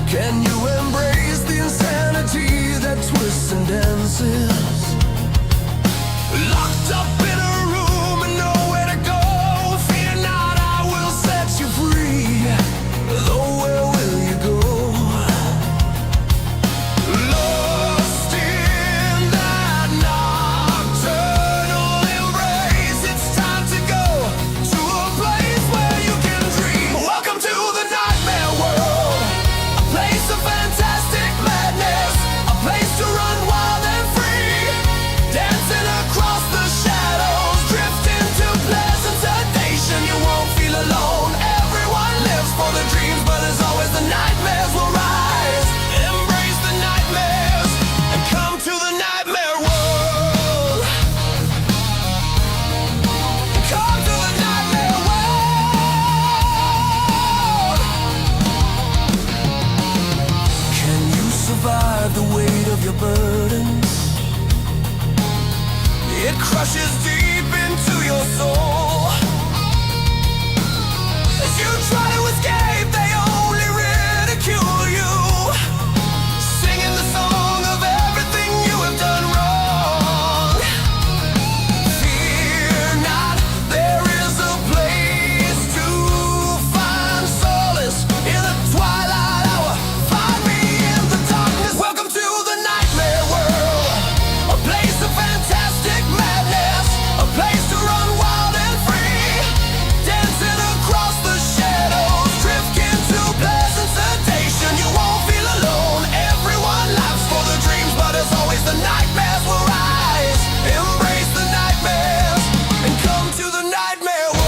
Can you embrace the insanity that twists and dances? Locked up in a room and nowhere to go. Fear not, I will set you free. Though where will you go? Lost in that nocturnal embrace. It's time to go to a place where you can dream. Welcome to the nightmare world. Place of fantastic madness, a place to run wild and free, dancing across the shadows, drifting to pleasant sedation. You won't feel alone, everyone lives for the dreams, but as always the nightmares will rise. Embrace the nightmares and come to the nightmare world. Come to the nightmare world. Can you survive the weight of your burdens? It crushes deep into your soul. As you try to escape, they only ridicule you, singing the song of everything you have done wrong. Fear not, there is a place to find solace in the twilight hour. Find me in the darkness. Welcome to the nightmare world, a place of fantastic madness, a place to run wild and free, dancing across the shadows, drifting to pleasant sedation. You won't feel alone, everyone laughs for the dreams, but as always the nightmares will rise. Embrace the nightmares and come to the nightmare world.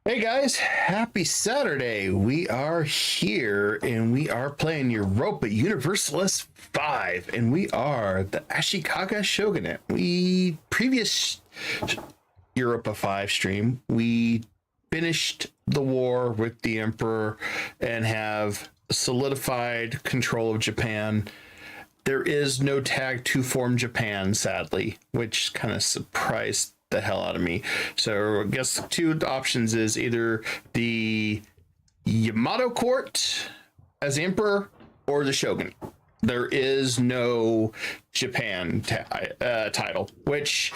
Hey guys, happy Saturday. We are here and we are playing Europa Universalis 5 and we are the Ashikaga Shogunate. Previous Europa 5 stream, we finished the war with the Emperor and have solidified control of Japan. There is no tag to form Japan, sadly, which kind of surprised the hell out of me. So I guess the two options is either the Yamato court as the emperor or the shogun. There is no Japan title, which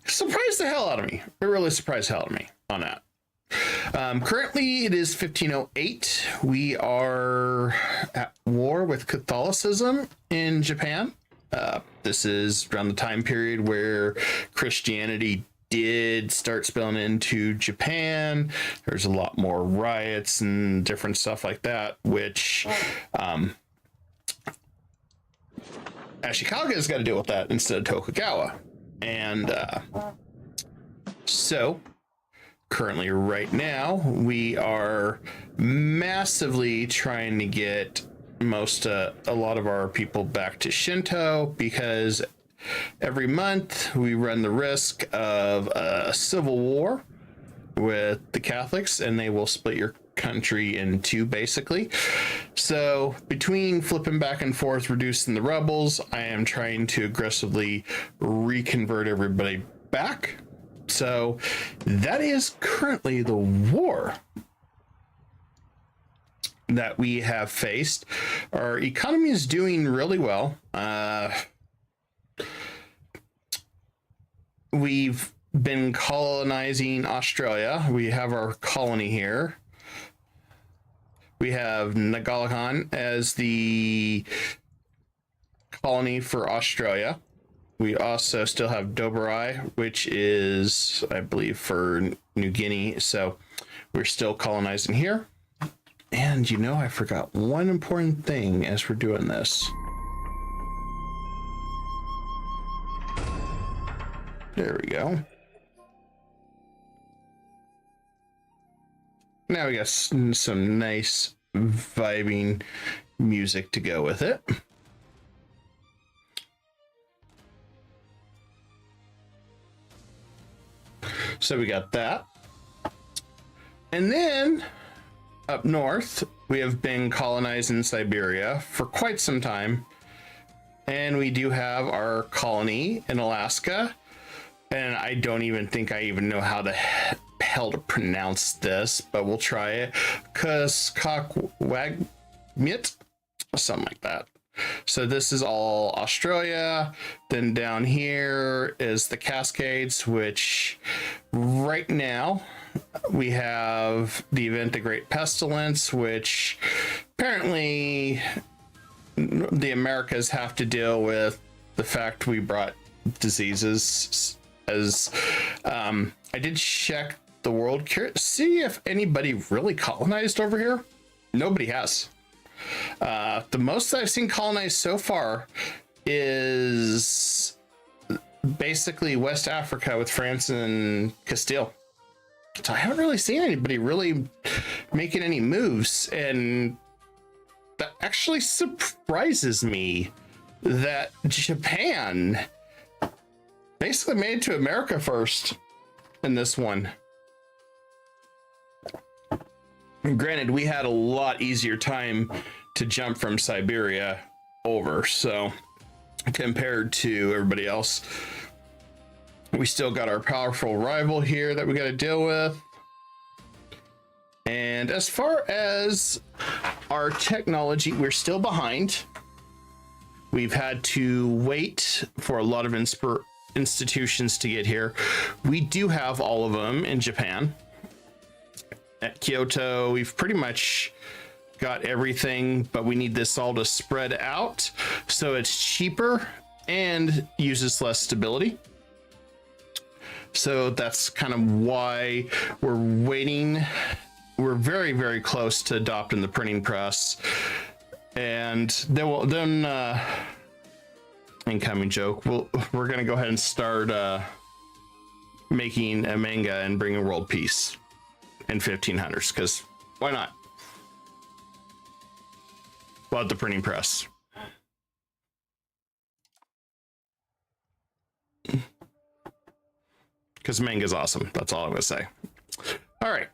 surprised the hell out of me. It really surprised the hell out of me on that. Currently it is 1508. We are at war with Catholicism in Japan. This is around the time period where Christianity did start spilling into Japan. There's a lot more riots and different stuff like that, which Ashikaga's got to deal with that instead of Tokugawa. And so currently right now we are massively trying to get a lot of our people back to Shinto, because every month we run the risk of a civil war with the Catholics and they will split your country in two, basically. So between flipping back and forth, reducing the rebels, I am trying to aggressively reconvert everybody back. So that is currently the war. that we have faced. Our economy is doing really well. We've been colonizing Australia. We have our colony here. We have Nagalakan as the colony for Australia. We also still have Doberai, which is, I believe, for New Guinea. So we're still colonizing here. And you know, I forgot one important thing as we're doing this. There we go. Now we got some nice vibing music to go with it. So we got that. And then up north, we have been colonizing Siberia for quite some time. And we do have our colony in Alaska. And I don't even think I even know how the hell to pronounce this, but we'll try it. Kuskokwagmit, something like that. So this is all Australia. Then down here is the Cascades, which right now we have the event, the Great Pestilence, which apparently the Americas have to deal with the fact we brought diseases. As I did check the world, see if anybody really colonized over here. Nobody has. The most I've seen colonized so far is basically West Africa with France and Castile. So I haven't really seen anybody really making any moves, and that actually surprises me that Japan basically made it to America first in this one. And granted, we had a lot easier time to jump from Siberia over, so compared to everybody else, we still got our powerful rival here that we got to deal with. And as far as our technology, we're still behind. We've had to wait for a lot of institutions to get here. We do have all of them in Japan. At Kyoto, we've pretty much got everything, but we need this all to spread out so it's cheaper and uses less stability. So that's kind of why we're waiting. We're very, very close to adopting the printing press, and then incoming joke. We're gonna go ahead and start making a manga and bringing world peace in 1500s, because why not? About the printing press. Because manga's awesome. That's all I'm gonna say. All right.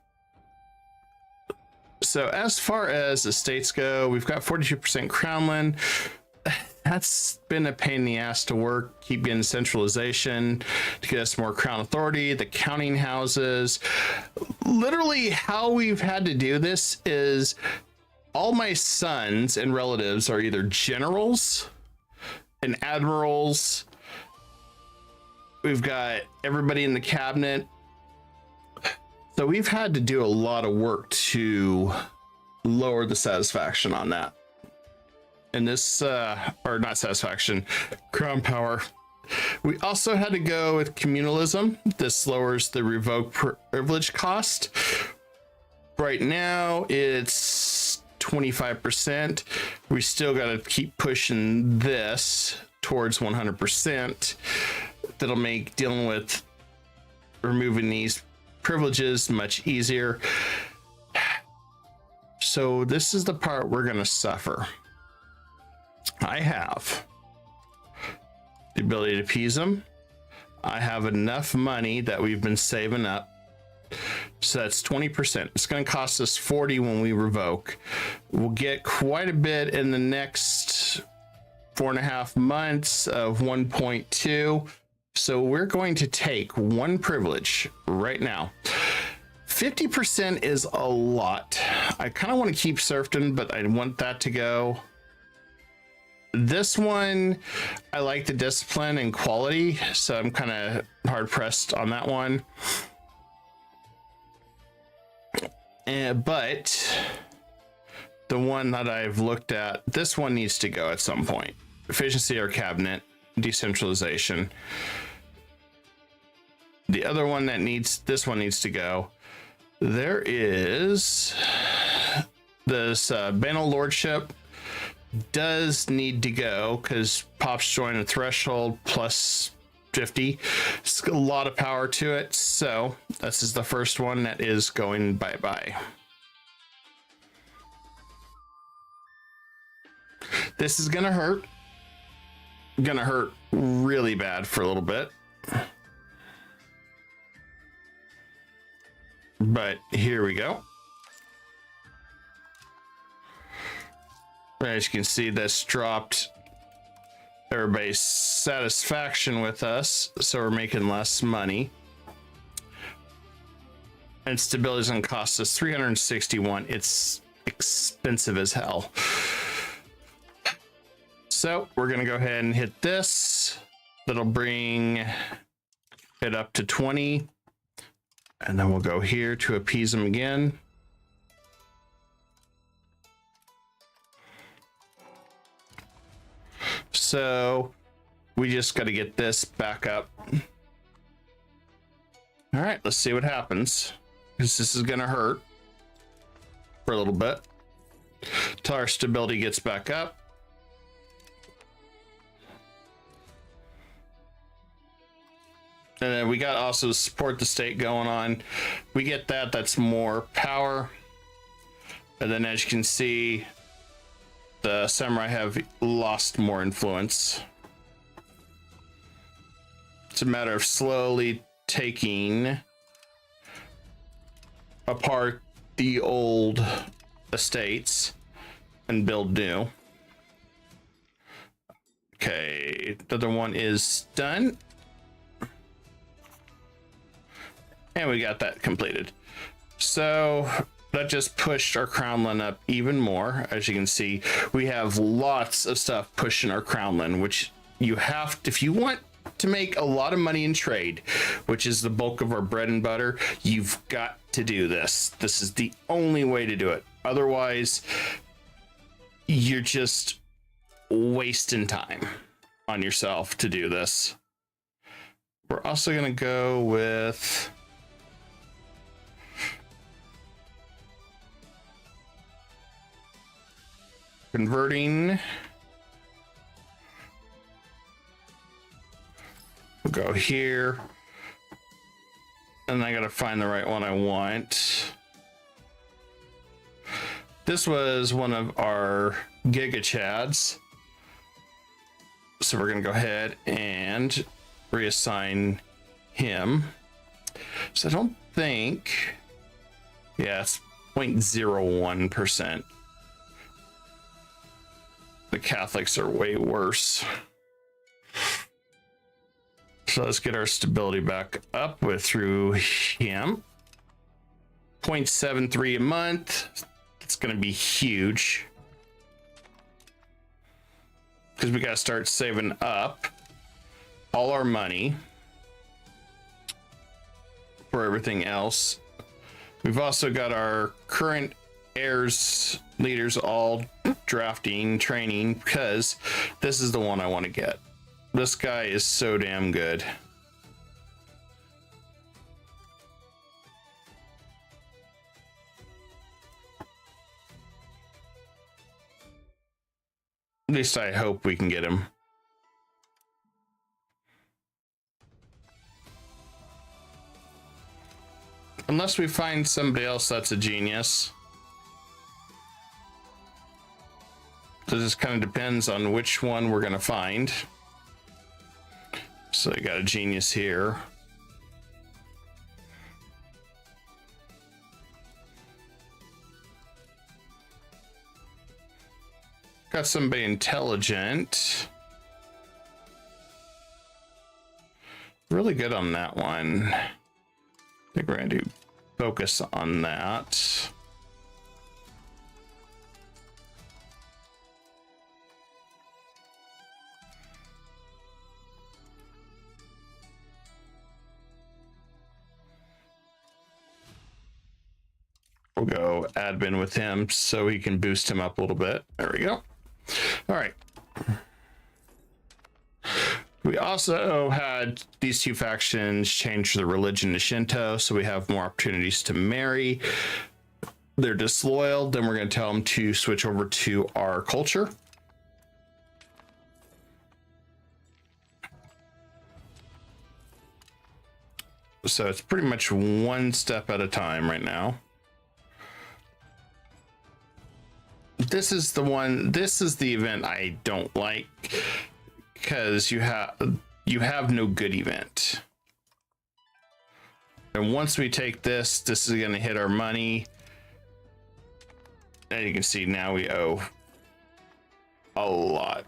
So as far as the states go, we've got 42% crownland. That's been a pain in the ass to work. Keep getting centralization to get us more crown authority, the counting houses. Literally how we've had to do this is all my sons and relatives are either generals and admirals. We've got everybody in the cabinet. So we've had to do a lot of work to lower the satisfaction on that. And this, or not satisfaction, crown power. We also had to go with communalism. This lowers the revoke privilege cost. Right now it's 25%. We still got to keep pushing this towards 100%. That'll make dealing with removing these privileges much easier. So this is the part we're going to suffer. I have the ability to appease them. I have enough money that we've been saving up. So that's 20%. It's going to cost us 40 when we revoke. We'll get quite a bit in the next 4.5 months of 1.2. So we're going to take one privilege right now. 50% is a lot. I kind of want to keep serfdom, but I want that to go. This one, I like the discipline and quality, so I'm kind of hard pressed on that one. But the one that I've looked at, this one needs to go at some point. Efficiency or cabinet, decentralization. The other one that this one needs to go. There is this Banal Lordship does need to go because Pops join a threshold plus 50. It's a lot of power to it. So this is the first one that is going bye-bye. This is gonna hurt. Gonna hurt really bad for a little bit. But here we go. As you can see, that's dropped everybody's satisfaction with us, so we're making less money. And stability is going to cost us 361. It's expensive as hell. So we're going to go ahead and hit this. That'll bring it up to 20. And then we'll go here to appease them again. So we just got to get this back up. All right, let's see what happens. Because this is going to hurt for a little bit till our stability gets back up. And then we got also support the state going on. We get that, that's more power. And then as you can see, the samurai have lost more influence. It's a matter of slowly taking apart the old estates and build new. Okay, the other one is done. And we got that completed. So that just pushed our crownland up even more. As you can see, we have lots of stuff pushing our crownland, which you have, if you want to make a lot of money in trade, which is the bulk of our bread and butter, you've got to do this. This is the only way to do it. Otherwise, you're just wasting time on yourself to do this. We're also going to go with converting. We'll go here. And I gotta find the right one I want. This was one of our Giga Chads. So we're gonna go ahead and reassign him. So I don't think, yeah, it's 0.01%. The Catholics are way worse. So let's get our stability back up through him. 0.73 a month. It's going to be huge. Because we got to start saving up all our money for everything else. We've also got our current heirs leaders all drafting training because this is the one I want to get. This guy is so damn good. At least I hope we can get him. Unless we find somebody else that's a genius. So this kind of depends on which one we're going to find. So I got a genius here. Got somebody intelligent. Really good on that one. I think we're going to do focus on that. We'll go admin with him so he can boost him up a little bit. There we go. All right. We also had these two factions change their religion to Shinto, so we have more opportunities to marry. They're disloyal, then we're going to tell them to switch over to our culture. So it's pretty much one step at a time right now. This is the event I don't like, because you have no good event. And once we take this is going to hit our money. And you can see now we owe a lot.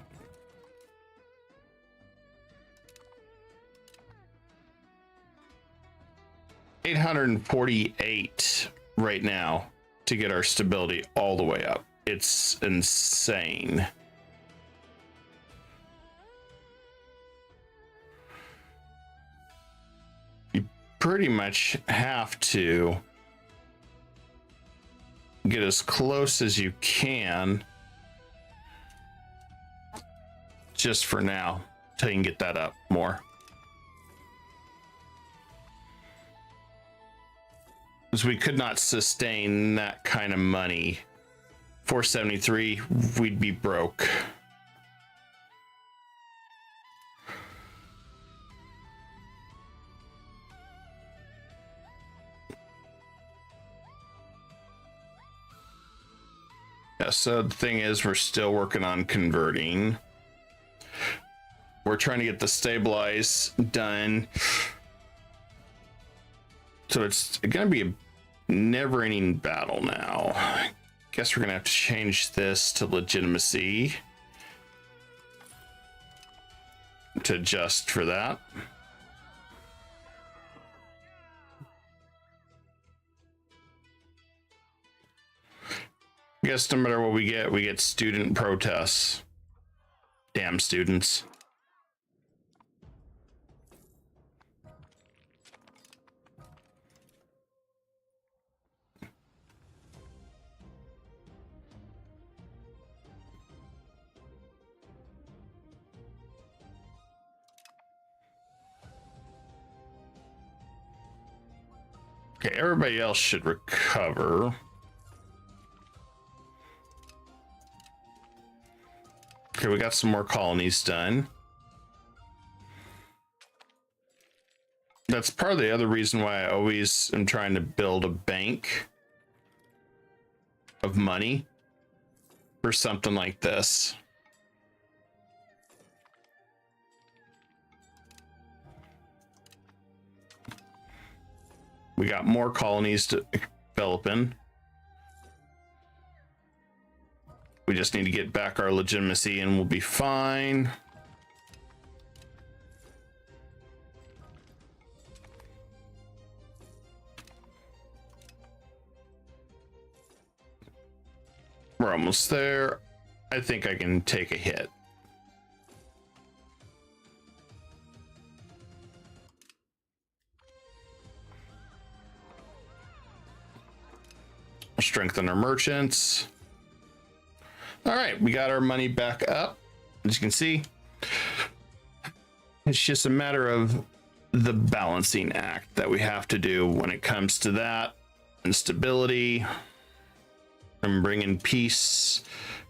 $848 right now to get our stability all the way up. It's insane. You pretty much have to get as close as you can just for now till you can get that up more. Because we could not sustain that kind of money. 473, we'd be broke. Yeah, so the thing is, we're still working on converting. We're trying to get the stabilize done. So it's going to be a never-ending battle now. Guess we're going to have to change this to legitimacy to adjust for that. I guess no matter what we get student protests. Damn students. Okay, everybody else should recover. Okay, we got some more colonies done. That's part of the other reason why I always am trying to build a bank of money for something like this. We got more colonies to develop in. We just need to get back our legitimacy and we'll be fine. We're almost there. I think I can take a hit. Strengthen our merchants. All right, we got our money back up. As you can see, it's just a matter of the balancing act that we have to do when it comes to that and stability and bringing peace.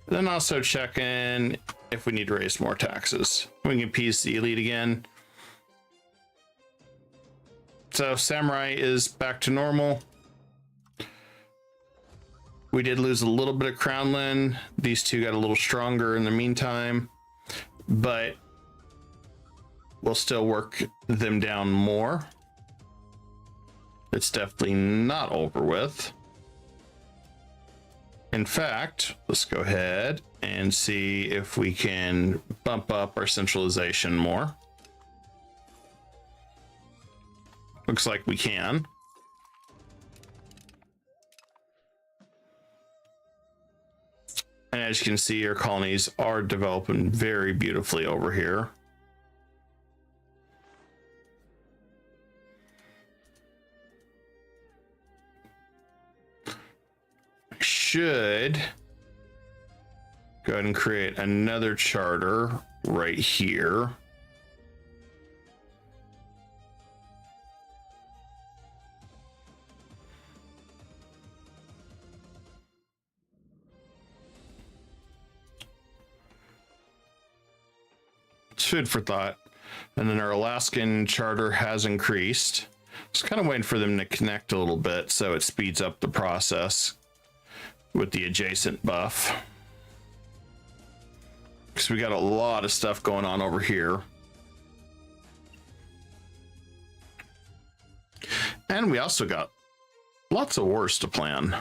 And then also check in if we need to raise more taxes. We can appease the elite again. So samurai is back to normal. We did lose a little bit of crownland. These two got a little stronger in the meantime, but we'll still work them down more. It's definitely not over with. In fact, let's go ahead and see if we can bump up our centralization more. Looks like we can. And as you can see, our colonies are developing very beautifully over here. Should go ahead and create another charter right here. It's food for thought. And then our Alaskan charter has increased. Just kind of waiting for them to connect a little bit so it speeds up the process with the adjacent buff. Because we got a lot of stuff going on over here. And we also got lots of wars to plan.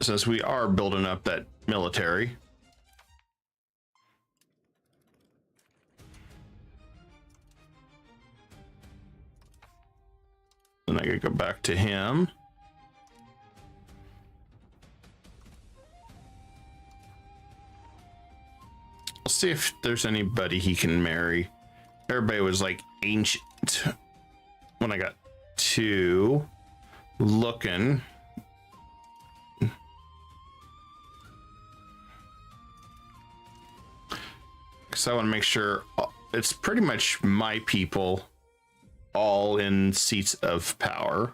Since we are building up that military. Then I gotta go back to him. I'll see if there's anybody he can marry. Everybody was like ancient when I got two looking. Because I want to make sure it's pretty much my people all in seats of power.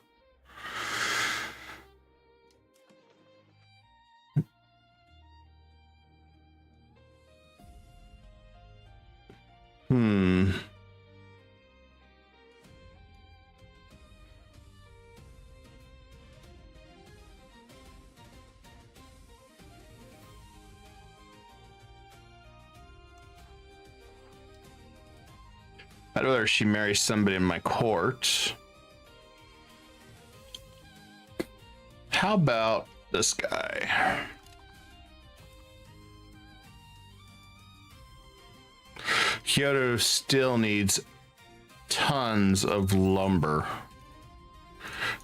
I'd rather she marry somebody in my court. How about this guy? Kyoto still needs tons of lumber.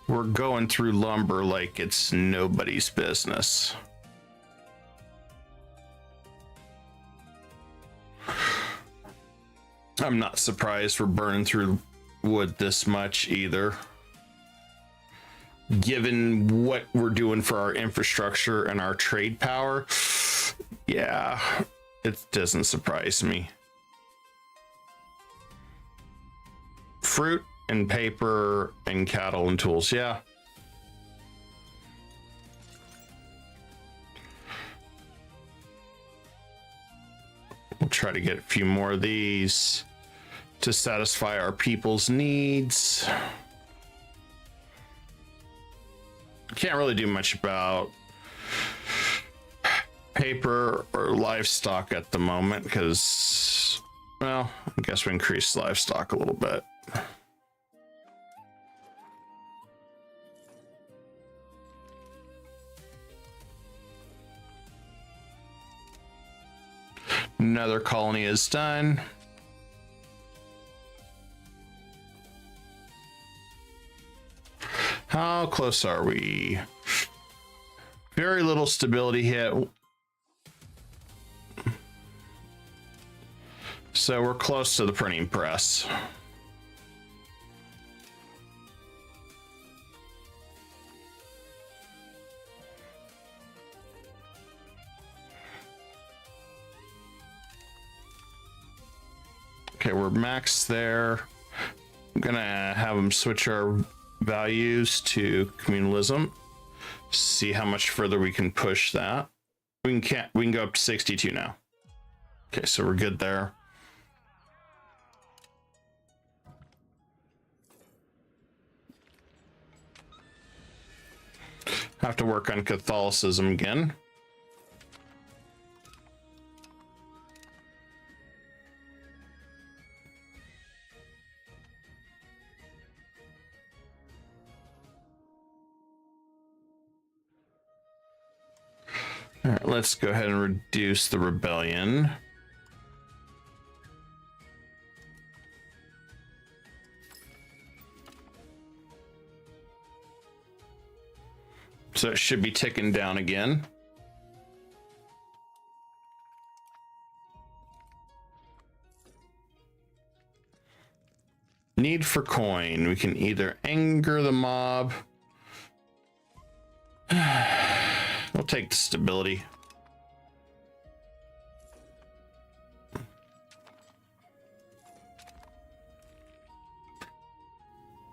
We're going through lumber like it's nobody's business. I'm not surprised we're burning through wood this much either. Given what we're doing for our infrastructure and our trade power, yeah, it doesn't surprise me. Fruit and paper and cattle and tools, yeah. We'll try to get a few more of these to satisfy our people's needs. Can't really do much about paper or livestock at the moment because, well, I guess we increased livestock a little bit. Another colony is done. How close are we? Very little stability hit. So we're close to the printing press. Okay, we're maxed there. I'm gonna have them switch our values to communalism. See how much further we can push that. We can go up to 62 now. Okay, so we're good there. Have to work on Catholicism again. All right, let's go ahead and reduce the rebellion. So it should be ticking down again. Need for coin. We can either anger the mob. We'll take the stability.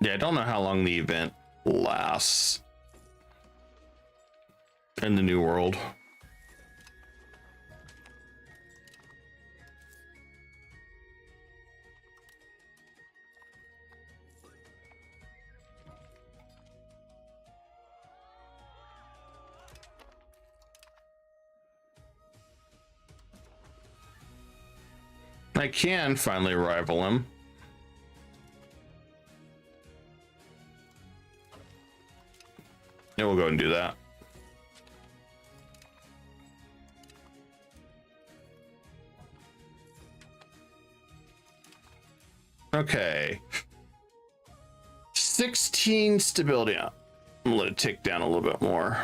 Yeah, I don't know how long the event lasts in the new world. I can finally rival him. Yeah, we'll go and do that. Okay. 16 stability. I'm gonna let it tick down a little bit more.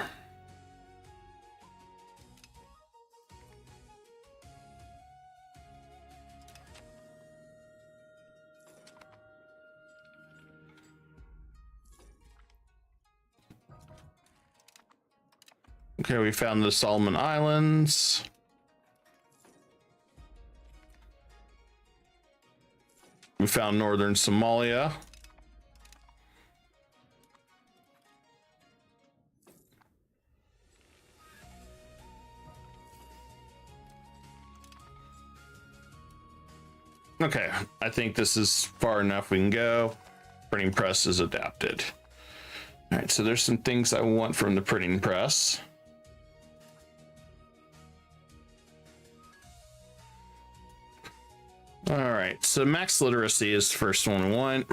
Okay, we found the Solomon Islands. We found northern Somalia. Okay, I think this is far enough we can go. Printing press is adapted. All right, so there's some things I want from the printing press. All right, so max literacy is the first one we want.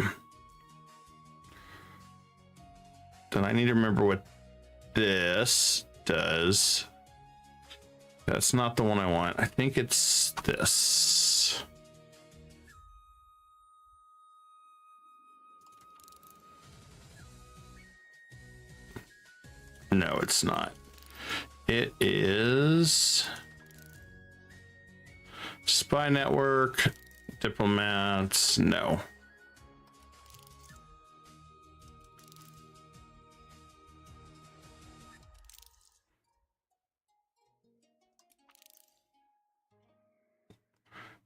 Then I need to remember what this does. That's not the one I want. I think it's this. No, it's not. It is spy network, diplomats. No.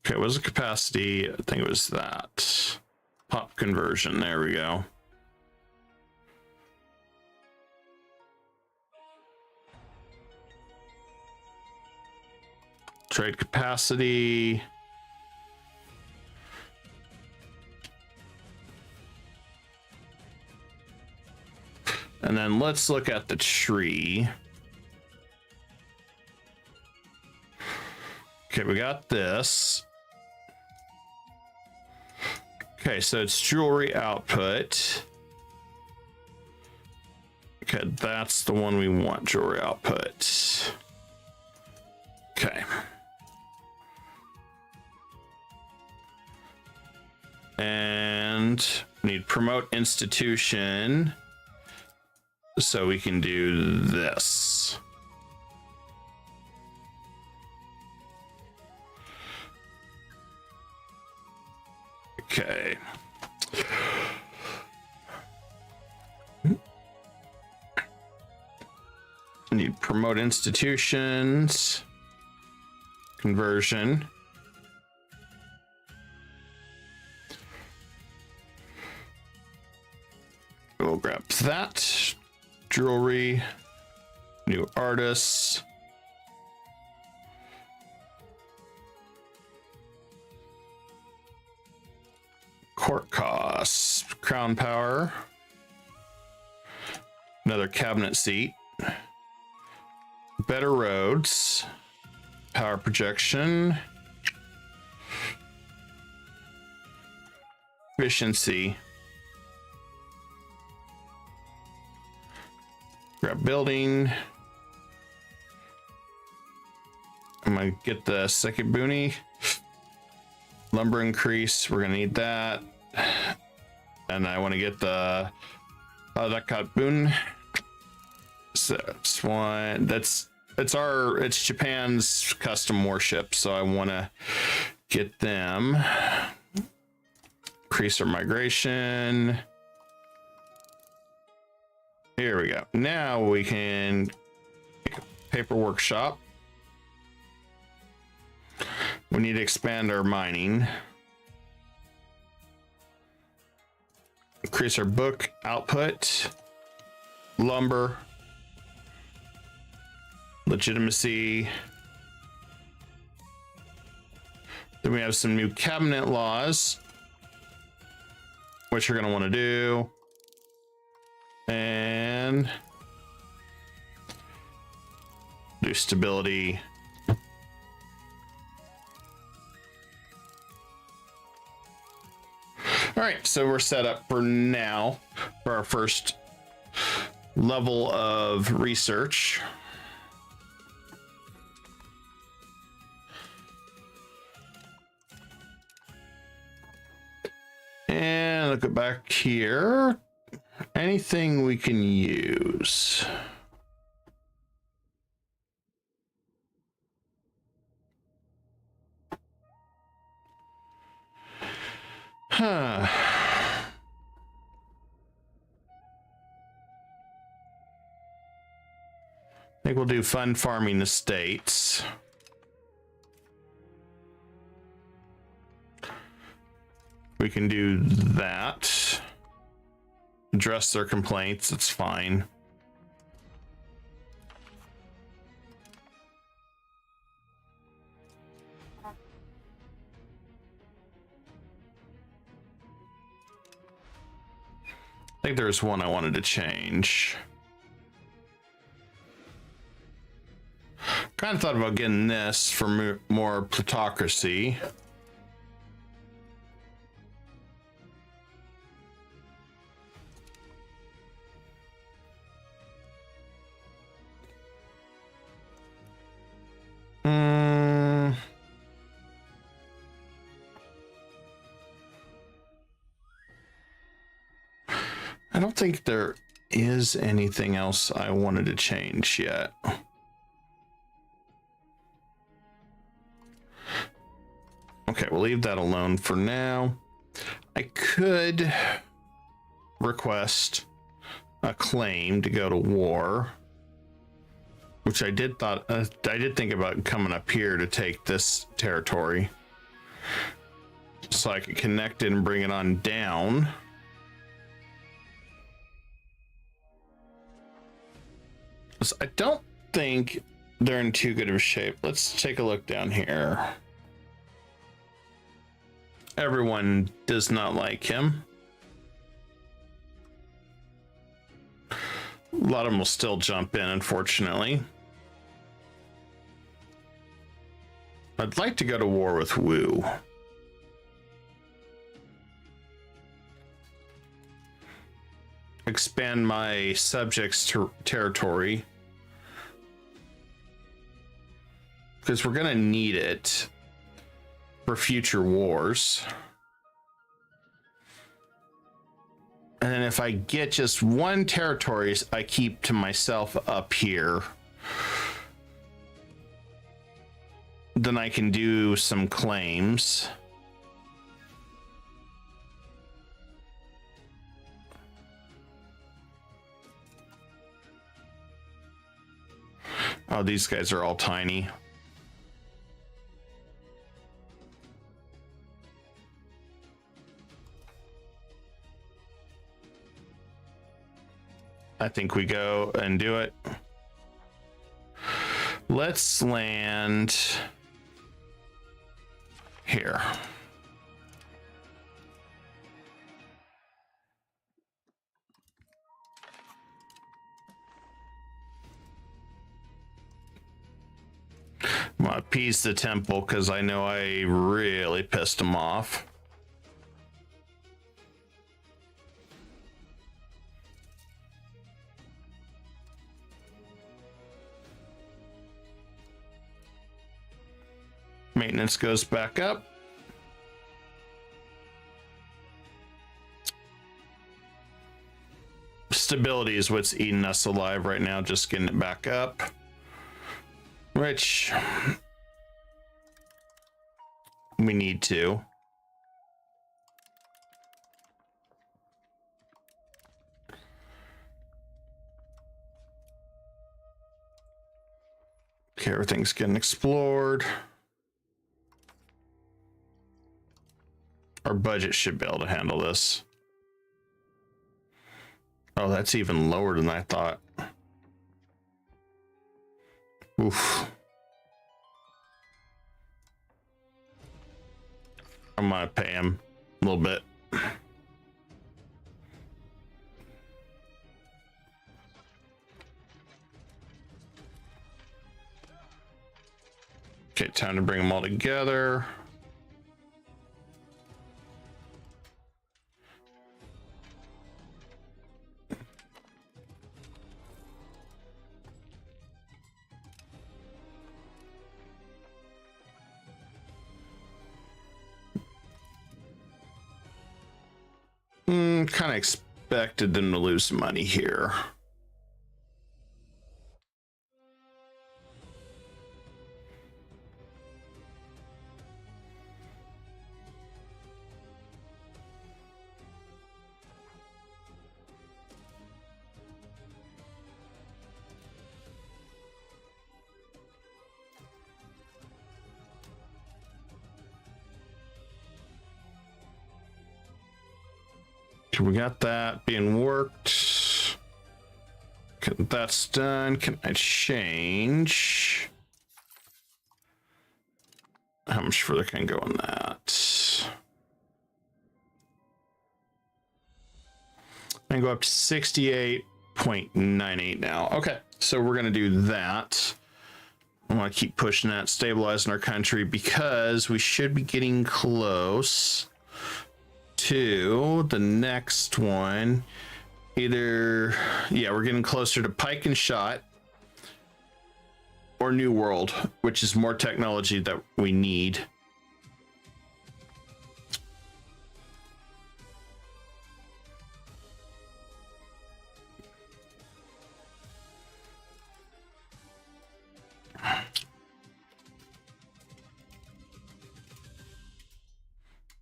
Okay, what was the capacity? I think it was that. Pop conversion. There we go. Trade capacity. And then let's look at the tree. Okay, we got this. Okay, so it's jewelry output. Okay, that's the one we want, jewelry output. Okay. And need promote institution. So we can do this. Okay. Need promote institutions. Conversion. We'll grab that. Jewelry. New artists. Court costs. Crown power. Another cabinet seat. Better roads. Power projection. Efficiency. Grab building. I'm gonna get the second boonie. Lumber increase. We're gonna need that. And I want to get the that got boon. So it's one it's Japan's custom warship, so I want to get them. Increase our migration. Here we go. Now we can make a paper workshop. We need to expand our mining. Increase our book output. Lumber. Legitimacy. Then we have some new cabinet laws, which you're going to want to do. And do stability. All right, so we're set up for now for our first level of research. And look at back here. Anything we can use. Huh. I think we'll do fun farming estates. We can do that. Address their complaints, it's fine. I think there's one I wanted to change. Kind of thought about getting this for more plutocracy. I don't think there is anything else I wanted to change yet. Okay, we'll leave that alone for now. I could request a claim to go to war, which I did think about coming up here to take this territory, so I could connect it and bring it on down. I don't think they're in too good of shape. Let's take a look down here. Everyone does not like him. A lot of them will still jump in, unfortunately. I'd like to go to war with Wu. Expand my subjects' territory, because we're gonna need it for future wars. And then if I get just one territory I keep to myself up here, then I can do some claims. Oh, these guys are all tiny. I think we go and do it. Let's land here. I'm gonna appease the temple because I know I really pissed him off. Maintenance goes back up. stability is what's eating us alive right now, just getting it back up, which we need to. Okay, everything's getting explored. Our budget should be able to handle this. Oh, that's even lower than I thought. Oof. I'm gonna pay him a little bit. Okay, time to bring them all together. Kind of expected them to lose some money here. We got that being worked. Okay, that's done. Can I change? How much further can I go on that? I can go up to 68.98 now. Okay, so we're gonna do that. I want to keep pushing that, stabilizing our country, because we should be getting close to the next one. Either, yeah, we're getting closer to Pike and Shot or New World, which is more technology that we need.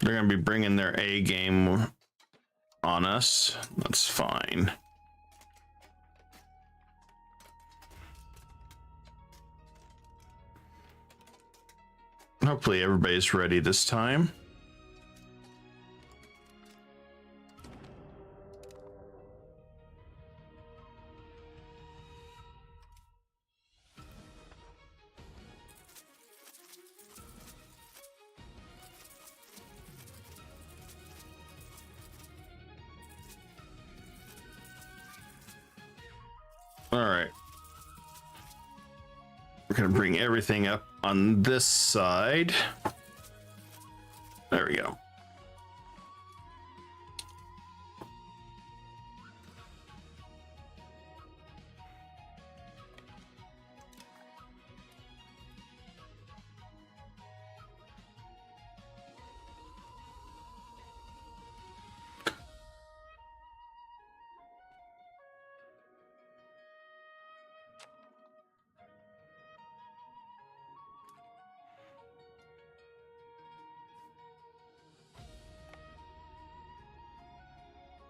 They're going to be bringing their A game on us. That's fine. Hopefully everybody's ready this time. All right. We're going to bring everything up on this side. There we go.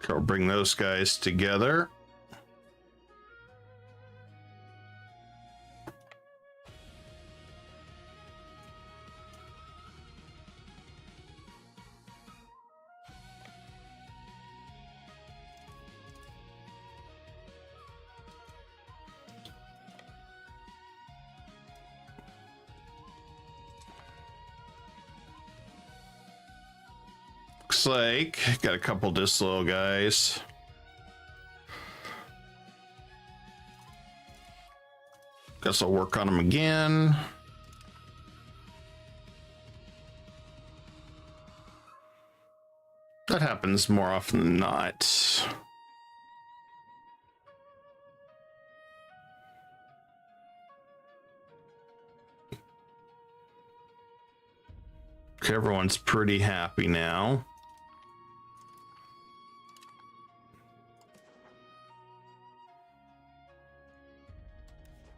So I'll bring those guys together. Looks like got a couple disloyal guys. Guess I'll work on them again. That happens more often than not. Okay, everyone's pretty happy now.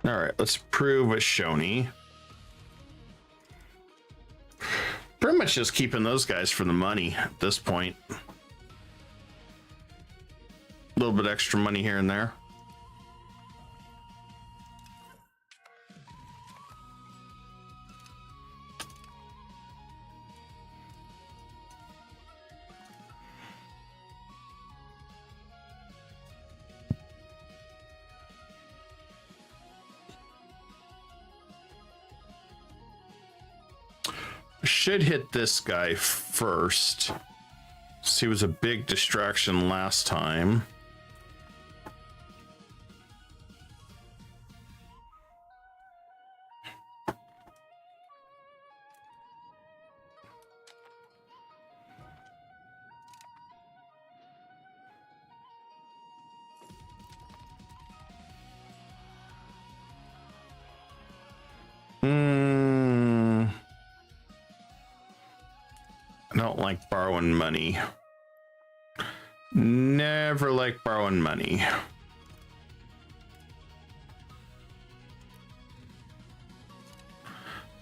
All right, let's prove a Shoni. Pretty much just keeping those guys for the money at this point. A little bit extra money here and there. Should hit this guy first. He was a big distraction last time. I don't like borrowing money. Never like borrowing money.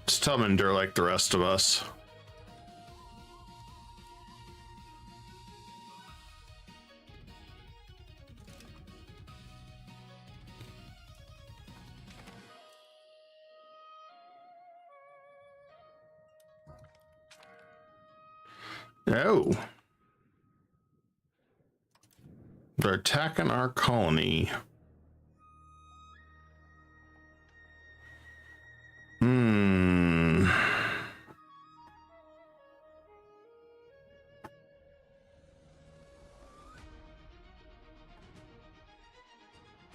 Just tell them to endure like the rest of us. Oh. They're attacking our colony.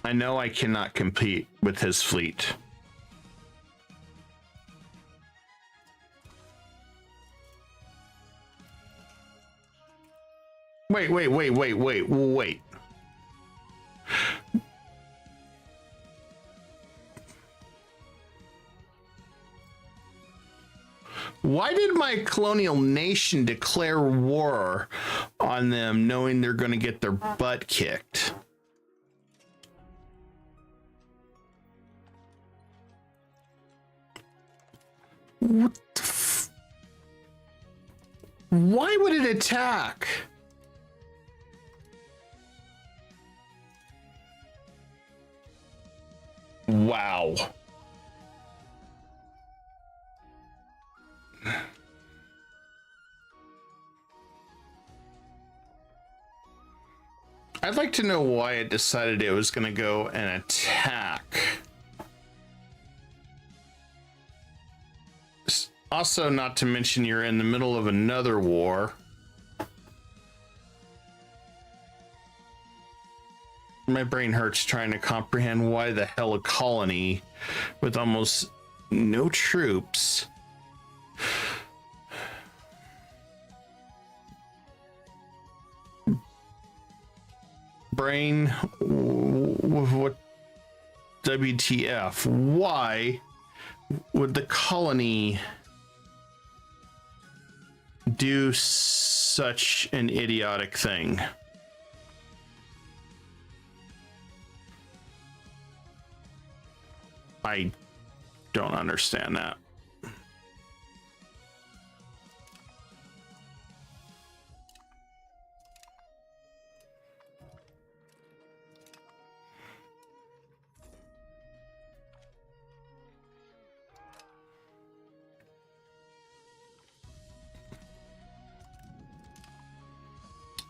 I know I cannot compete with his fleet. Wait. Why did my colonial nation declare war on them knowing they're going to get their butt kicked? What the Why would it attack? Wow. I'd like to know why it decided it was going to go and attack. Also, not to mention you're in the middle of another war. My brain hurts trying to comprehend why the hell a colony with almost no troops brain, what WTF? Why would the colony do such an idiotic thing? I don't understand that.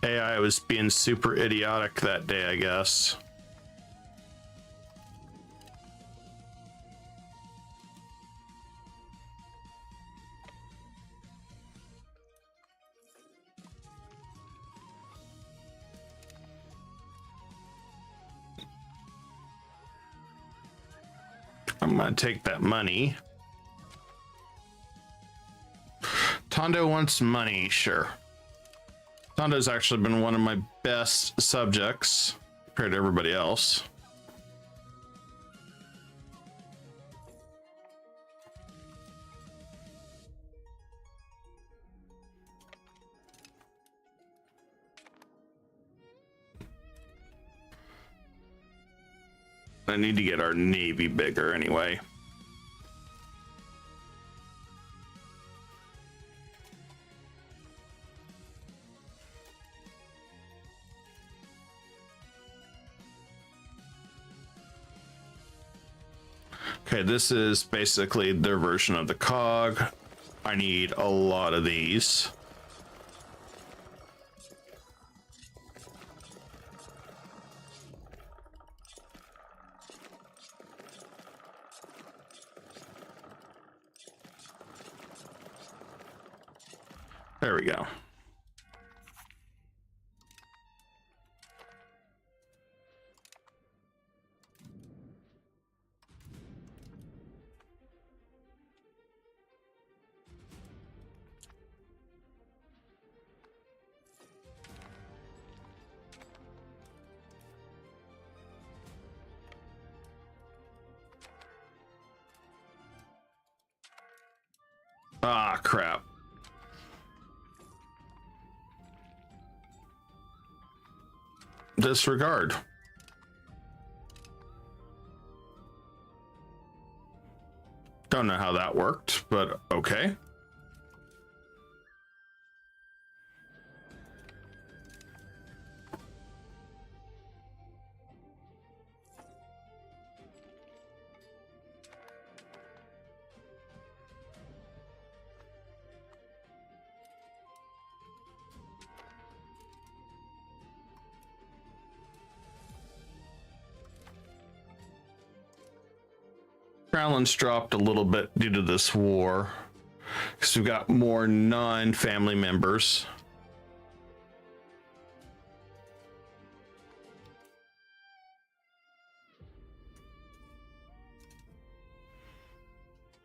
AI was being super idiotic that day, I guess. I'm gonna take that money. Tondo wants money, sure. Tondo's actually been one of my best subjects compared to everybody else. I need to get our navy bigger anyway. Okay, this is basically their version of the cog. I need a lot of these. There we go. Ah, crap. Disregard. Don't know how that worked, but okay. Balance dropped a little bit due to this war because we've got more non-family members.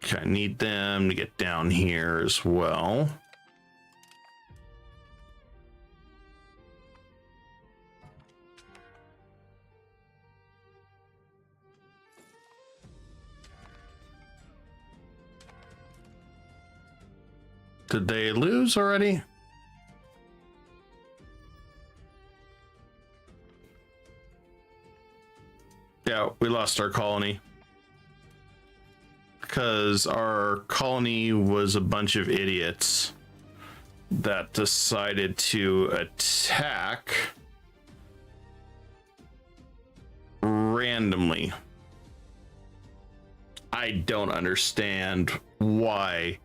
Okay, I need them to get down here as well. Did they lose already? Yeah, we lost our colony. Because our colony was a bunch of idiots that decided to attack randomly. I don't understand why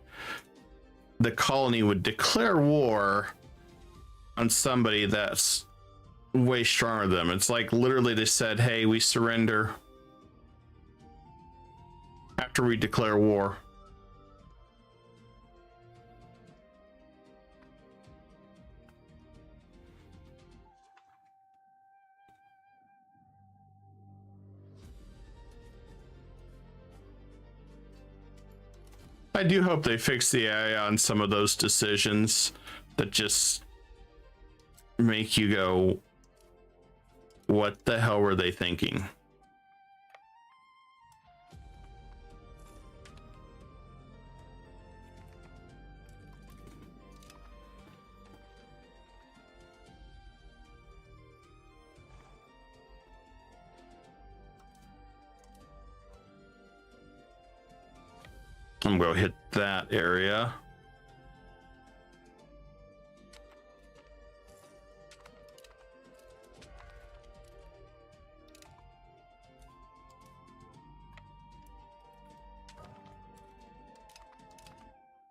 the colony would declare war on somebody that's way stronger than them. It's like literally they said, hey, we surrender after we declare war. I do hope they fix the AI on some of those decisions that just make you go, what the hell were they thinking? I'm gonna go hit that area.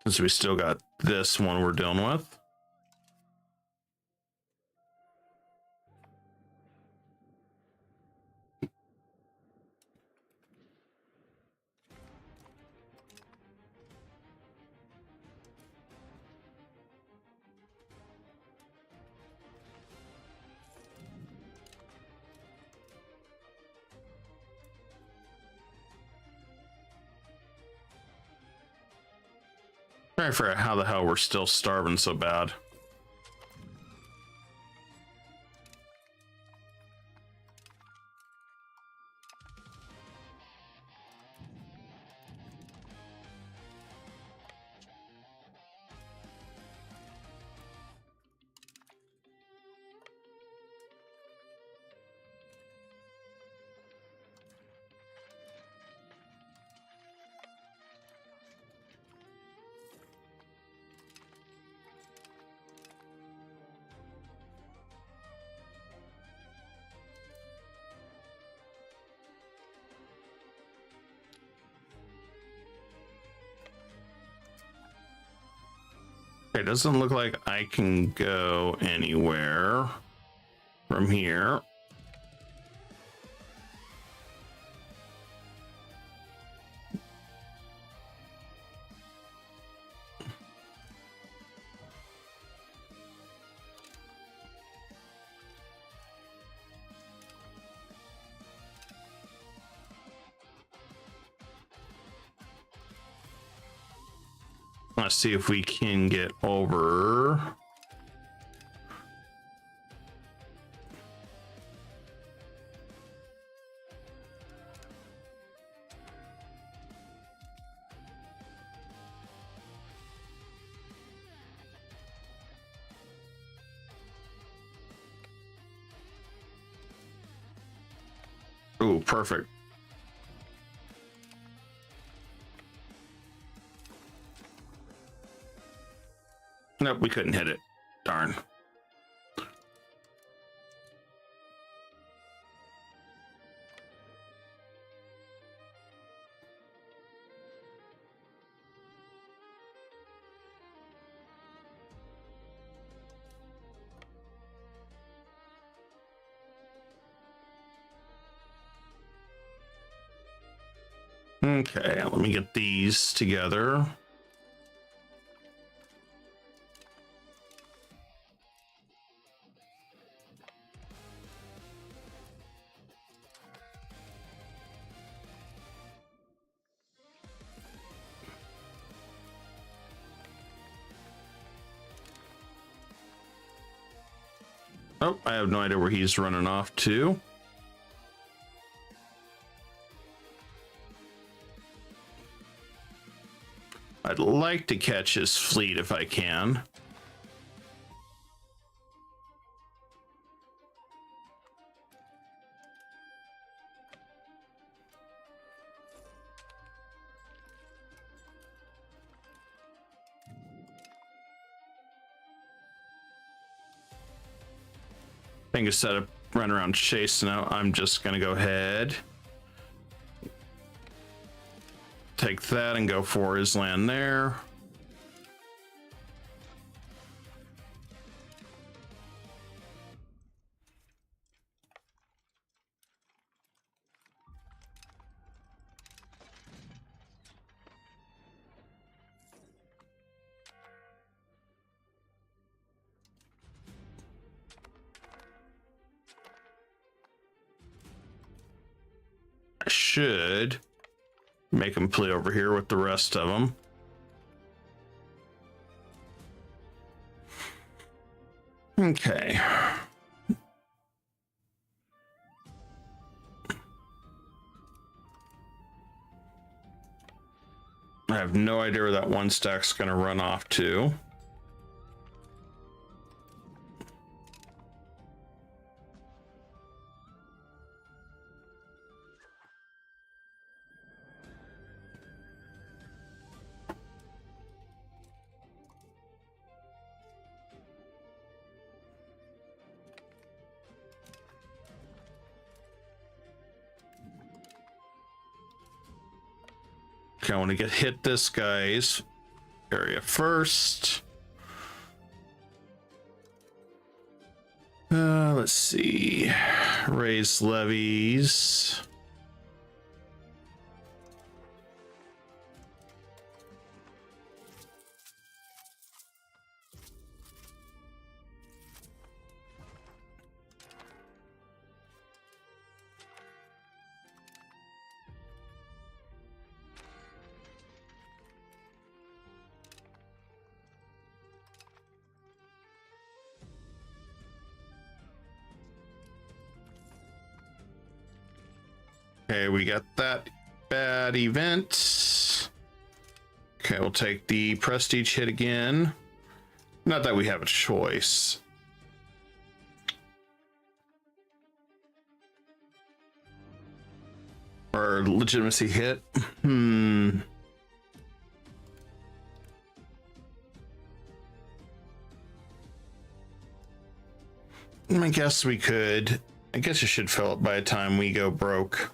Since we still got this one we're dealing with. Trying to figure out how the hell we're still starving so bad. It doesn't look like I can go anywhere from here. Let's see if we can get over. Ooh, perfect. Nope, we couldn't hit it. Darn. Okay, let me get these together. Oh, I have no idea where he's running off to. I'd like to catch his fleet if I can. I think instead of running around chasing out, I'm just gonna go ahead, take that and go for his land there. I should make him play over here with the rest of them. Okay. I have no idea where that one stack's going to run off to. Okay, I want to hit this guy's area first. Let's see. Raise levies. Okay, we got that bad event. Okay, we'll take the prestige hit again. Not that we have a choice. Or legitimacy hit. I guess we could. I guess it should fill up by the time we go broke.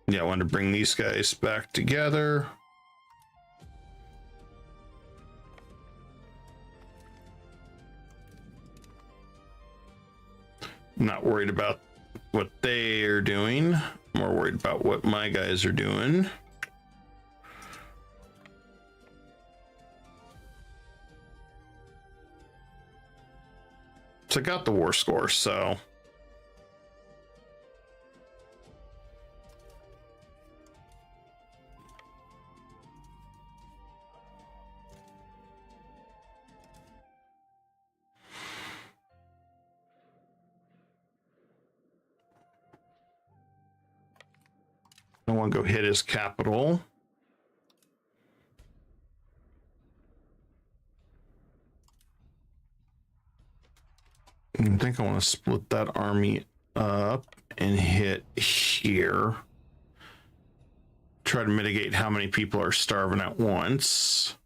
Yeah, I want to bring these guys back together. I'm not worried about what they are doing. I'm more worried about what my guys are doing. So I got the war score, so I want to go hit his capital. I think I want to split that army up and hit here. Try to mitigate how many people are starving at once.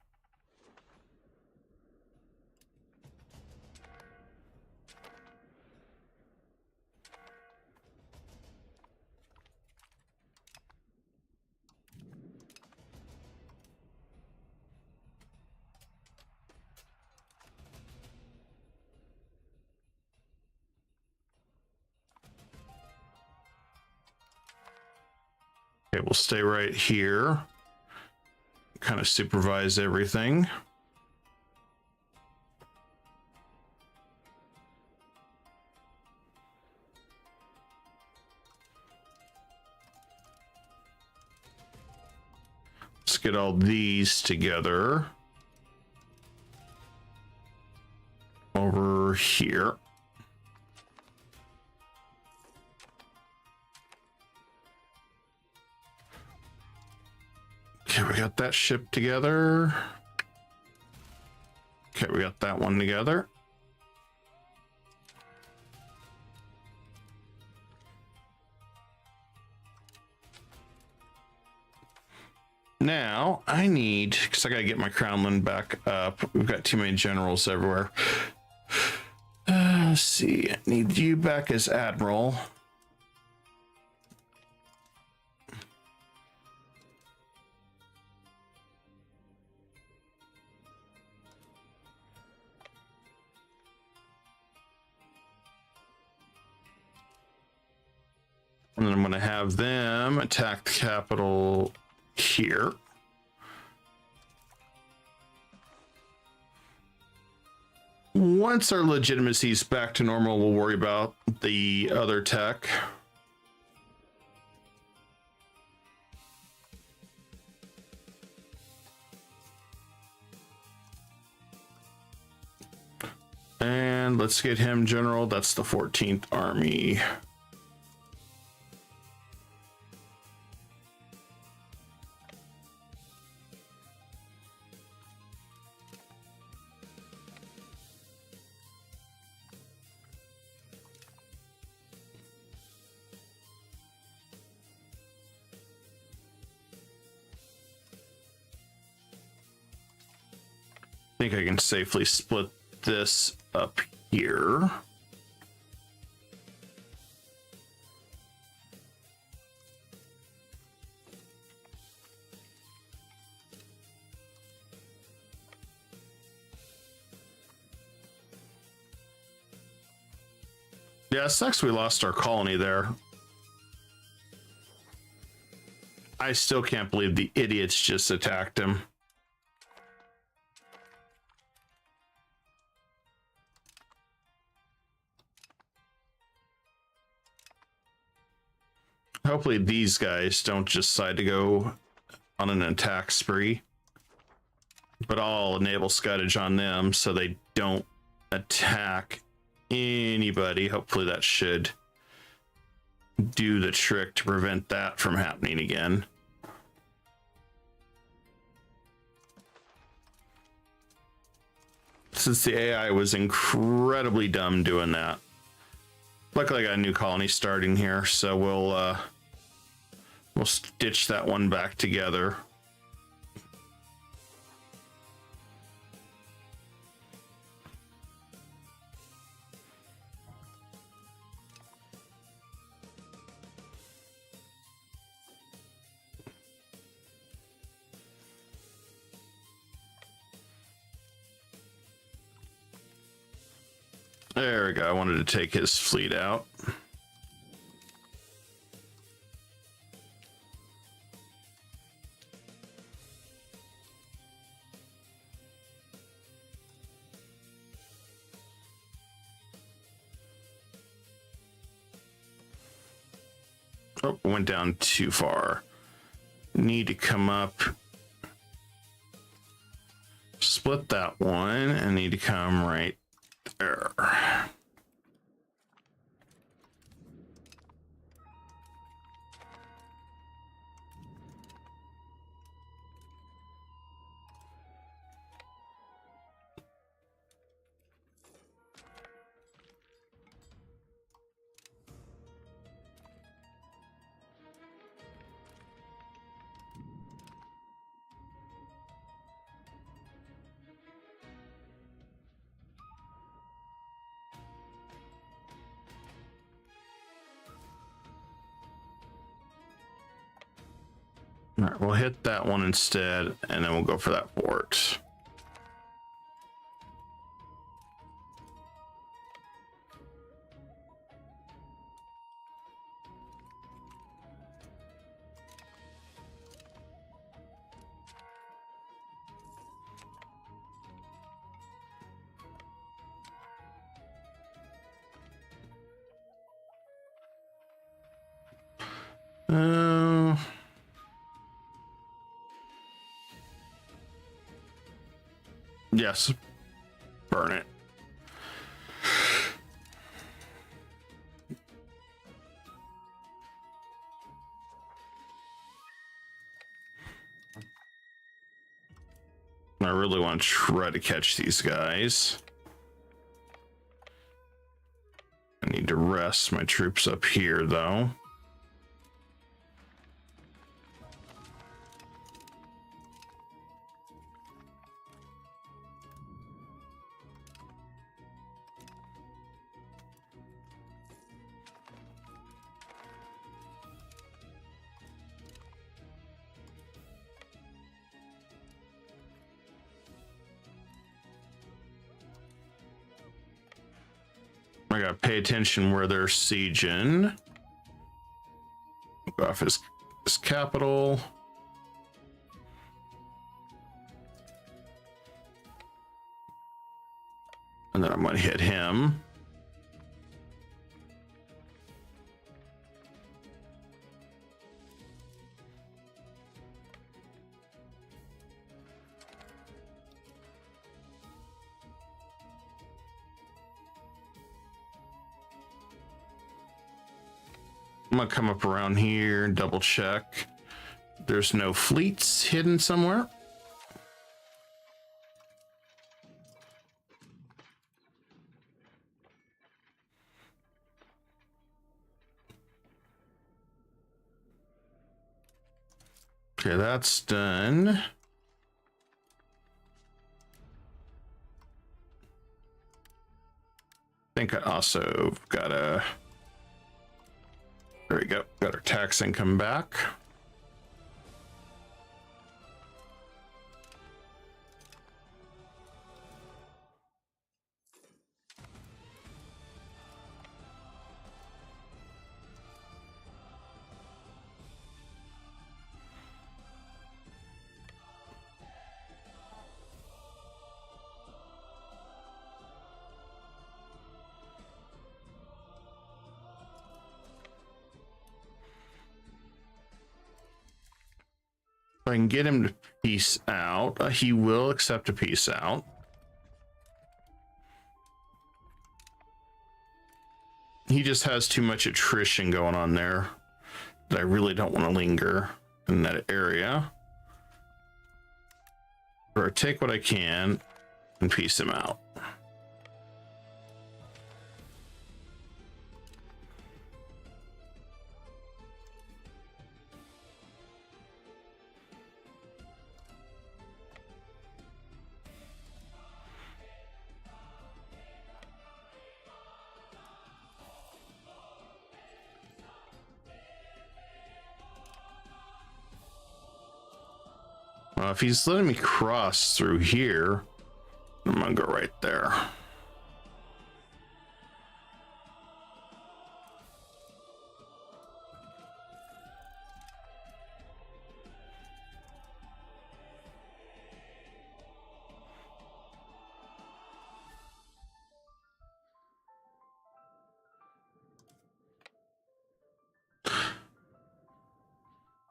Okay, we'll stay right here. Kind of supervise everything. Let's get all these together. Over here. Okay, we got that ship together. Okay, we got that one together. Now I need, because I gotta get my crownland back up. We've got too many generals everywhere. Let's see, I need you back as admiral. And then I'm going to have them attack the capital here. Once our legitimacy is back to normal, we'll worry about the other tech. And let's get him general. That's the 14th Army. I think I can safely split this up here. Yeah, it sucks we lost our colony there. I still can't believe the idiots just attacked him. Hopefully these guys don't just decide to go on an attack spree. But I'll enable scoutage on them so they don't attack anybody. Hopefully that should do the trick to prevent that from happening again. Since the AI was incredibly dumb doing that. Luckily I got a new colony starting here, so we'll stitch that one back together. There we go. I wanted to take his fleet out. Oh, went down too far. Need to come up. Split that one and need to come right there. All right, we'll hit that one instead, and then we'll go for that port. Yes, burn it. I really want to try to catch these guys. I need to rest my troops up here, though. I gotta pay attention where they're sieging. Go off his capital. And then I'm gonna hit him. I'm gonna come up around here and double check. There's no fleets hidden somewhere. Okay, that's done. I think I also got a... There we go. Got our tax income back. If I can get him to peace out, he will accept a peace out. He just has too much attrition going on there that I really don't want to linger in that area. Or take what I can and peace him out. If he's letting me cross through here, I'm gonna go right there.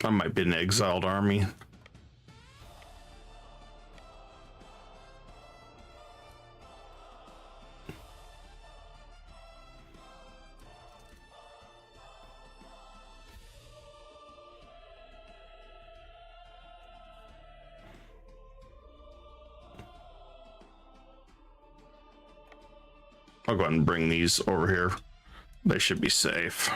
I might be an exiled army. I'll go ahead and bring these over here. They should be safe.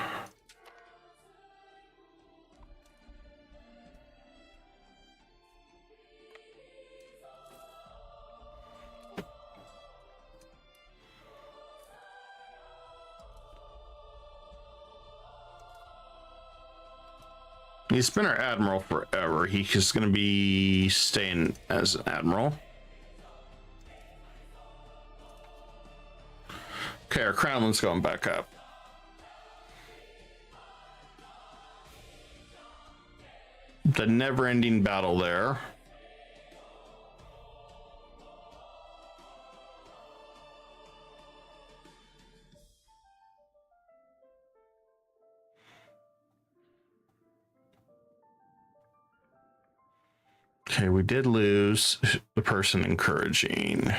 He's been our admiral forever. He's going to be staying as an admiral. Okay, our crownland's going back up. The never-ending battle there. Okay, we did lose the person encouraging.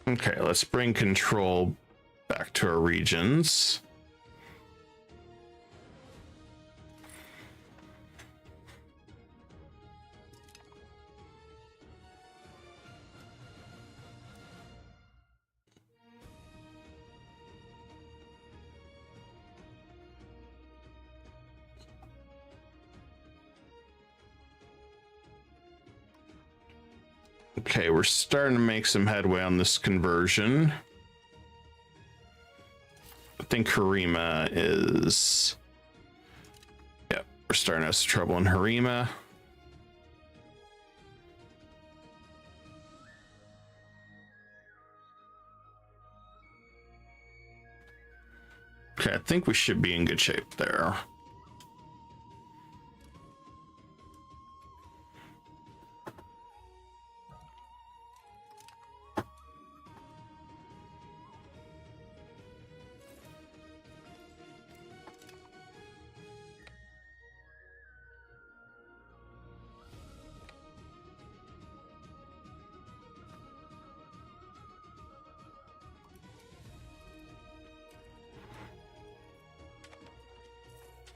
Okay, let's bring control back to our regions. Okay, we're starting to make some headway on this conversion. I think Harima is... Yep, we're starting to have some trouble in Harima. Okay, I think we should be in good shape there.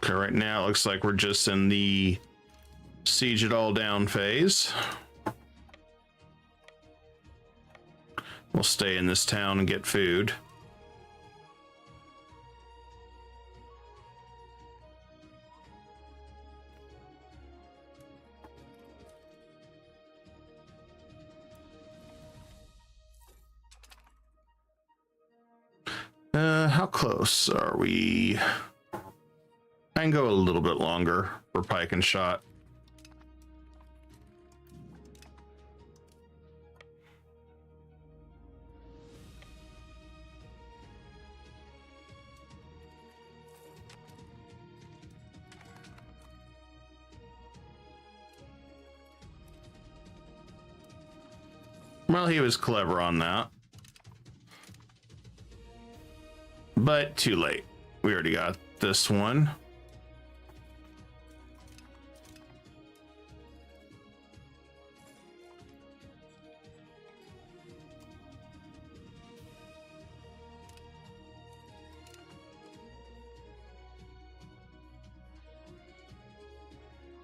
Okay, right now it looks like we're just in the siege it all down phase. We'll stay in this town and get food. How close are we? I can go a little bit longer for pike and shot. Well, he was clever on that. But too late. We already got this one.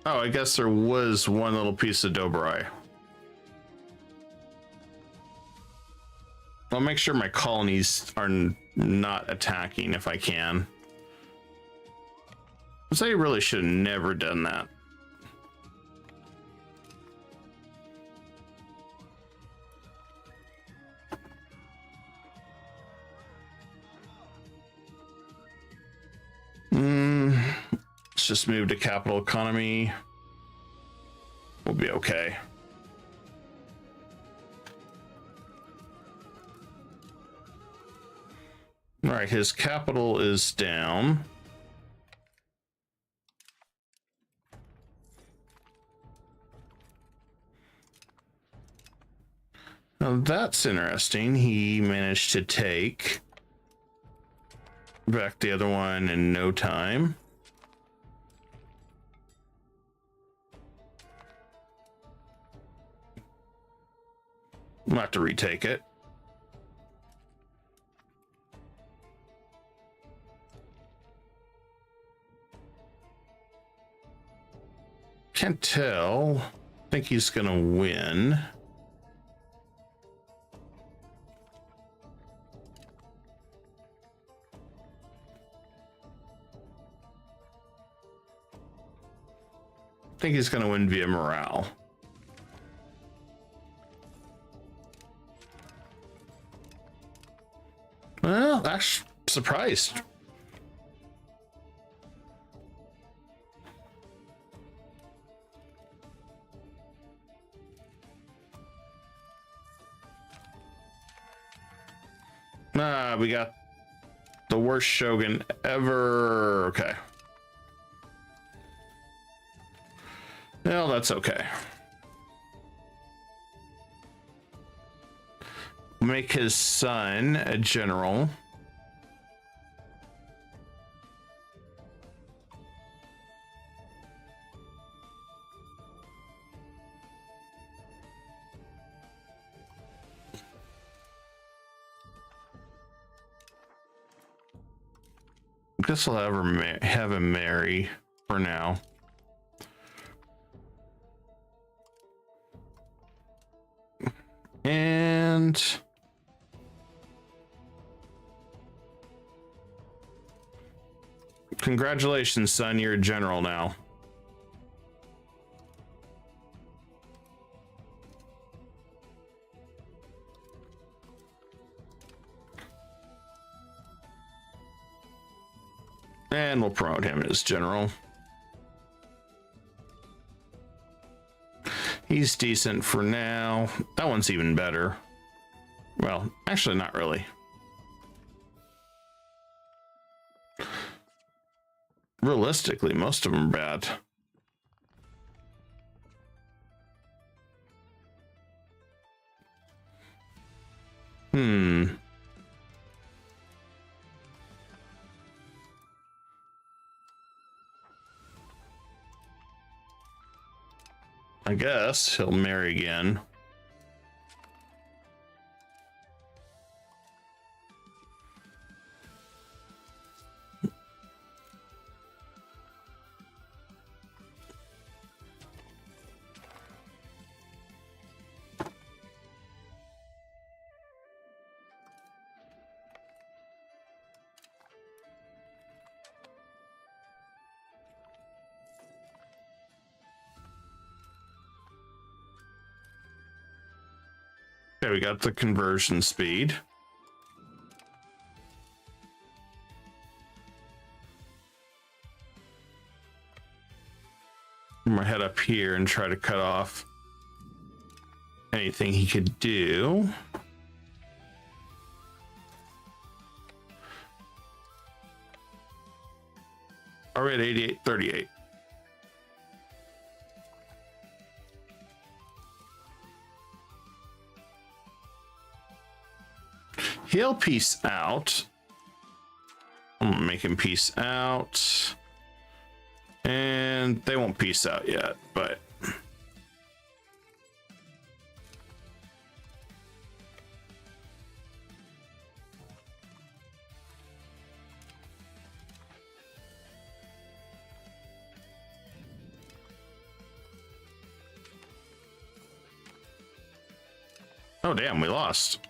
Oh, I guess there was one little piece of Dobrai. I'll make sure my colonies are not attacking if I can. I really should have never done that. Let's just move to capital economy. We'll be okay. right, his capital is down. Now that's interesting. He managed to take back the other one in no time. I'll have to retake it. Can't tell. I think he's gonna win. I think he's gonna win via morale. Well, actually, surprised. We got the worst shogun ever. Okay. Well, that's okay. Make his son a general. Guess I'll have him marry for now. And congratulations, son, you're a general now. And we'll promote him as general. He's decent for now. That one's even better. Well, actually, not really. Realistically, most of them are bad. I guess he'll marry again. Okay, we got the conversion speed. I'm gonna head up here and try to cut off anything he could do. All right, 88-38. He'll peace out. I'm gonna make him peace out. And they won't peace out yet, but oh damn, we lost.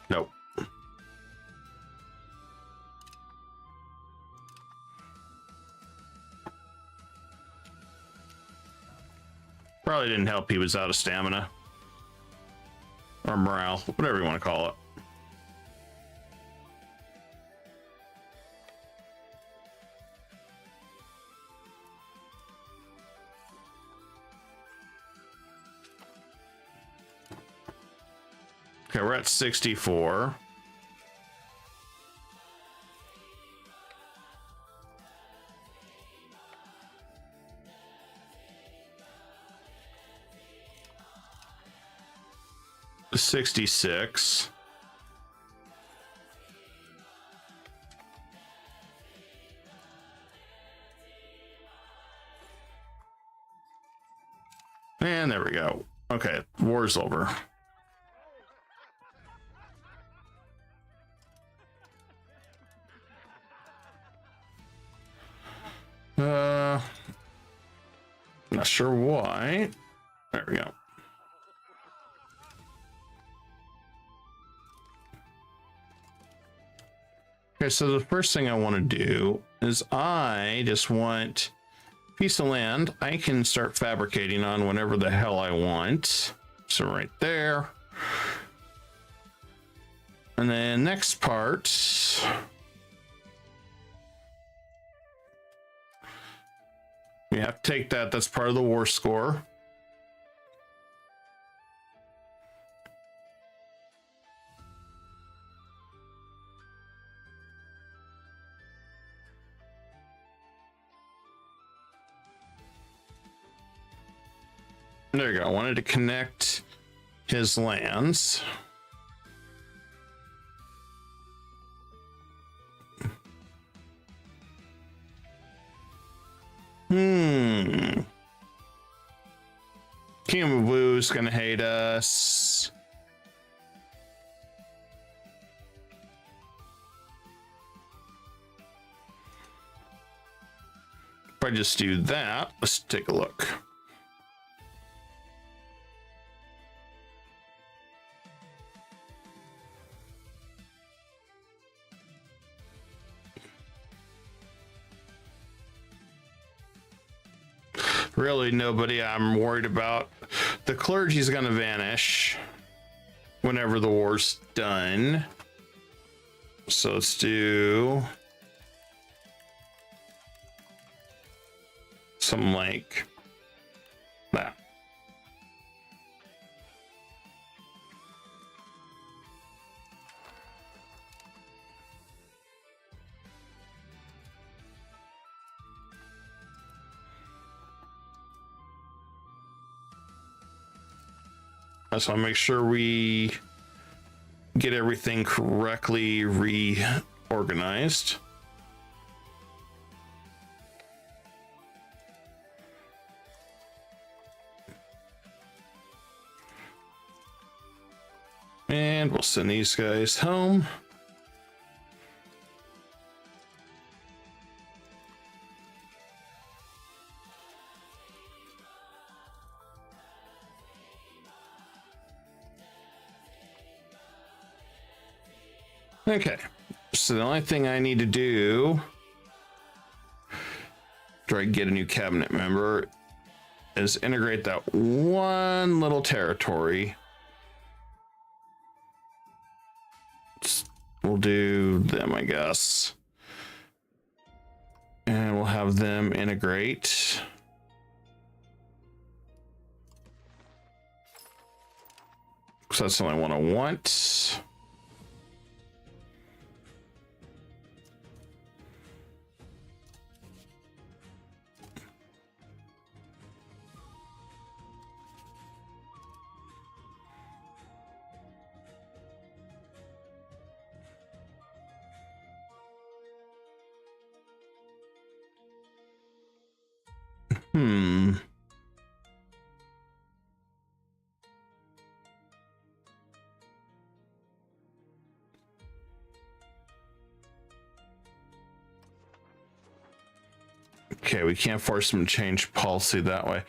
Nope. Probably didn't help he was out of stamina. Or morale, whatever you want to call it. Okay, we're at 64. $66. And there we go. Okay, war's over. Not sure why. There we go. Okay, so the first thing I want to do is I just want a piece of land I can start fabricating on whenever the hell I want. So right there. And then next part, we have to take that. That's part of the war score. There you go. I wanted to connect his lands. Kingdom of Blue's gonna hate us. If I just do that, let's take a look. Really, nobody I'm worried about. The clergy's gonna vanish whenever the war's done. So let's do something like that. So I'll make sure we get everything correctly reorganized. And we'll send these guys home. Okay, so the only thing I need to do, try to get a new cabinet member, is integrate that one little territory. We'll do them, I guess. And we'll have them integrate. So that's the only one I want. Okay, we can't force them to change policy that way.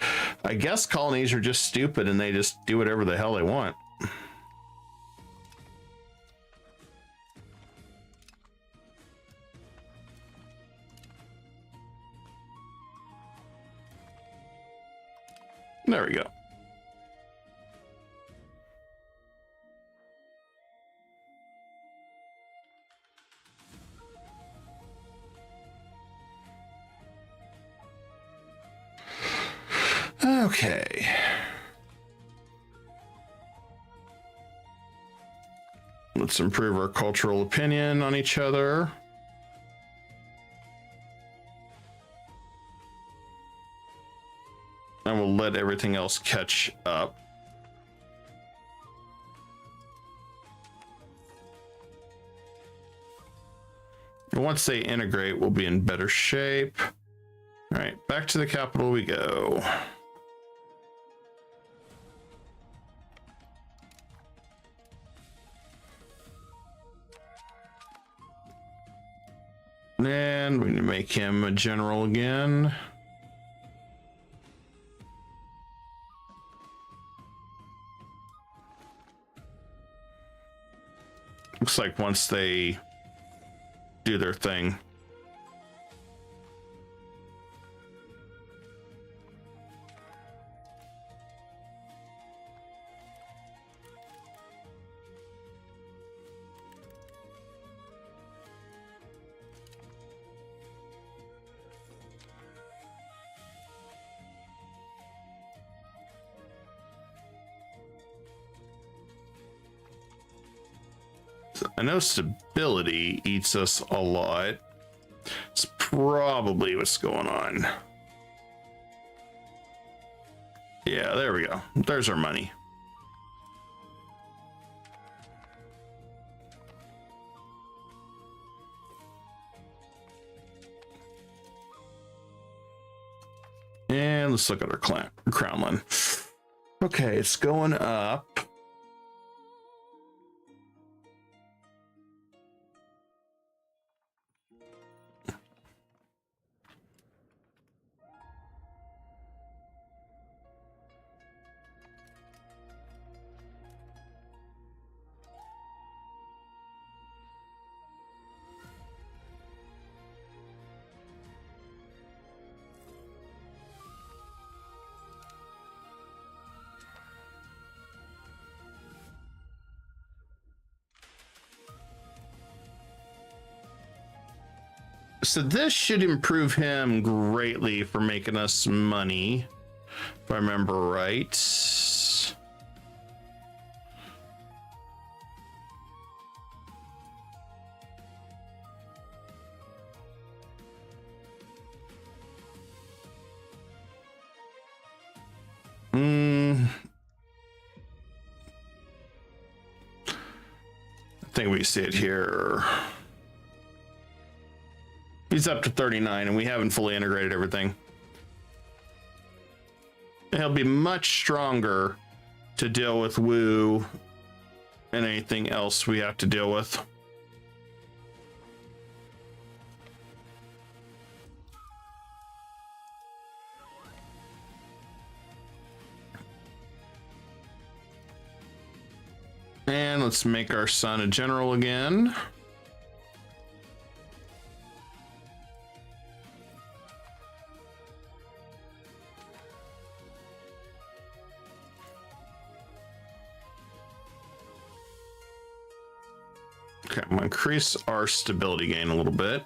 I guess colonies are just stupid and they just do whatever the hell they want. There we go. Okay. Let's improve our cultural opinion on each other. And we'll let everything else catch up. Once they integrate, we'll be in better shape. All right, back to the capital we go. And we need to make him a general again. Looks like once they do their thing. I know stability eats us a lot. It's probably what's going on. Yeah, there we go. There's our money. And let's look at our crownland. Okay, it's going up. So this should improve him greatly for making us money, if I remember right. I think we see it here. He's up to 39 and we haven't fully integrated everything. He'll be much stronger to deal with Wu and anything else we have to deal with. And let's make our son a general again. Okay, I'm gonna increase our stability gain a little bit.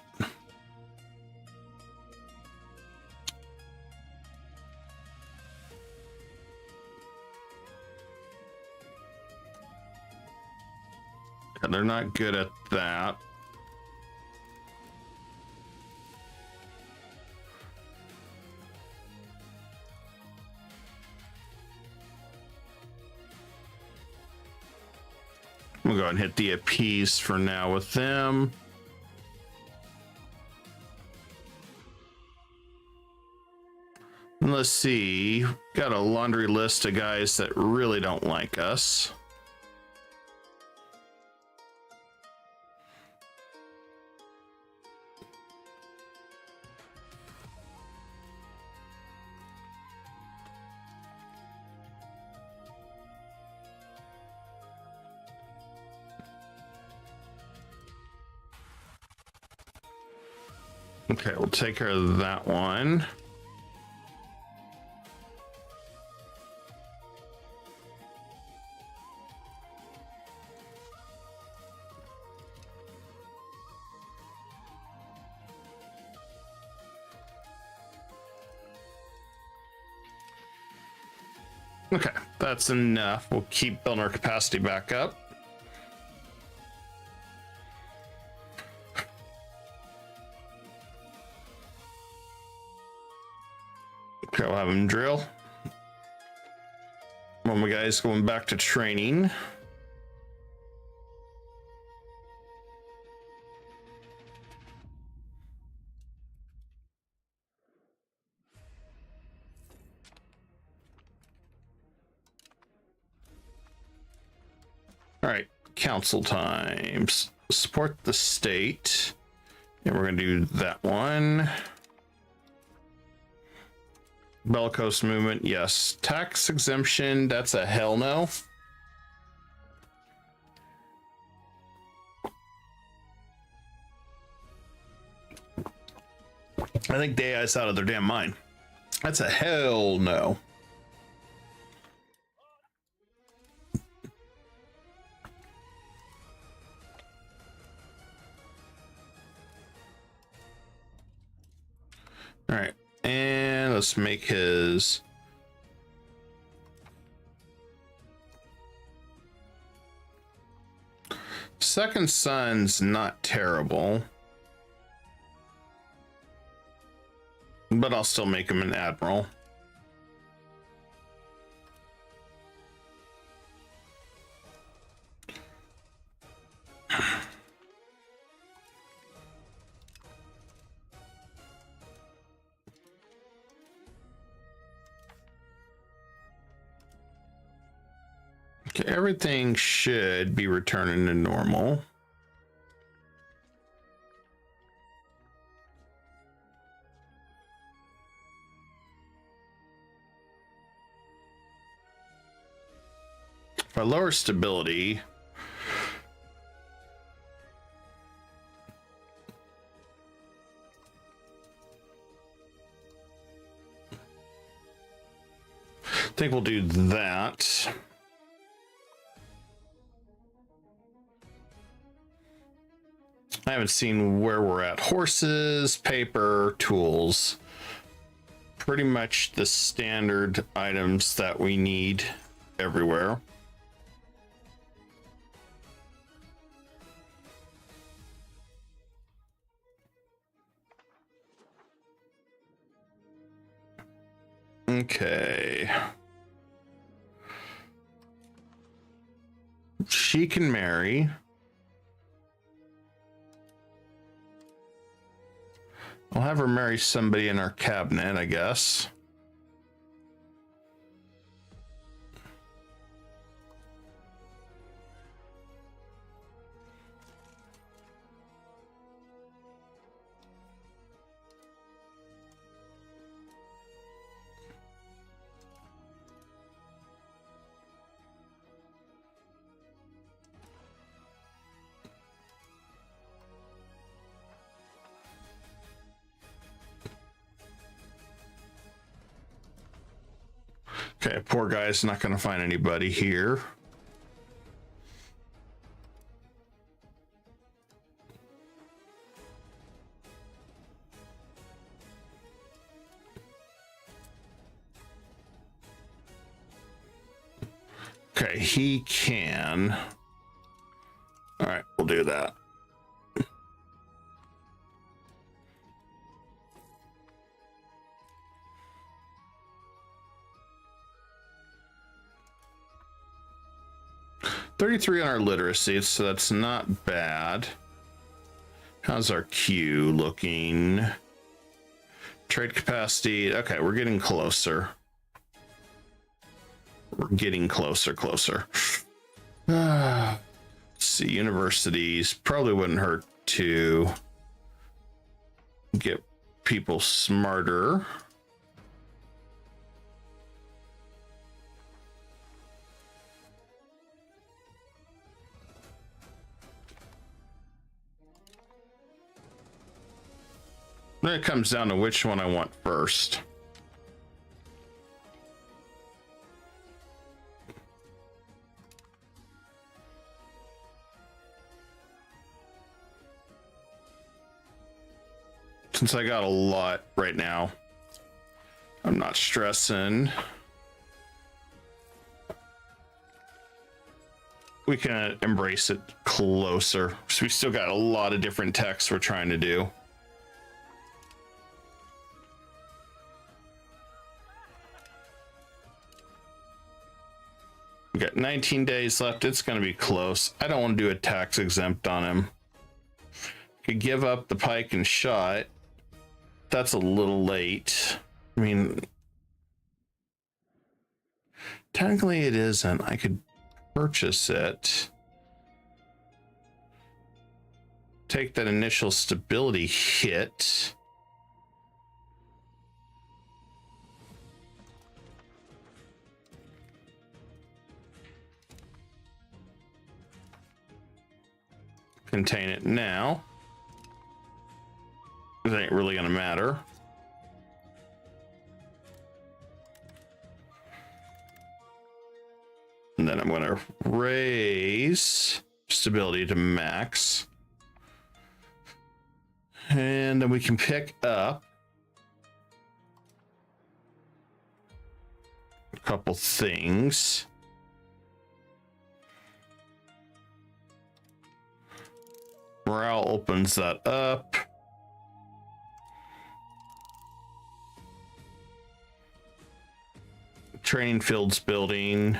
And they're not good at that. We'll go ahead and hit the appease for now with them. And let's see, got a laundry list of guys that really don't like us. Okay, we'll take care of that one. Okay, that's enough. We'll keep building our capacity back up. Okay, we'll have him drill. One of my guys going back to training. All right, council times. Support the state. And we're going to do that one. Bellicose movement, yes. Tax exemption, that's a hell no. I think the AI's out of their damn mind. That's a hell no. All right, and let's make his second son's not terrible, but I'll still make him an admiral. Okay, everything should be returning to normal. If I lower stability, I think we'll do that. I haven't seen where we're at. Horses, paper, tools. Pretty much the standard items that we need everywhere. Okay. She can marry. I'll have her marry somebody in our cabinet, I guess. Okay, poor guy's not going to find anybody here. Okay, he can. All right, we'll do that. $33 on our literacy, so that's not bad. How's our Q looking? Trade capacity. Okay, we're getting closer. We're getting closer. Let's see, universities probably wouldn't hurt to get people smarter. Then it comes down to which one I want first. Since I got a lot right now, I'm not stressing. We can embrace it closer. So we still got a lot of different texts we're trying to do. 19 days left. It's going to be close. I don't want to do a tax exempt on him. Could give up the pike and shot. That's a little late. I mean, technically it isn't. I could purchase it. Take that initial stability hit. Contain it now. It ain't really gonna matter. And then I'm gonna raise stability to max. And then we can pick up a couple things. Morale opens that up. Training fields building.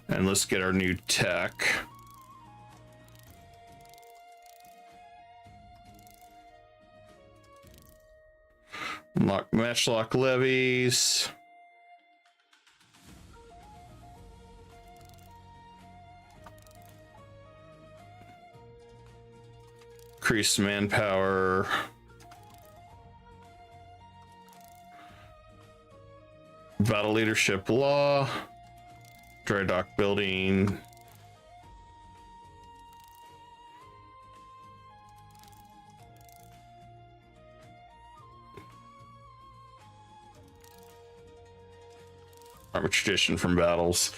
And let's get our new tech. Unlock matchlock levies. Increase manpower. Battle leadership law. Dry dock building. Armor tradition from battles.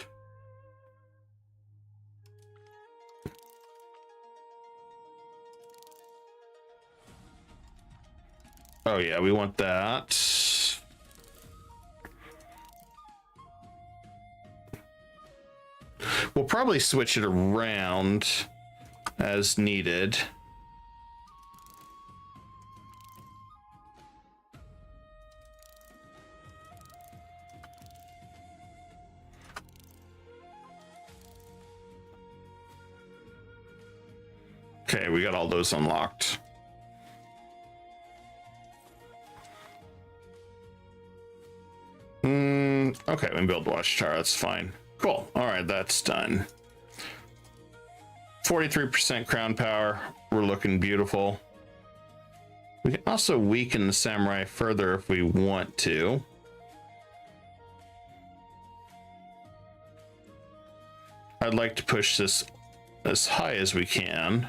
Oh yeah, we want that. We'll probably switch it around as needed. Okay, we got all those unlocked. Okay, we can build watchtower, that's fine. Cool, all right, that's done. 43% crown power, we're looking beautiful. We can also weaken the samurai further if we want to. I'd like to push this as high as we can.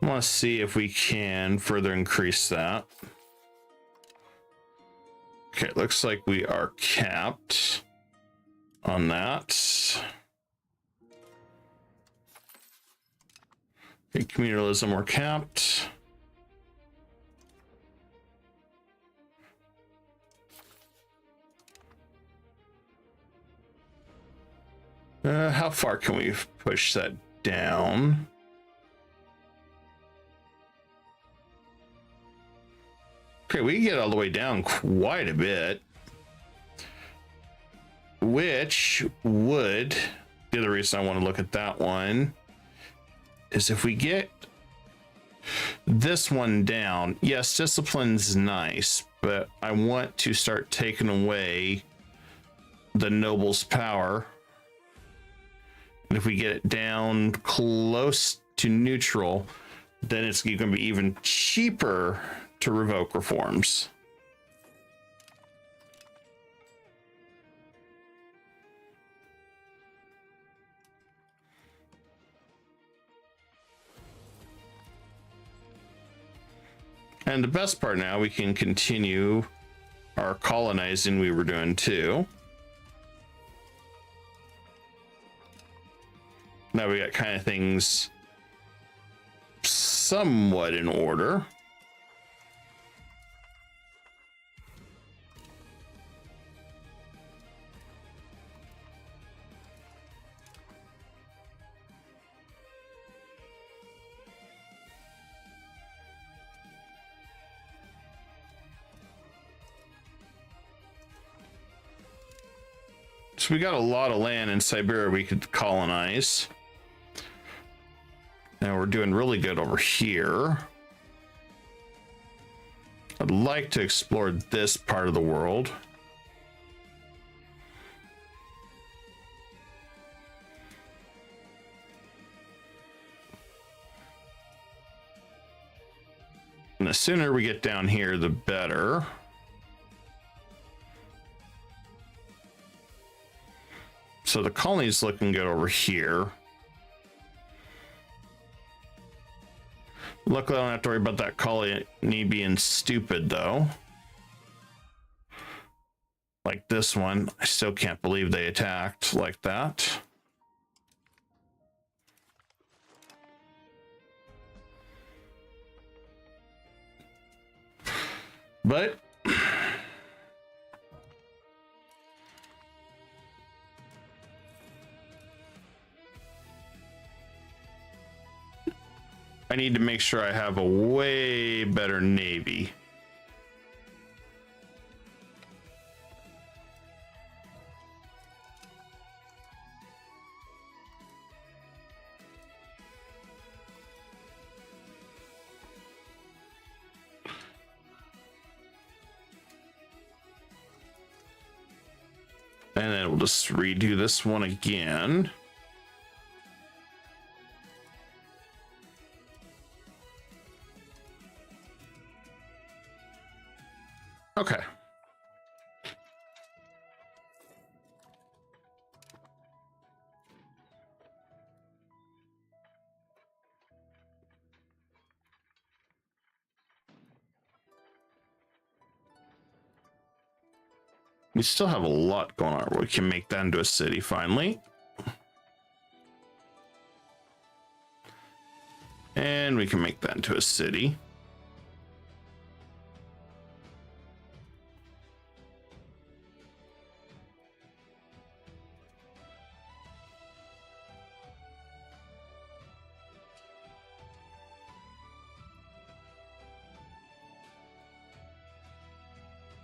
I want to see if we can further increase that. Okay, looks like we are capped on that. Okay, communalism, we're capped. How far can we push that down? Okay, we can get all the way down quite a bit, which would, the other reason I want to look at that one is if we get this one down, yes, discipline's nice, but I want to start taking away the noble's power. And if we get it down close to neutral, then it's going to be even cheaper to revoke reforms. And the best part now, we can continue our colonizing we were doing too. Now we got kind of things somewhat in order. So we got a lot of land in Siberia we could colonize. Now we're doing really good over here. I'd like to explore this part of the world. And the sooner we get down here, the better. So the colony's looking good over here. Luckily, I don't have to worry about that colony being stupid, though. Like this one. I still can't believe they attacked like that. But I need to make sure I have a way better navy. And then we'll just redo this one again. Okay. We still have a lot going on. We can make that into a city finally. And we can make that into a city.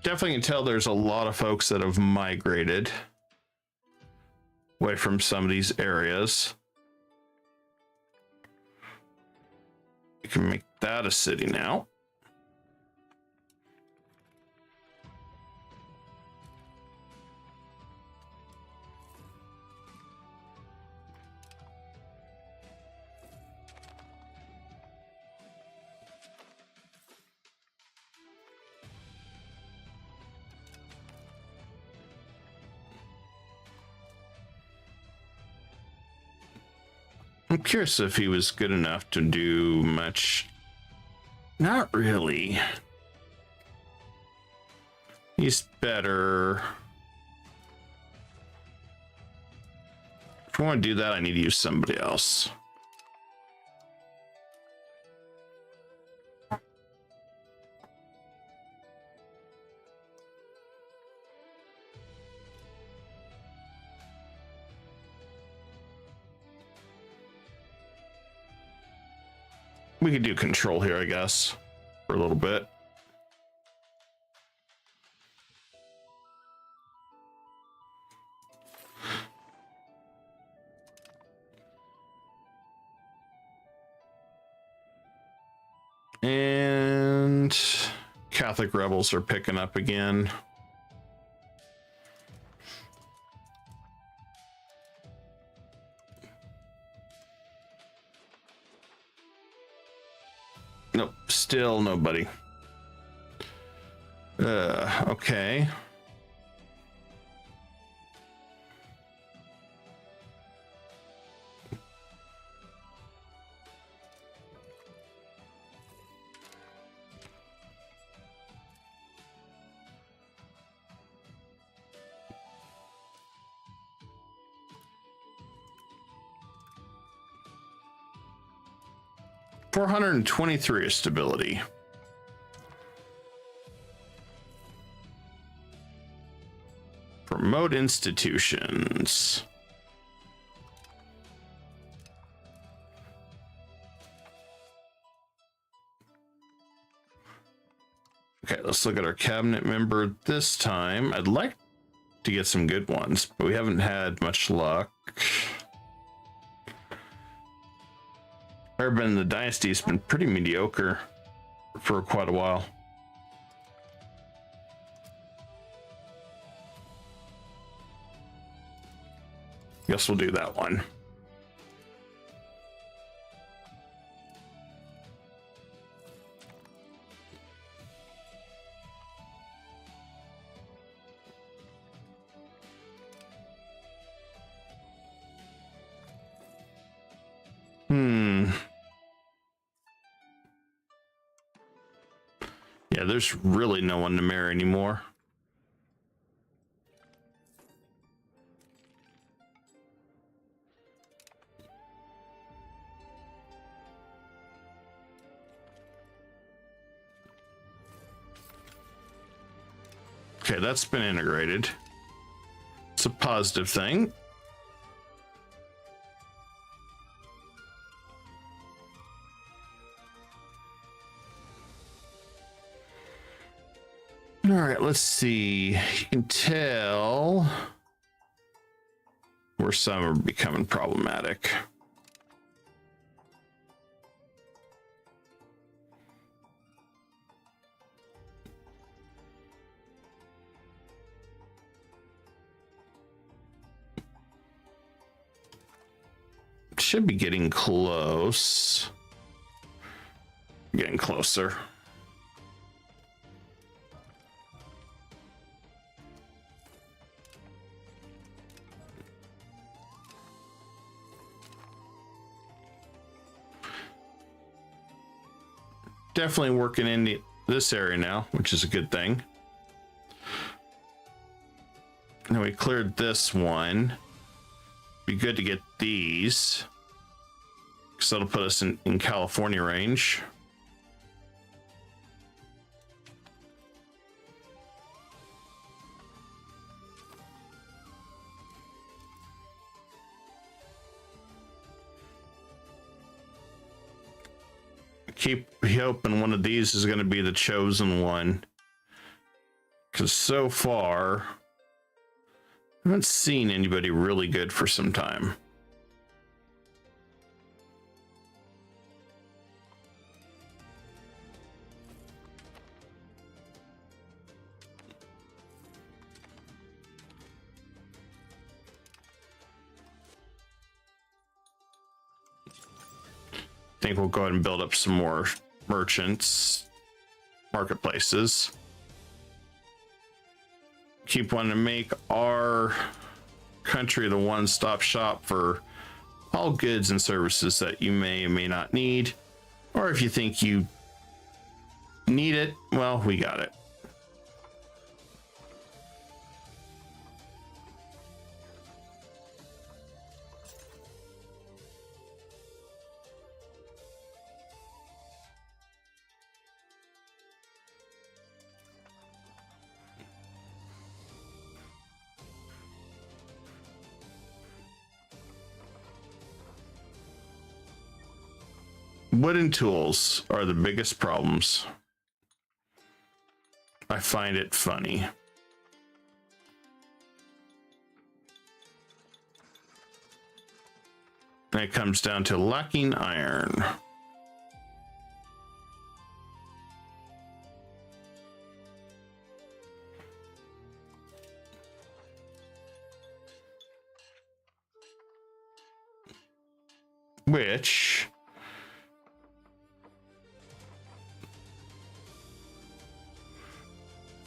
Definitely can tell there's a lot of folks that have migrated away from some of these areas. You can make that a city now. I'm curious if he was good enough to do much. Not really. He's better. If I want to do that, I need to use somebody else. We could do control here, I guess, for a little bit. And Catholic rebels are picking up again. Nope, still nobody. Okay. $423 of stability. Promote institutions. Okay, let's look at our cabinet member this time. I'd like to get some good ones, but we haven't had much luck. Urban the Dynasty has been pretty mediocre for quite a while. Guess we'll do that one. Yeah, there's really no one to marry anymore. Okay, that's been integrated. It's a positive thing. All right, let's see. You can tell where some are becoming problematic. Should be getting close. Getting closer. Definitely working in this area now, which is a good thing. Now we cleared this one. Be good to get these, because that'll put us in California range. Keep hoping one of these is going to be the chosen one, because so far I haven't seen anybody really good for some time. I think we'll go ahead and build up some more merchants, marketplaces. Keep wanting to make our country the one-stop shop for all goods and services that you may or may not need. Or if you think you need it, well, we got it. Wooden tools are the biggest problems. I find it funny. And it comes down to lacking iron. Which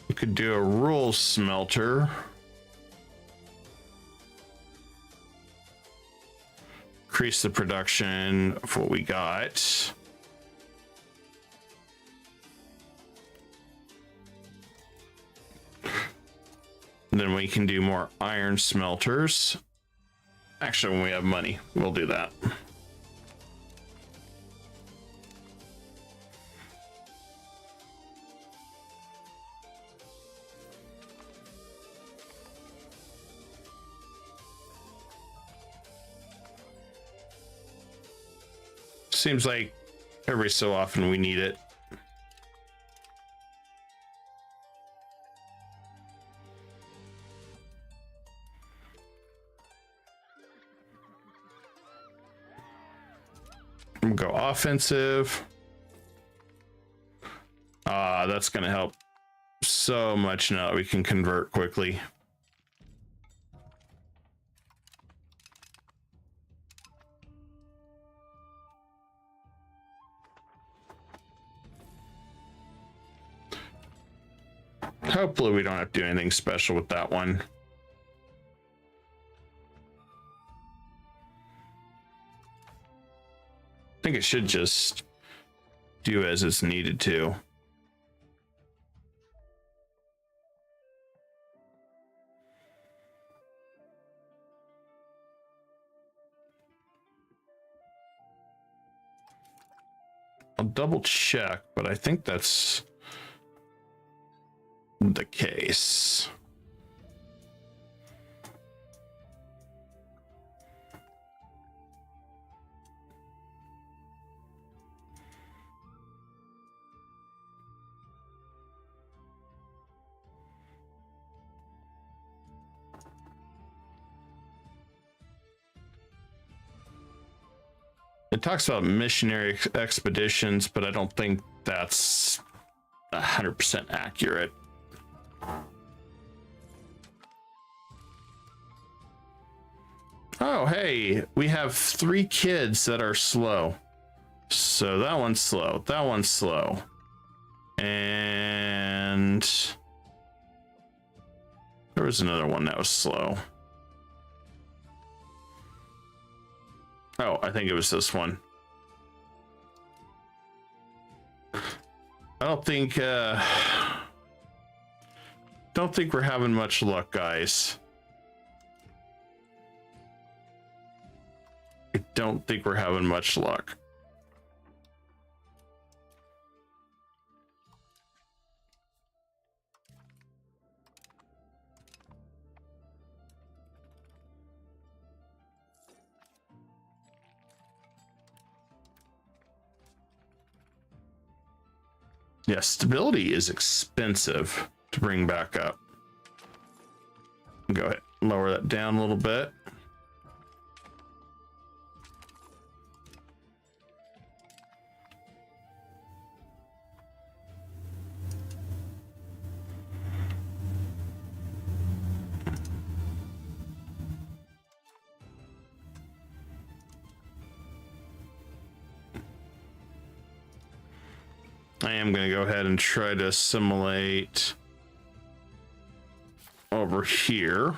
we could do a roll smelter. Increase the production of what we got. And then we can do more iron smelters. Actually, when we have money, we'll do that. Seems like every so often we need it. go offensive. That's going to help so much now that we can convert quickly. Hopefully we don't have to do anything special with that one. I think it should just do as it's needed to. I'll double check, but I think that's the case. It talks about missionary expeditions, but I don't think that's 100% accurate. Oh, hey, we have 3 kids that are slow. So that one's slow. That one's slow. And there was another one that was slow. Oh, I think it was this one. I don't think we're having much luck, guys. I don't think we're having much luck. Yeah, stability is expensive to bring back up. Go ahead, lower that down a little bit. I am going to go ahead and try to assimilate over here.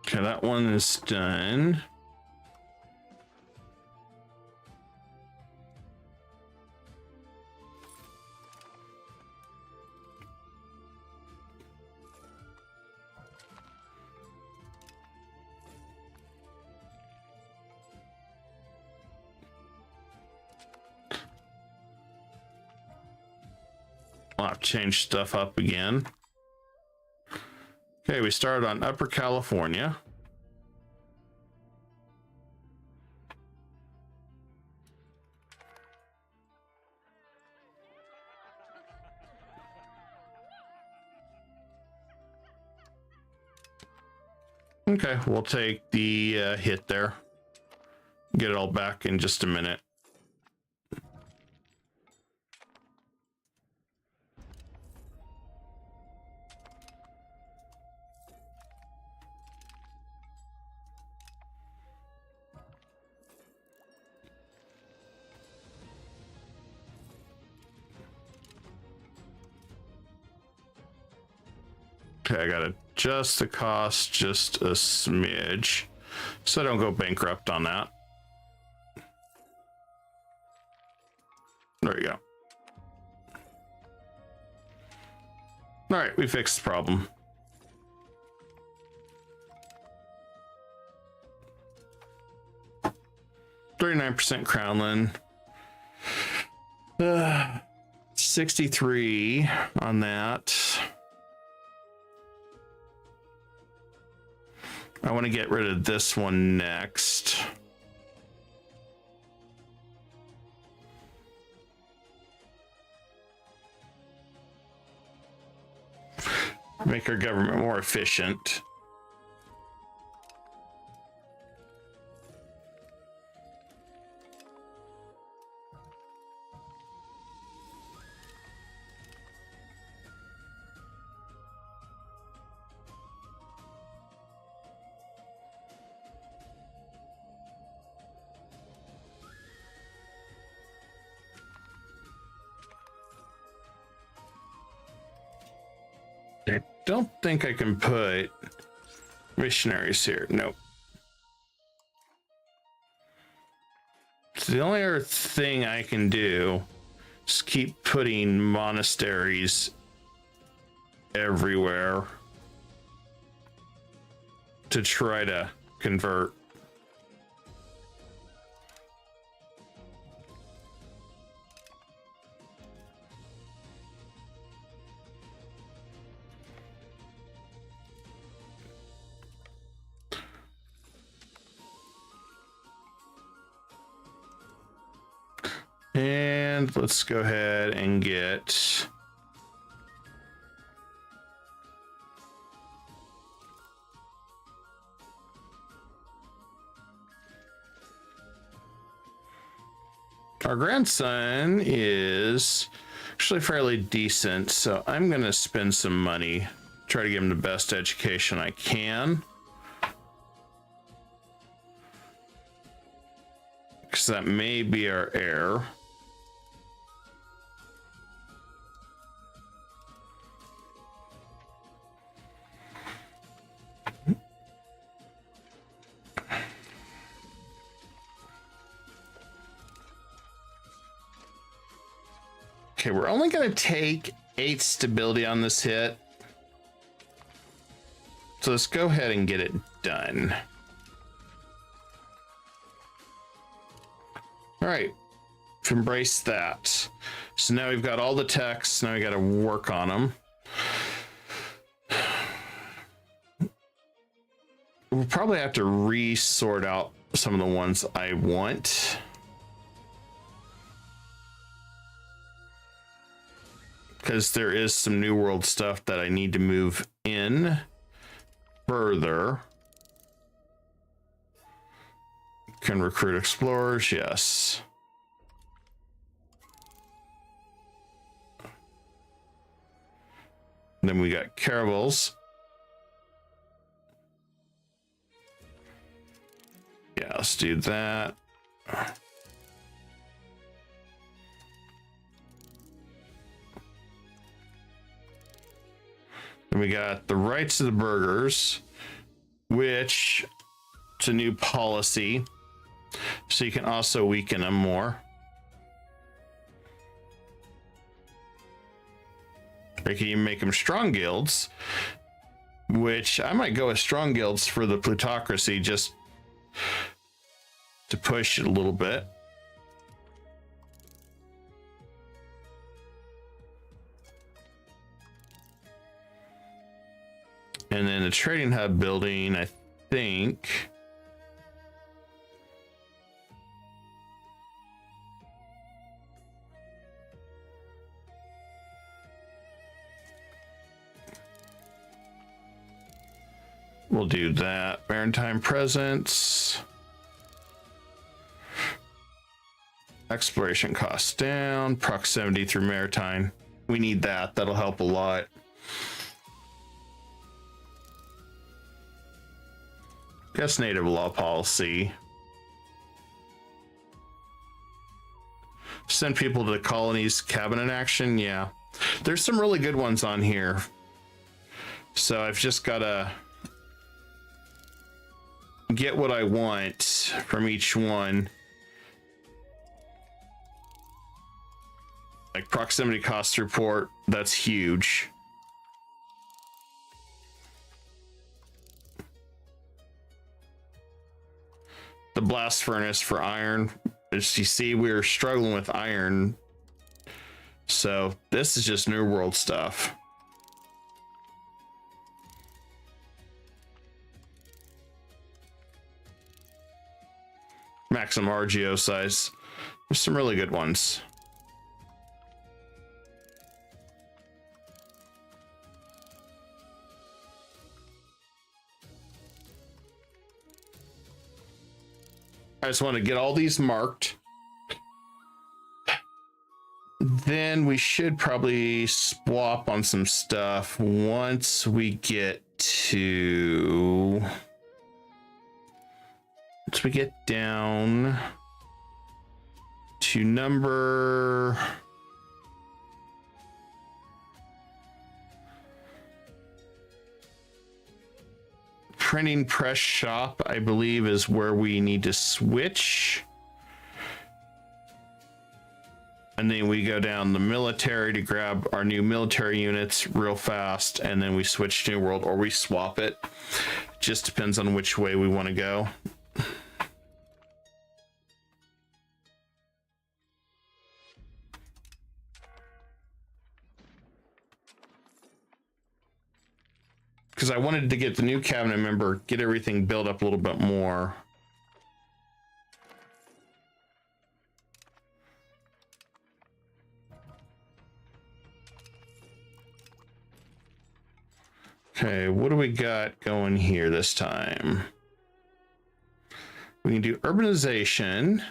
Okay, that one is done. I'll have to change stuff up again. Okay, we started on Upper California. Okay, we'll take the hit there. Get it all back in just a minute. Okay, I gotta adjust the cost just a smidge so I don't go bankrupt on that. There you go. All right, we fixed the problem. %39% Crownland. 63 on that. I want to get rid of this one next. Make our government more efficient. I don't think I can put missionaries here. Nope. So the only other thing I can do is keep putting monasteries everywhere to try to convert. And let's go ahead and get our grandson is actually fairly decent, so I'm going to spend some money, try to give him the best education I can. Because that may be our heir. Okay, we're only going to take 8 stability on this hit. So let's go ahead and get it done. All right, embrace that. So now we've got all the texts. Now we got to work on them. We'll probably have to re-sort out some of the ones I want. Because there is some New World stuff that I need to move in further. Can recruit explorers, yes. Then we got caravels. Yeah, let's do that. And we got the rights of the burghers, which it's a new policy. So you can also weaken them more. Or you can even make them strong guilds, which I might go with strong guilds for the plutocracy just to push it a little bit. And then the trading hub building, I think. We'll do that. Maritime presence. Exploration costs down. Proximity through maritime. We need that. That'll help a lot. Guess native law policy. Send people to the colonies. Cabinet action. Yeah. There's some really good ones on here. So I've just got to get what I want from each one. Like proximity cost report, that's huge. The blast furnace for iron. As you see, we were struggling with iron. So this is just New World stuff. Maximum RGO size. There's some really good ones. I just want to get all these marked. Then we should probably swap on some stuff once we get down to number printing press shop, I believe, is where we need to switch. And then we go down the military to grab our new military units real fast, and then we switch to New World, or we swap it. Just depends on which way we want to go. Because I wanted to get the new cabinet member, get everything built up a little bit more. Okay, what do we got going here this time? We can do urbanization.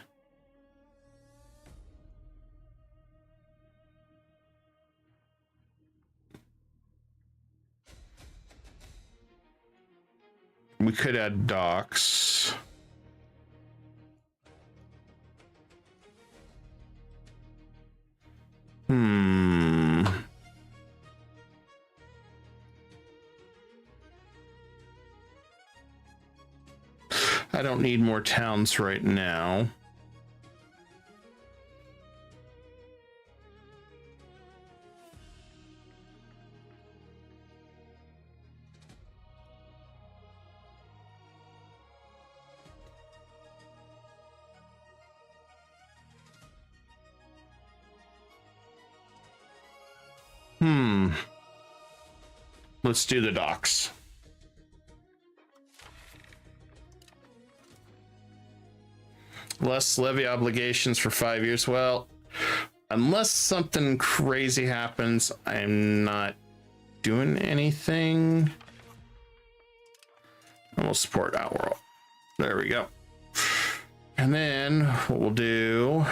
We could add docks. I don't need more towns right now. Let's do the docks. Less levy obligations for 5 years. Well, unless something crazy happens, I'm not doing anything. And we'll support Outworld. There we go. And then what we'll do,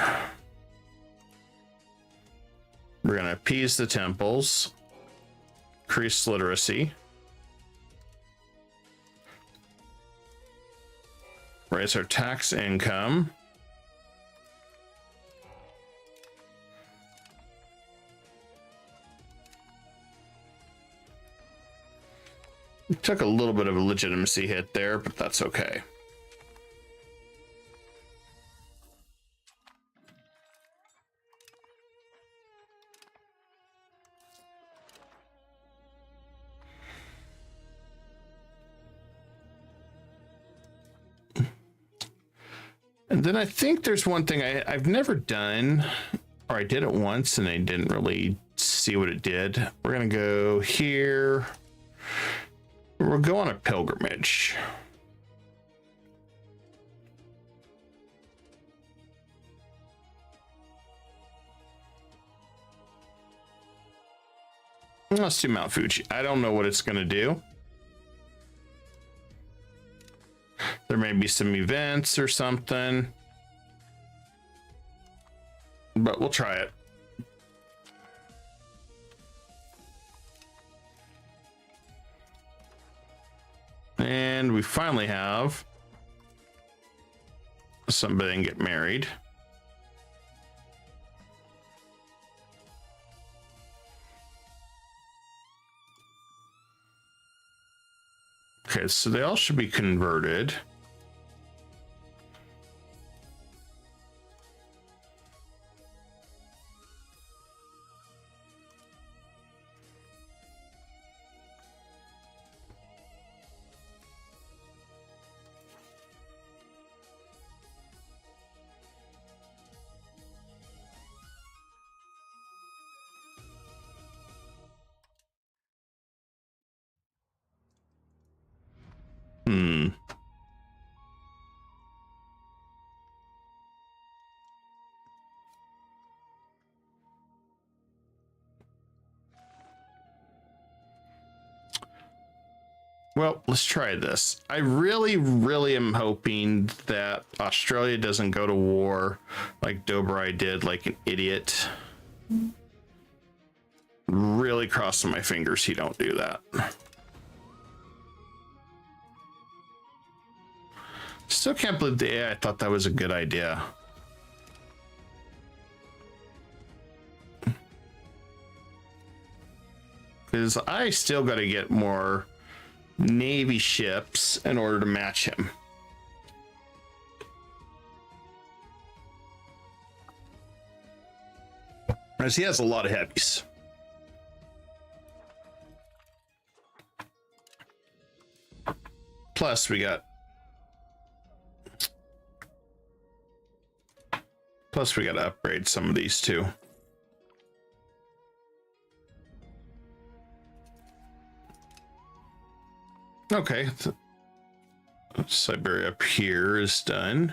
we're going to appease the temples, increase literacy, raise our tax income, took a little bit of a legitimacy hit there, but that's okay. And then I think there's one thing I've never done, or I did it once and I didn't really see what it did. We're going to go here. We'll go on a pilgrimage. Let's do Mount Fuji. I don't know what it's going to do. There may be some events or something, but we'll try it. And we finally have somebody get married. Okay, so they all should be converted. Well, let's try this. I really, really am hoping that Australia doesn't go to war like Dobrai did, like an idiot. Really crossing my fingers he don't do that. Still can't believe the AI thought that was a good idea. Because I still got to get more Navy ships in order to match him. As he has a lot of heavies. Plus we got to upgrade some of these too. Okay, Siberia up here is done.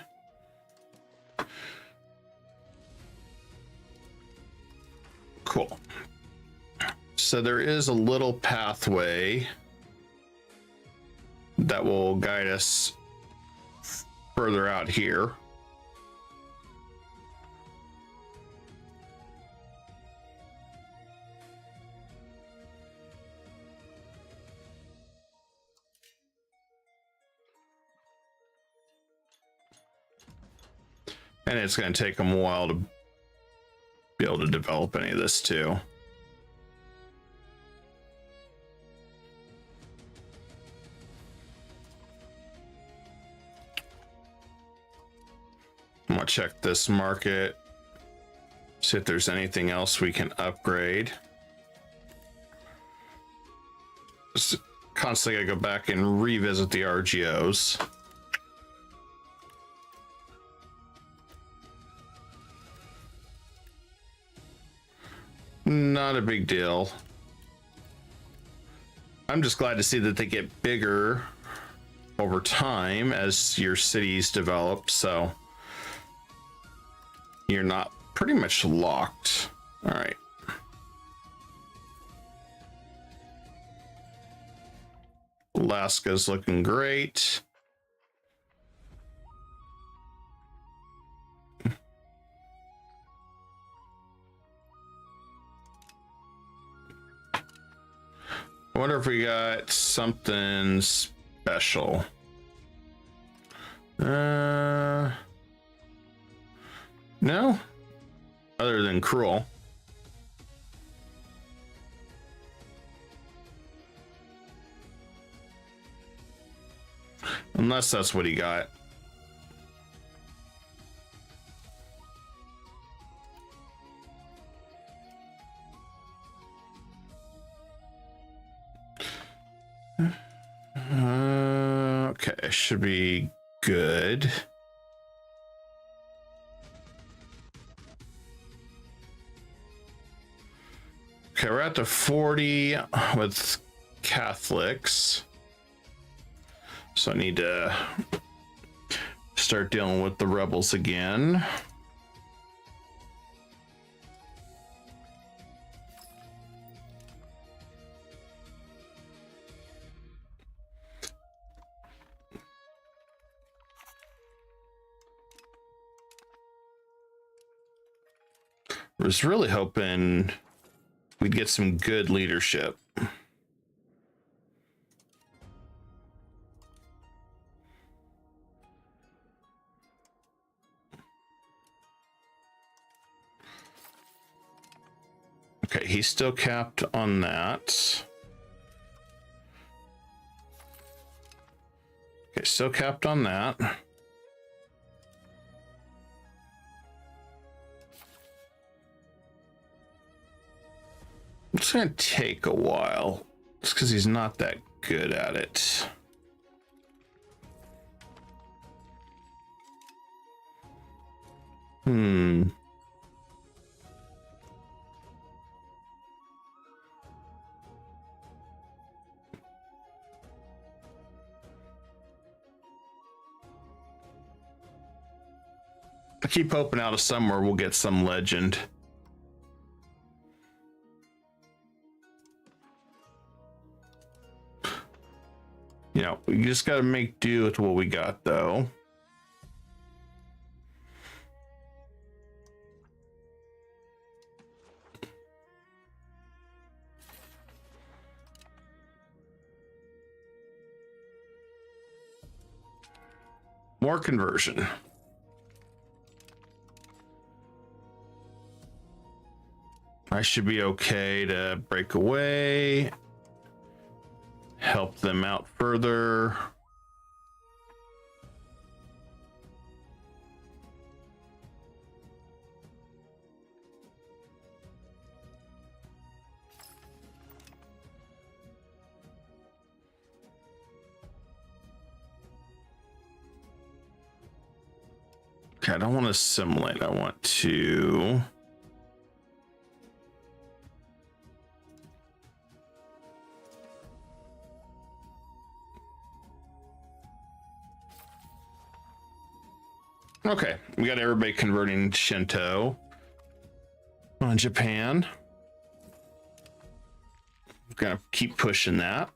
Cool. So there is a little pathway that will guide us further out here. And it's going to take them a while to be able to develop any of this too. I'm going to check this market, see if there's anything else we can upgrade. Just constantly got to go back and revisit the RGOs. Not a big deal. I'm just glad to see that they get bigger over time as your cities develop, so you're not pretty much locked. All right. Alaska's looking great. I wonder if we got something special. No, other than cruel. Unless that's what he got. Okay, should be good. Okay, we're at the 40 with Catholics. So I need to start dealing with the rebels again. I was really hoping we'd get some good leadership. Okay, he's still capped on that. Okay, still capped on that. It's gonna take a while. It's because he's not that good at it. I keep hoping out of somewhere we'll get some legend. You know, we just got to make do with what we got, though. More conversion. I should be okay to break away, help them out further. Okay, I don't want to assimilate. I want to... Okay, we got everybody converting Shinto on Japan. We're gonna keep pushing that.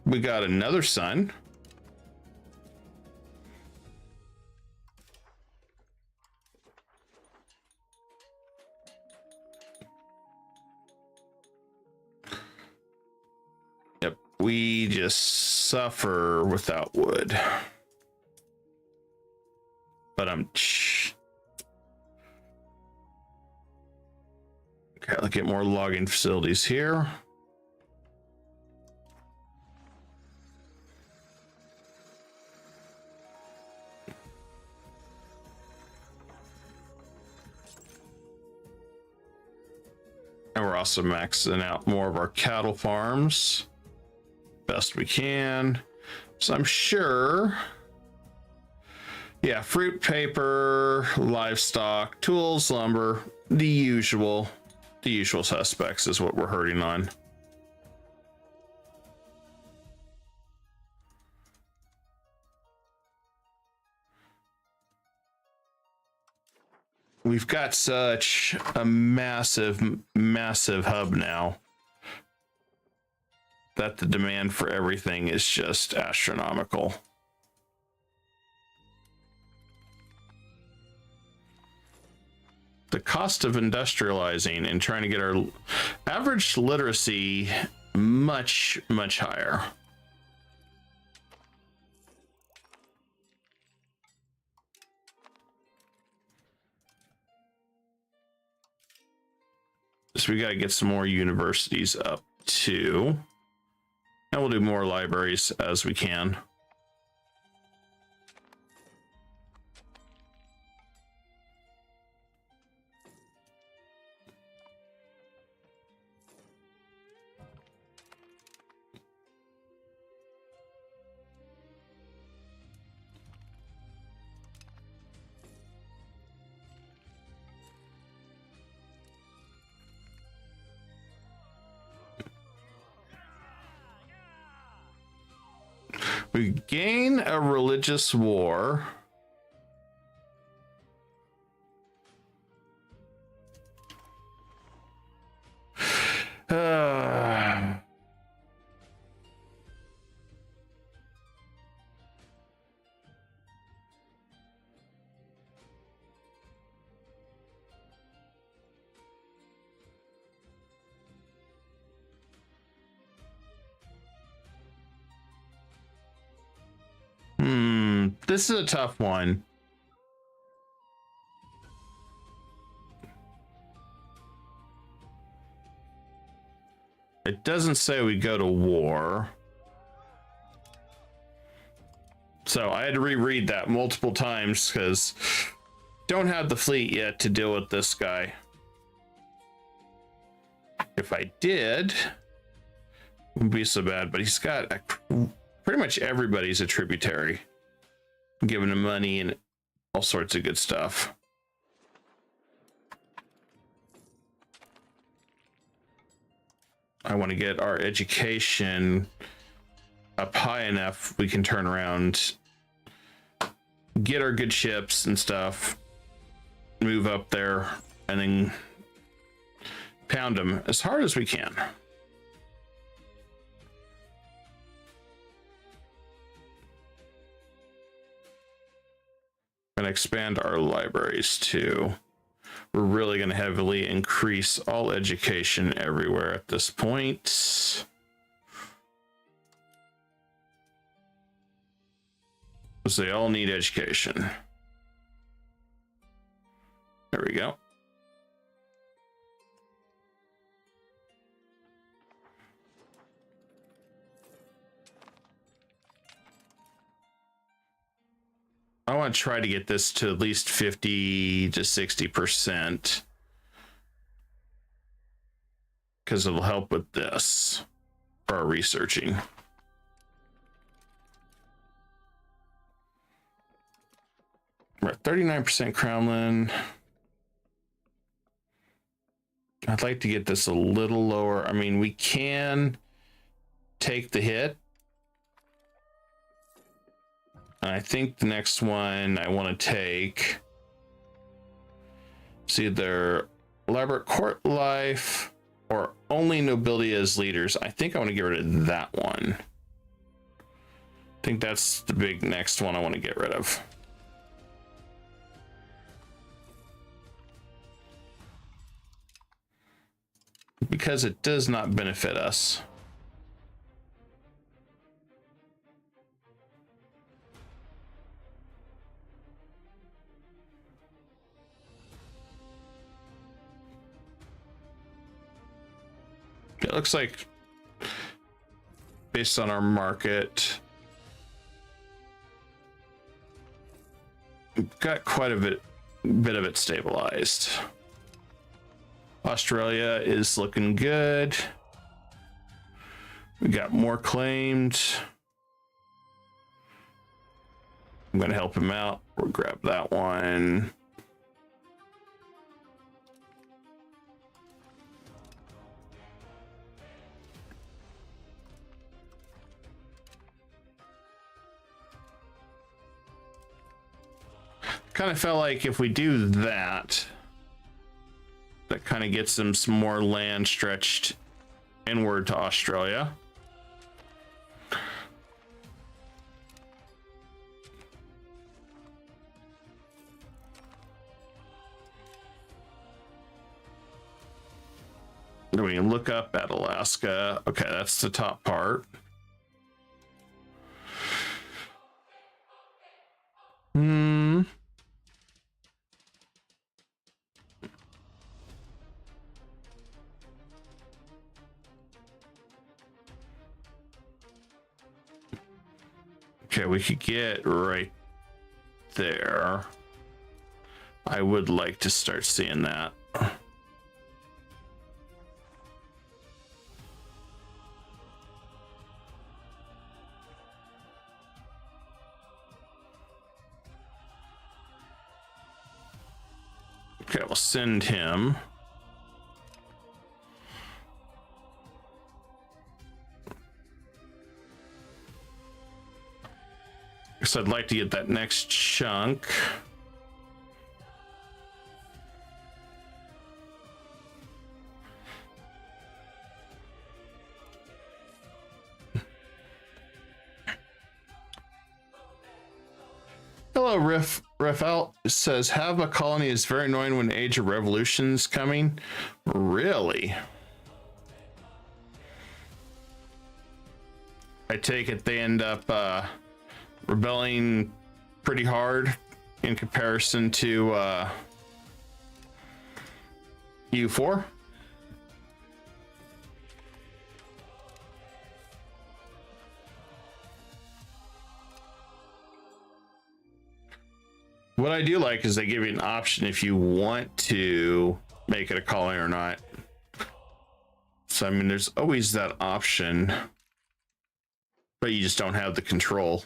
We got another sun. Yep, we just suffer without wood. But okay, let's get more logging facilities here. And we're also maxing out more of our cattle farms best we can. So I'm sure, yeah, fruit, paper, livestock, tools, lumber, the usual suspects is what we're hurting on. We've got such a massive hub now that the demand for everything is just astronomical. The cost of industrializing and trying to get our average literacy much higher. So we got to get some more universities up too. And we'll do more libraries as we can. We gain a religious war. This is a tough one. It doesn't say we go to war. So I had to reread that multiple times because don't have the fleet yet to deal with this guy. If I did, it wouldn't be so bad, but he's got pretty much everybody's a tributary. Giving him money and all sorts of good stuff. I want to get our education up high enough we can turn around, get our good ships and stuff, move up there, and then pound them as hard as we can. Going to expand our libraries too. We're really going to heavily increase all education everywhere at this point. Because they all need education. There we go. I want to try to get this to at least 50 to 60% because it'll help with this for our researching. We're at 39% Crownland. I'd like to get this a little lower. I mean, we can take the hit. And I think the next one I want to take is either elaborate court life or only nobility as leaders. I think I want to get rid of that one. I think that's the big next one I want to get rid of. Because it does not benefit us. It looks like, based on our market, we've got quite a bit of it stabilized. Australia is looking good. We got more claimed. I'm going to help him out. We'll grab that one. Kind of felt like if we do that, that kind of gets them some more land stretched inward to Australia. Then we can look up at Alaska. Okay, that's the top part. Okay, we could get right there. I would like to start seeing that. Okay, we'll send him. So I'd like to get that next chunk. Hello, Rafael says, have a colony is very annoying when Age of Revolution's coming. Really? I take it they end up rebelling pretty hard in comparison to U4. What I do like is they give you an option if you want to make it a colony or not. So I mean, there's always that option, but you just don't have the control.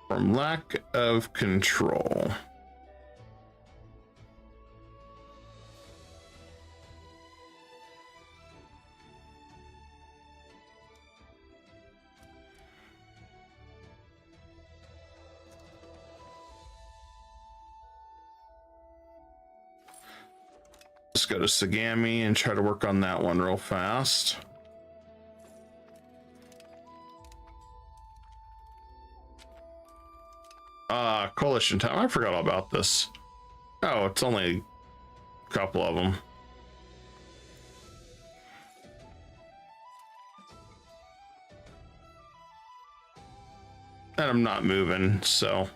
From lack of control. let's go to Sagami and try to work on that one real fast. Coalition time. I forgot all about this. Oh, it's only a couple of them. And I'm not moving, so.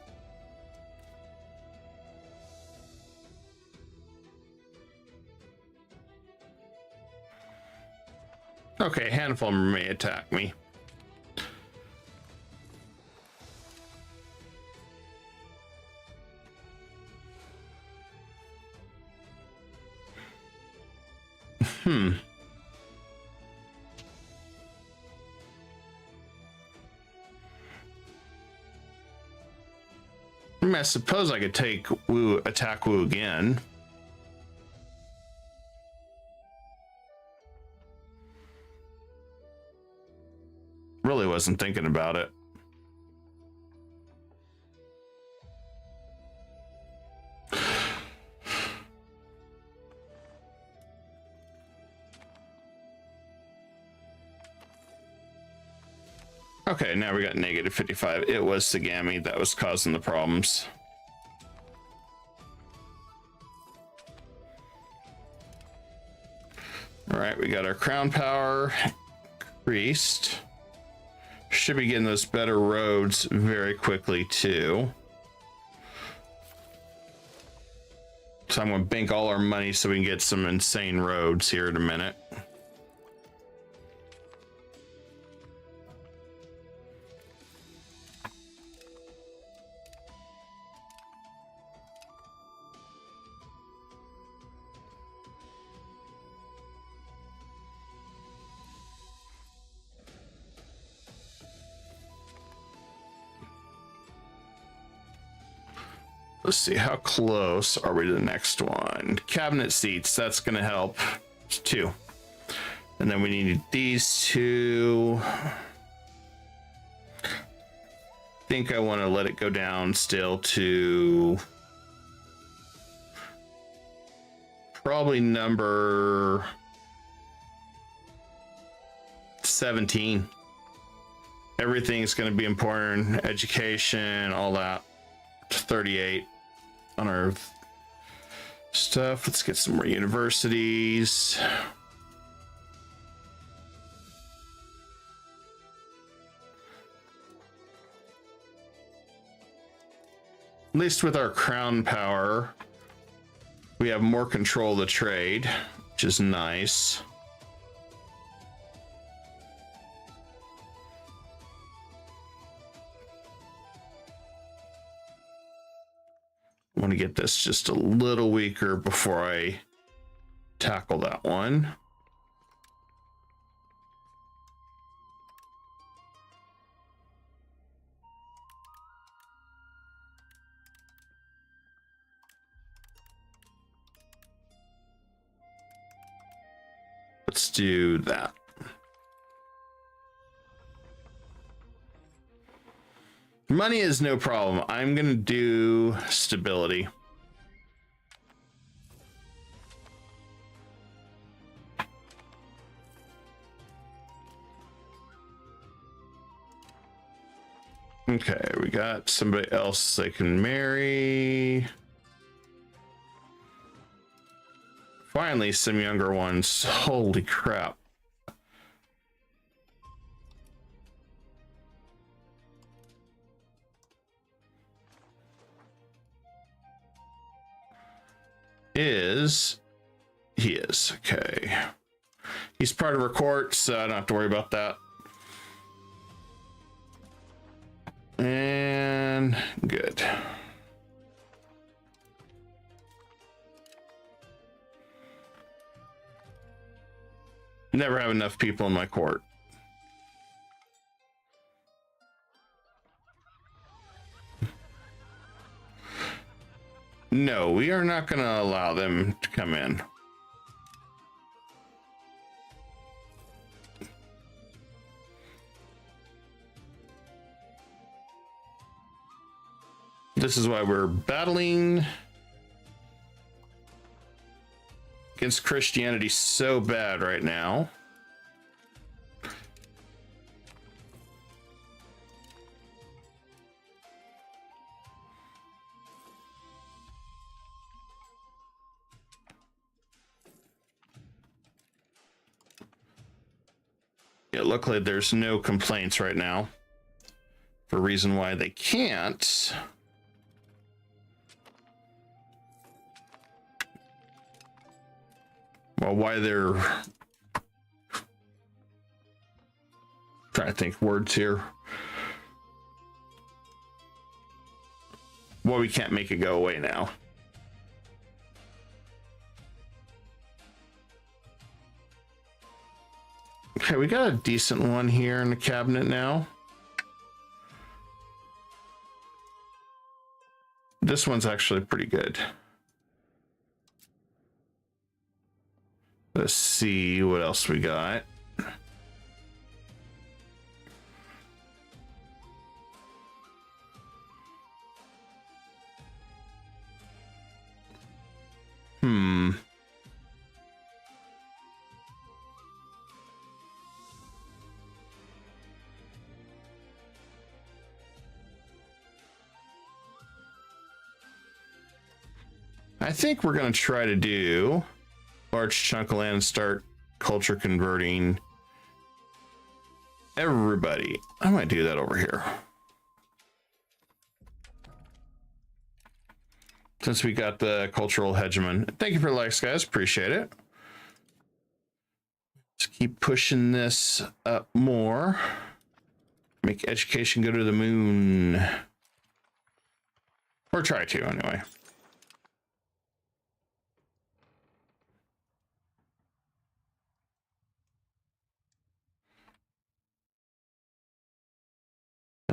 Okay, a handful of them may attack me. I mean, I suppose I could take Wu, attack Wu again. Really wasn't thinking about it. Okay, now we got negative 55. It was Sagami that was causing the problems. All right, we got our crown power increased. Should be getting those better roads very quickly too. So I'm gonna bank all our money so we can get some insane roads here in a minute. Let's see, how close are we to the next one? Cabinet seats, that's gonna help. It's 2. And then we need these 2. I think I want to let it go down still to probably number 17. Everything's going to be important, education, all that. 38 on our stuff. Let's get some more universities. At least with our crown power, we have more control of the trade, which is nice. I want to get this just a little weaker before I tackle that one. Let's do that. Money is no problem. I'm going to do stability. Okay, we got somebody else they can marry. Finally, some younger ones. Holy crap. He is okay. He's part of our court, so I don't have to worry about that. And good. Never have enough people in my court. No, we are not going to allow them to come in. This is why we're battling against Christianity so bad right now. Yeah, luckily there's no complaints right now for a reason why they can't. Well, why they're trying to think words here. Well, we can't make it go away now. Okay, we got a decent one here in the cabinet now. This one's actually pretty good. Let's see what else we got. I think we're going to try to do large chunk of land and start culture converting everybody. I might do that over here. Since we got the cultural hegemon. Thank you for the likes, guys. Appreciate it. Let's keep pushing this up more. Make education go to the moon. Or try to, anyway.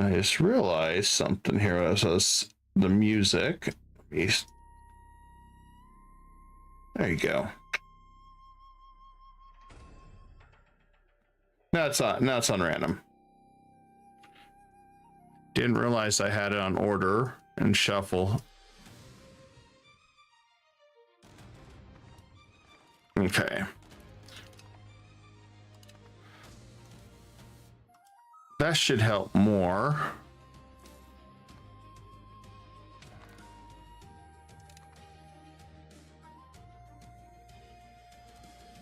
I just realized something here as was the music. There you go. Now it's on random. Didn't realize I had it on order and shuffle. Okay. That should help more.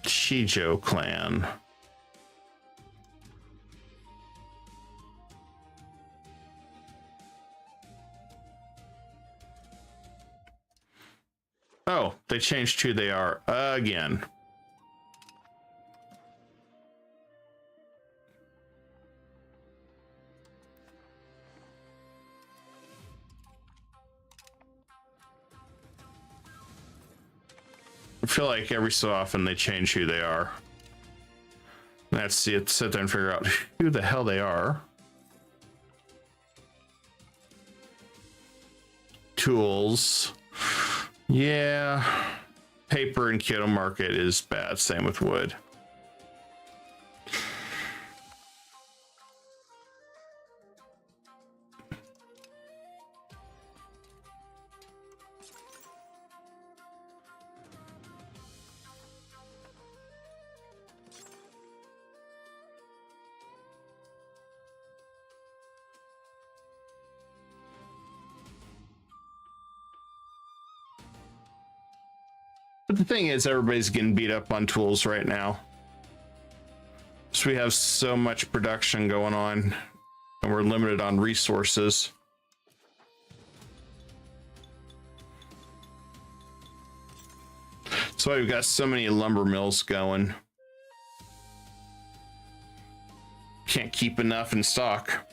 Shijo clan. Oh, they changed who they are again. I feel like every so often they change who they are. Let's see it, sit there and figure out who the hell they are. Tools. Yeah. Paper and Kyoto Market is bad. Same with wood. But the thing is, everybody's getting beat up on tools right now. So we have so much production going on, and we're limited on resources. That's why we've got so many lumber mills going. Can't keep enough in stock.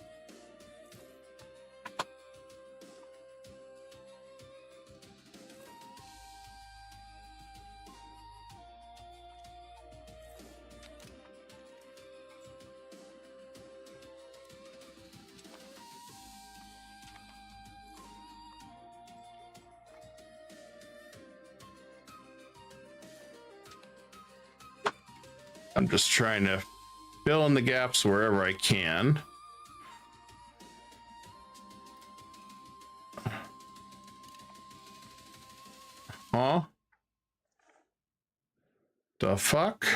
I'm just trying to fill in the gaps wherever I can. Huh? The fuck?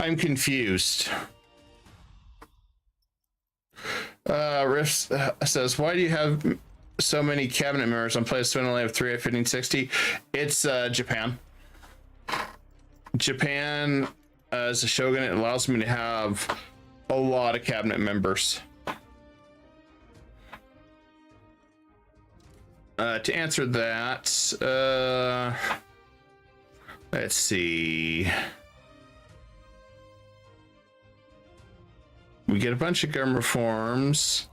I'm confused. Riff says, why do you have so many cabinet members on PlayStation? Only have 3 at 1560. It's Japan. Japan, as a shogunate, allows me to have a lot of cabinet members. To answer that, let's see. We get a bunch of government reforms.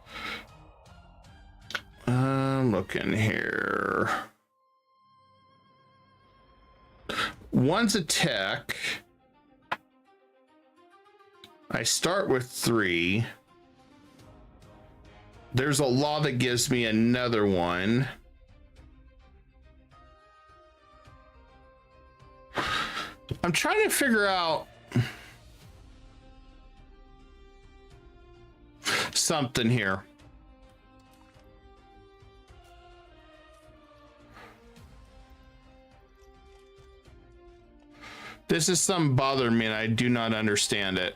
I'm looking here. One's a tech. I start with 3. There's a law that gives me another one. I'm trying to figure out something here. This is something bothering me and I do not understand it.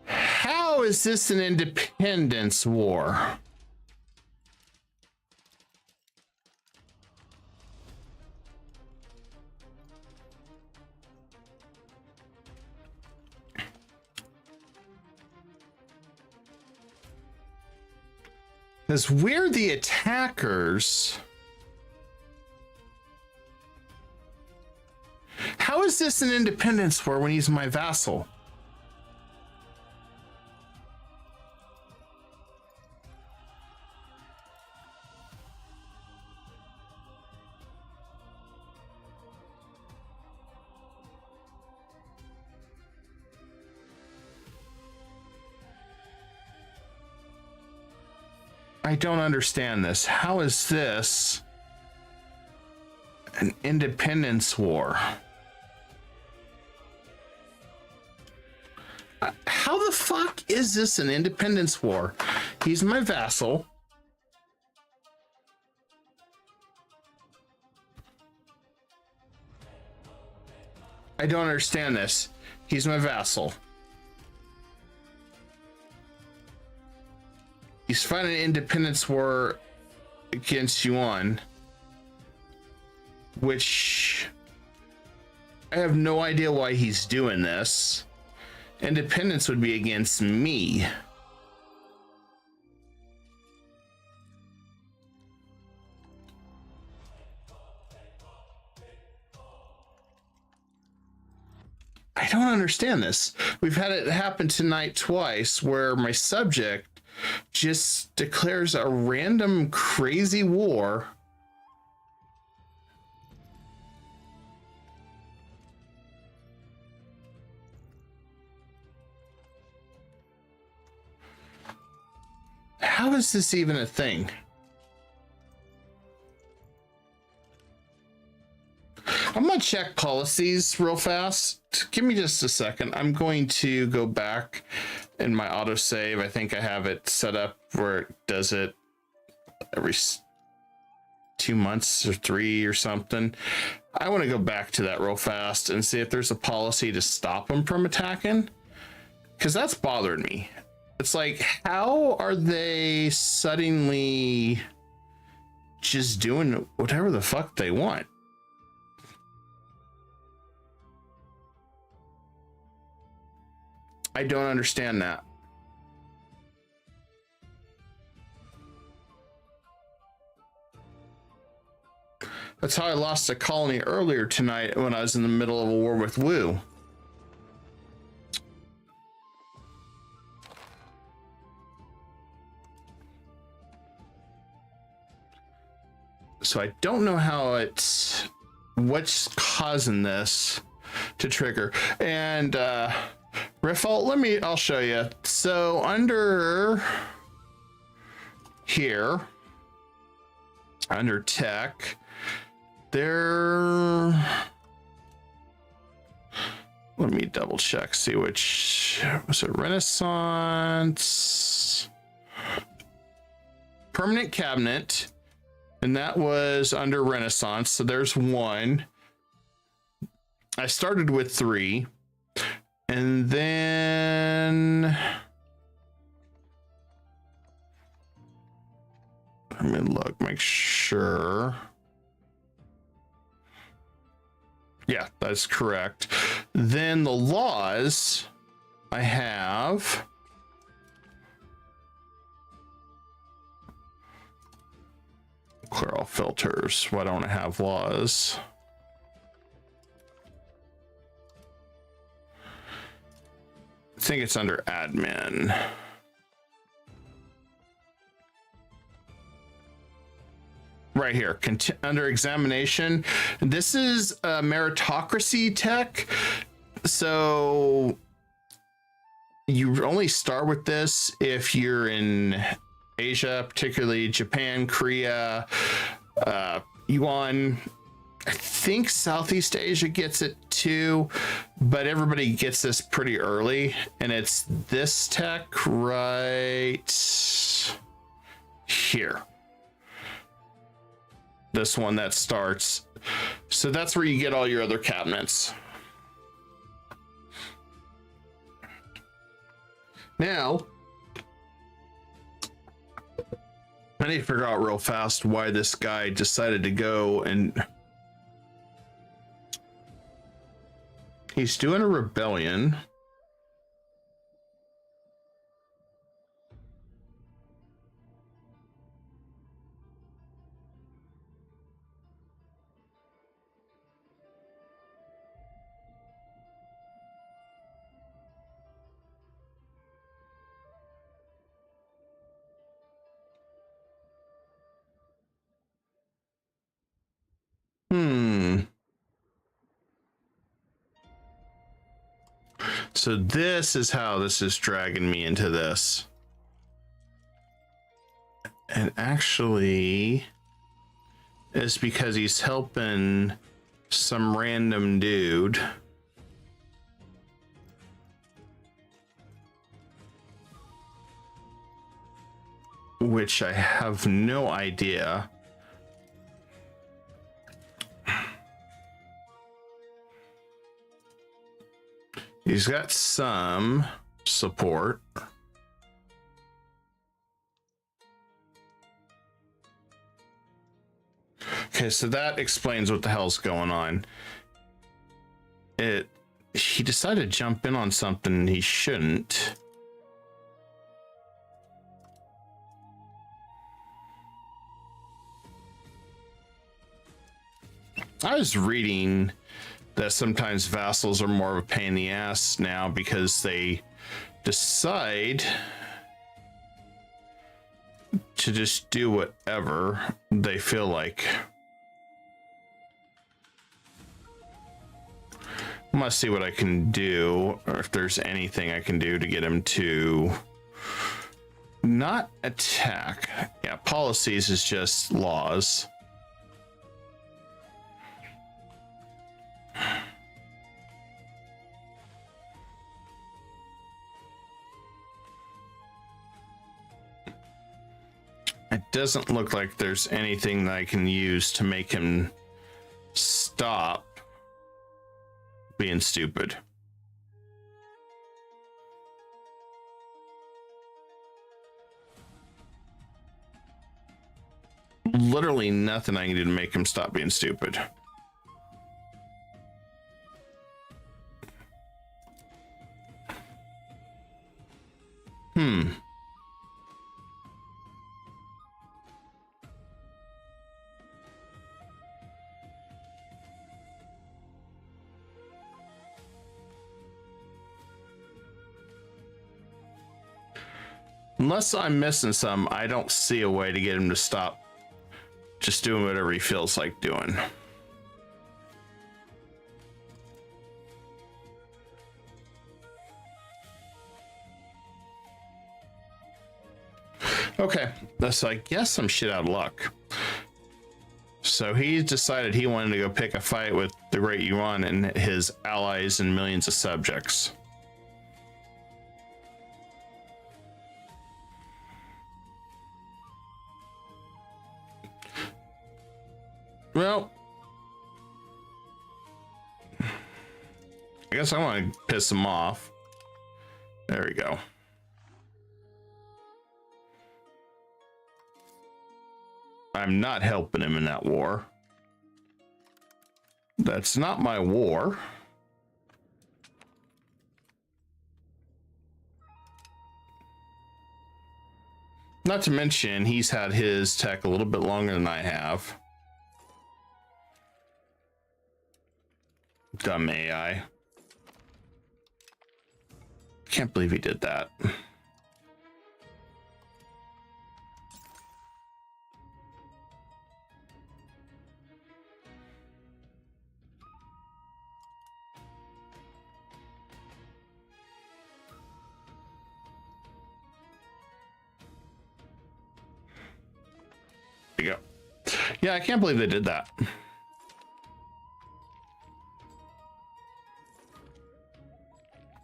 How is this an independence war? Because we're the attackers. How is this an independence war when he's my vassal? I don't understand this. How is this an independence war? How the fuck is this an independence war? He's my vassal. I don't understand this. He's my vassal. He's fighting an independence war against Yuan, which I have no idea why he's doing this. Independence would be against me. I don't understand this. We've had it happen tonight twice where my subject just declares a random crazy war. How is this even a thing? I'm gonna check policies real fast. Give me just a second. I'm going to go back in my autosave. I think I have it set up where it does it every 2 months or 3 or something. I want to go back to that real fast and see if there's a policy to stop them from attacking, because that's bothered me. It's like, how are they suddenly just doing whatever the fuck they want? I don't understand that. That's how I lost a colony earlier tonight when I was in the middle of a war with Wu. So I don't know how what's causing this to trigger. And Riffle, I'll show you. So under here, under tech, let me double check, see which was it. Renaissance permanent cabinet, and that was under Renaissance. So there's one. I started with 3, and then let me look, make sure. Yeah, that's correct. Then the laws, I have clear all filters. Why don't I have laws? I think it's under admin. Right here, under examination. This is a meritocracy tech. So you only start with this if you're in Asia, particularly Japan, Korea, Yuan. I think Southeast Asia gets it too, but everybody gets this pretty early, and it's this tech right here. This one that starts. So that's where you get all your other cabinets. Now, I need to figure out real fast why this guy decided to go and he's doing a rebellion. So this is how this is dragging me into this. And actually, it's because he's helping some random dude. Which I have no idea. He's got some support. Okay, so that explains what the hell's going on. He decided to jump in on something he shouldn't. I was reading that sometimes vassals are more of a pain in the ass now because they decide to just do whatever they feel like. I must see what I can do, or if there's anything I can do to get him to not attack. Yeah, policies is just laws. It doesn't look like there's anything that I can use to make him stop being stupid. Literally nothing I can do to make him stop being stupid. Unless I'm missing some, I don't see a way to get him to stop just doing whatever he feels like doing. Okay, that's, I guess, some shit out of luck. So he decided he wanted to go pick a fight with the Great Yuan and his allies and millions of subjects. Well, I guess I want to piss him off. There we go. I'm not helping him in that war. That's not my war. Not to mention, he's had his tech a little bit longer than I have. Dumb AI. Can't believe he did that. There you go. Yeah, I can't believe they did that.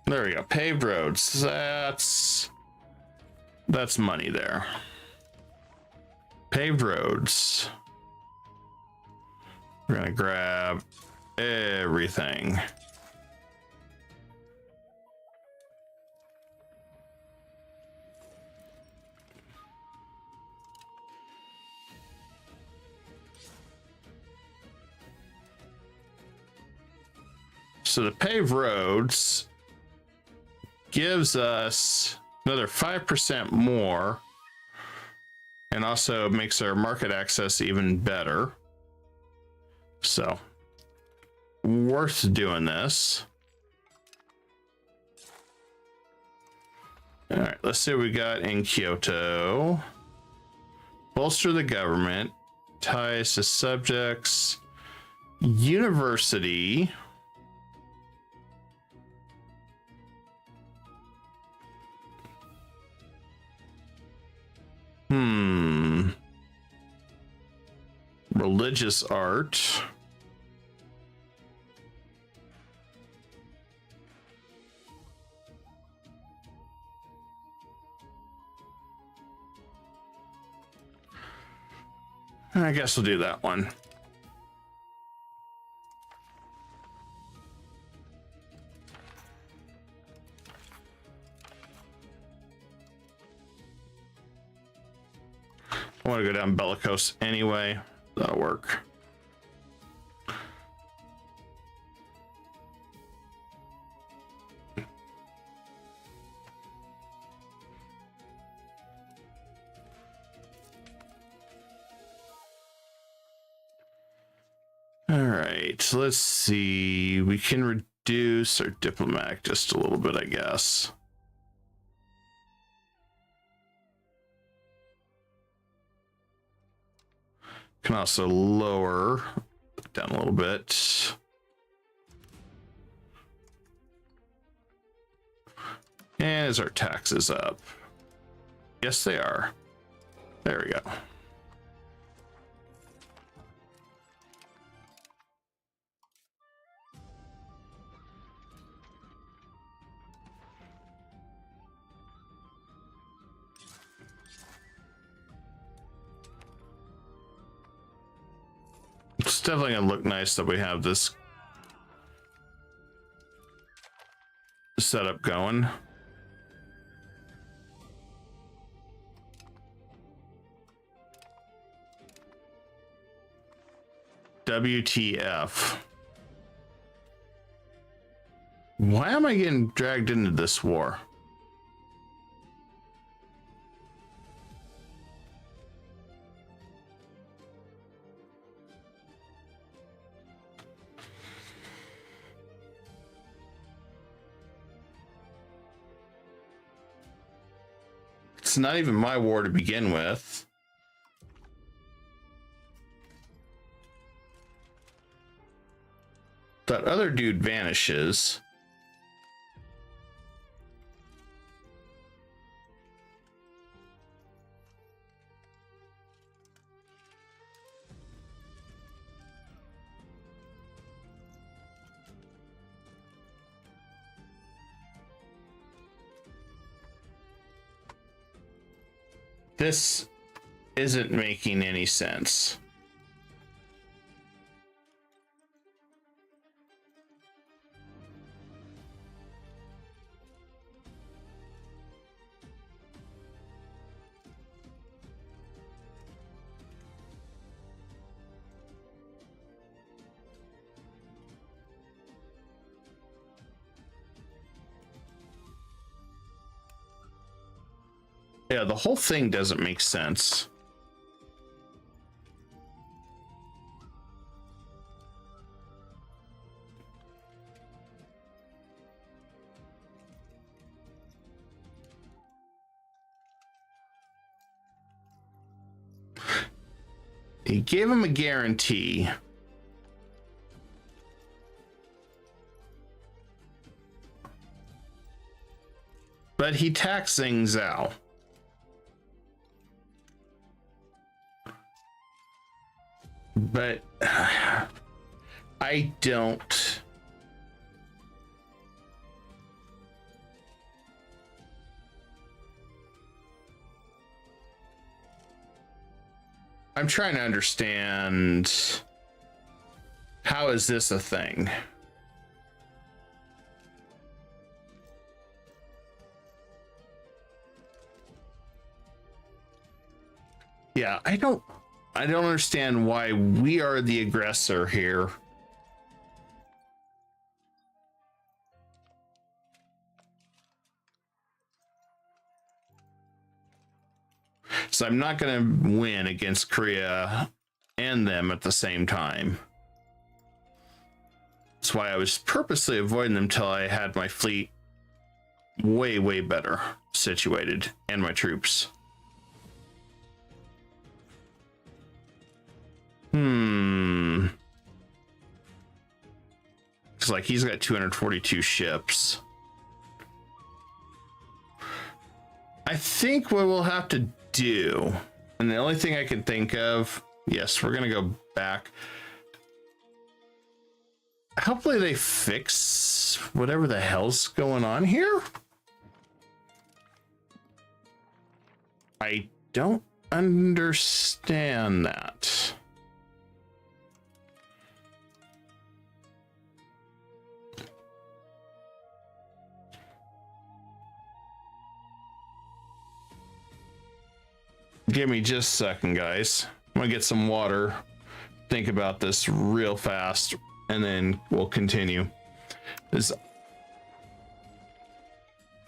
There we go. Paved roads. That's money there. Paved roads. We're gonna grab everything. So the paved roads gives us another 5% more and also makes our market access even better. So worth doing this. All right, let's see what we got in Kyoto. Bolster the government, ties to subjects, university. Religious art. I guess we'll do that one. I want to go down bellicose anyway. That'll work. All right, so let's see. We can reduce our diplomatic just a little bit, I guess. Can also lower down a little bit. And is our taxes up? Yes, they are. There we go. It's definitely gonna look nice that we have this setup going. WTF. Why am I getting dragged into this war? It's not even my war to begin with. That other dude vanishes. This isn't making any sense. Yeah, the whole thing doesn't make sense. He gave him a guarantee. But he taxed things out. But I don't. I'm trying to understand, how is this a thing? Yeah, I don't understand why we are the aggressor here. So I'm not going to win against Korea and them at the same time. That's why I was purposely avoiding them till I had my fleet way, way better situated and my troops. It's like he's got 242 ships. I think what we'll have to do, and the only thing I can think of, yes, we're gonna go back. Hopefully they fix whatever the hell's going on here. I don't understand that. Give me just a second, guys. I'm gonna get some water, think about this real fast, and then we'll continue.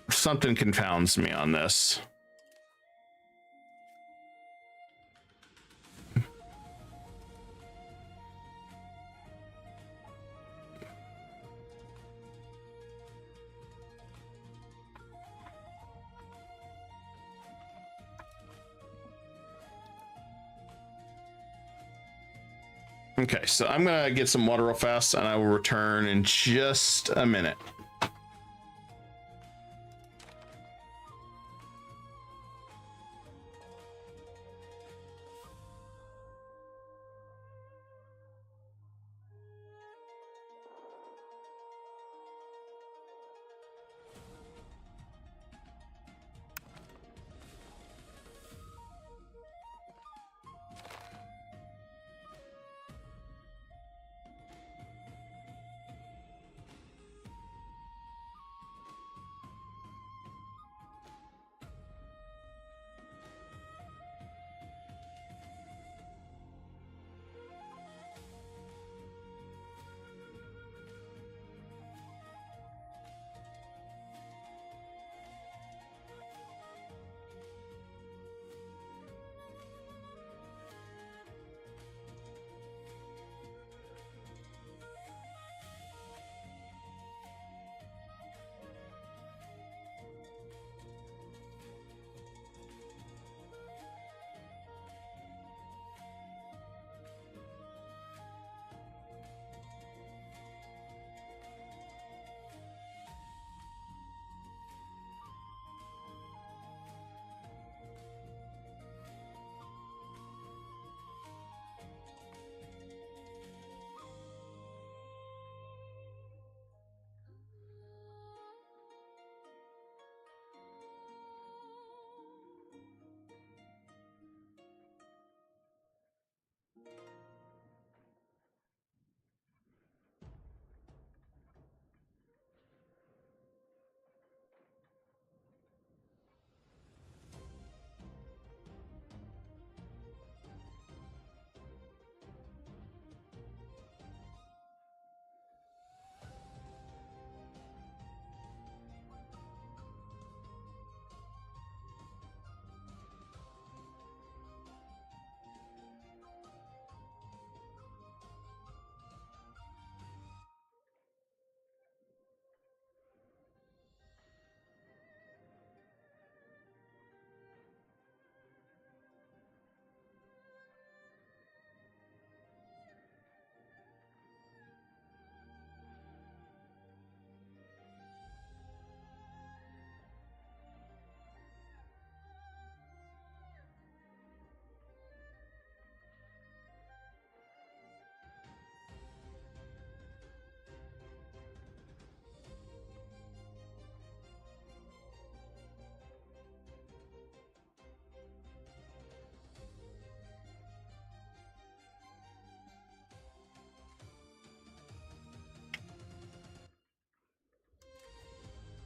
Something confounds me on this. Okay, so I'm gonna get some water real fast and I will return in just a minute.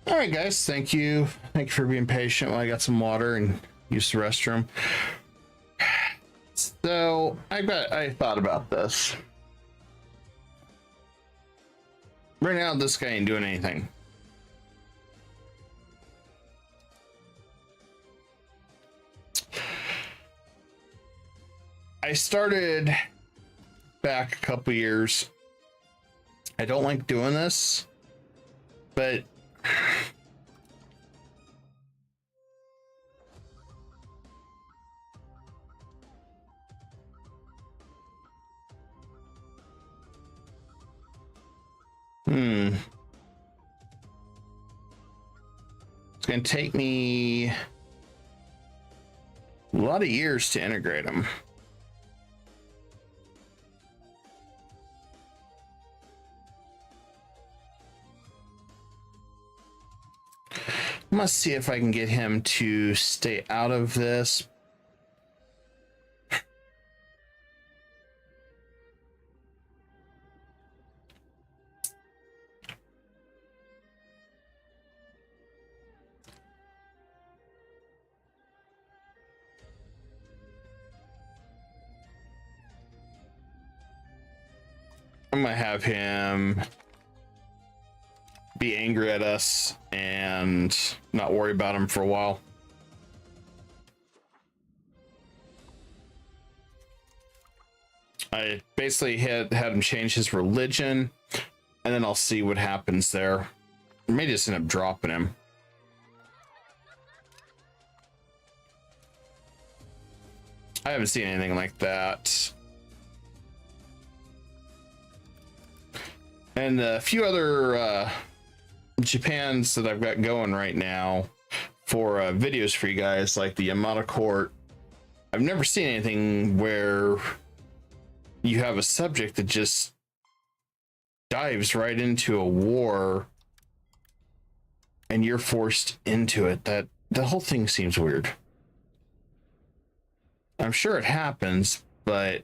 All right, guys. Thank you. Thank you for being patient while I got some water and used the restroom. So I thought about this. Right now, this guy ain't doing anything. I started back a couple years. I don't like doing this, but it's going to take me a lot of years to integrate them. I must see if I can get him to stay out of this. I'm gonna have him be angry at us and not worry about him for a while. I basically had him change his religion, and then I'll see what happens there. I may just end up dropping him. I haven't seen anything like that. And a few other Japans that I've got going right now for videos for you guys, like the Yamada Court. I've never seen anything where you have a subject that just dives right into a war and you're forced into it. That the whole thing seems weird. I'm sure it happens, but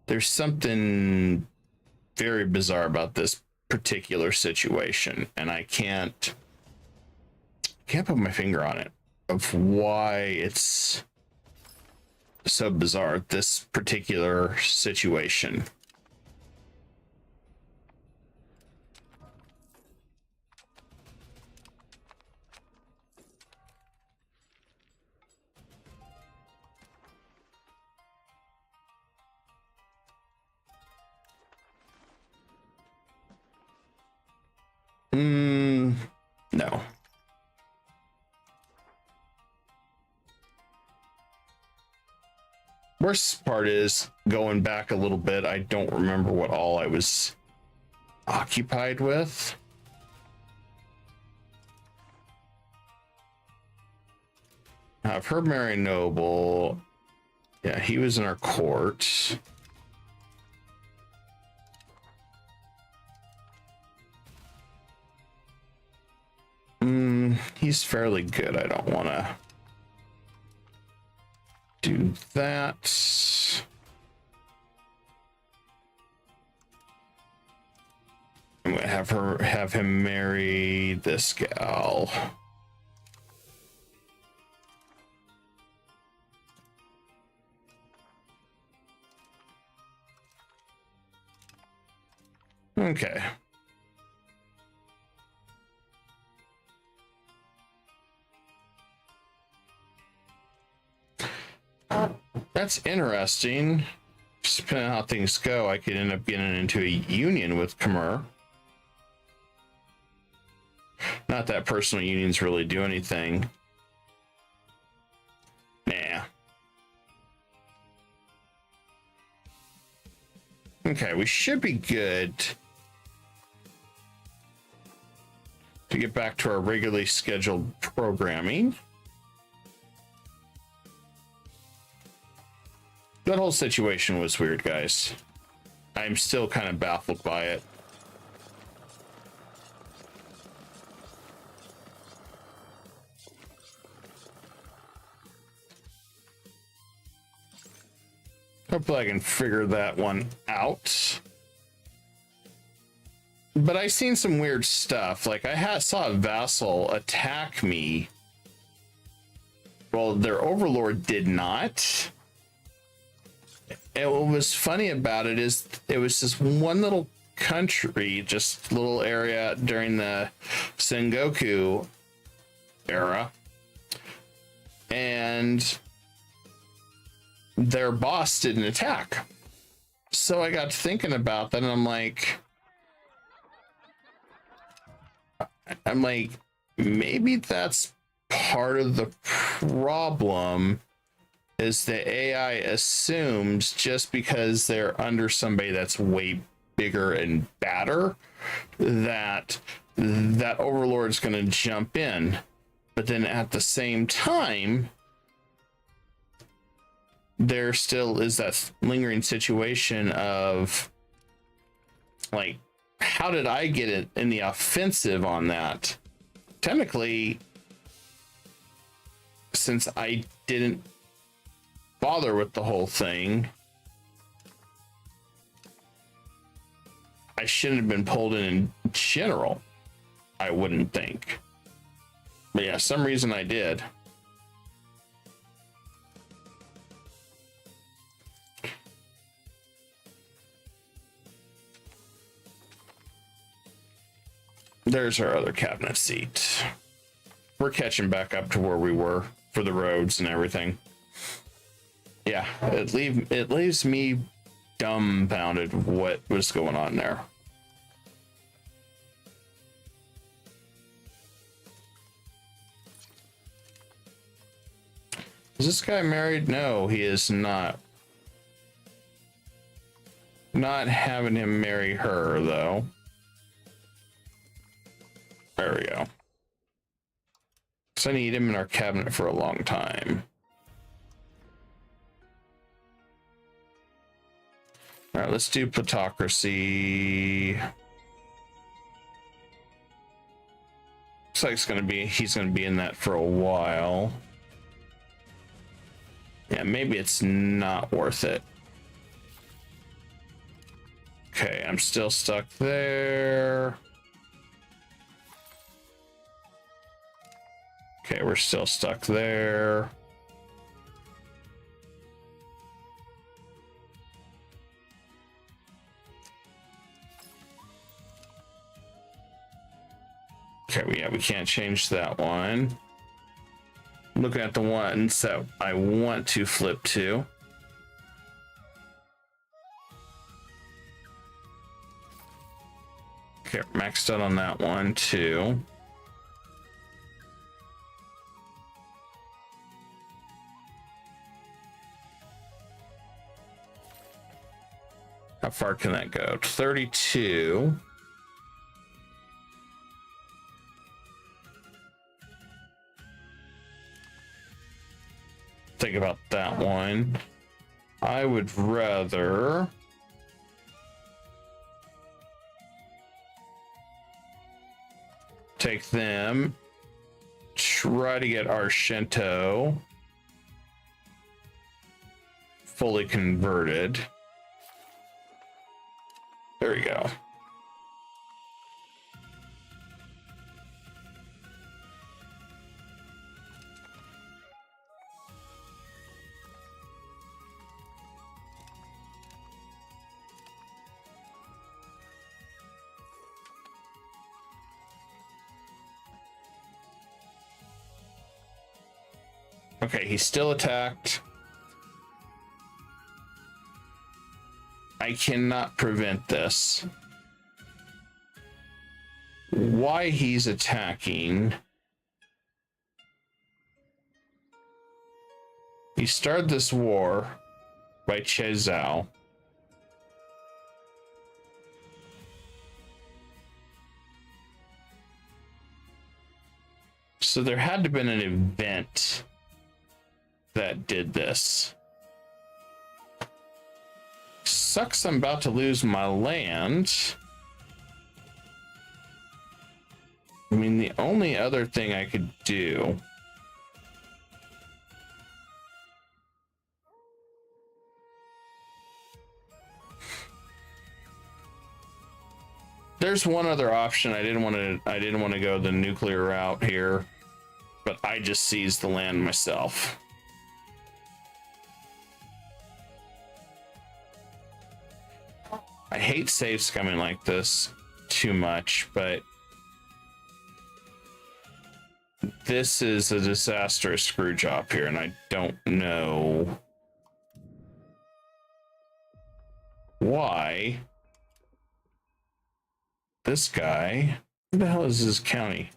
there's something very bizarre about this particular situation, and I can't put my finger on it of why it's so bizarre, this particular situation. No. Worst part is, going back a little bit, I don't remember what all I was occupied with. I've heard Mary Noble. Yeah, he was in our court. He's fairly good. I don't want to do that. I'm gonna have him marry this gal. Okay. That's interesting. Just depending on how things go, I could end up getting into a union with Khmer. Not that personal unions really do anything. Nah. Okay, we should be good to get back to our regularly scheduled programming. That whole situation was weird, guys. I'm still kind of baffled by it. Hopefully I can figure that one out. but I seen some weird stuff. Like saw a vassal attack me. Well, their overlord did not. And what was funny about it is it was just one little country, just little area during the Sengoku era, and their boss didn't attack. So I got thinking about that, and I'm like, maybe that's part of the problem, is the AI assumes just because they're under somebody that's way bigger and badder, that overlord's going to jump in. But then at the same time, there still is that lingering situation of, like, how did I get it in the offensive on that? Technically, since I didn't bother with the whole thing, I shouldn't have been pulled in general, I wouldn't think. But yeah, some reason I did. There's our other cabinet seat. We're catching back up to where we were for the roads and everything. Yeah, it leaves me dumbfounded what was going on there. Is this guy married? No, he is not. Not having him marry her, though. There we go. So I need him in our cabinet for a long time. All right, let's do plutocracy. Looks like he's gonna be in that for a while. Yeah, maybe it's not worth it. Okay, I'm still stuck there. Okay, we're still stuck there. Okay, we can't change that one. Looking at the ones that I want to flip to. Okay, maxed out on that one too. How far can that go? 32. Think about that one. I would rather take them, try to get our Shinto fully converted. There we go. Okay, he's still attacked. I cannot prevent this. Why he's attacking? He started this war by Chezhou. So there had to have been an event that did this. Sucks I'm about to lose my land. I mean, the only other thing I could do There's one other option. I didn't want to go the nuclear route here, but I just seized the land myself. I hate save scumming like this too much, but this is a disastrous screw job here, and I don't know why this guy, who the hell is his county?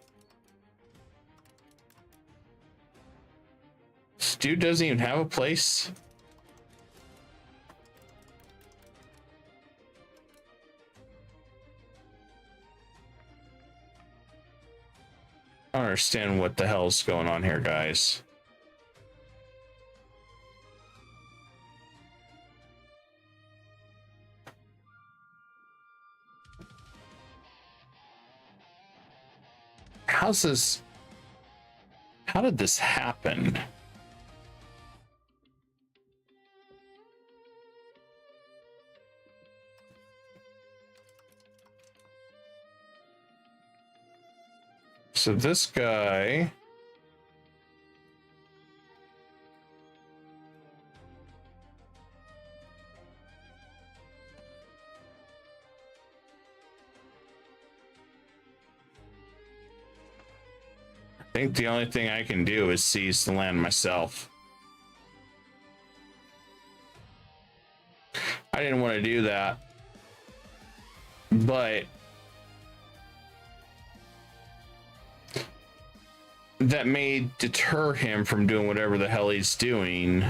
This dude doesn't even have a place. I don't understand what the hell's going on here, guys. How's this? How did this happen? So this guy, I think the only thing I can do is seize the land myself. I didn't want to do that, but that may deter him from doing whatever the hell he's doing.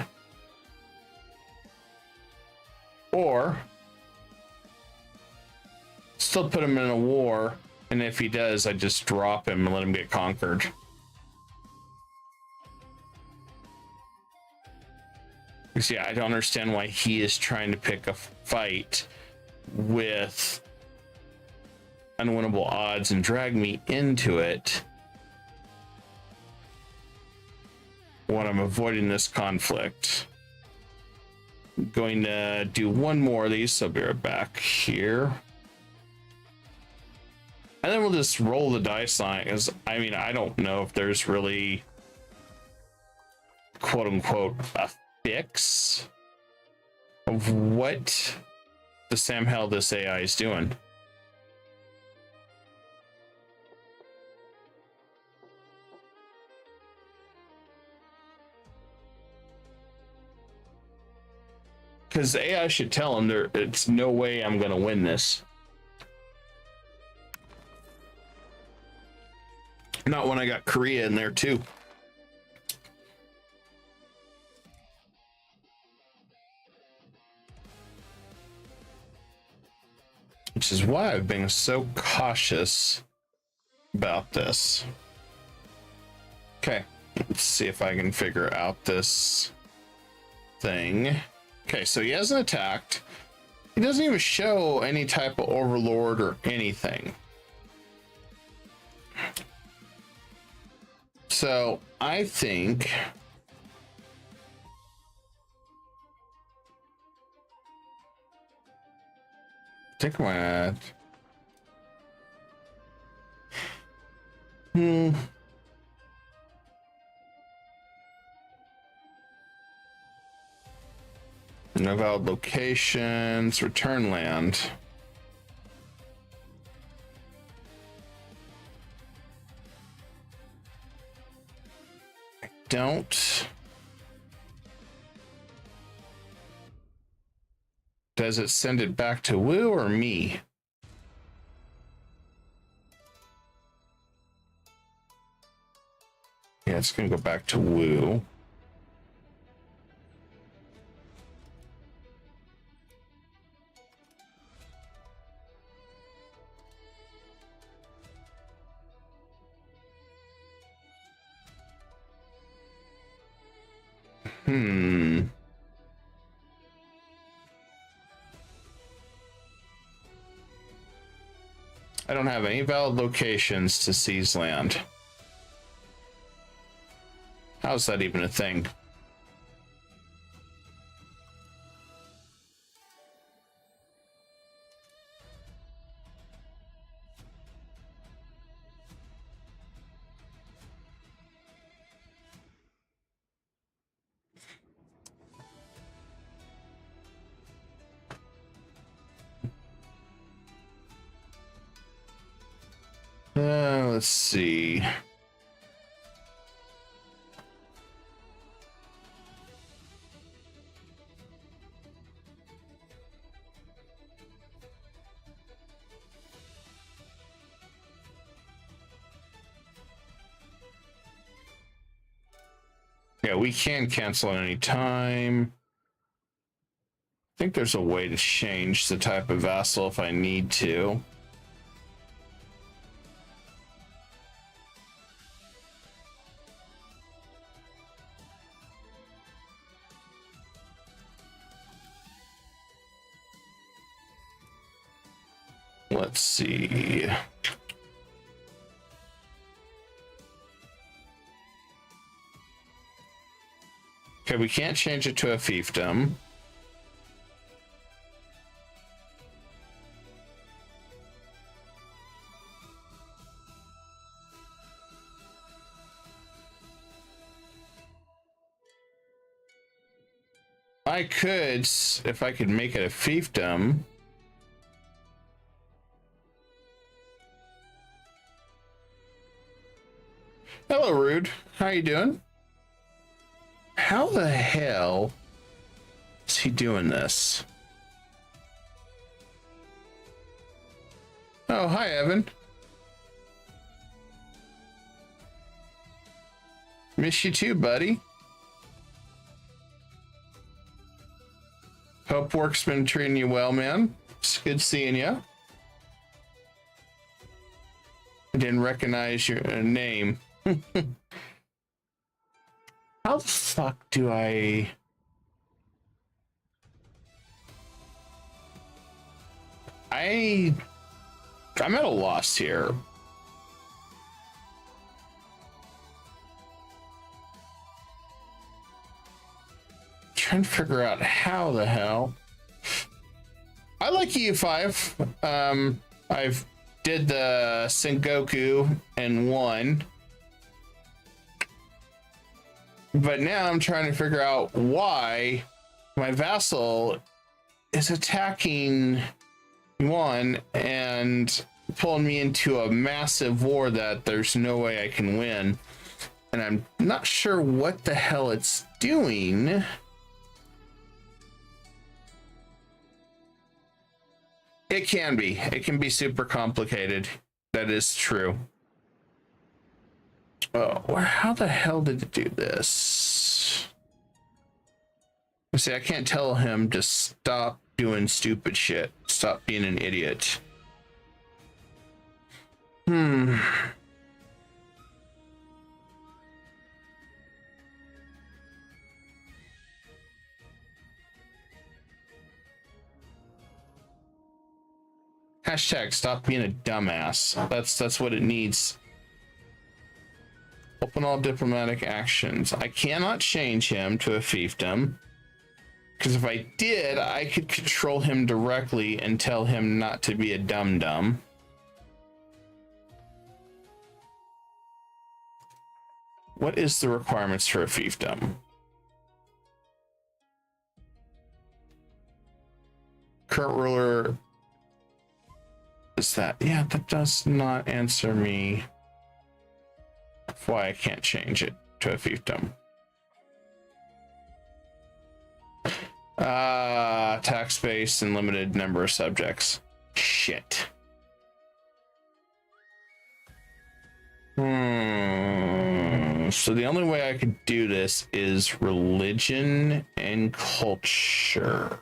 Or still put him in a war, and if he does, I just drop him and let him get conquered. Because yeah, I don't understand why he is trying to pick a fight with unwinnable odds and drag me into it when I'm avoiding this conflict. I'm going to do one more of these, so I'll be right back here. And then we'll just roll the dice on it, because I mean, I don't know if there's really, quote unquote, a fix of what the Sam hell this AI is doing. Because AI should tell him it's no way I'm gonna win this. Not when I got Korea in there too. Which is why I've been so cautious about this. Okay, let's see if I can figure out this thing. Okay, so he hasn't attacked. He doesn't even show any type of overlord or anything. So I think I'm gonna no valid locations, return land. I don't. Does it send it back to Wu or me? Yeah, it's gonna go back to Wu. I don't have any valid locations to seize land. How's that even a thing? Let's see. Yeah, we can cancel at any time. I think there's a way to change the type of vassal if I need to. Let's see. Okay, we can't change it to a fiefdom. I could, if I could make it a fiefdom. Hello, Rude. How you doing? How the hell is he doing this? Oh, hi, Evan. Miss you too, buddy. Hope work's been treating you well, man. It's good seeing you. I didn't recognize your name. How the fuck do I'm at a loss here. Trying to figure out how the hell. I like EU5. I've did the Sengoku and won. But now I'm trying to figure out why my vassal is attacking one and pulling me into a massive war that there's no way I can win. And I'm not sure what the hell it's doing. It can be. It can be super complicated. That is true. Oh, how the hell did it do this? See, I can't tell him to stop doing stupid shit. Stop being an idiot. Hashtag stop being a dumbass. That's what it needs. Open all diplomatic actions. I cannot change him to a fiefdom. Because if I did, I could control him directly and tell him not to be a dum-dum. What is the requirements for a fiefdom? Current ruler is that? Yeah, that does not answer me why I can't change it to a fiefdom. Tax base and limited number of subjects. Shit. So the only way I could do this is religion and culture.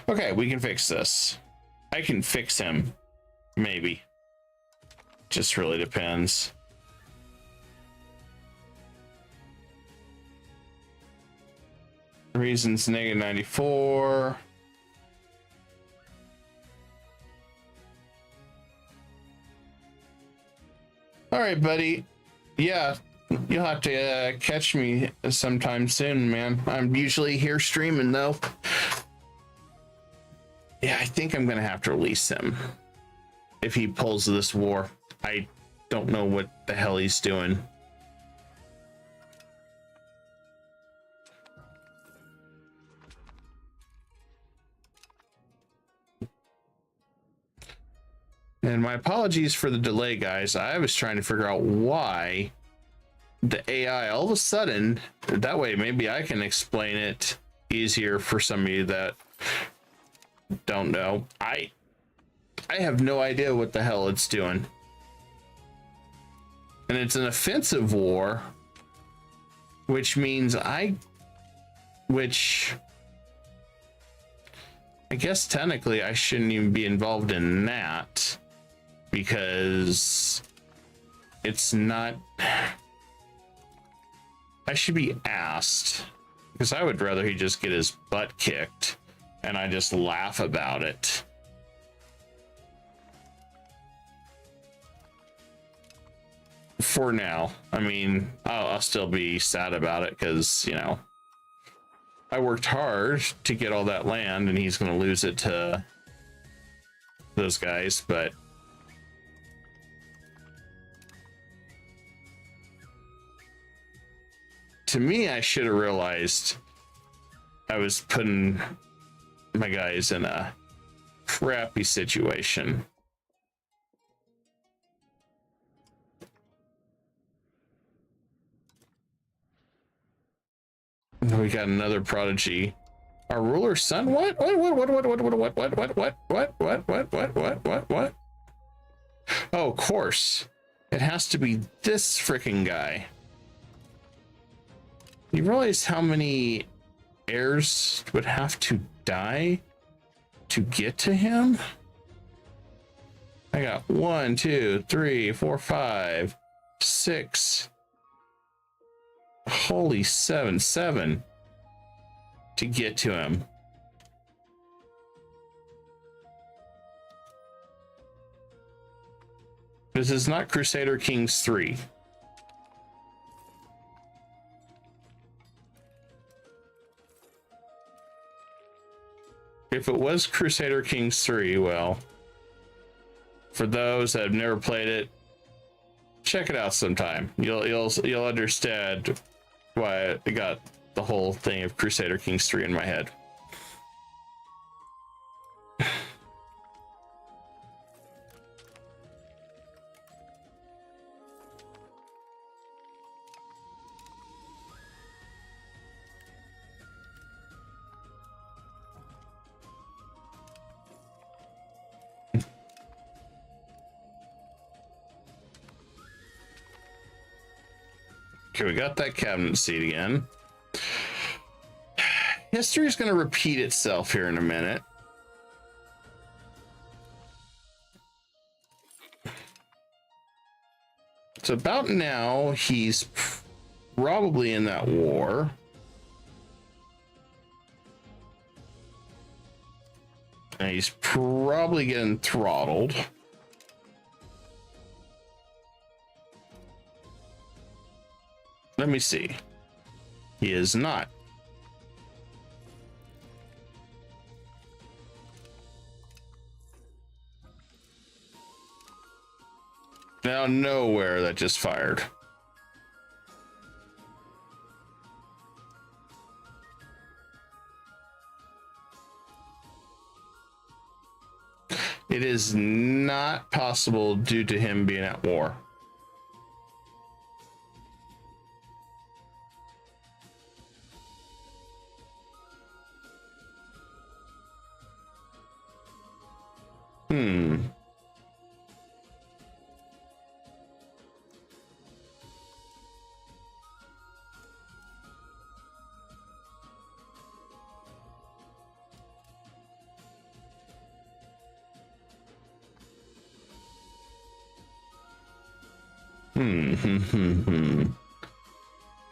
Okay, we can fix this. I can fix him. Maybe. Just really depends. Reasons negative 94. All right, buddy. Yeah, you'll have to catch me sometime soon, man. I'm usually here streaming, though. Yeah, I think I'm gonna have to release him if he pulls this war. I don't know what the hell he's doing. And my apologies for the delay, guys. I was trying to figure out why the AI all of a sudden, that way maybe I can explain it easier for some of you that don't know. I have no idea what the hell it's doing. And it's an offensive war, which means I guess technically I shouldn't even be involved in that, because it's not, I should be asked, because I would rather he just get his butt kicked and I just laugh about it. For now. I mean, I'll still be sad about it because, you know, I worked hard to get all that land and he's going to lose it to those guys, but to me, I should have realized I was putting my guys in a crappy situation. We got another prodigy. Our ruler's son? What? What? Oh, of course. It has to be this freaking guy. You realize how many heirs would have to die to get to him? I got 1, 2, 3, 4, 5, 6. Holy seven to get to him. This is not Crusader Kings 3. If it was Crusader Kings 3, well, for those that have never played it, check it out sometime. You'll understand why I got the whole thing of Crusader Kings 3 in my head. Okay, we got that cabinet seat again. History is going to repeat itself here in a minute. So about now, he's probably in that war. And he's probably getting throttled. Let me see. He is not. Now nowhere that just fired. It is not possible due to him being at war.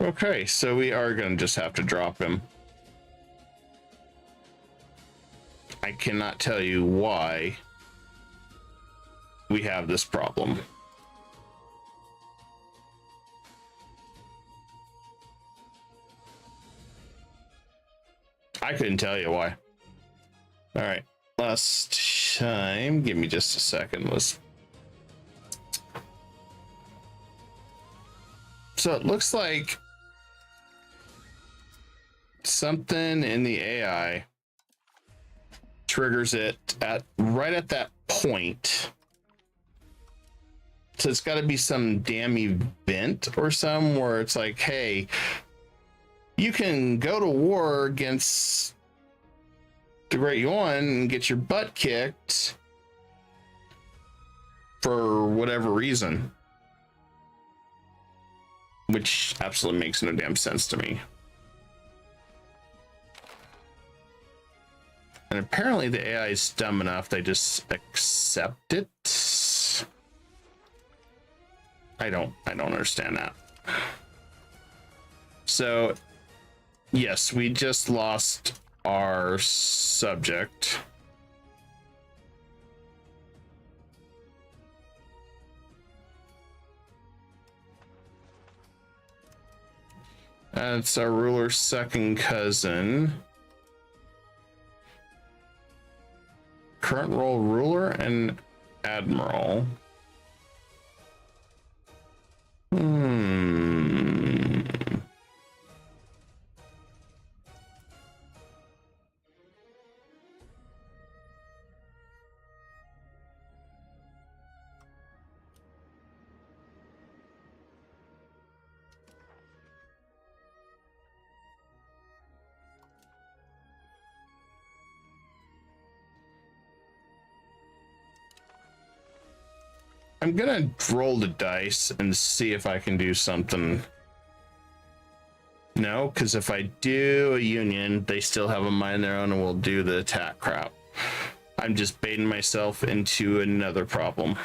Okay, so we are going to just have to drop him. I cannot tell you why we have this problem. I couldn't tell you why. All right, last time, give me just a second. So it looks like something in the AI triggers it right at that point So it's got to be some damn event or some where it's like, hey, you can go to war against the Great Yuan and get your butt kicked for whatever reason, which absolutely makes no damn sense to me. And apparently the AI is dumb enough they just accept it. I don't understand that. So yes, we just lost our subject. That's our ruler's second cousin. Current role ruler and admiral. I'm gonna roll the dice and see if I can do something. No, because if I do a union, they still have a mind of their own and will do the attack crap. I'm just baiting myself into another problem.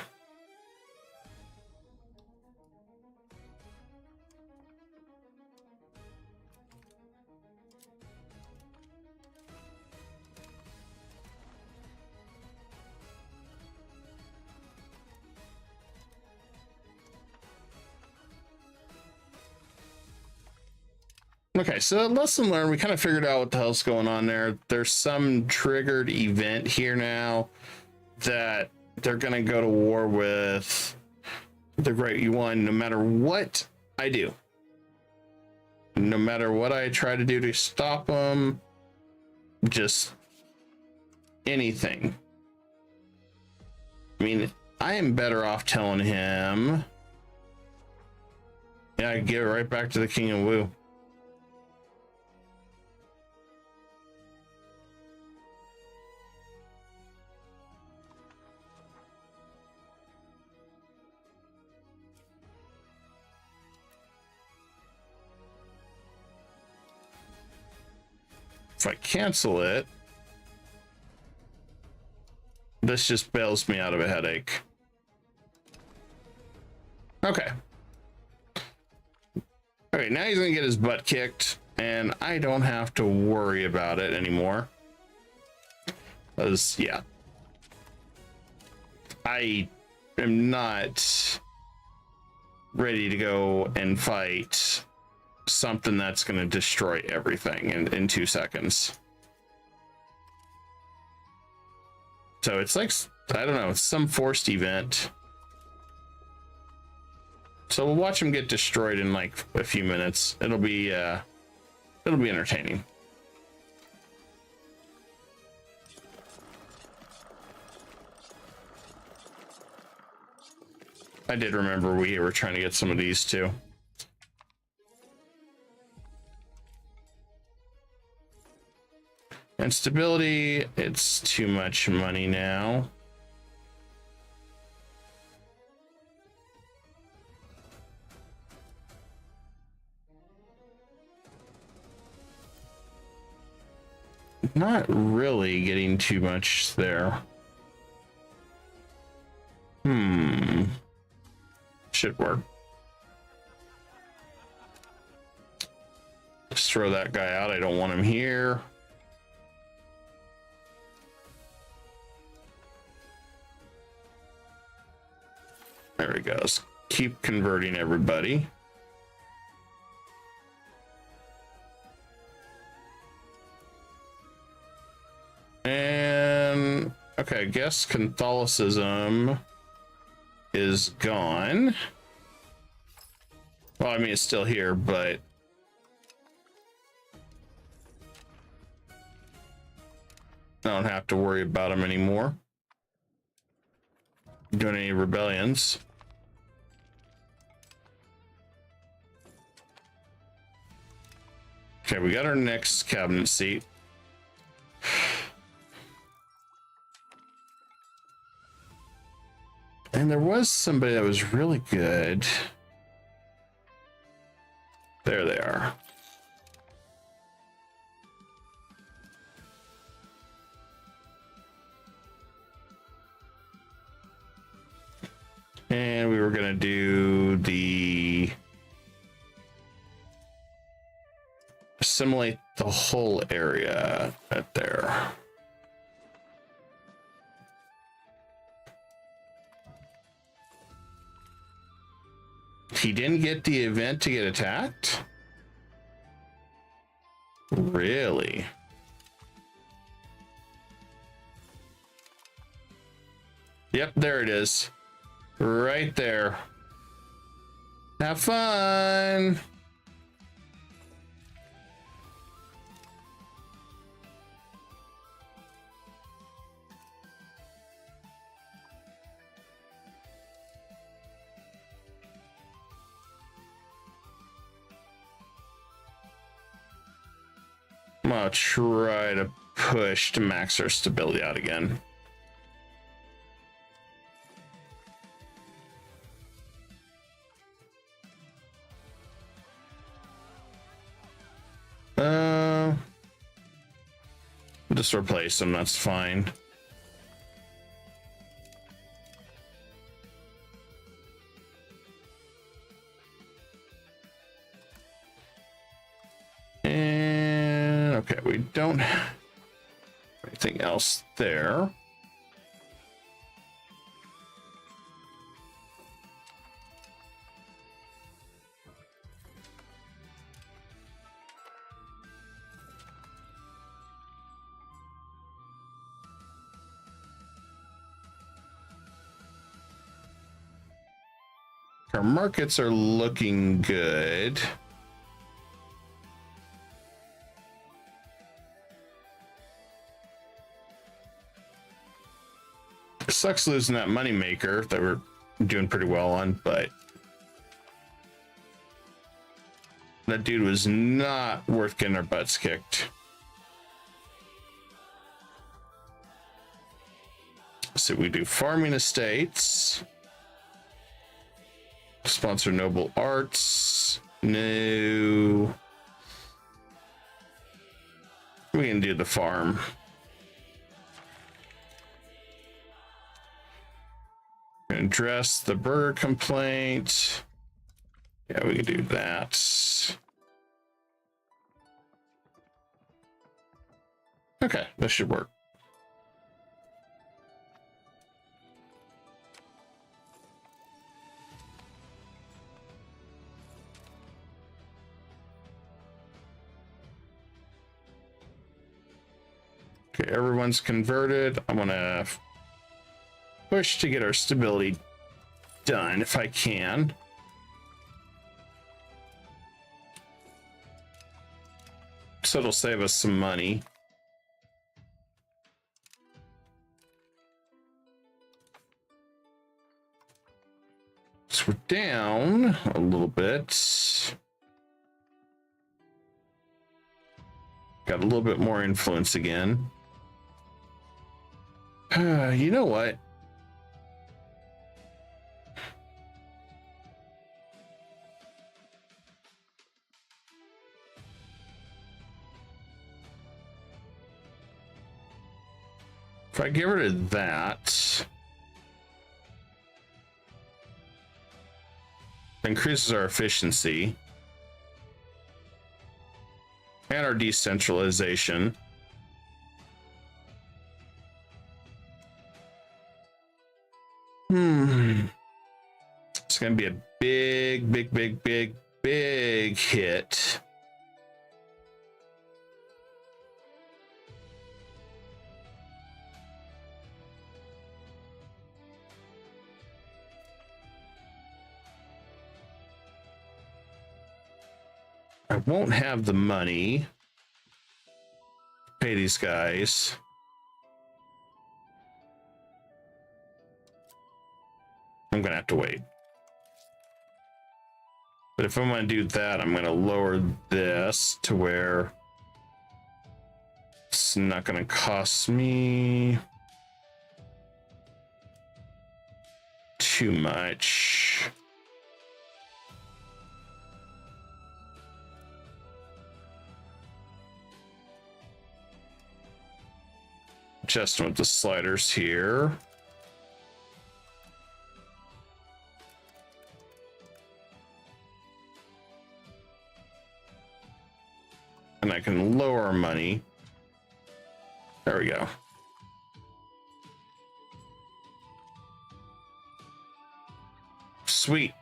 Okay, so lesson learned, we kind of figured out what the hell's going on there. There's some triggered event here now that they're going to go to war with the Great Yuan no matter what I do. No matter what I try to do to stop them, just anything. I mean, I am better off telling him, yeah, I give it right back to the King of Wu. If I cancel it, this just bails me out of a headache. Okay. Okay, now he's gonna get his butt kicked, and I don't have to worry about it anymore. Because, yeah. I am not ready to go and fight something that's going to destroy everything in 2 seconds. So it's like, I don't know, it's some forced event. So we'll watch him get destroyed in like a few minutes. It'll be entertaining. I did remember we were trying to get some of these too. And stability, it's too much money now. Not really getting too much there. Should work. Just throw that guy out. I don't want him here. There he goes. Keep converting everybody. And okay, I guess Catholicism is gone. Well, I mean, it's still here, but I don't have to worry about them anymore. Doing any rebellions. Okay, we got our next cabinet seat. And there was somebody that was really good. There they are. And we were going to do the assimilate the whole area right there. He didn't get the event to get attacked? Really? Yep, there it is. Right there. Have fun. I'm gonna try to push to max our stability out again. Just replace them, that's fine. And okay, we don't have anything else there. Our markets are looking good. It sucks losing that money maker that we're doing pretty well on, but that dude was not worth getting our butts kicked. So we do farming estates. Sponsor noble arts. No. We can do the farm. Address the burger complaint. Yeah, we can do that. Okay, that should work. Okay, everyone's converted. I'm gonna push to get our stability done if I can. So it'll save us some money. So we're down a little bit. Got a little bit more influence again. You know what? If I get rid of that, it increases our efficiency and our decentralization. It's gonna be a big hit. I won't have the money to pay these guys. I'm gonna have to wait. But if I'm going to do that, I'm going to lower this to where it's not going to cost me too much. Adjusting with the sliders here. And I can lower money. There we go. Sweet.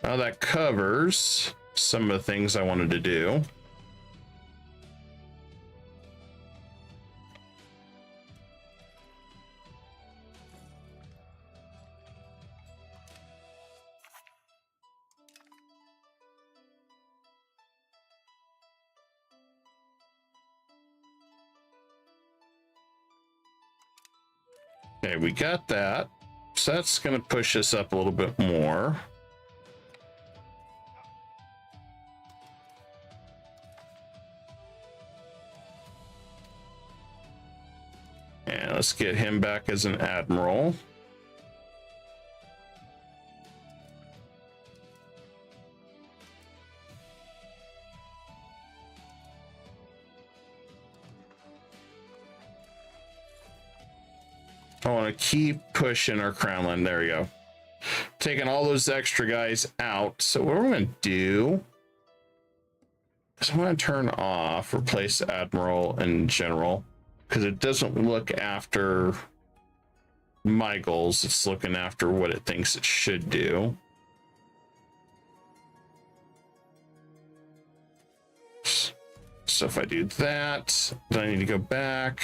Now that covers some of the things I wanted to do. Okay, we got that. So that's going to push us up a little bit more. And let's get him back as an admiral. I want to keep pushing our crown line. There we go. Taking all those extra guys out. So what we're going to do is I'm going to turn off replace admiral and general, because it doesn't look after my goals. It's looking after what it thinks it should do. So if I do that, then I need to go back.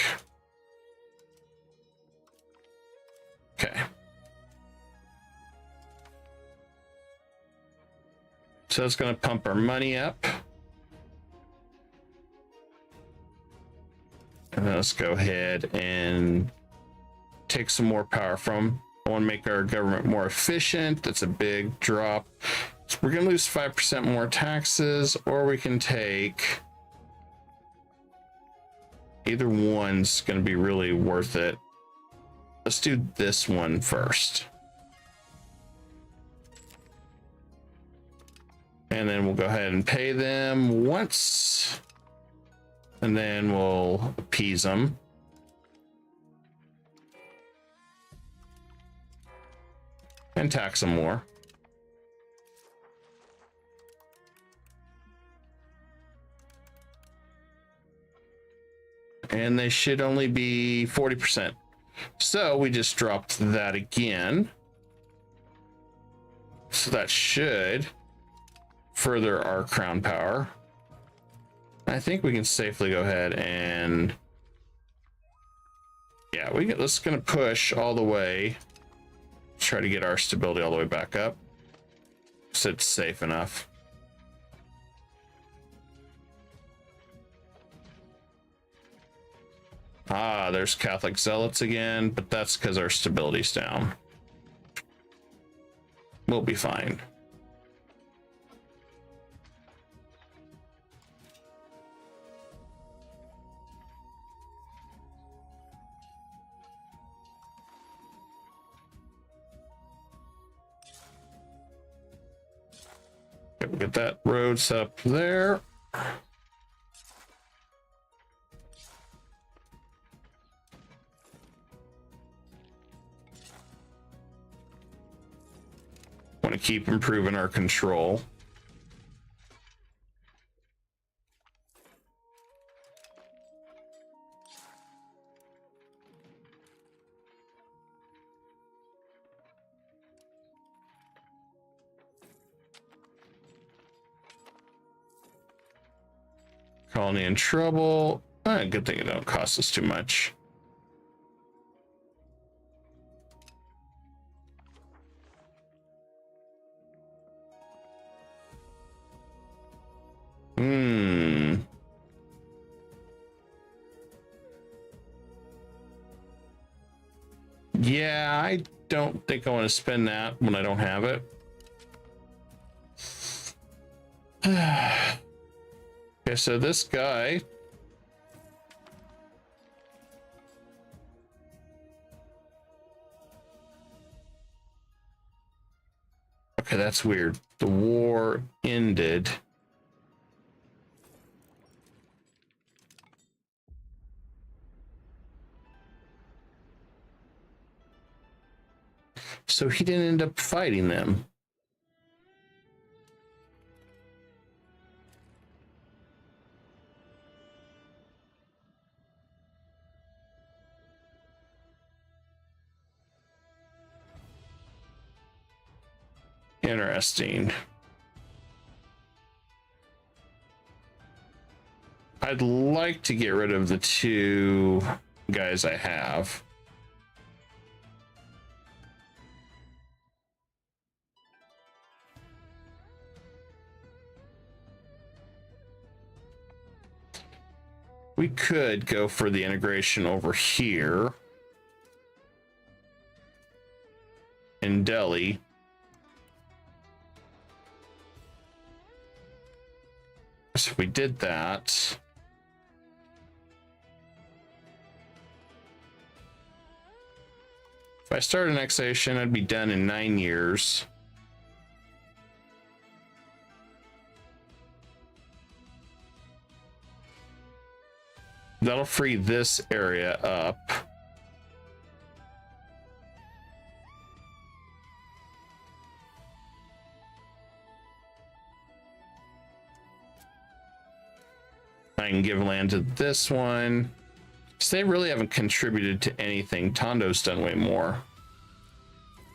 Okay. So it's going to pump our money up. And let's go ahead and take some more power from. I want to make our government more efficient. That's a big drop. So we're going to lose 5% more taxes, or we can take either one's going to be really worth it. Let's do this one first. And then we'll go ahead and pay them once. And then we'll appease them. And tax them more. And they should only be 40%. So we just dropped that again. So that should further our crown power. I think we can safely go ahead and yeah, let's gonna push all the way, try to get our stability all the way back up so it's safe enough. Ah, there's Catholic zealots again, but that's because our stability's down. We'll be fine. Okay, we'll get that road set up there. Want to keep improving our control. Colony in trouble. Good thing it don't cost us too much. Yeah, I don't think I want to spend that when I don't have it. Okay, so this guy. Okay, that's weird. The war ended. So he didn't end up fighting them. Interesting. I'd like to get rid of the two guys I have. We could go for the integration over here in Delhi. So we did that. If I start annexation, I'd be done in 9 years. That'll free this area up. I can give land to this one. So they really haven't contributed to anything. Tondo's done way more.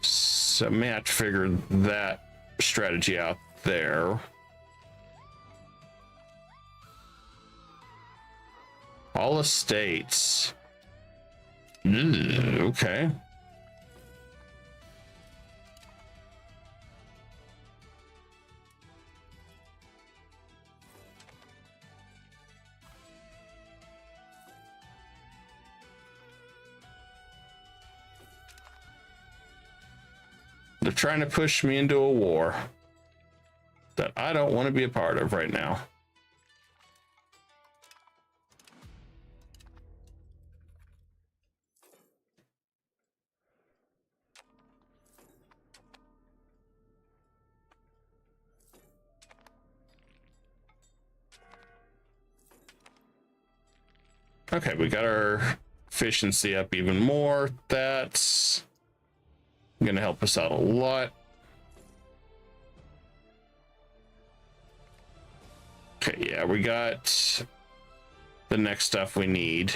So I may have to figure that strategy out there. All estates. Okay. They're trying to push me into a war that I don't want to be a part of right now. Okay, we got our efficiency up even more. That's going to help us out a lot. Okay, yeah, we got the next stuff we need.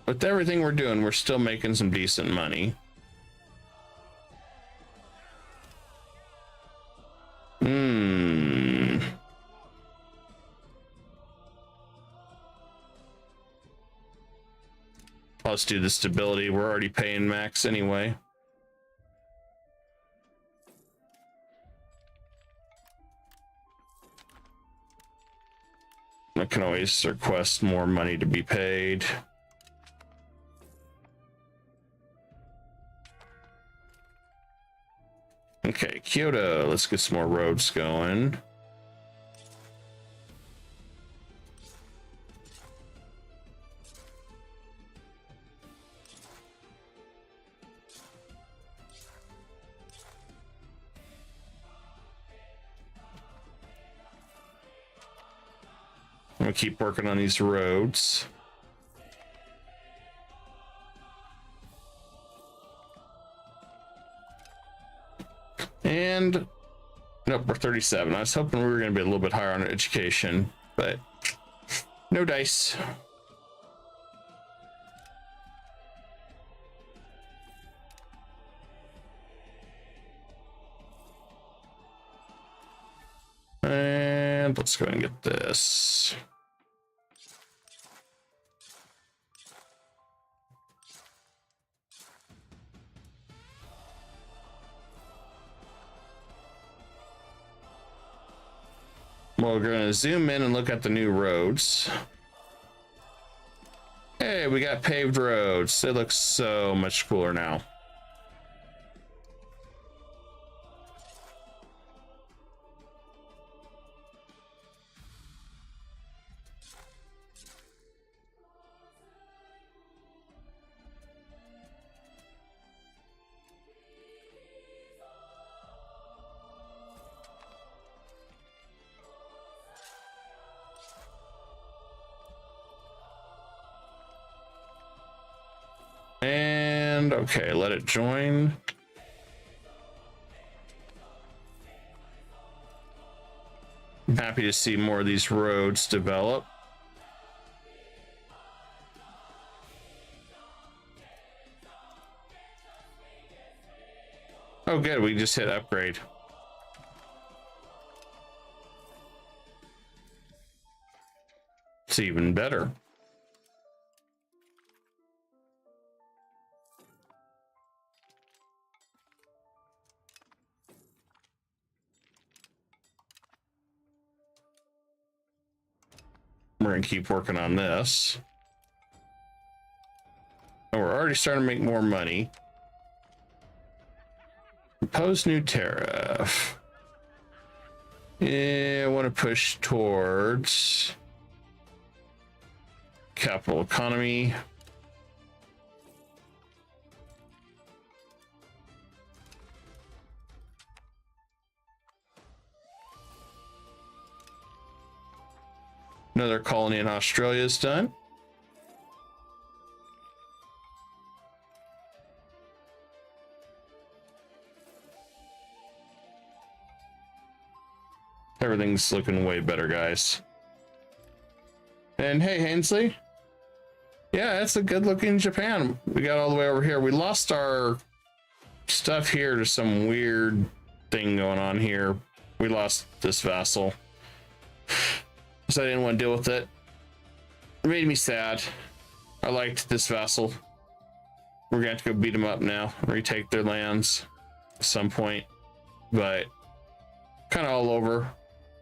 With everything we're doing, we're still making some decent money. Let's do the stability. We're already paying max anyway. I can always request more money to be paid. Okay, Kyoto, let's get some more roads going. I'm gonna keep working on these roads. And nope, we're 37. I was hoping we were going to be a little bit higher on education, but no dice. And let's go and get this. Well, we're going to zoom in and look at the new roads. Hey, Okay, we got paved roads. They look so much cooler now. And okay, let it join. I'm happy to see more of these roads develop. Oh, good. We just hit upgrade. It's even better. We're gonna keep working on this. And we're already starting to make more money. Impose new tariff. Yeah, I want to push towards capital economy. Another colony in Australia is done. Everything's looking way better, guys. And hey, Ainsley. Yeah, it's a good looking Japan. We got all the way over here. We lost our stuff here to some weird thing going on here. We lost this vassal. So I didn't want to deal with it. It made me sad. I liked this vassal. We're gonna have to go beat them up now, retake their lands at some point, but kind of all over.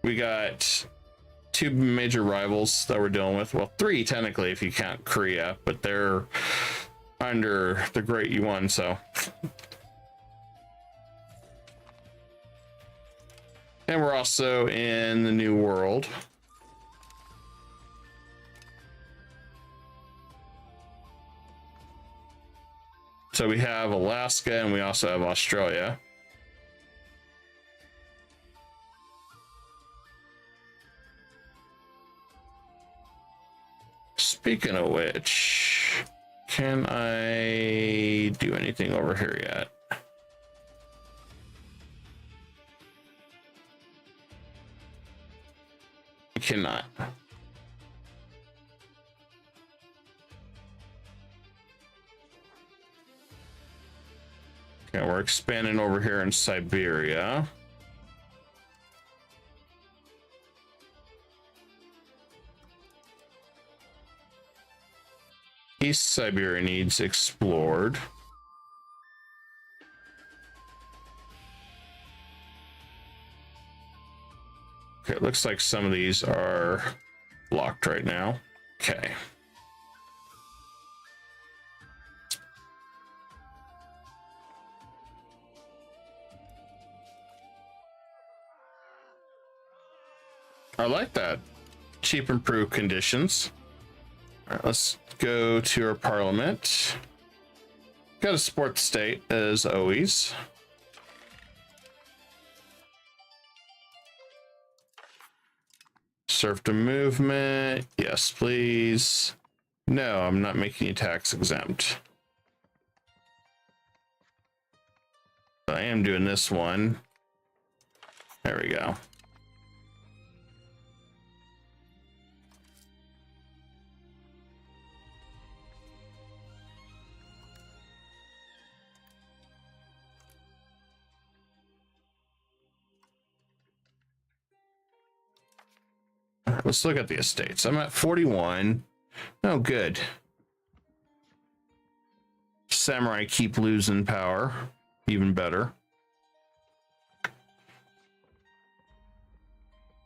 We got two major rivals that we're dealing with. Well, three technically if you count Korea, but they're under the Great Yuan, so. And we're also in the New World. So we have Alaska and we also have Australia. Speaking of which, can I do anything over here yet? I cannot. Okay, we're expanding over here in Siberia. East Siberia needs explored. Okay, it looks like some of these are locked right now. Okay. I like that. Cheap improved conditions. All right, let's go to our parliament. Got to support the state as always. Serfdom movement. Yes, please. No, I'm not making you tax exempt. I am doing this one. There we go. Let's look at the estates. I'm at 41. Oh, good. Samurai keep losing power. Even better.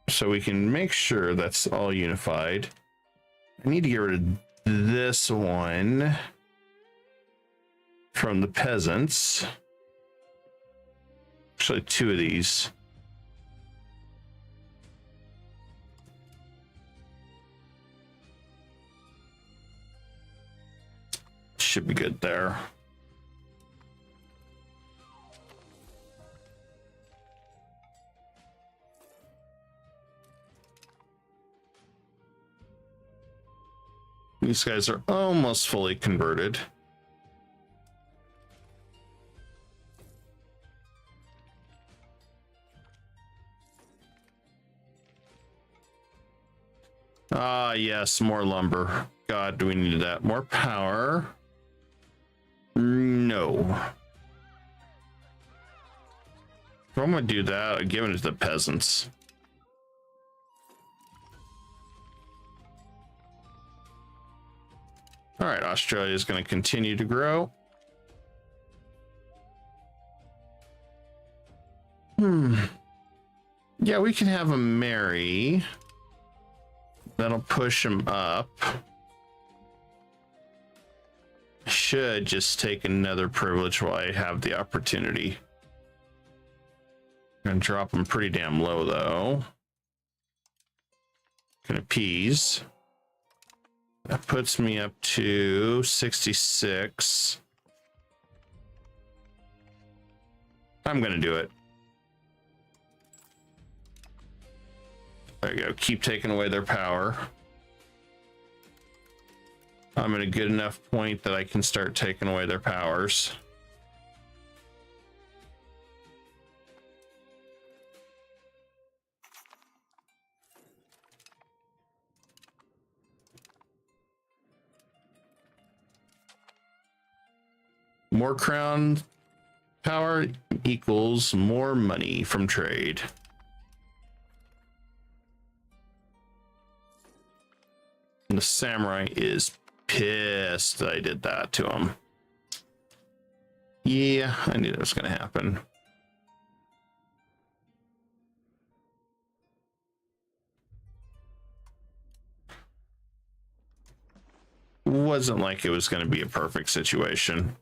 So we can make sure that's all unified. I need to get rid of this one from the peasants. Actually, two of these. Should be good there. These guys are almost fully converted. Ah, yes, more lumber. God, do we need that? More power? No. If I'm gonna do that, I'm giving it to the peasants. All right, Australia is going to continue to grow. Yeah, we can have him marry. That'll push him up. Should just take another privilege while I have the opportunity. Gonna drop him pretty damn low though. Gonna appease. That puts me up to 66. I'm gonna do it. There you go. Keep taking away their power. I'm at a good enough point that I can start taking away their powers. More crown power equals more money from trade. And the samurai is pissed that I did that to him. Yeah, I knew that was going to happen. Wasn't like it was going to be a perfect situation.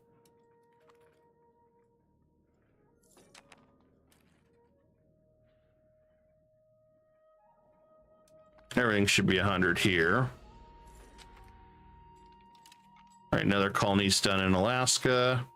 Everything should be 100 here. All right, another colony's done in Alaska.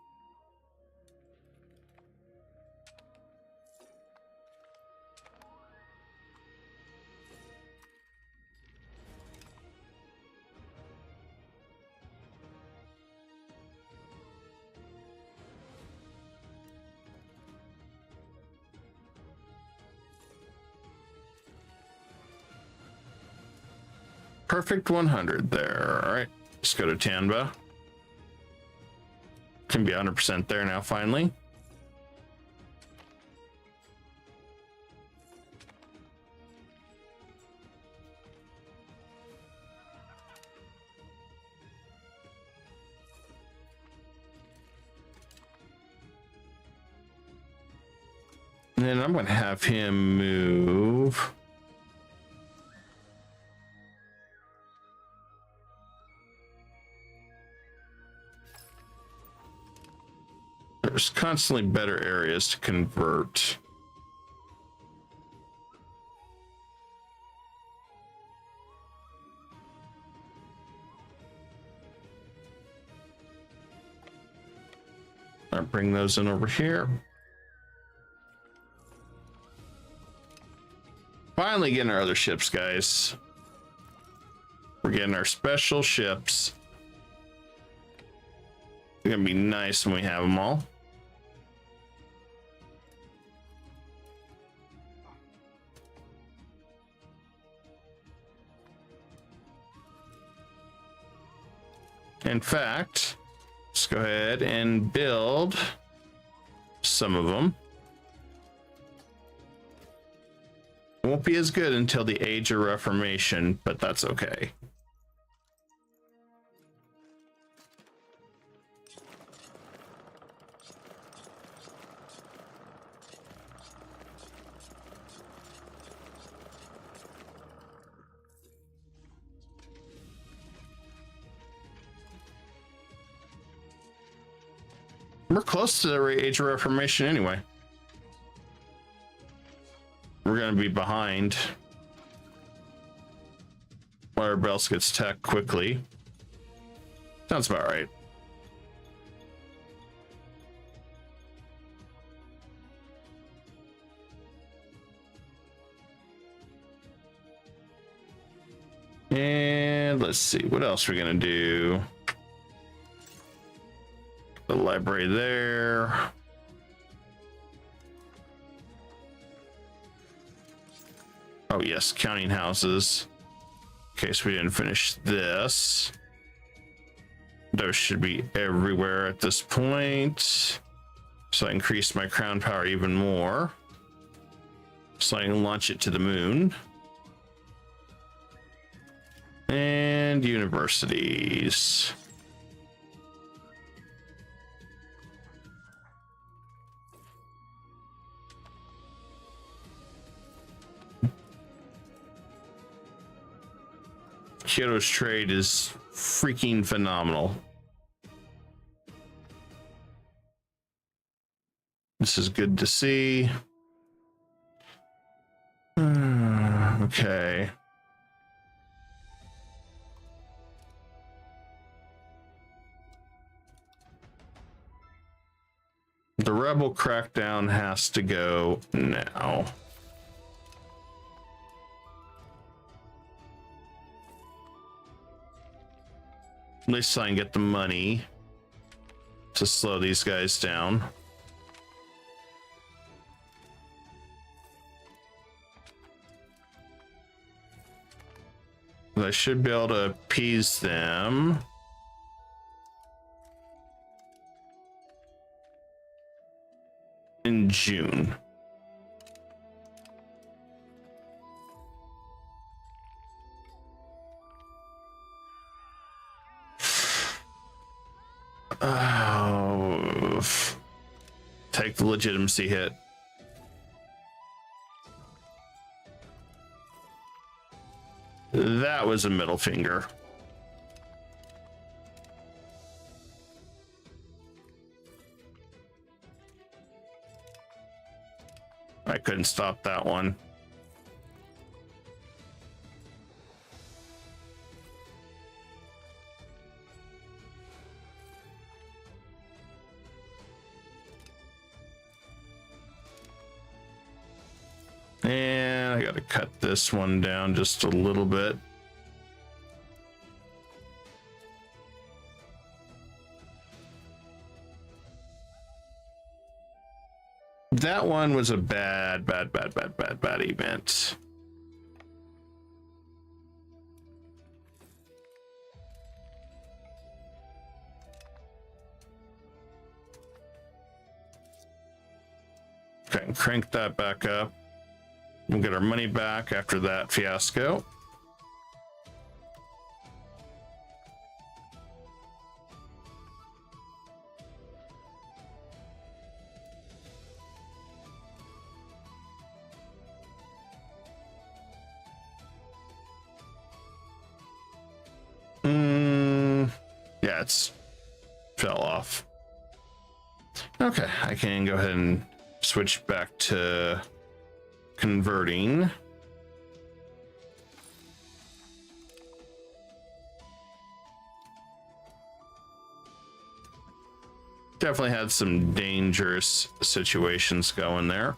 Perfect 100 there. All right, let's go to Tanba. Can be 100% there now, finally. And then I'm going to have him move. There's constantly better areas to convert. I'll bring those in over here. Finally getting our other ships, guys. We're getting our special ships. It's gonna be nice when we have them all. In fact, let's go ahead and build some of them. It won't be as good until the Age of Reformation, but that's okay. We're close to the Age of Reformation anyway. We're going to be behind. Whatever else gets attacked quickly. Sounds about right. And let's see, what else we're gonna do? The library there. Oh yes, counting houses. In case we didn't finish this. Those should be everywhere at this point. So I increase my crown power even more. So I can launch it to the moon. And universities. Kyoto's trade is freaking phenomenal. This is good to see. Okay. The rebel crackdown has to go now. At least I can get the money to slow these guys down. I should be able to appease them. In June. Oh, take the legitimacy hit. That was a middle finger. I couldn't stop that one. And I gotta cut this one down just a little bit. That one was a bad event. Okay, crank that back up. We'll get our money back after that fiasco. Yeah, it's fell off. Okay, I can go ahead and switch back to converting. Definitely had some dangerous situations going there.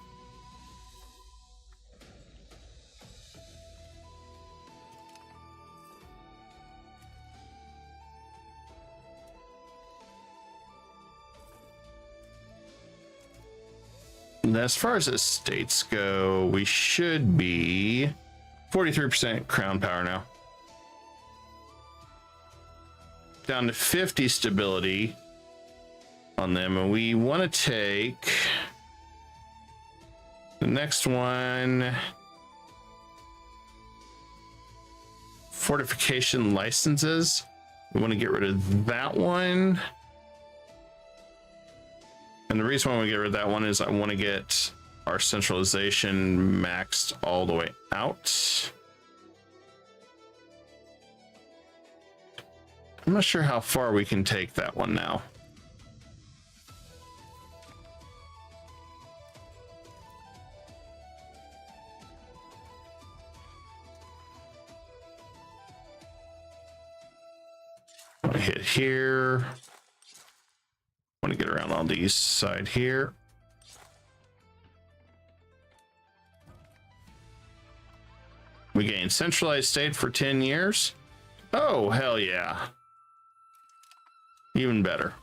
As far as estates go, we should be 43% crown power now. Down to 50 stability on them, and we want to take the next one. Fortification licenses. We want to get rid of that one. And the reason why we get rid of that one is I want to get our centralization maxed all the way out. I'm not sure how far we can take that one now. hit here. Want to get around on the east side here. We gain centralized state for 10 years. Oh, hell yeah. Even better.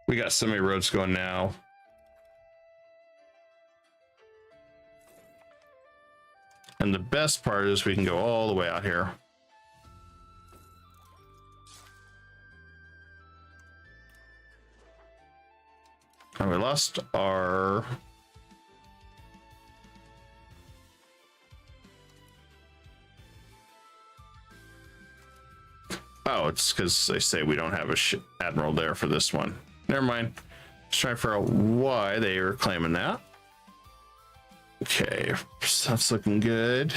We got so many roads going now. And the best part is we can go all the way out here. And we lost our... Oh, it's because they say we don't have a admiral there for this one. Never mind. Let's try to figure out why they were claiming that. Okay, so that's looking good.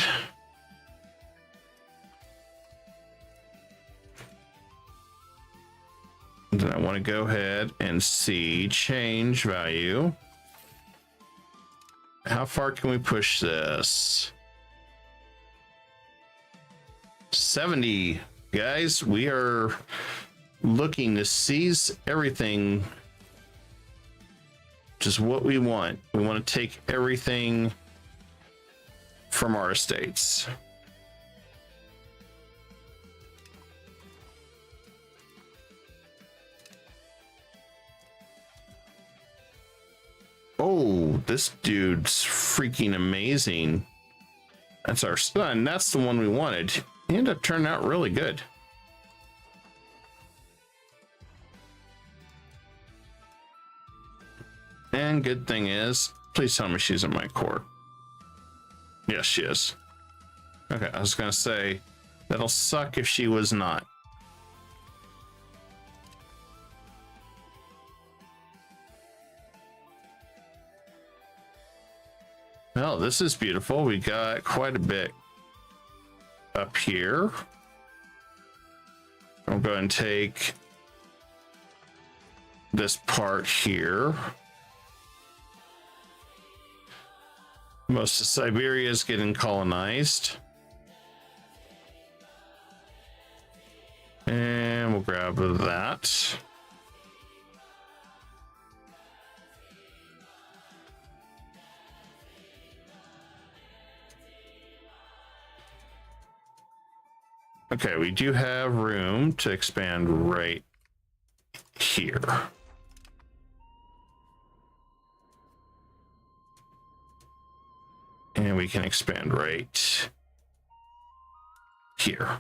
And then I want to go ahead and see change value. How far can we push this? 70. Guys, we are looking to seize everything, which is what we want. We want to take everything from our estates. Oh, this dude's freaking amazing. That's our son. That's the one we wanted. He ended up turning out really good. And good thing is, please tell me she's in my court. Yes, she is. Okay, I was gonna say, that'll suck if she was not. Well, this is beautiful. We got quite a bit up here. I'll go ahead and take this part here. Most of Siberia is getting colonized. And we'll grab that. Okay, we do have room to expand right here. And we can expand right here.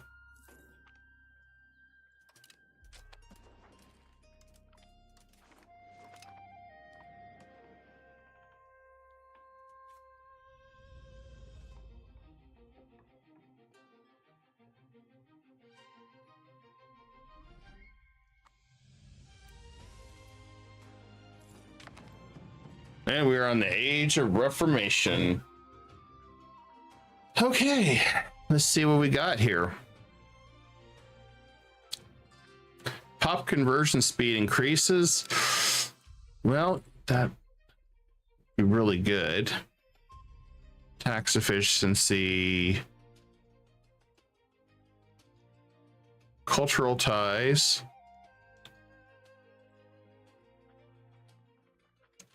And we're on the age of Reformation. Okay, let's see what we got here. Pop conversion speed increases. Well, that'd be really good. Tax efficiency. Cultural ties.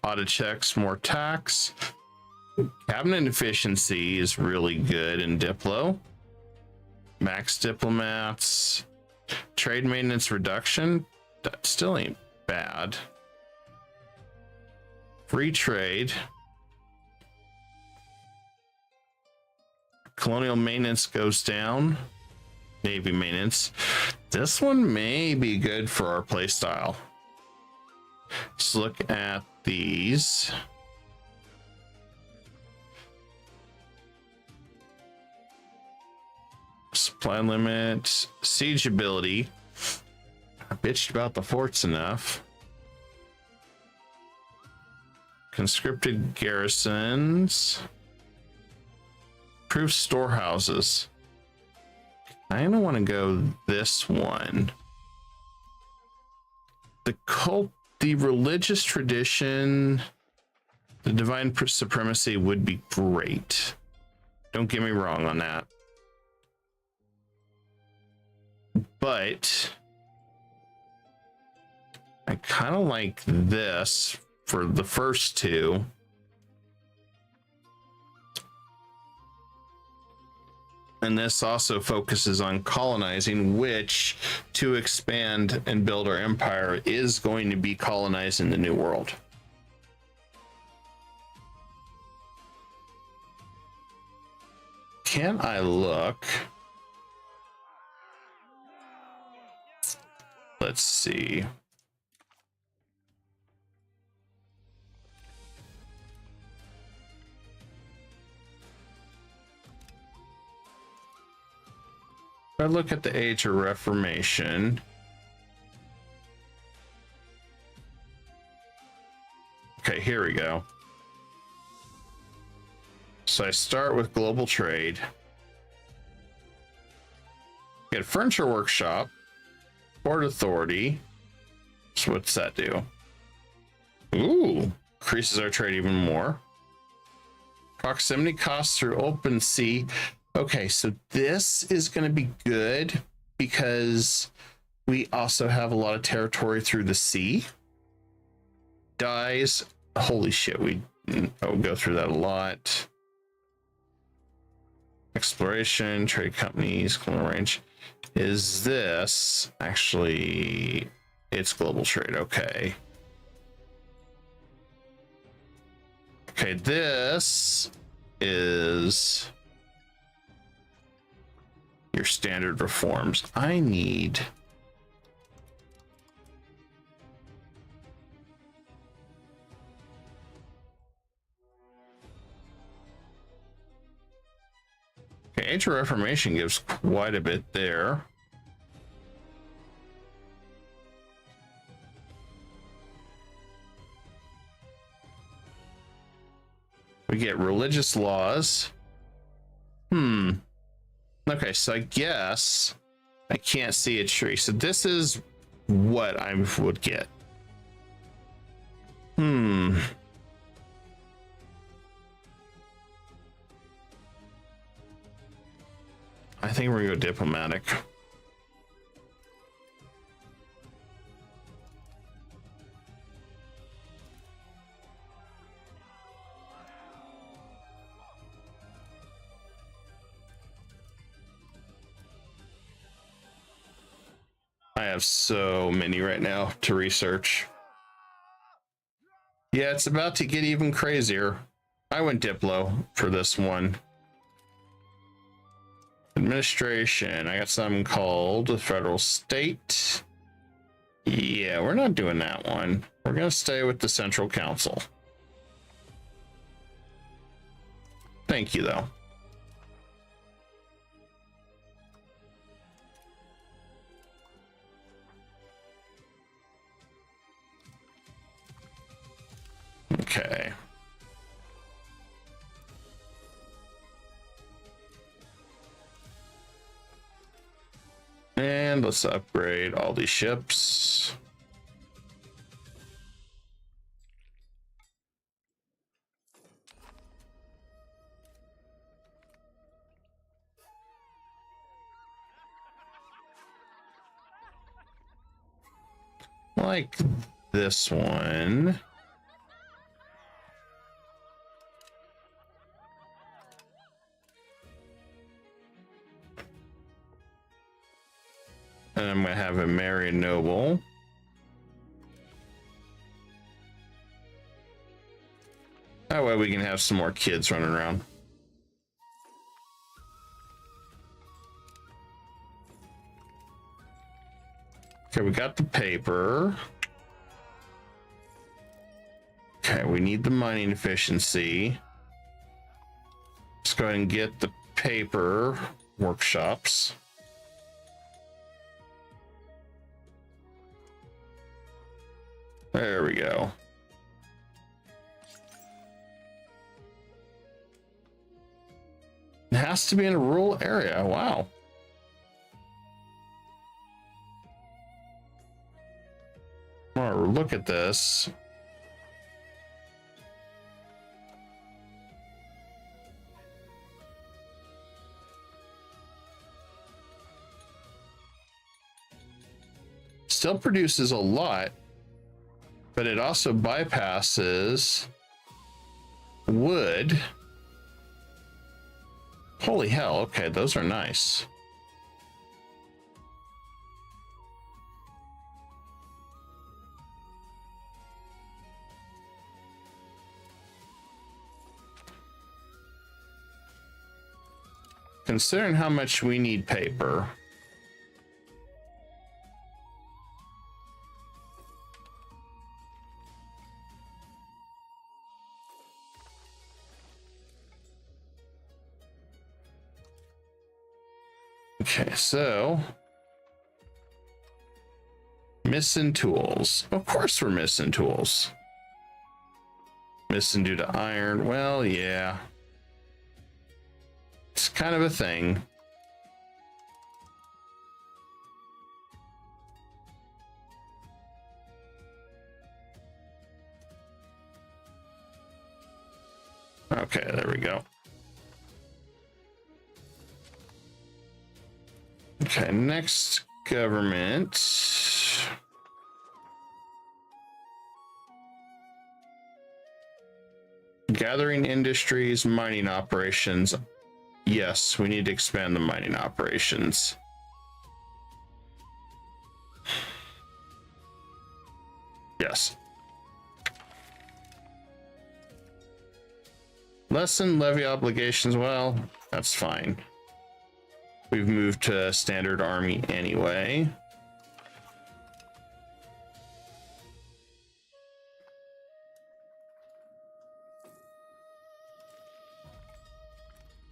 Audit checks, more tax. Cabinet efficiency is really good in Diplo. Max diplomats. Trade maintenance reduction. That still ain't bad. Free trade. Colonial maintenance goes down. Navy maintenance. This one may be good for our playstyle. Let's look at these. Supply limit, siege ability. I bitched about the forts enough. Conscripted garrisons. Improve storehouses. I don't want to go this one. The cult, the religious tradition, the divine supremacy would be great. Don't get me wrong on that. But I kind of like this for the first two. And this also focuses on colonizing, which to expand and build our empire is going to be colonizing the New World. Can I look? Let's see. If I look at the Age of Reformation, okay, here we go. So I start with global trade. Get a furniture workshop, port authority. So what's that do? Ooh, increases our trade even more. Proximity costs through open sea. Okay, so this is going to be good because we also have a lot of territory through the sea. Dies. Holy shit, we go through that a lot. Exploration, trade companies, colonial range. Is this actually, it's global trade? Okay. Okay, this is your standard reforms. I need okay, Age of Reformation gives quite a bit there. We get religious laws. Okay, so I guess I can't see a tree. So this is what I would get. I think we're gonna go diplomatic. I have so many right now to research. Yeah, it's about to get even crazier. I went Diplo for this one. Administration. I got something called the federal state. Yeah, we're not doing that one. We're going to stay with the Central Council. Thank you, though. Okay. And let's upgrade all these ships. Like this one. And I'm going to have him marry a noble. That way we can have some more kids running around. Okay, we got the paper. Okay, we need the mining efficiency. Let's go ahead and get the paper workshops. There we go. has to be in a rural area. Wow. Oh, look at this. Still produces a lot, but it also bypasses wood. Holy hell. Okay, those are nice. Considering how much we need paper. Okay, so missing tools. Of course we're missing tools. Missing due to iron. Well, yeah. It's kind of a thing. Okay, there we go. Okay, next government. Gathering industries, mining operations. Yes, we need to expand the mining operations. Yes. Lessen levy obligations. Well, that's fine. We've moved to standard army anyway.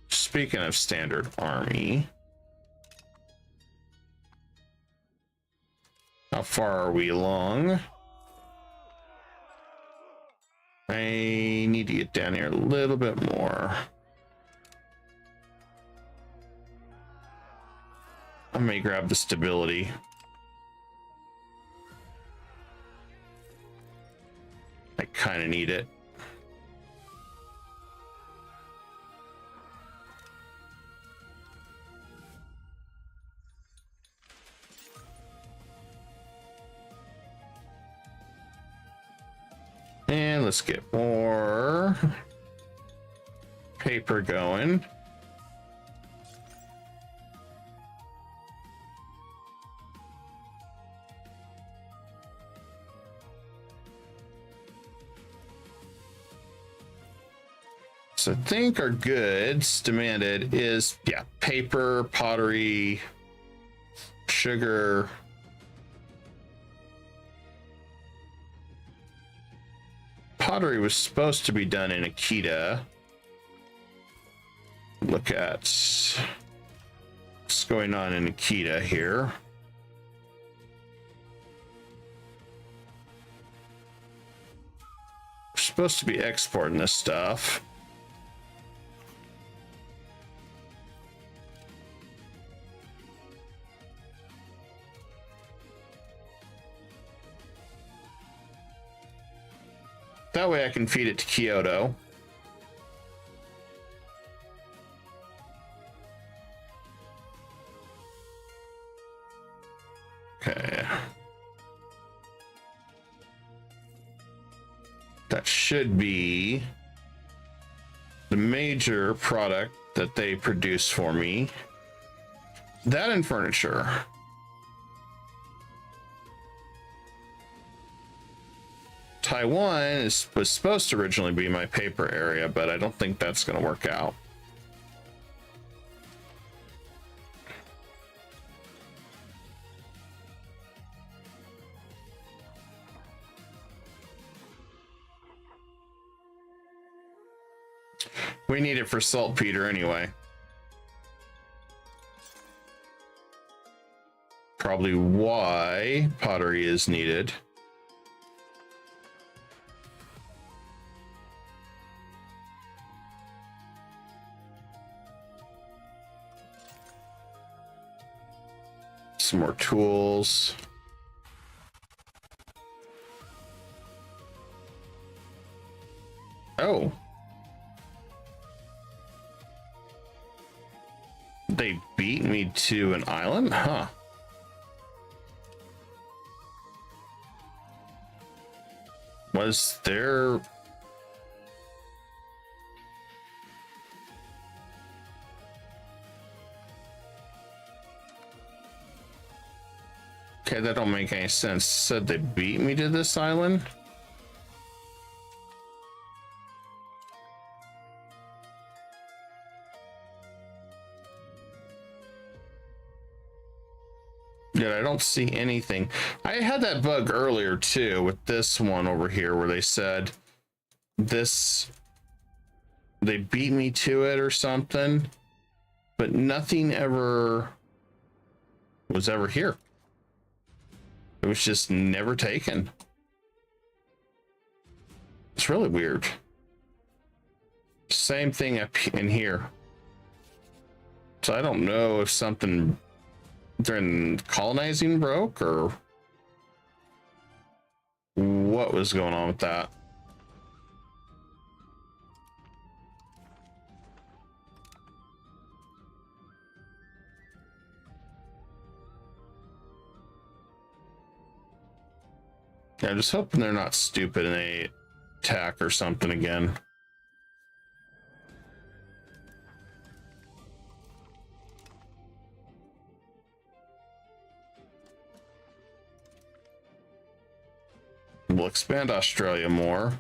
Speaking of standard army, how far are we along? I need to get down here a little bit more. I may grab the stability. I kind of need it. And let's get more paper going. So I think our goods demanded is, yeah, paper, pottery, sugar. Pottery was supposed to be done in Akita. Look at what's going on in Akita here. We're supposed to be exporting this stuff. That way I can feed it to Kyoto. Okay. That should be the major product that they produce for me. That and furniture. Taiwan was supposed to originally be my paper area, but I don't think that's going to work out. We need it for saltpeter anyway. Probably why pottery is needed. Some more tools. Oh. They beat me to an island? Huh. Was there... Okay, that don't make any sense. Said they beat me to this island? Yet I don't see anything. I had that bug earlier too with this one over here where they said this, they beat me to it or something, but nothing ever was ever here. It was just never taken. It's really weird. Same thing up in here. So I don't know if something during colonizing broke or what was going on with that. Yeah, I'm just hoping they're not stupid and they attack or something again. We'll expand Australia more.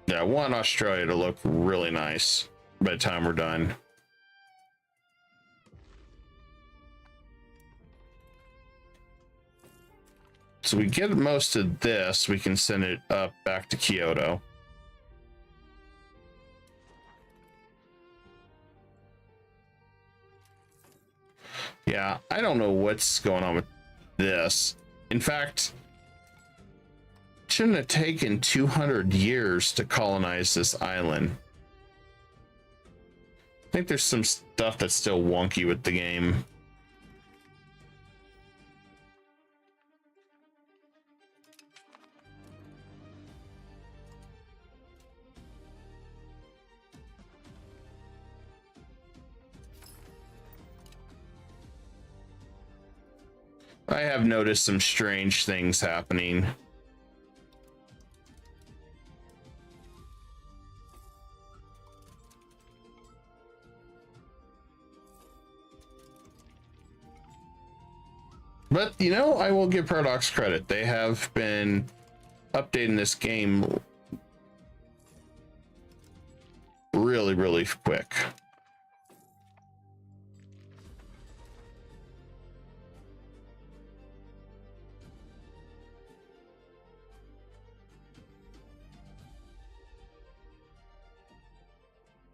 Yeah, I want Australia to look really nice by the time we're done. So we get most of this, we can send it up back to Kyoto. Yeah, I don't know what's going on with this. In fact, it shouldn't have taken 200 years to colonize this island. I think there's some stuff that's still wonky with the game. I have noticed some strange things happening. But, you know, I will give Paradox credit. They have been updating this game really, really quick.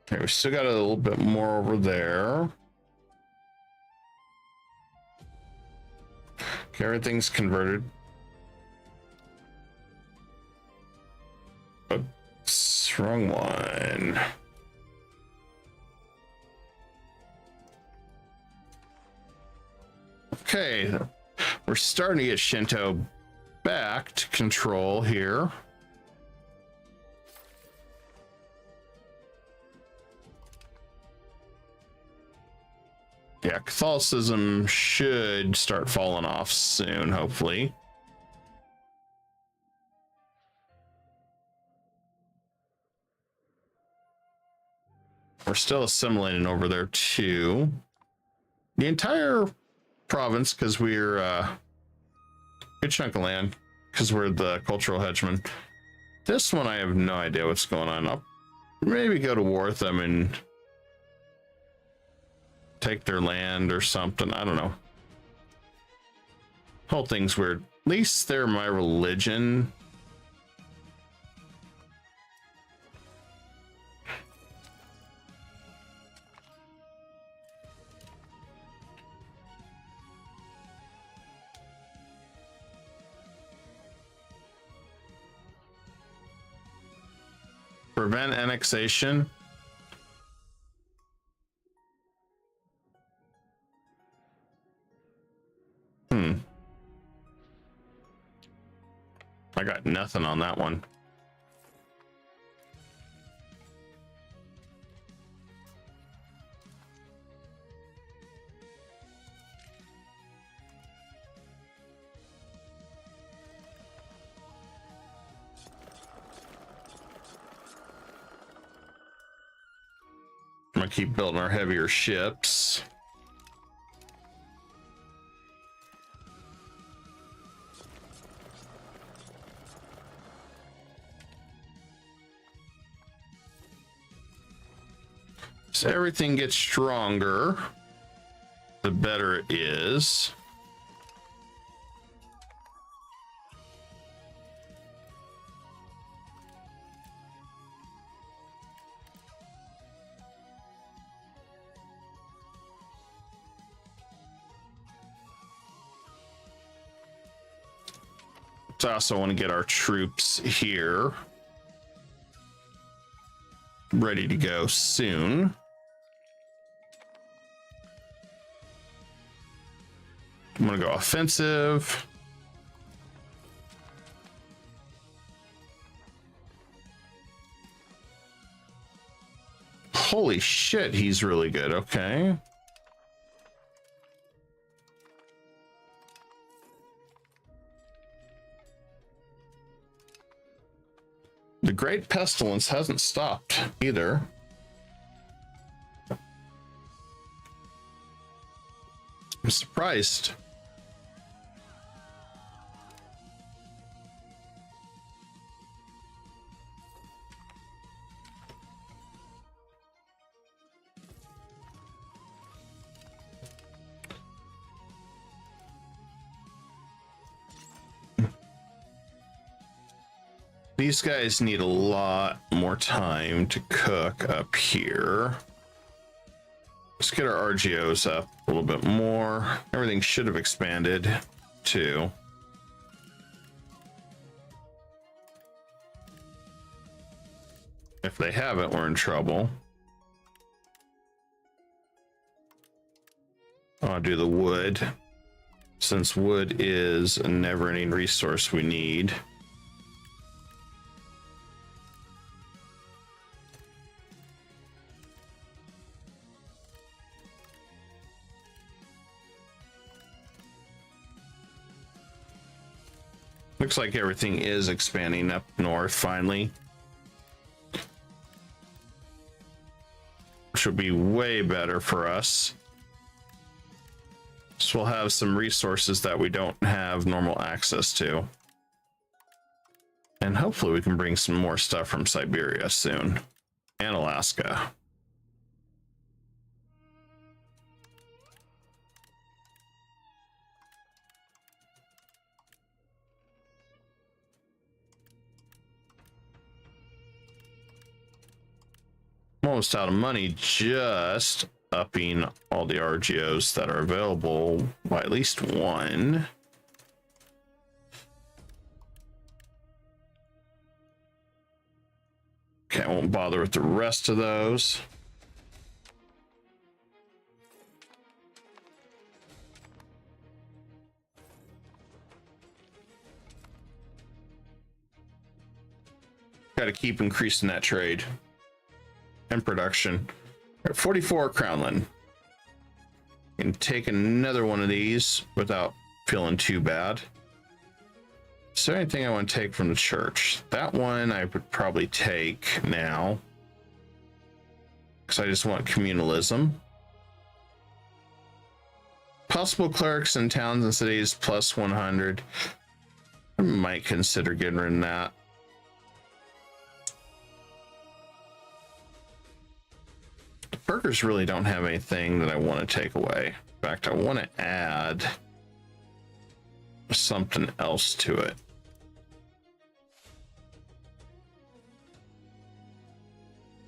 Okay, we still got a little bit more over there. Okay, everything's converted. Oops, wrong one. Okay, we're starting to get Shinto back to control here. Yeah, Catholicism should start falling off soon, hopefully. We're still assimilating over there too. The entire province, because we're a good chunk of land, because we're the cultural hegemon. This one, I have no idea what's going on. I'll maybe go to war with them and take their land or something. I don't know. Whole thing's weird. At least they're my religion. Prevent annexation. I got nothing on that one. I'm gonna keep building our heavier ships. So everything gets stronger, the better it is. So I also want to get our troops here ready to go soon. I'm gonna go offensive. Holy shit, he's really good. Okay. The Great Pestilence hasn't stopped either. I'm surprised. These guys need a lot more time to cook up here. Let's get our RGOs up a little bit more. Everything should have expanded too. If they haven't, we're in trouble. I'll do the wood, since wood is a never-ending resource we need. Looks like everything is expanding up north finally, which will be way better for us. So we'll have some resources that we don't have normal access to. And hopefully we can bring some more stuff from Siberia soon, and Alaska. Almost out of money, just upping all the RGOs that are available by at least one. Okay, I won't bother with the rest of those. Got to keep increasing that trade and production. At 44 Crownland. Can take another one of these without feeling too bad. Is there anything I want to take from the church? That one I would probably take now, because I just want communalism. Possible clerics in towns and cities plus 100. I might consider getting rid of that. Burgers really don't have anything that I want to take away. In fact, I want to add something else to it.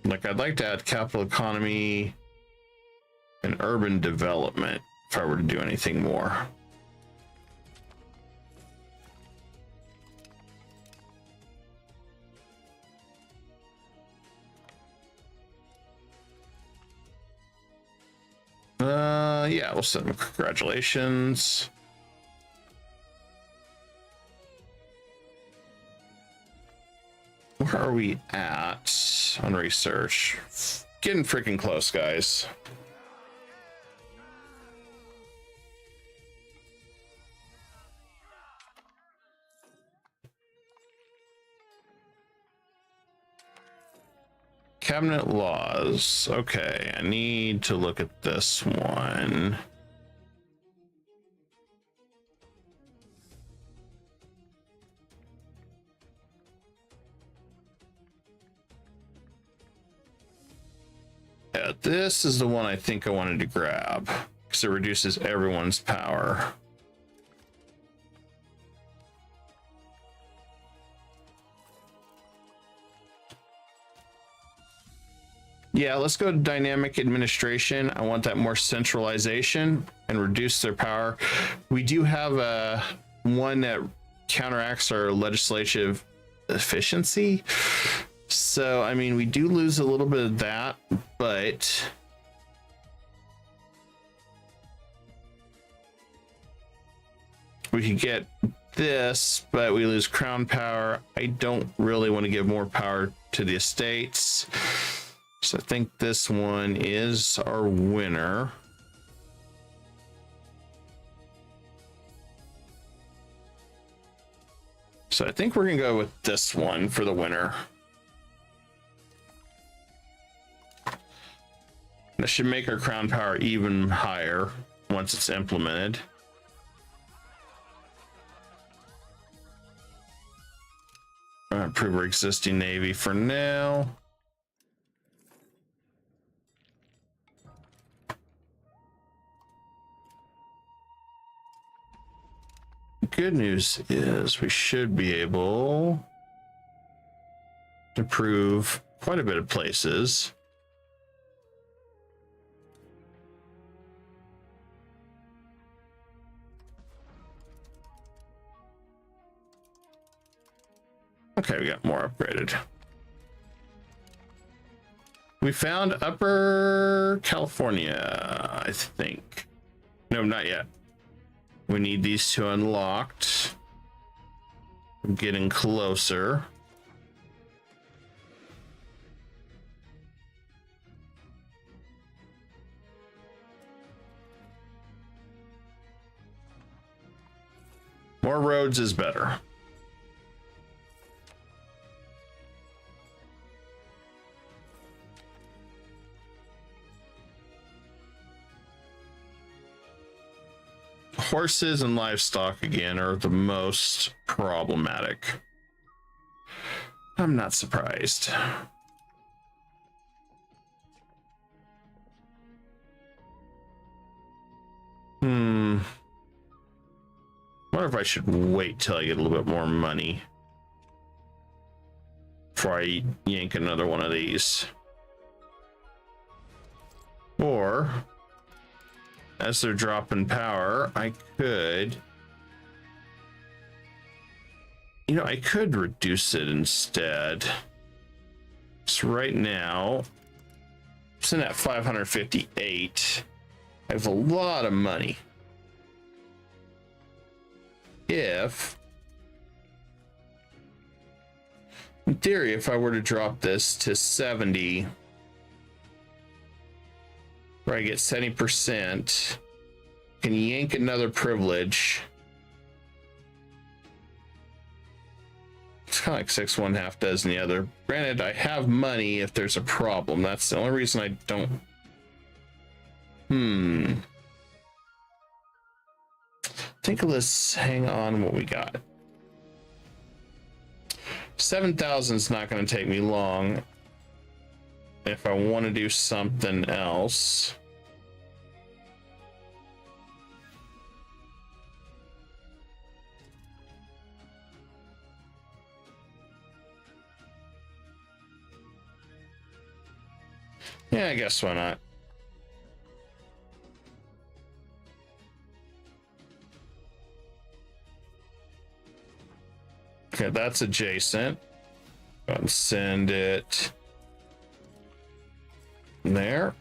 Like, I'd like to add capital economy and urban development if I were to do anything more. Yeah, we'll send them congratulations. Where are we at on research? Getting freaking close, guys. Cabinet laws. Okay, I need to look at this one. Yeah, this is the one I think I wanted to grab because it reduces everyone's power. Yeah, let's go to dynamic administration. I want that more centralization and reduce their power. We do have a one that counteracts our legislative efficiency. So, I mean, we do lose a little bit of that, but we could get this, but we lose crown power. I don't really want to give more power to the estates. So I think this one is our winner. So I think we're gonna go with this one for the winner. That should make our crown power even higher once it's implemented. Improve our existing navy for now. Good news is we should be able to improve quite a bit of places. Okay, we got more upgraded. We found Upper California, I think. No, not yet. We need these two unlocked. I'm getting closer. More roads is better. Horses and livestock again are the most problematic. I'm not surprised. Wonder if I should wait till I get a little bit more money before I yank another one of these. Or as they're dropping power, I could, I could reduce it instead. So right now, it's in at 558. I have a lot of money. If, in theory, if I were to drop this to 70, where I get 70%, can yank another privilege. It's kind of like 6 1 half dozen the other. Granted, I have money if there's a problem. That's the only reason I don't. Think of this. Hang on, what we got. 7,000 is not going to take me long. If I want to do something else. Yeah, I guess why not? Okay, that's adjacent. Go ahead and send it there.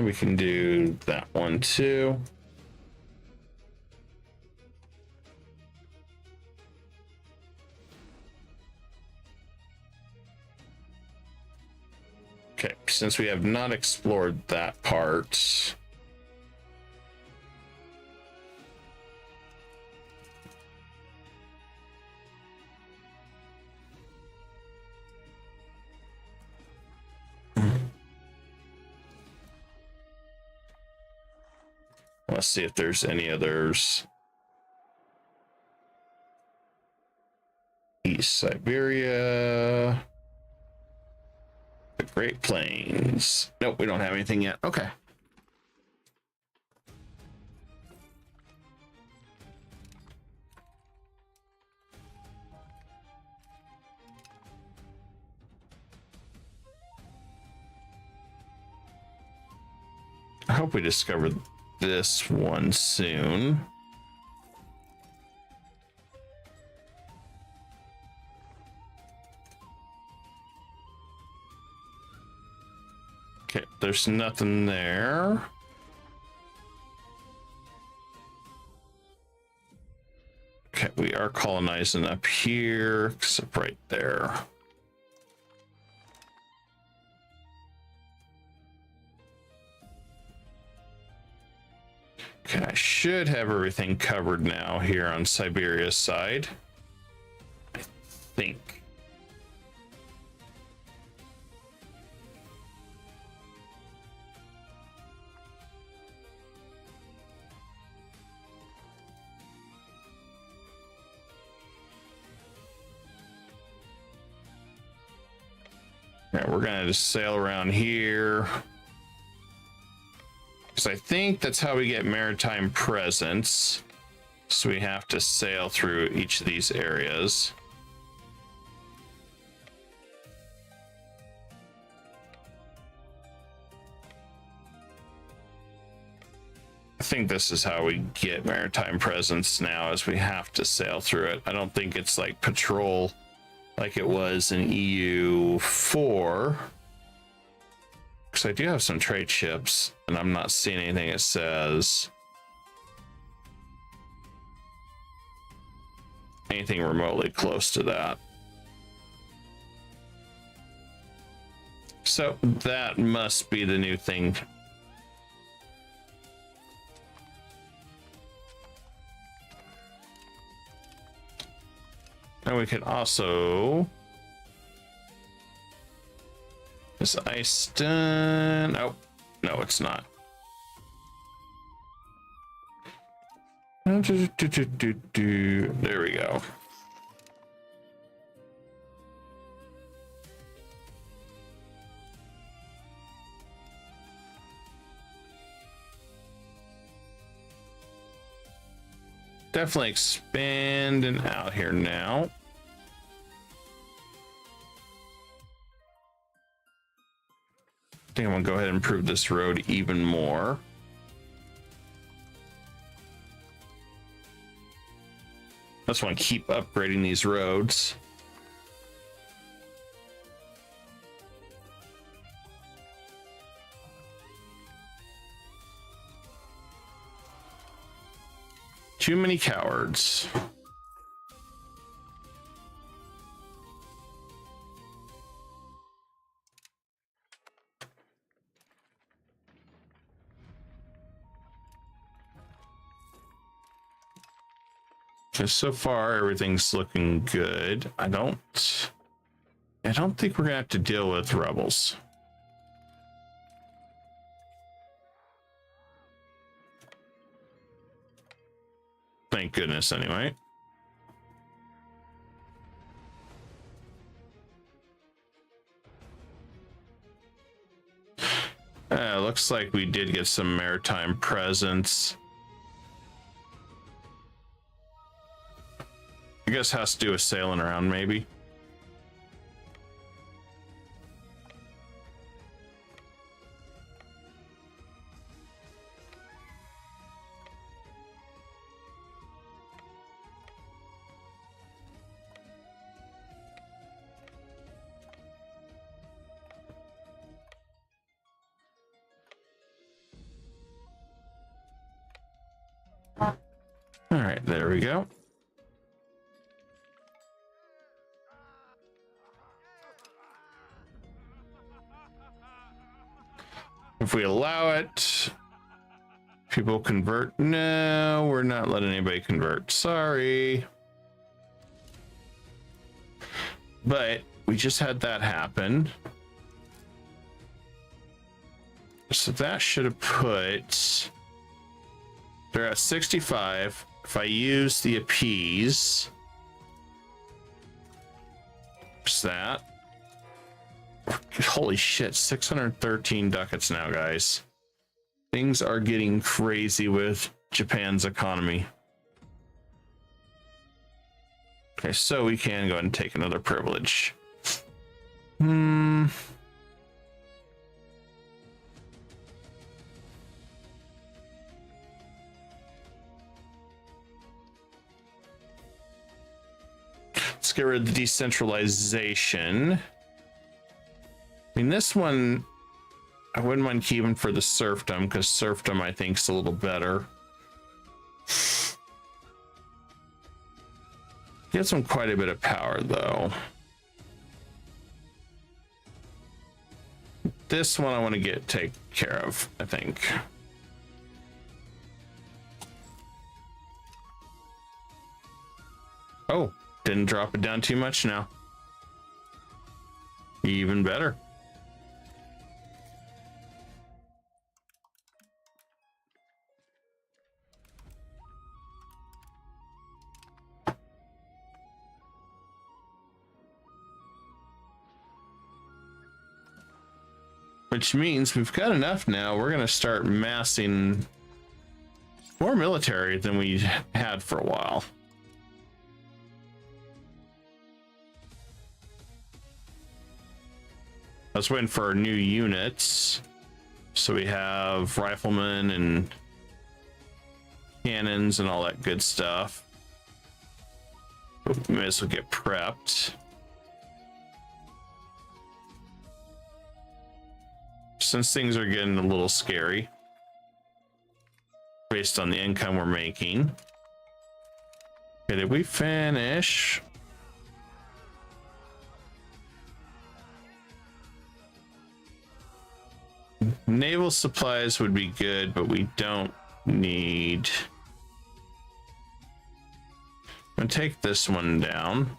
we can do that one too. Okay, since we have not explored that part, let's see if there's any others. East Siberia, the Great Plains. Nope, we don't have anything yet. Okay. I hope we discover this one soon. Okay, there's nothing there. Okay, we are colonizing up here, except right there. Okay, I should have everything covered now here on Siberia's side. I think. Yeah, we're gonna just sail around here. Because I think that's how we get maritime presence. So we have to sail through each of these areas. I think this is how we get maritime presence now, is we have to sail through it. I don't think it's like patrol like it was in EU4. Because I do have some trade ships, and I'm not seeing anything that says anything remotely close to that. So that must be the new thing. And we could also... Is ice done? Oh, no, it's not. There we go. Definitely expanding out here now. I think I'm gonna go ahead and improve this road even more. I just want to keep upgrading these roads. Too many cowards. So far everything's looking good. I don't think we're gonna have to deal with rebels. Thank goodness, anyway. Looks like we did get some maritime presence. I guess has to do with sailing around, maybe. All right, there we go. If we allow it, people convert. No, we're not letting anybody convert. Sorry. But we just had that happen. So that should have put... They're at 65. If I use the appease... What's that? Holy shit, 613 ducats now, guys. Things are getting crazy with Japan's economy. Okay, so we can go ahead and take another privilege. Let's get rid of the decentralization. I mean, this one, I wouldn't mind keeping for the serfdom, because serfdom, I think, is a little better. Gives them quite a bit of power, though. This one I want to take care of, I think. Oh, didn't drop it down too much now. Even better. Which means we've got enough now. We're going to start massing more military than we had for a while. I was waiting for our new units. So we have riflemen and cannons and all that good stuff. We may as well get prepped. Since things are getting a little scary based on the income we're making. Okay, did we finish? Naval supplies would be good, but we don't need. I'm gonna take this one down.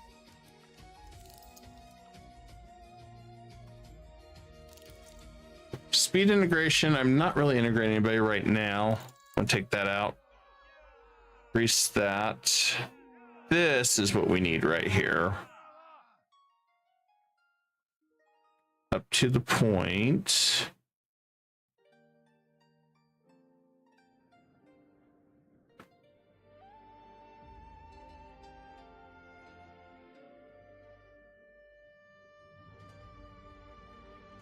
Speed integration, I'm not really integrating anybody right now. I'm gonna take that out. Grease that. This is what we need right here. Up to the point.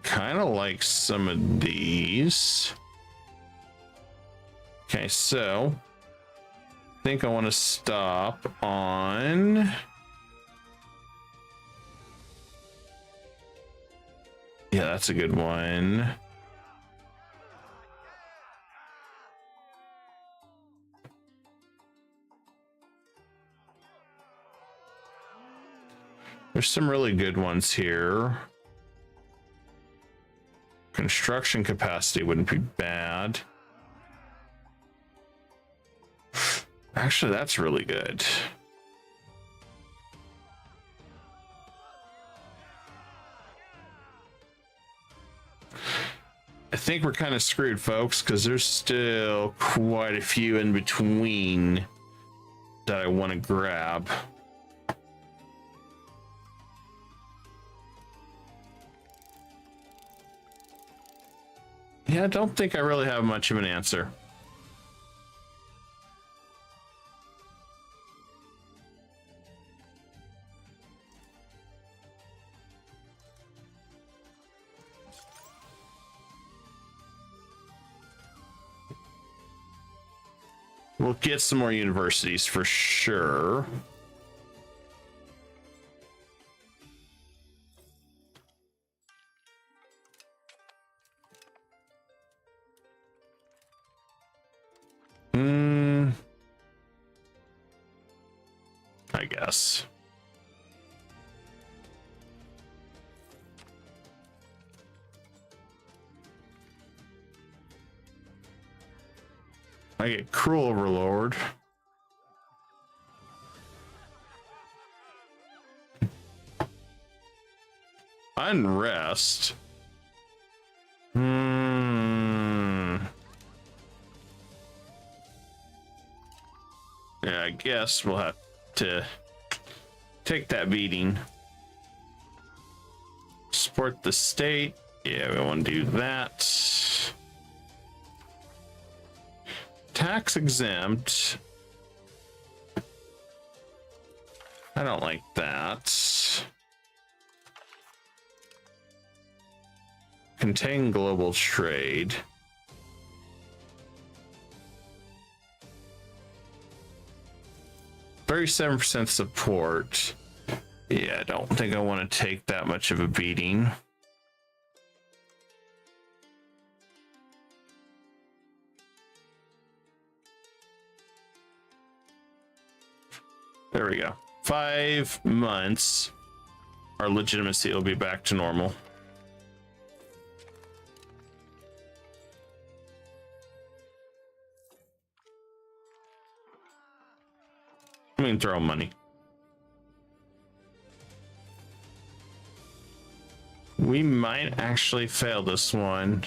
Kind of like some of these. Okay, so I think I want to stop on yeah, that's a good one. There's some really good ones here. Construction capacity wouldn't be bad. Actually, that's really good. I think we're kind of screwed, folks, because there's still quite a few in between that I want to grab. Yeah, I don't think I really have much of an answer. We'll get some more universities for sure. I guess. I get cruel overlord. Unrest. Yeah, I guess we'll have to take that beating. Support the state. Yeah, we want to do that. Tax exempt. I don't like that. Contain global trade. $37% support. Yeah, I don't think I want to take that much of a beating. There we go. 5 months. Our legitimacy will be back to normal. I mean, throw money. We might actually fail this one.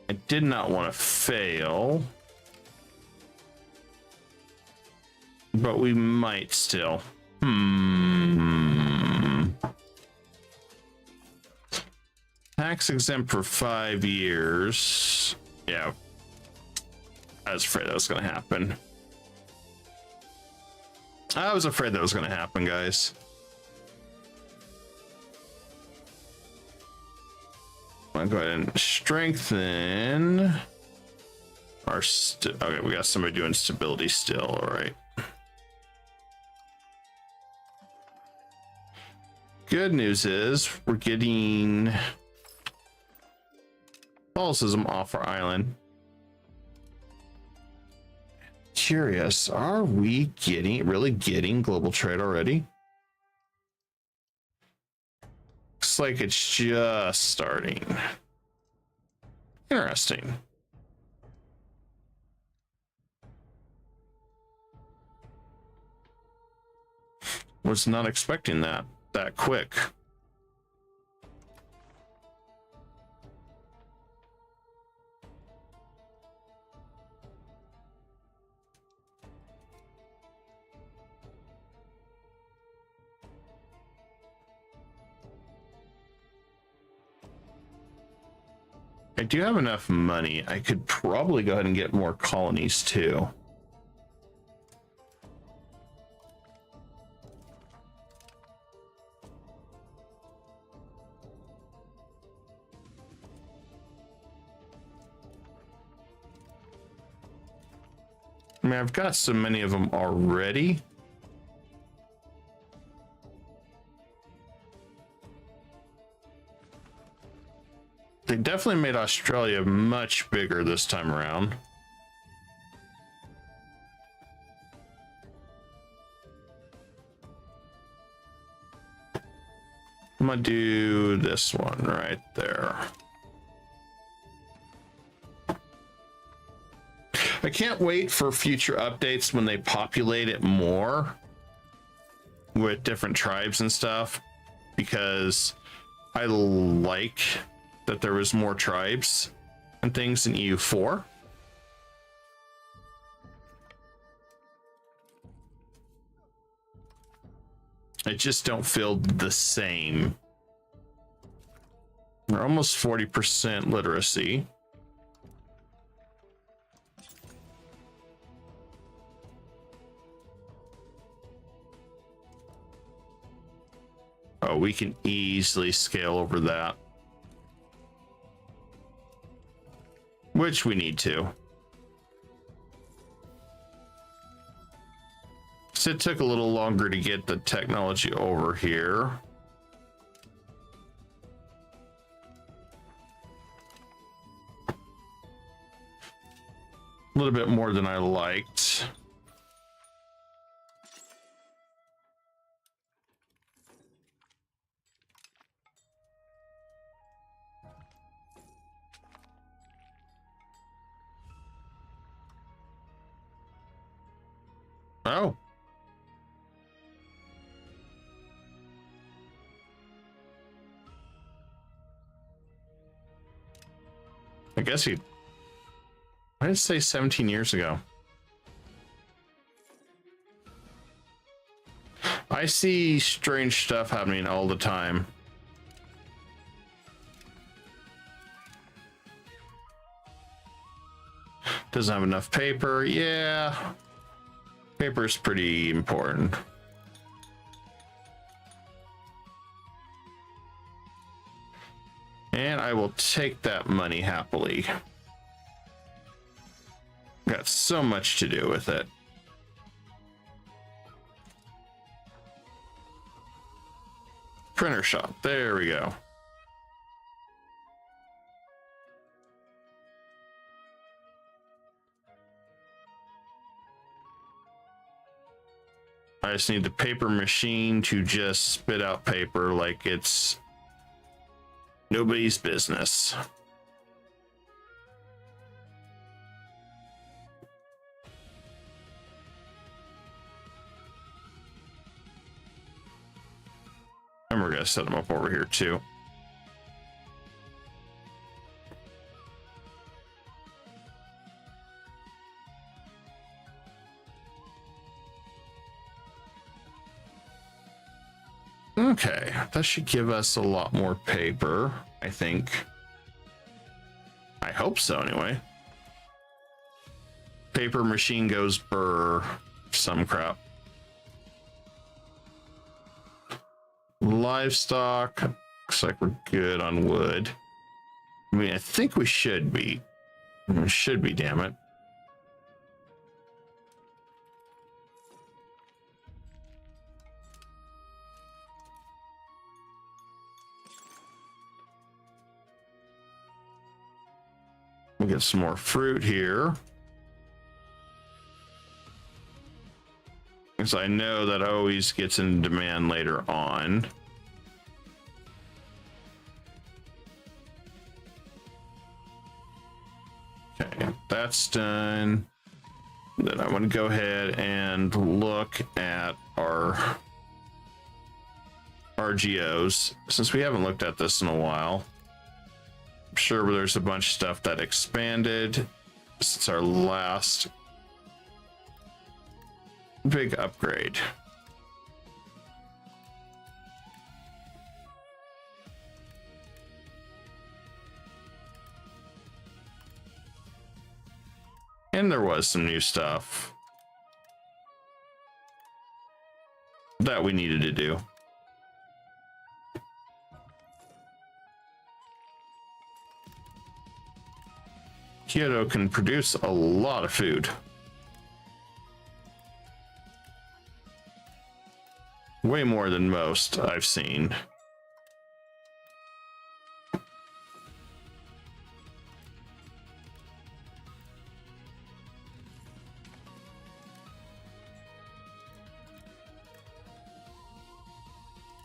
I did not want to fail, but we might still. Tax exempt for 5 years. Yeah. I was afraid that was going to happen. I was afraid that was going to happen, guys. I'll go ahead and strengthen our okay, we got somebody doing stability still. All right. Good news is we're getting Catholicism off our island. Curious, are we really getting global trade already? Looks like it's just starting. Interesting. Was not expecting that quick. I do have enough money. I could probably go ahead and get more colonies too. I mean, I've got so many of them already. They definitely made Australia much bigger this time around. I'm gonna do this one right there. I can't wait for future updates when they populate it more with different tribes and stuff, because I like that there was more tribes and things in EU4. I just don't feel the same. We're almost 40% literacy. Oh, we can easily scale over that. Which we need to. So it took a little longer to get the technology over here. A little bit more than I liked. Oh. I guess he... I did say 17 years ago. I see strange stuff happening all the time. Doesn't have enough paper. Yeah. Paper's pretty important. And I will take that money happily. Got so much to do with it. Printer shop. There we go. I just need the paper machine to just spit out paper like it's nobody's business. And we're gonna set them up over here too. Okay, that should give us a lot more paper, I think. I hope so, anyway. Paper machine goes burr. Some crap. Livestock. Looks like we're good on wood. I mean, I think we should be. We should be, damn it. We'll get some more fruit here. Because I know that always gets in demand later on. Okay, that's done. Then I want to go ahead and look at our RGOs. Since we haven't looked at this in a while. I'm sure there's a bunch of stuff that expanded since our last big upgrade. And there was some new stuff that we needed to do. Kyoto can produce a lot of food. Way more than most I've seen.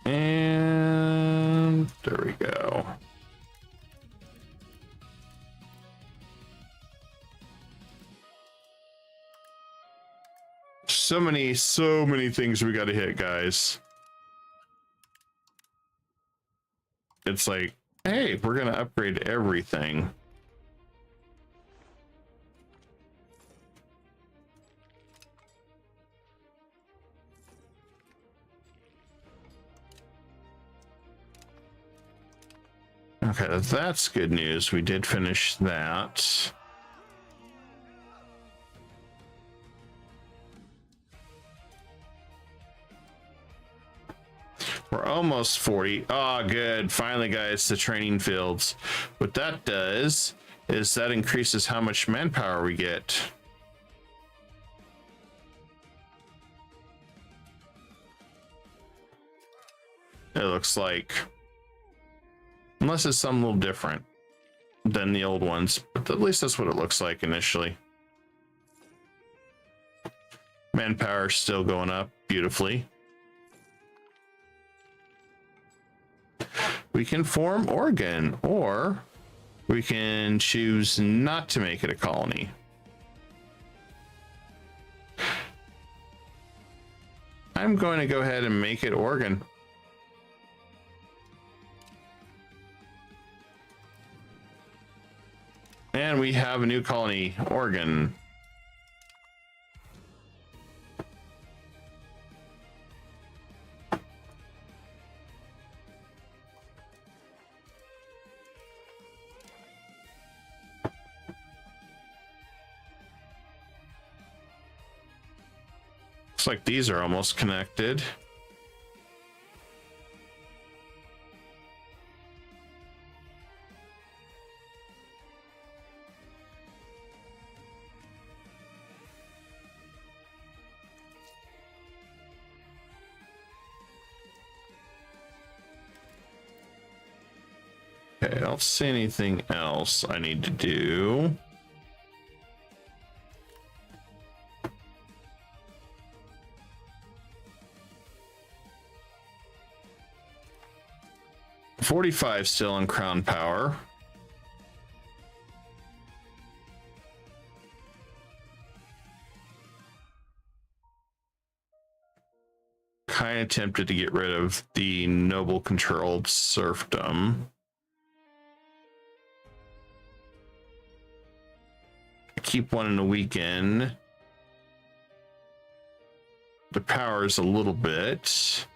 And there we go. So many things we got to hit, guys. It's like, hey, we're going to upgrade everything. Okay, that's good news. We did finish that. We're almost 40. Oh, good. Finally, guys, the training fields. What that does is that increases how much manpower we get. It looks like. Unless it's something a little different than the old ones. But at least that's what it looks like initially. Manpower still going up beautifully. We can form Oregon, or we can choose not to make it a colony. I'm going to go ahead and make it Oregon. And we have a new colony, Oregon. Looks like these are almost connected. Okay, I don't see anything else I need to do. $45 still in crown power. Kind of tempted to get rid of the noble controlled serfdom. Keep one in the weekend. The power's a little bit.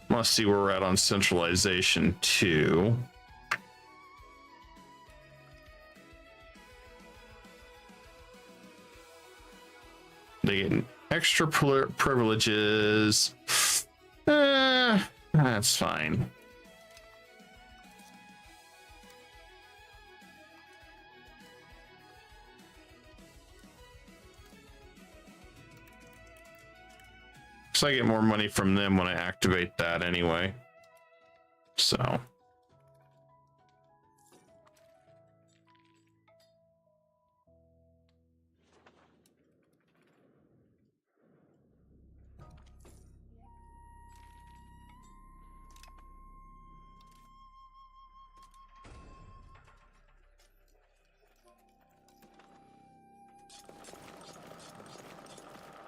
Let's see where we're at on centralization too. They get extra privileges. That's fine. So I get more money from them when I activate that anyway. So.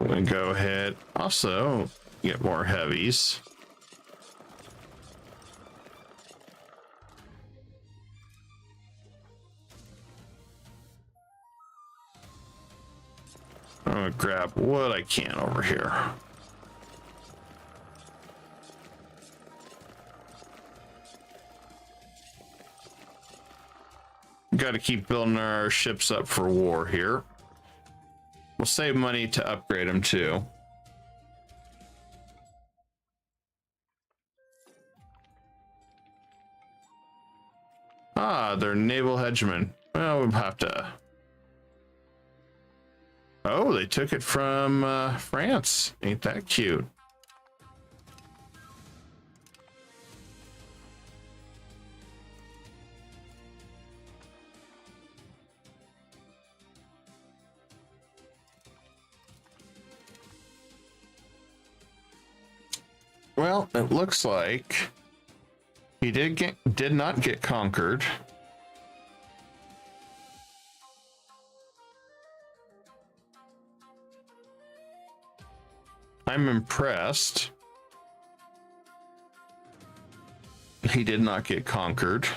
I'm gonna go ahead, also get more heavies. I'm gonna grab what I can over here. Got to keep building our ships up for war here. We'll save money to upgrade them too. Ah, they're naval hegemon. Well, we'll have to. Oh, they took it from France. Ain't that cute? Well, it looks like he did not get conquered. I'm impressed. He did not get conquered.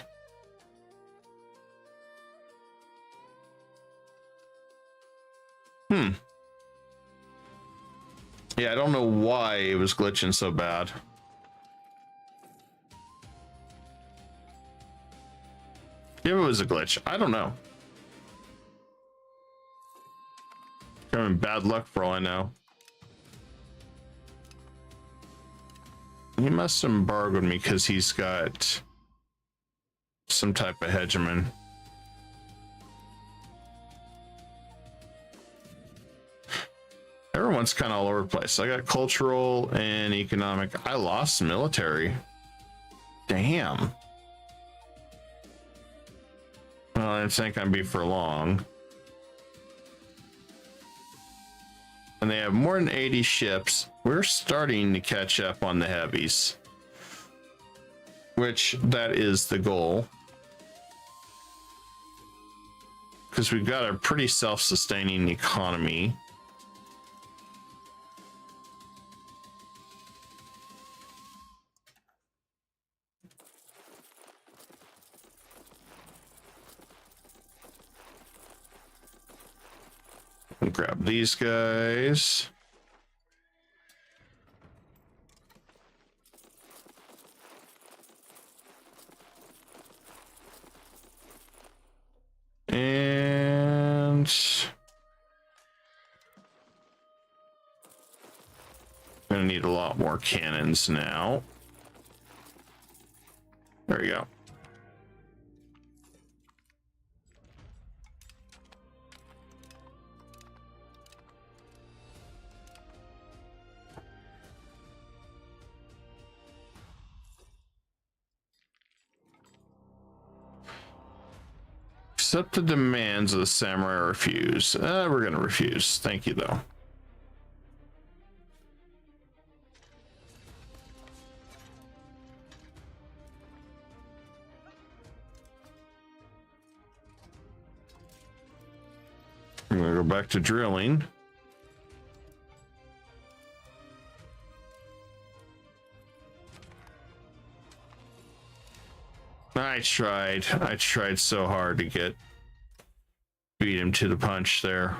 Yeah, I don't know why it was glitching so bad. If it was a glitch, I don't know. Having bad luck for all I know. He must have embargoed me because he's got some type of hegemon. Everyone's kind of all over the place. I got cultural and economic. I lost military. Damn. Well, I didn't think I'd be for long. And they have more than 80 ships. We're starting to catch up on the heavies, which that is the goal. Because we've got a pretty self-sustaining economy. Grab these guys. And gonna need a lot more cannons now. There we go. Accept the demands of the samurai or refuse. We're going to refuse. Thank you, though. I'm going to go back to drilling. I tried so hard to beat him to the punch there.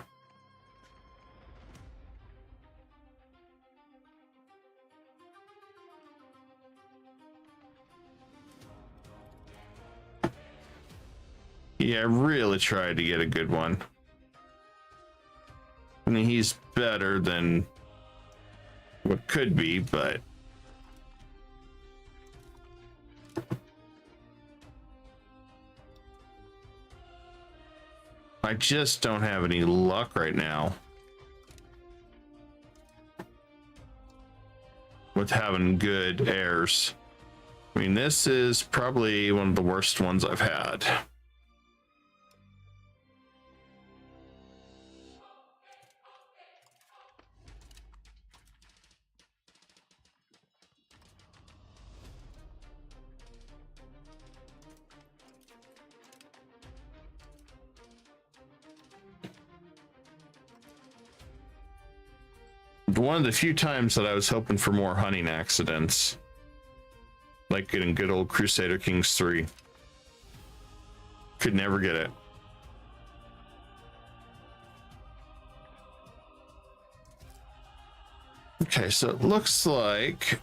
Yeah, I really tried to get a good one. I mean, he's better than what could be, but I just don't have any luck right now with having good heirs. I mean, this is probably one of the worst ones I've had. One of the few times that I was hoping for more hunting accidents, like in good old Crusader Kings 3. Could never get it. Okay, so it looks like,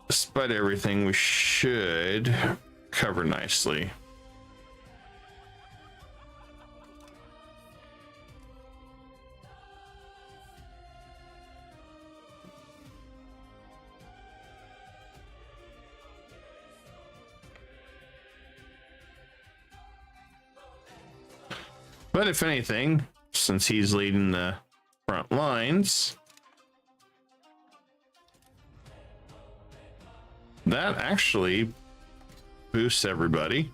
despite everything, we should cover nicely. But if anything, since he's leading the front lines, that actually boosts everybody.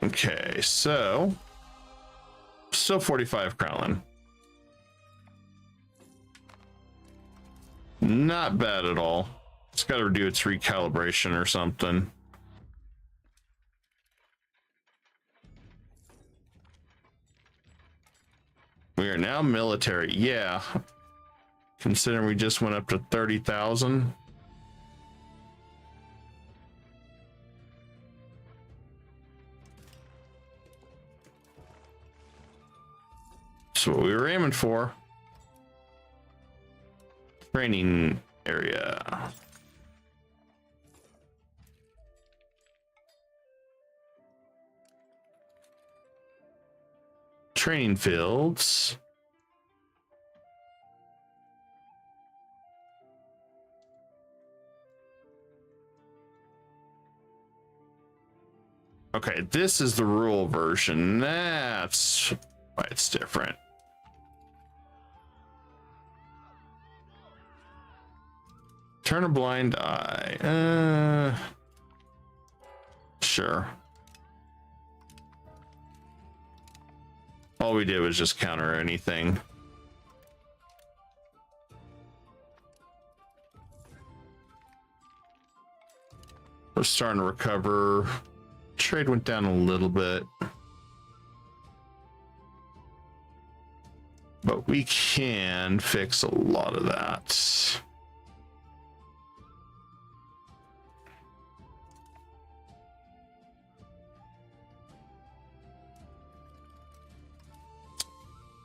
Okay, so still 45 Krowlin. Not bad at all. It's got to do its recalibration or something. We are now military. Yeah. Considering we just went up to 30,000. That's what we were aiming for. Training area. training fields. Okay, this is the rural version. That's why it's different. Turn a blind eye. Sure. All we did was just counter anything. We're starting to recover. Trade went down a little bit. But we can fix a lot of that.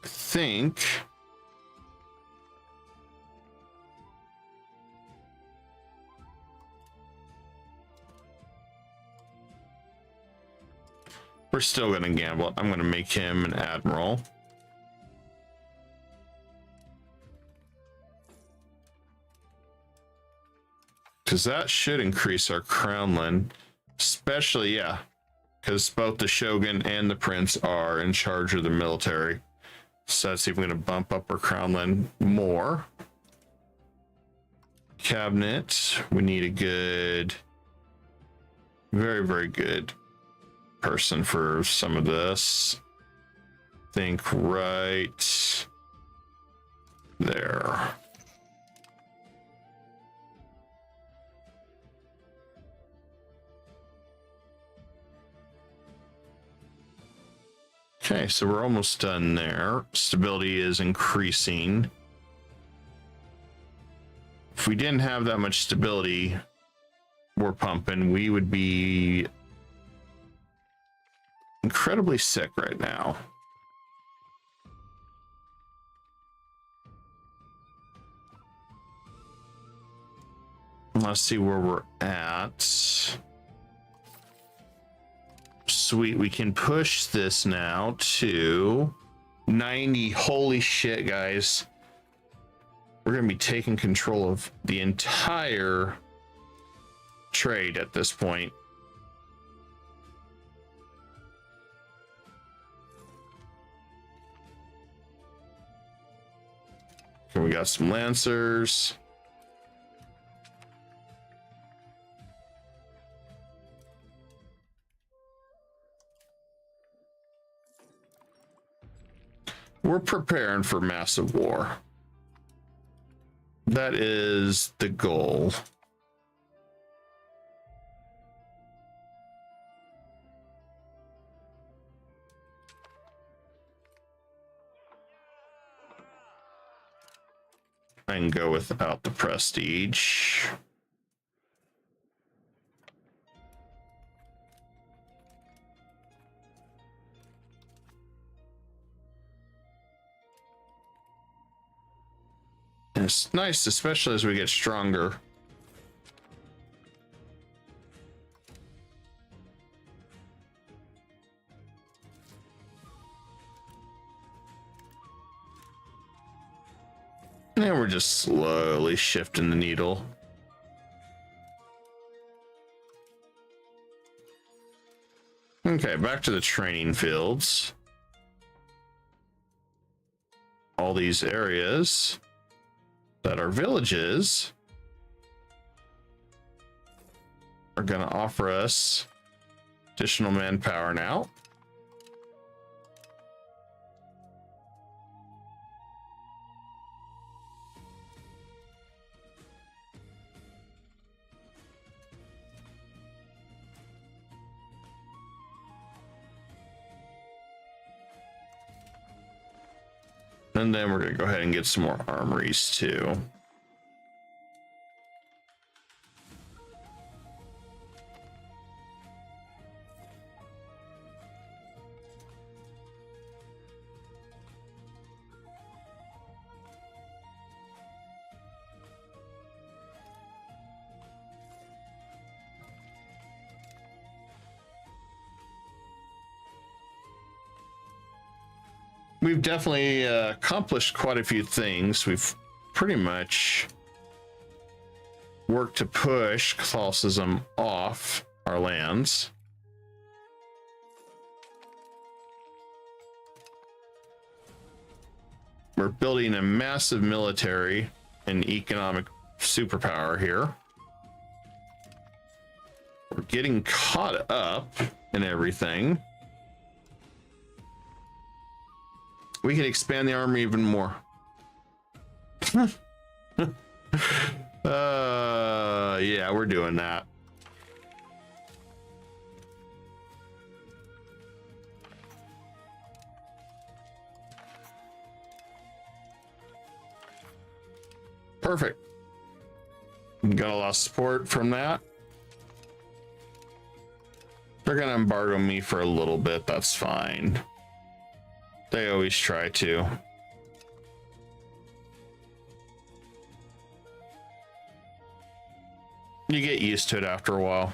I think we're still going to gamble. I'm going to make him an admiral. Because that should increase our crownland. Especially, yeah. Because both the shogun and the prince are in charge of the military. So that's even going to bump up our crownland more. Cabinet. We need a good, very, very good person for some of this. Think right there. Okay, so we're almost done there. Stability is increasing. If we didn't have that much stability we're pumping, we would be incredibly sick right now. Let's see where we're at. Sweet, we can push this now to 90. Holy shit, guys. We're going to be taking control of the entire trade at this point. Okay, we got some lancers. We're preparing for massive war. That is the goal. I can go without the prestige. And it's nice, especially as we get stronger. And we're just slowly shifting the needle. Okay, back to the training fields. All these areas that are villages are going to offer us additional manpower now. And then we're going to go ahead and get some more armories too. we've definitely accomplished quite a few things. We've pretty much worked to push Catholicism off our lands. We're building a massive military and economic superpower here. We're getting caught up in everything. We can expand the army even more. Yeah, we're doing that. Perfect. Got a lot of support from that. They're gonna embargo me for a little bit. That's fine. They always try to. You get used to it after a while.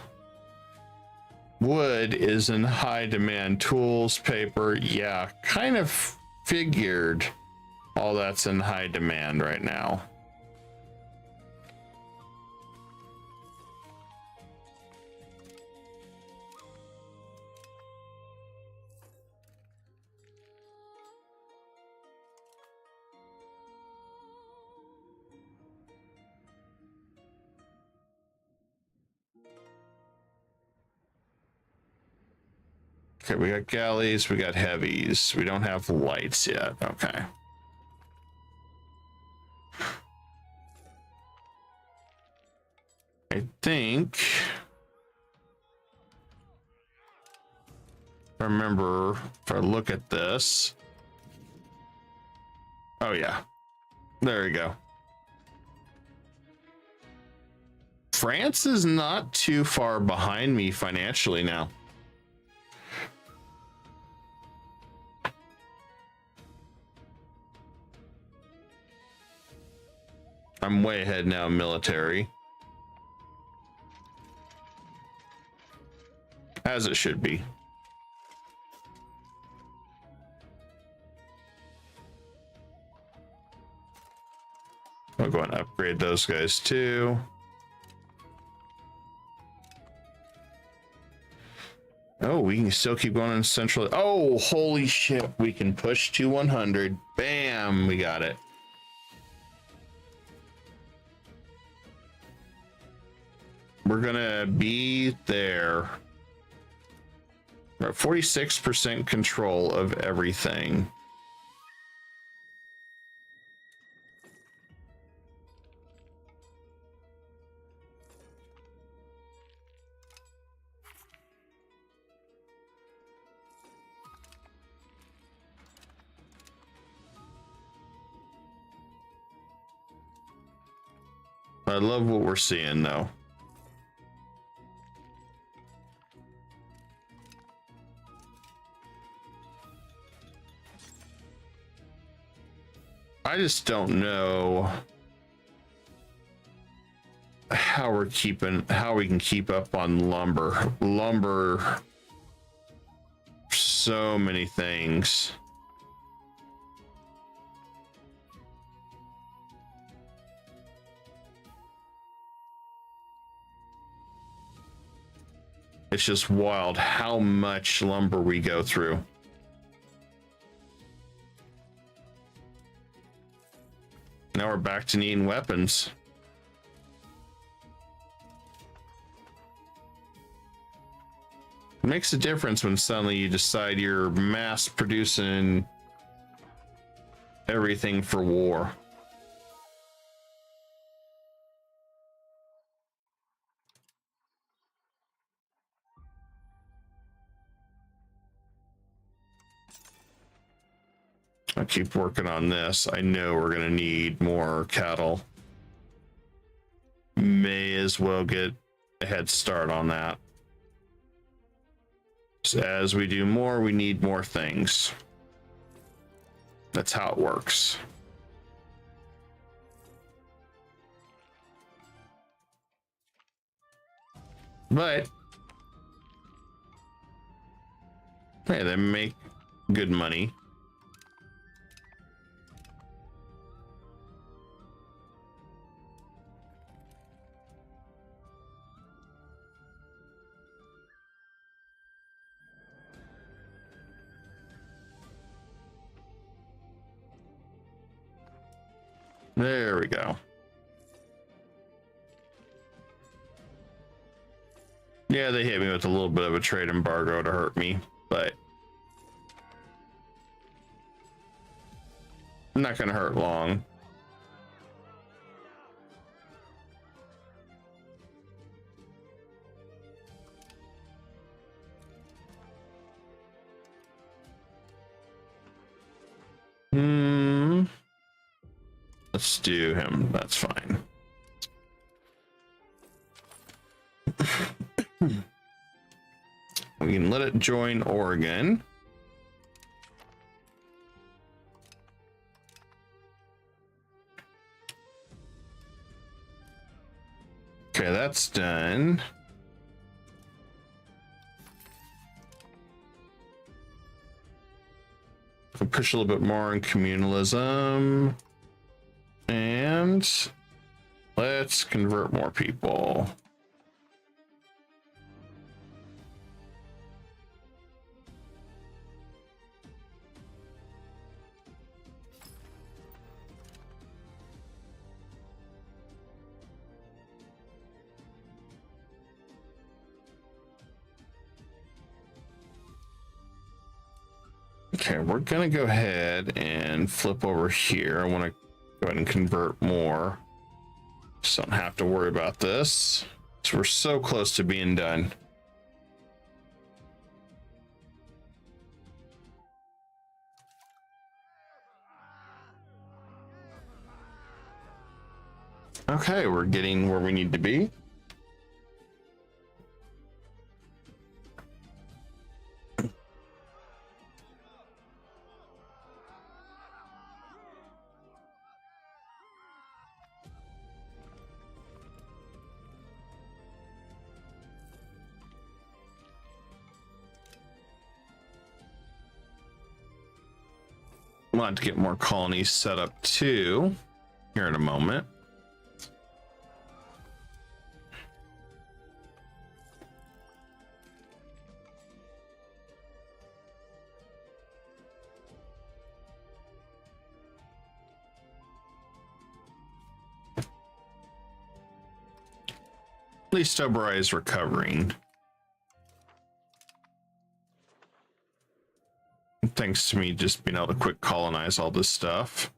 Wood is in high demand. Tools, paper, yeah, kind of figured all that's in high demand right now. Okay, we got galleys, we got heavies. We don't have lights yet. Okay. I think, remember, if I look at this. Oh yeah, there we go. France is not too far behind me financially now. I'm way ahead now, military. As it should be. I'll go and upgrade those guys too. Oh, we can still keep going in central. Oh, holy shit. We can push to 100. Bam, we got it. We're gonna be there. We're at 46% control of everything. I love what we're seeing though. I just don't know how we can keep up on lumber. So many things. It's just wild how much lumber we go through. Now we're back to needing weapons. It makes a difference when suddenly you decide you're mass producing everything for war. I'll keep working on this. I know we're gonna need more cattle. May as well get a head start on that. So as we do more, we need more things. That's how it works. But hey, they make good money. There we go. Yeah, they hit me with a little bit of a trade embargo to hurt me, but not gonna hurt long. Let's do him. That's fine. We can let it join Oregon. Okay, that's done. I'll push a little bit more on communalism. And let's convert more people. Okay, we're gonna go ahead and flip over here. I want to go ahead and convert more, just don't have to worry about this. So we're so close to being done. Okay, we're getting where we need to be. Want to get more colonies set up too here in a moment. At least Obrai is recovering. Thanks to me just being able to quick colonize all this stuff.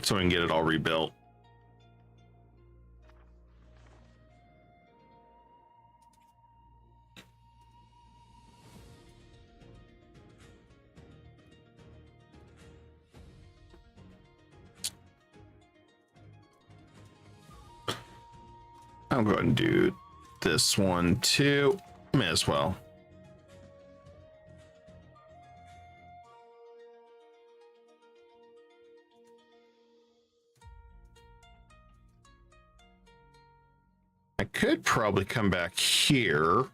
So we can get it all rebuilt. I'll go ahead and do this one too. May as well. I could probably come back here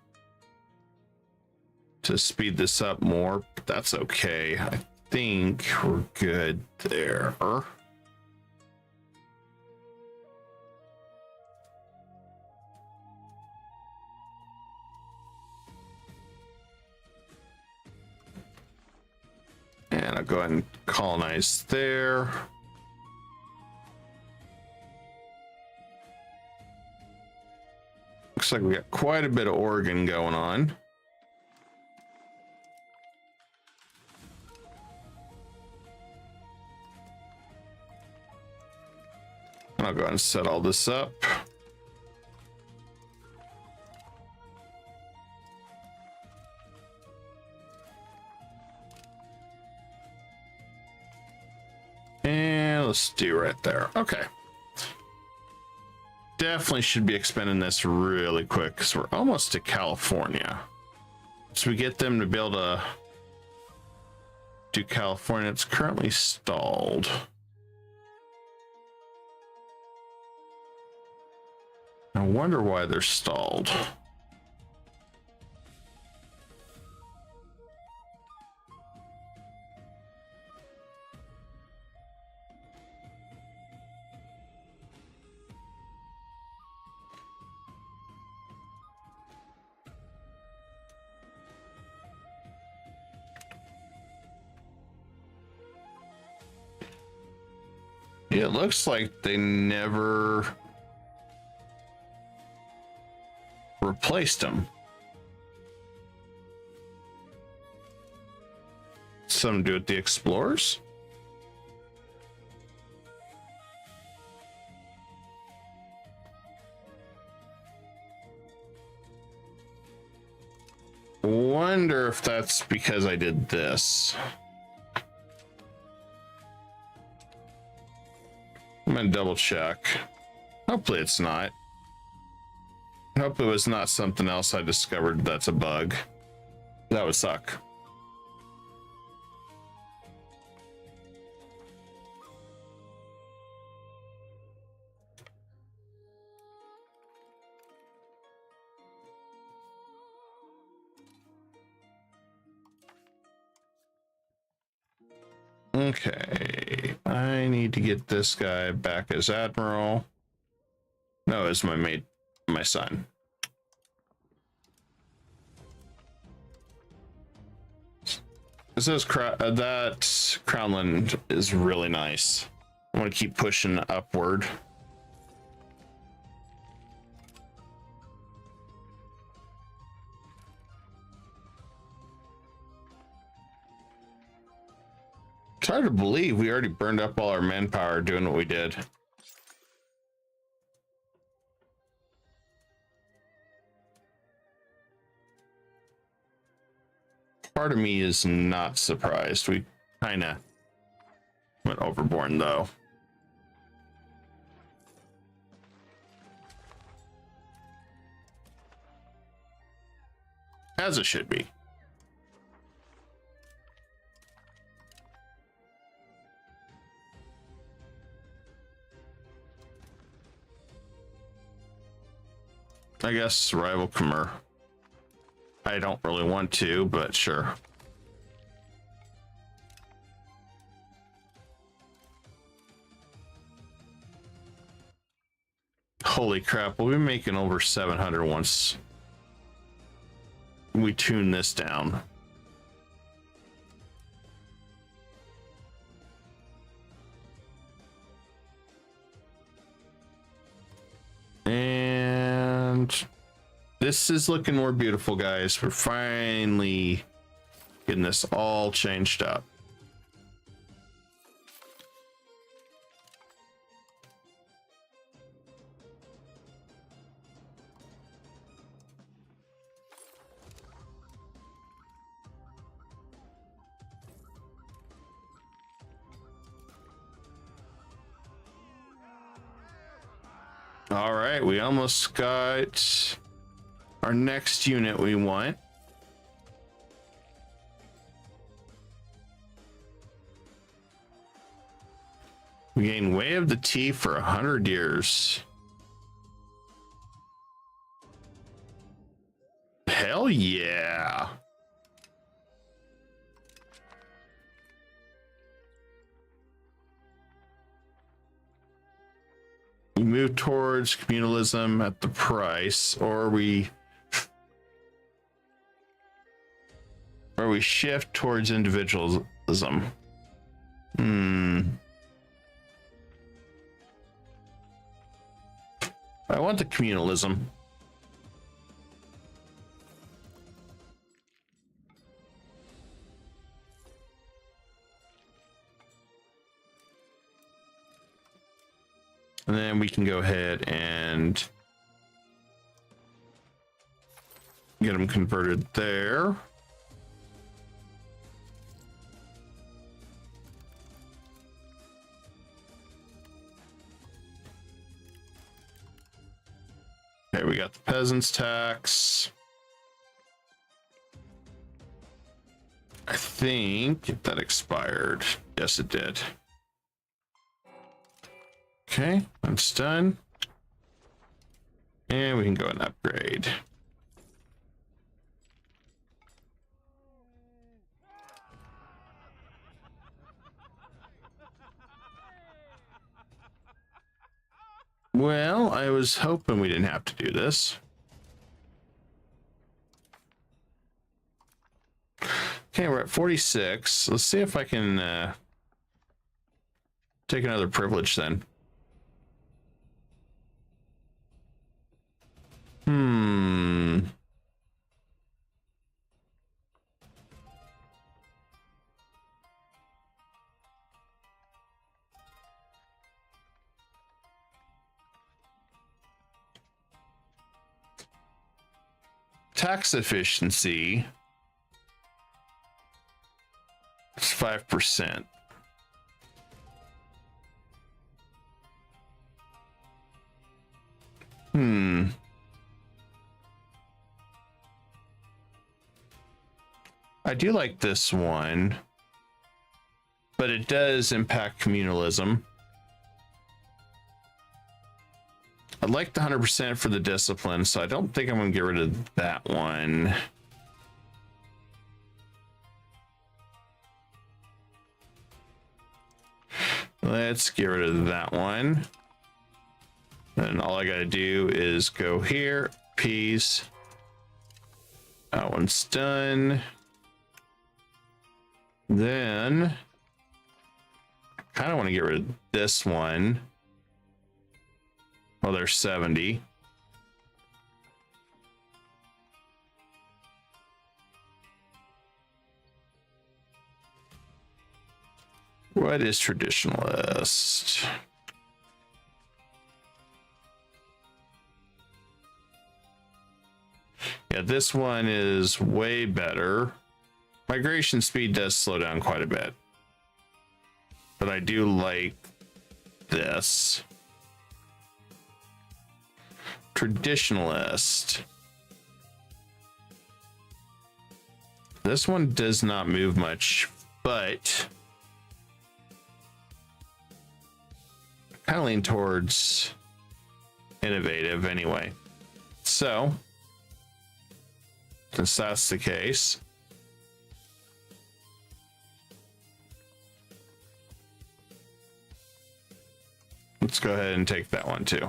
to speed this up more, but that's okay. I think we're good there. And I'll go ahead and colonize there. Looks like we got quite a bit of Oregon going on. I'll go ahead and set all this up. And let's do right there. Okay. Definitely should be expending this really quick because we're almost to California. So we get them to be able to do California. It's currently stalled. I wonder why they're stalled. Yeah, it looks like they never replaced them. Something to do with the explorers? Wonder if that's because I did this. I'm gonna double check. Hopefully it's not. I hope it was not something else I discovered that's a bug. That would suck. Okay, I need to get this guy back as admiral. No, as my mate, my son. That Crownland is really nice. I want to keep pushing upward. It's hard to believe we already burned up all our manpower doing what we did. Part of me is not surprised. We kind of went overboard, though. As it should be. I guess rival Khmer. I don't really want to, but sure. Holy crap, we'll be making over 700 once we tune this down. And this is looking more beautiful, guys. We're finally getting this all changed up. All right, we almost got our next unit we want. We gain Way of the Tea for 100 years. Hell yeah. We move towards communalism at the price, or we shift towards individualism. I want the communalism. And then we can go ahead and get them converted there. Okay, we got the peasants tax. I think that expired. Yes, it did. Okay, that's done. And we can go and upgrade. Well, I was hoping we didn't have to do this. Okay, we're at 46. Let's see if I can Take another privilege then. Tax efficiency is 5%. I do like this one, but it does impact communalism. I'd like the 100% for the discipline, so I don't think I'm going to get rid of that one. Let's get rid of that one. And all I got to do is go here, peas. That one's done. Then I kind of want to get rid of this one. Well, there's 70. What is traditionalist? Yeah, this one is way better. Migration speed does slow down quite a bit, but I do like this. Traditionalist. This one does not move much, but I kind of lean towards innovative anyway. So, since that's the case, let's go ahead and take that one too.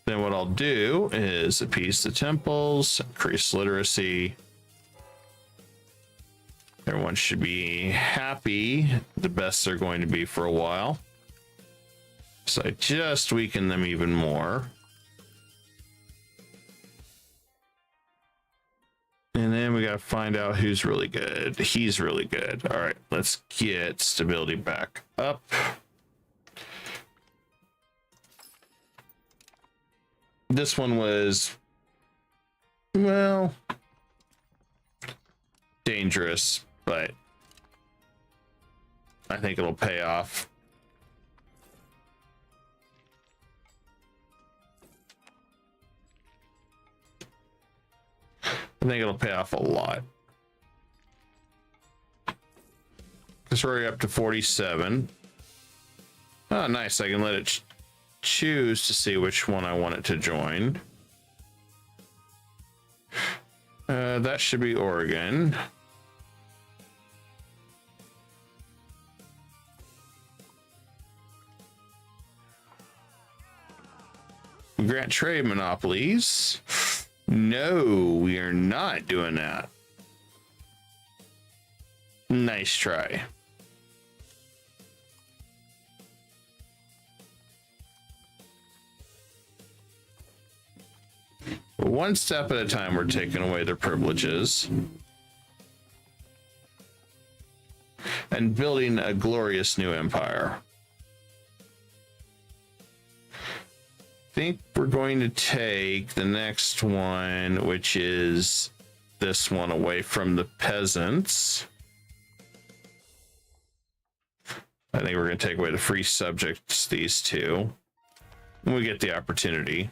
Then what I'll do is appease the temples, increase literacy. Everyone should be happy, the best they're going to be for a while. So I just weaken them even more. And then we got to find out who's really good. He's really good. All right, let's get stability back up. This one was, well, dangerous, but I think it'll pay off. I think it'll pay off a lot. Because we're already up to 47. Oh, nice. I can let it choose to see which one I want it to join. That should be Oregon. We grant trade monopolies. No, we are not doing that. Nice try. One step at a time, we're taking away their privileges and building a glorious new empire. I think we're going to take the next one, which is this one, away from the peasants. I think we're going to take away the free subjects, these two, when we get the opportunity.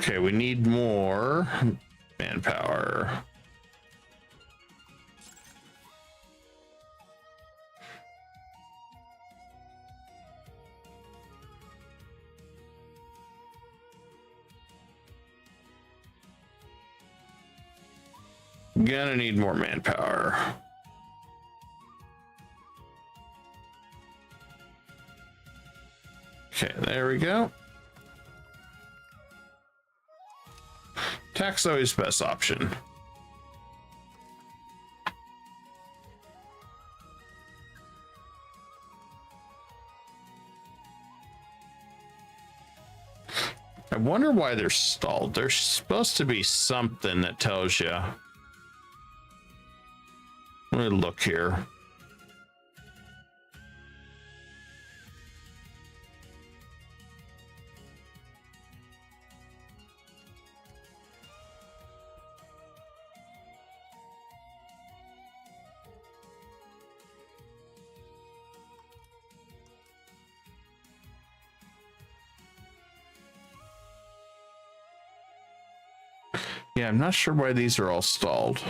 Okay, we need more manpower. Gonna need more manpower. Okay, there we go. Tax always best option. I wonder why they're stalled. There's supposed to be something that tells you. Let me look here. Yeah, I'm not sure why these are all stalled.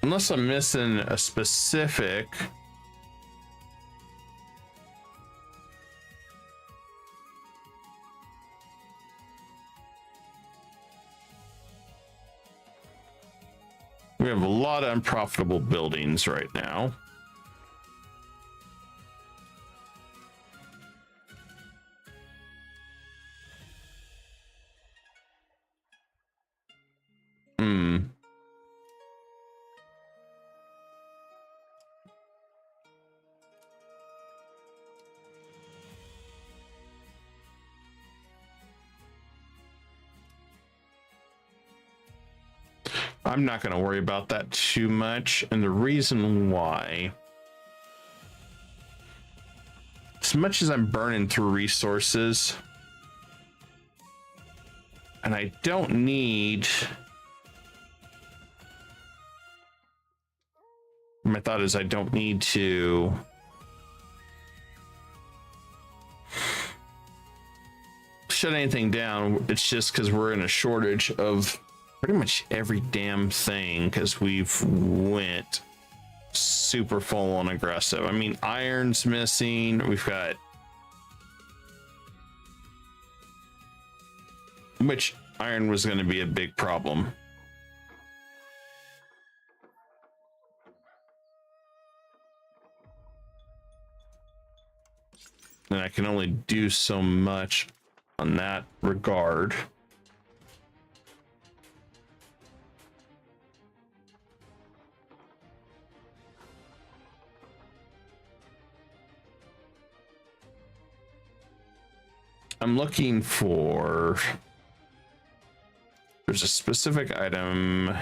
Unless I'm missing a specific. We have a lot of unprofitable buildings right now. I'm not going to worry about that too much. And the reason why, as much as I'm burning through resources, and I don't need, my thought is I don't need to shut anything down. It's just because we're in a shortage of pretty much every damn thing, because we've went super full on aggressive. I mean, iron's missing. We've got, which iron was going to be a big problem. And I can only do so much on that regard. I'm looking for, there's a specific item,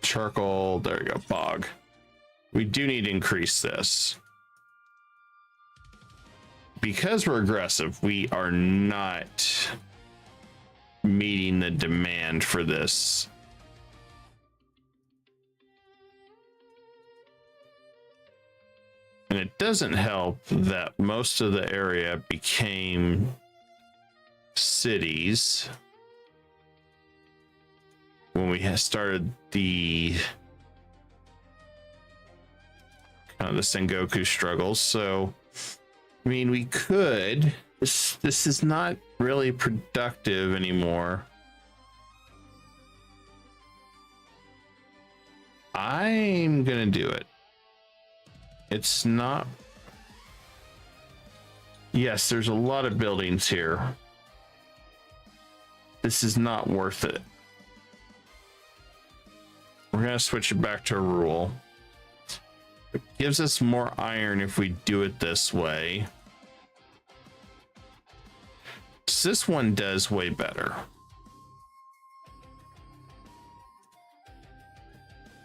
charcoal, there we go, bog. We do need to increase this. Because we're aggressive, we are not meeting the demand for this. And it doesn't help that most of the area became cities when we started the kind of the Sengoku struggles. So, I mean, we could, this is not really productive anymore. I'm gonna do it. It's not. Yes, there's a lot of buildings here. This is not worth it. We're gonna switch it back to a rule. It gives us more iron if we do it this way. This one does way better.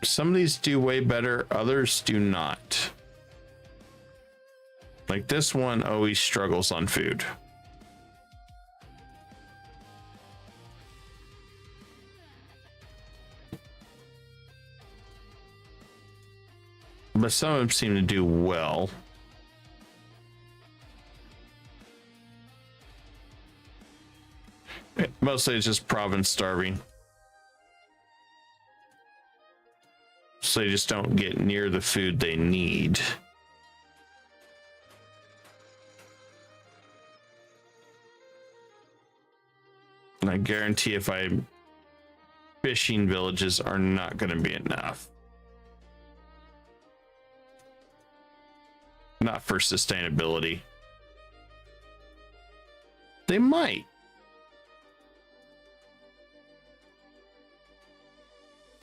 Some of these do way better, others do not. Like this one always struggles on food. But some of them seem to do well. Mostly it's just province starving. So they just don't get near the food they need. I guarantee if I fishing villages are not going to be enough. Not for sustainability. They might.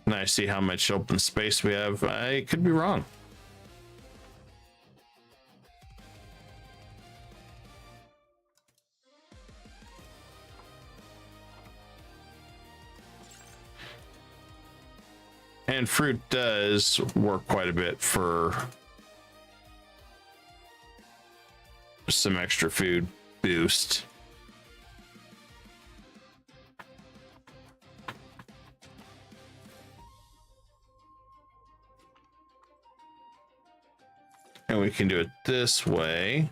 And I see how much open space we have. I could be wrong. And fruit does work quite a bit for some extra food boost. And we can do it this way.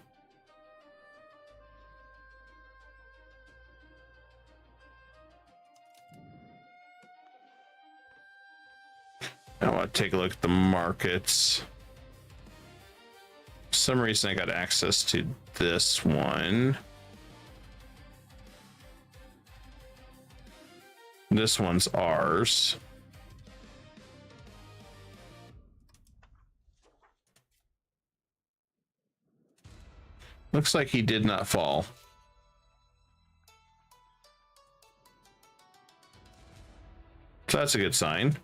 I want to take a look at the markets. For some reason I got access to this one. This one's ours. Looks like he did not fall. So that's a good sign.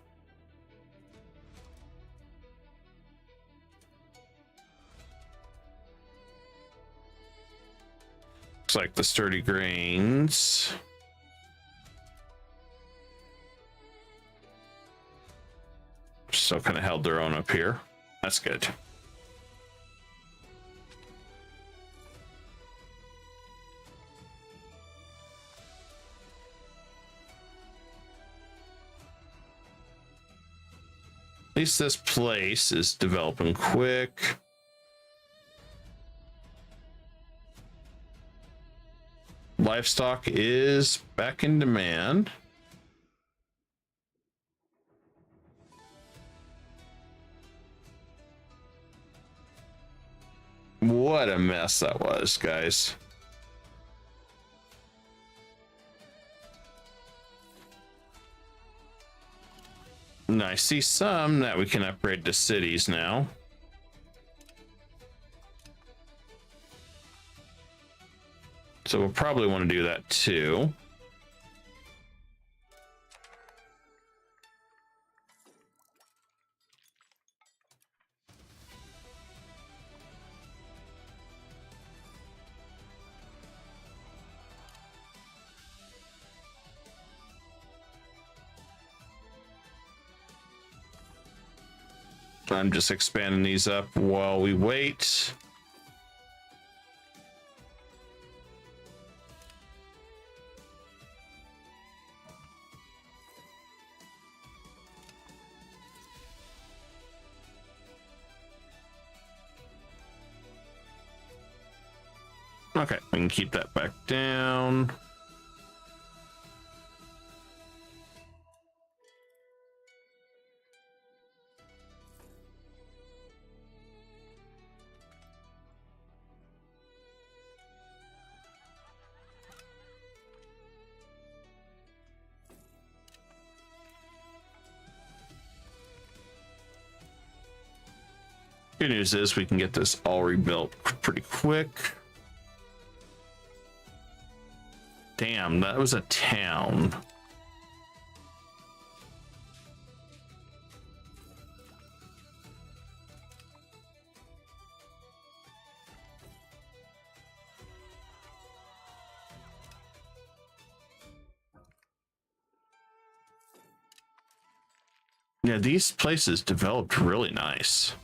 Looks like the sturdy grains. Still kind of held their own up here. That's good. At least this place is developing quick. Livestock is back in demand. What a mess that was, guys. And I see some that we can upgrade to cities now. So we'll probably want to do that too. I'm just expanding these up while we wait. Okay, we can keep that back down. Good news is we can get this all rebuilt pretty quick. Damn, that was a town. Yeah, these places developed really nice.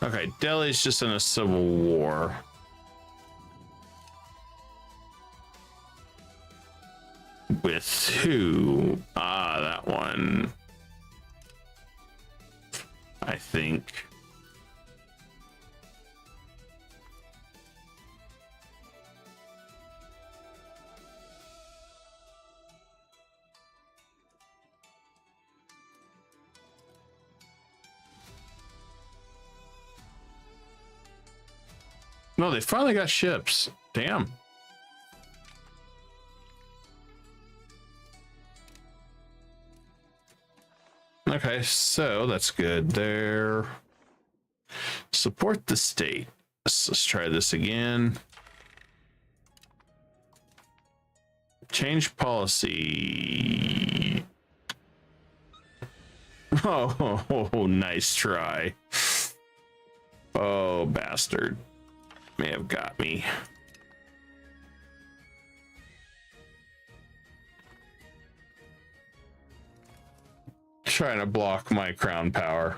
Okay, Delhi's just in a civil war. With who? Ah, that one. I think. No, they finally got ships. Damn. Okay, so that's good there. Support the state. Let's try this again. Change policy. Oh, nice try. Oh, bastard. May have got me. Trying to block my crown power.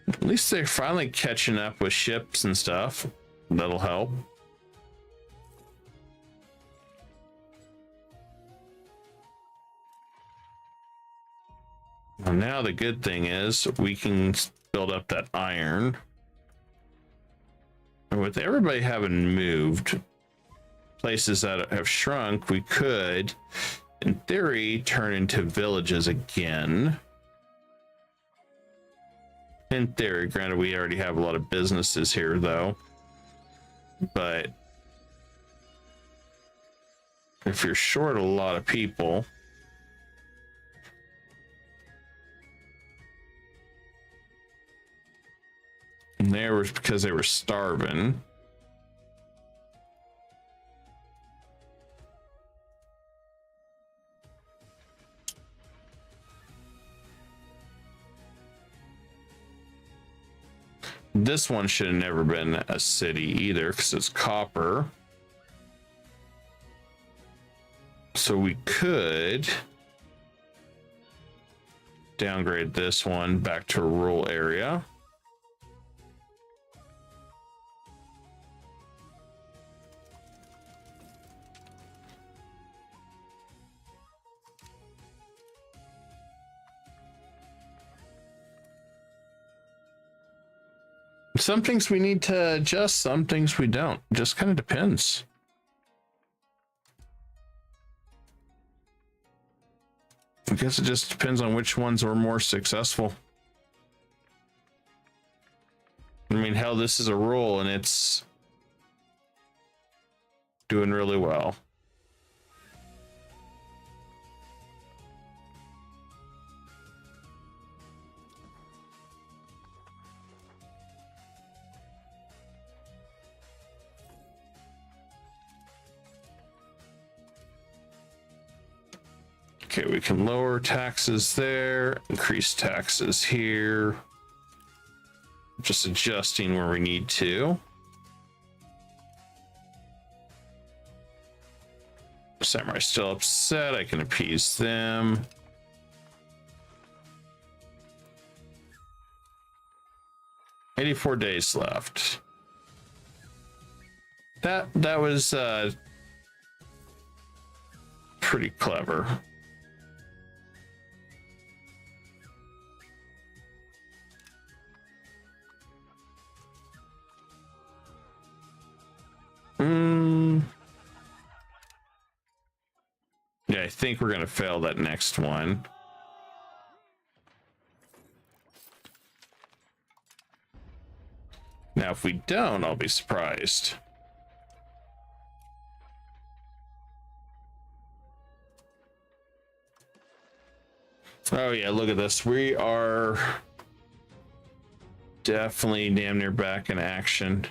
At least they're finally catching up with ships and stuff. That'll help. Well, now the good thing is we can build up that iron. And with everybody having moved, places that have shrunk, we could, in theory, turn into villages again. In theory, granted, we already have a lot of businesses here, though. But if you're short a lot of people, and there was because they were starving. This one should have never been a city either because it's copper. So we could downgrade this one back to a rural area. Some things we need to adjust, some things we don't. Just kind of depends. I guess it just depends on which ones are more successful. I mean, hell, this is a rule and it's doing really well. Okay, we can lower taxes there, increase taxes here. Just adjusting where we need to. Samurai's still upset. I can appease them. $84 days left. That was pretty clever. Yeah, I think we're gonna fail that next one. Now, if we don't, I'll be surprised. Oh yeah, look at this. We are definitely damn near back in action.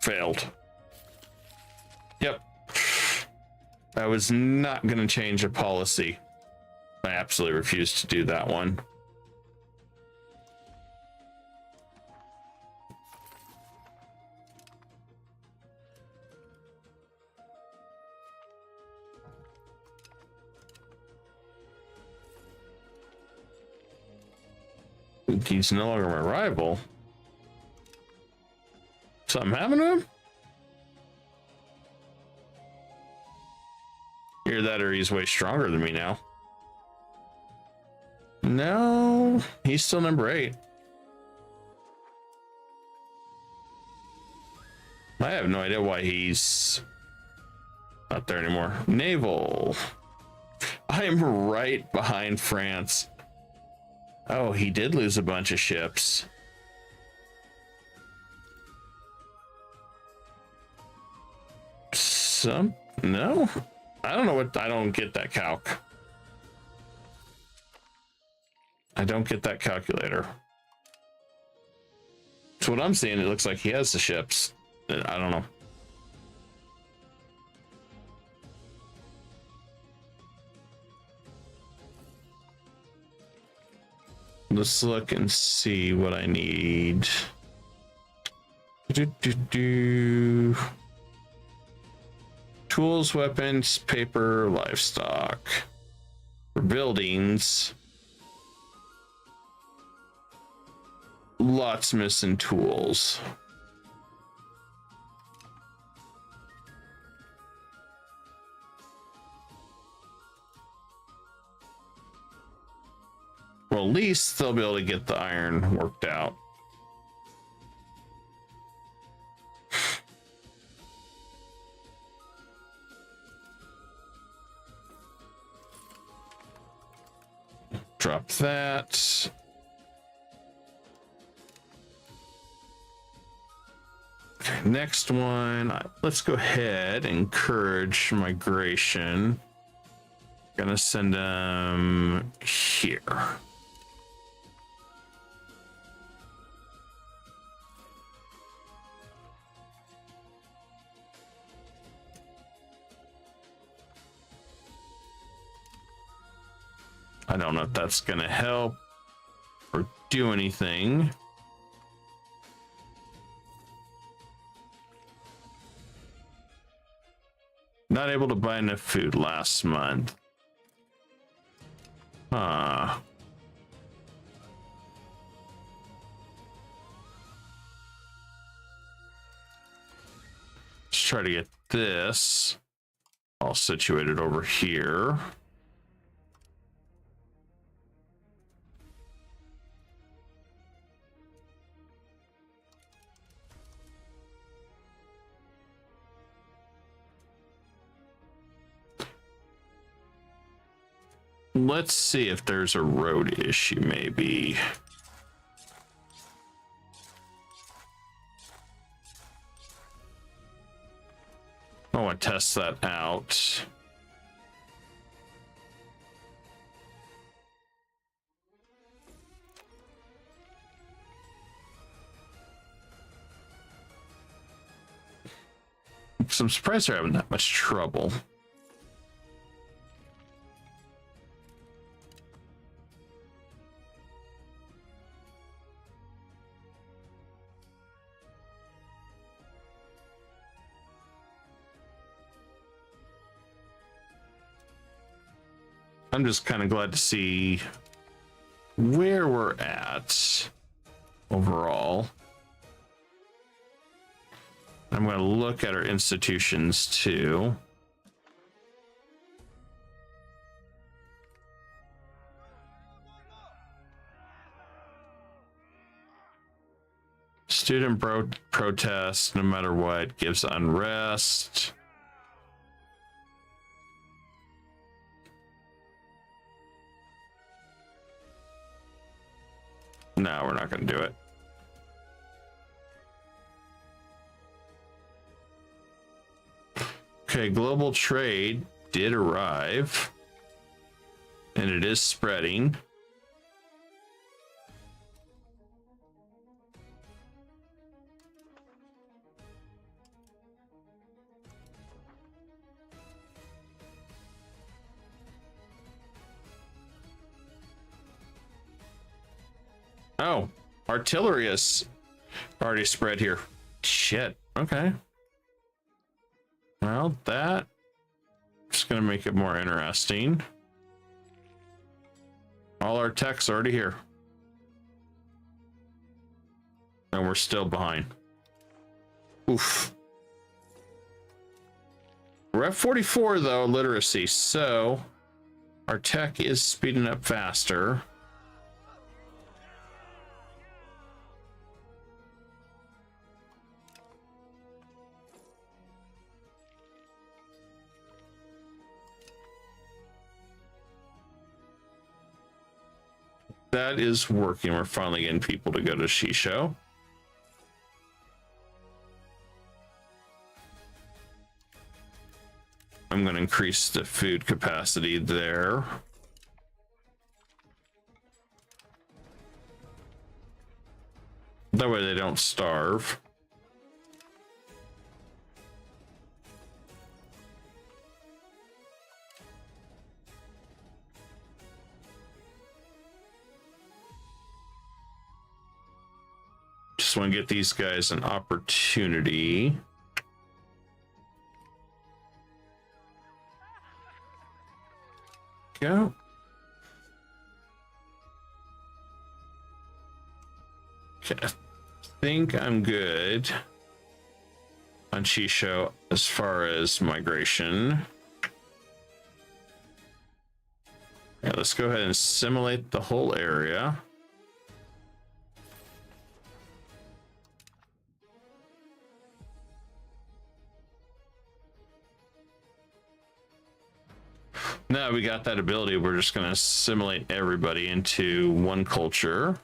Failed. Yep. I was not going to change a policy. I absolutely refused to do that one. He's no longer my rival. Something happened to him? Either that or he's way stronger than me now. No, he's still number 8. I have no idea why he's not there anymore. Naval. I am right behind France. Oh, he did lose a bunch of ships. No, I don't know what. I don't get that calc. I don't get that calculator. So what I'm seeing, it looks like he has the ships. I don't know. Let's look and see what I need. Tools, weapons, paper, livestock. For buildings. Lots missing tools. Well, at least they'll be able to get the iron worked out. Drop that. Okay, next one. Let's go ahead and encourage migration. Gonna send them here. I don't know if that's gonna help or do anything. Not able to buy enough food last month. Let's try to get this all situated over here. Let's see if there's a road issue, maybe. I want to test that out. So I'm surprised they're having that much trouble. I'm just kind of glad to see where we're at overall. I'm going to look at our institutions too. Student protest, no matter what, gives unrest. No, we're not going to do it. Okay, global trade did arrive, and it is spreading. Oh, artillery is already spread here. Shit. Okay. Well, that's going to make it more interesting. All our tech's already here. And we're still behind. Oof. We're at 44, though, literacy. So our tech is speeding up faster. that is working. We're finally getting people to go to Shisho. I'm going to increase the food capacity there. That way they don't starve. Just want to get these guys an opportunity. Go. Okay, I think I'm good on Shisho as far as migration. Yeah, let's go ahead and assimilate the whole area. Now we got that ability, we're just going to assimilate everybody into one culture.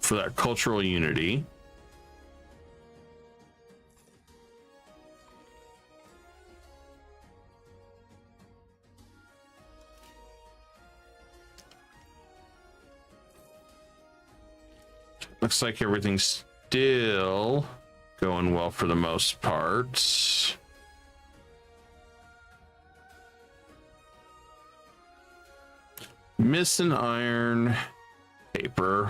For that cultural unity. Looks like everything's still going well for the most part. Missing iron, paper.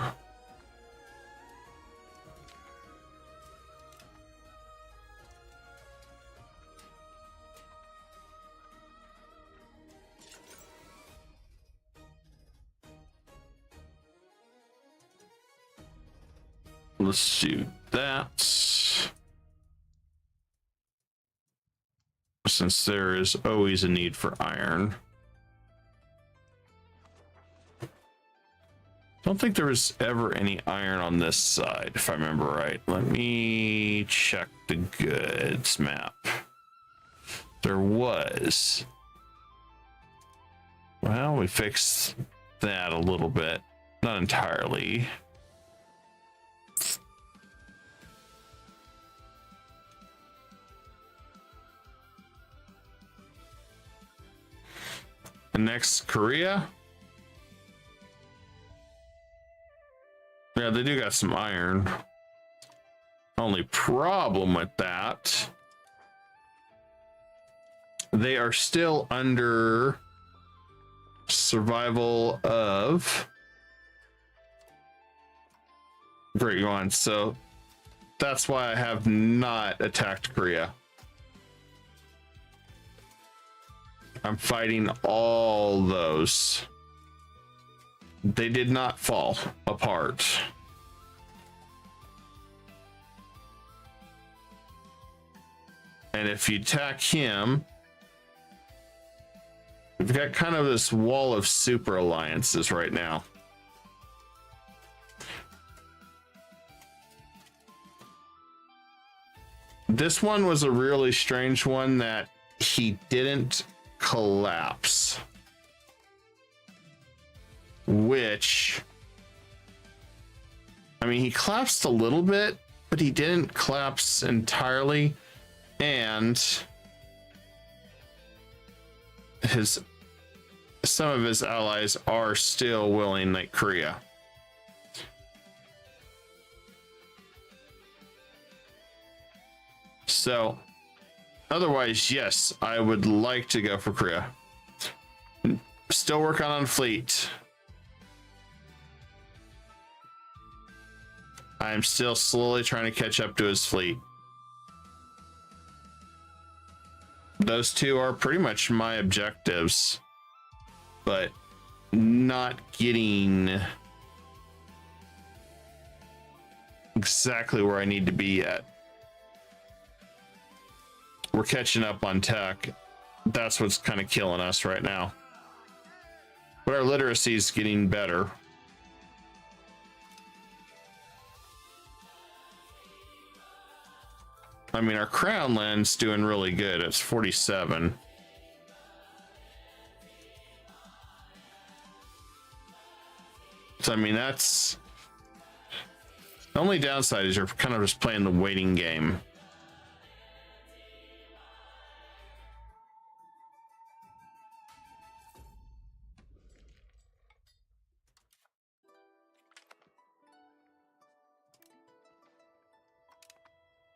Let's do that. Since there is always a need for iron. Don't think there was ever any iron on this side, if I remember right. Let me check the goods map. There was. Well, we fixed that a little bit. Not entirely. And next, Korea. Yeah, they do got some iron. Only problem with that, they are still under survival of Great Yuan, so that's why I have not attacked Korea. I'm fighting all those. They did not fall apart. And if you attack him, we've got kind of this wall of super alliances right now. This one was a really strange one that he didn't collapse, which, I mean, he collapsed a little bit, but he didn't collapse entirely, and some of his allies are still willing, like Korea. So otherwise, yes, I would like to go for Korea. Still working on fleet. I'm still slowly trying to catch up to his fleet. Those two are pretty much my objectives, but not getting exactly where I need to be yet. We're catching up on tech. That's what's kind of killing us right now. But our literacy is getting better. I mean, our crown land's doing really good. It's 47. So, I mean, that's the only downside is you're kind of just playing the waiting game.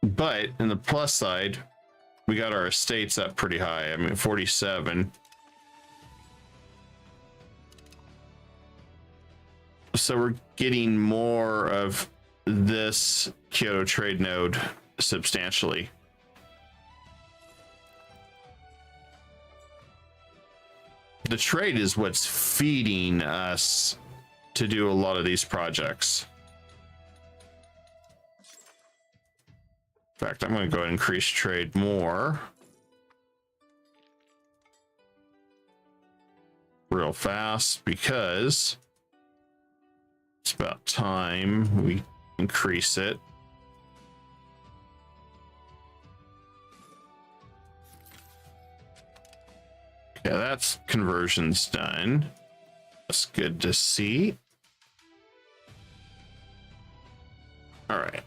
But in the plus side, we got our estates up pretty high. I mean, 47. So we're getting more of this Kyoto trade node substantially. The trade is what's feeding us to do a lot of these projects. In fact, I'm going to go ahead and increase trade more. Real fast, because it's about time we increase it. Okay, that's conversions done. That's good to see. All right.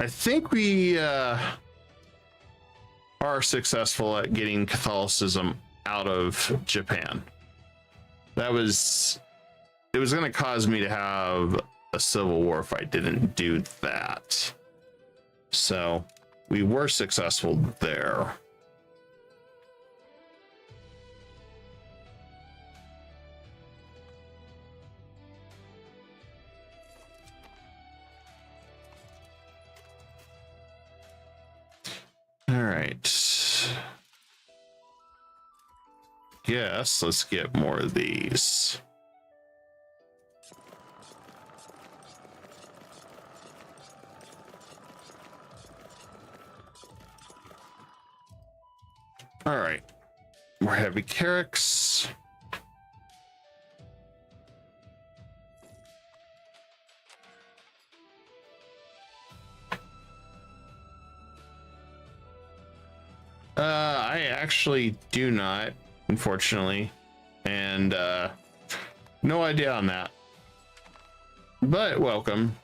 I think we are successful at getting Catholicism out of Japan. It was going to cause me to have a civil war if I didn't do that. So we were successful there. All right. Yes, let's get more of these. All right. More heavy carracks. I actually do not, unfortunately, and no idea on that. But welcome.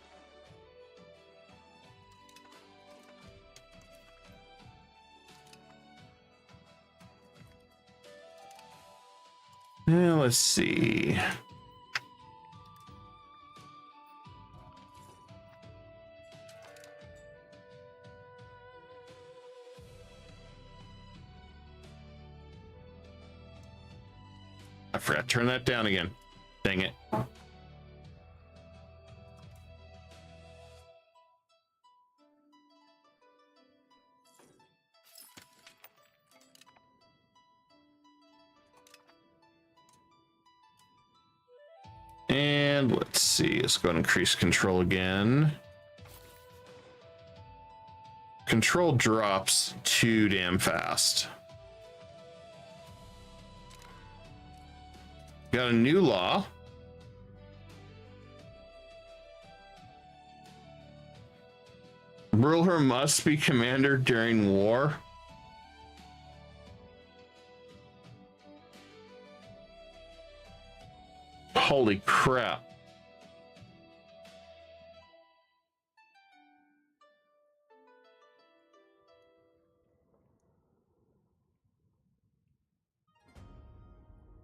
Now let's see. I forgot to turn that down again. Dang it. And let's see, let's go and increase control again. Control drops too damn fast. Got a new law. Ruler must be commander during war. Holy crap.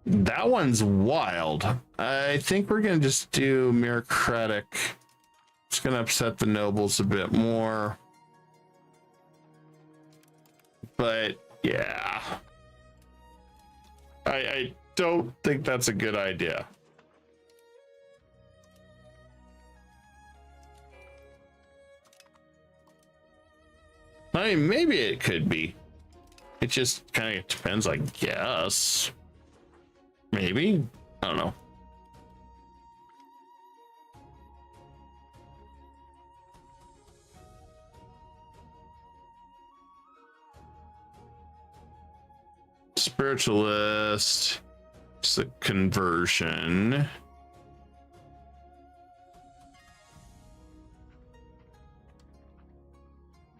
That one's wild. I think we're gonna just do merocratic. It's gonna upset the nobles a bit more. But yeah. I don't think that's a good idea. I mean, maybe it could be. It just kind of depends, I guess. Maybe? I don't know. Spiritualist. It's a conversion.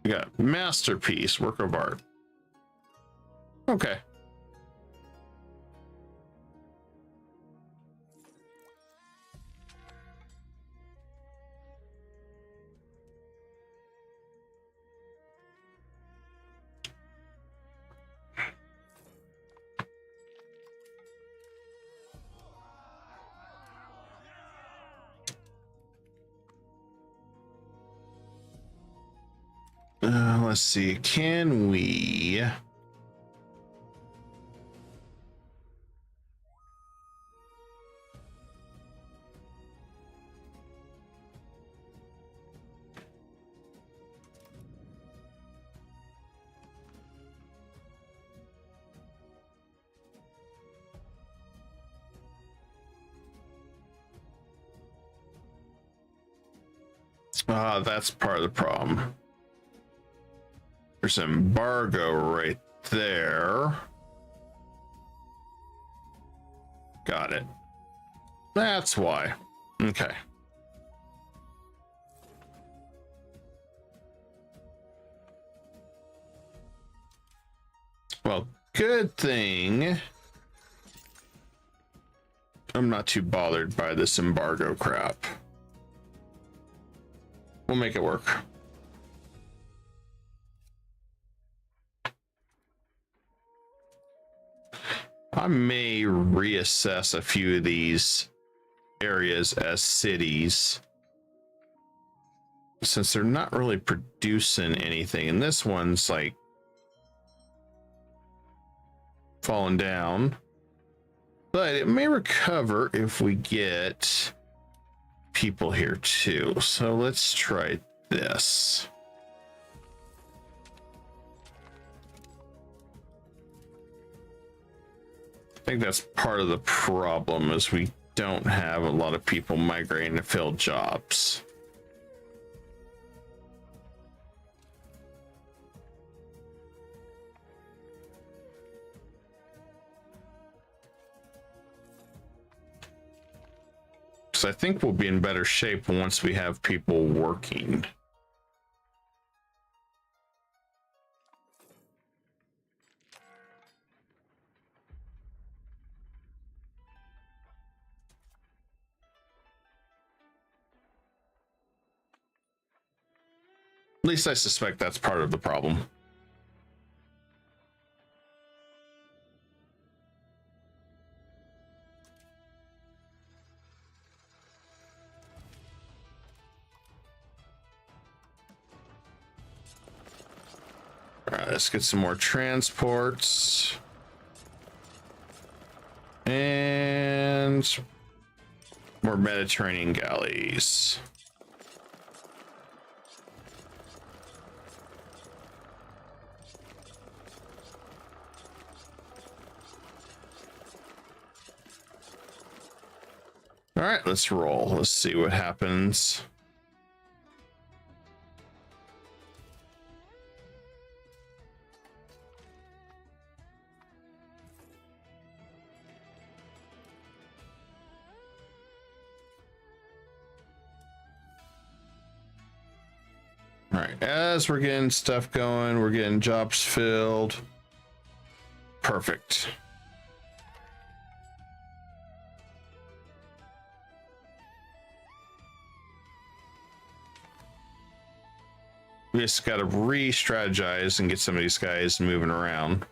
We We got masterpiece, work of art. Okay. Let's see. Can we? That's part of the problem. There's an embargo right there. Got it. That's why. Okay. Well, good thing I'm not too bothered by this embargo crap. We'll make it work. I may reassess a few of these areas as cities, since they're not really producing anything, and this one's like falling down, but it may recover if we get people here too. So let's try this. I think that's part of the problem, is we don't have a lot of people migrating to fill jobs. So I think we'll be in better shape once we have people working. At least I suspect that's part of the problem. All right, let's get some more transports. And more Mediterranean galleys. All right, let's roll. Let's see what happens. All right, as we're getting stuff going, we're getting jobs filled. Perfect. We just got to re-strategize and get some of these guys moving around.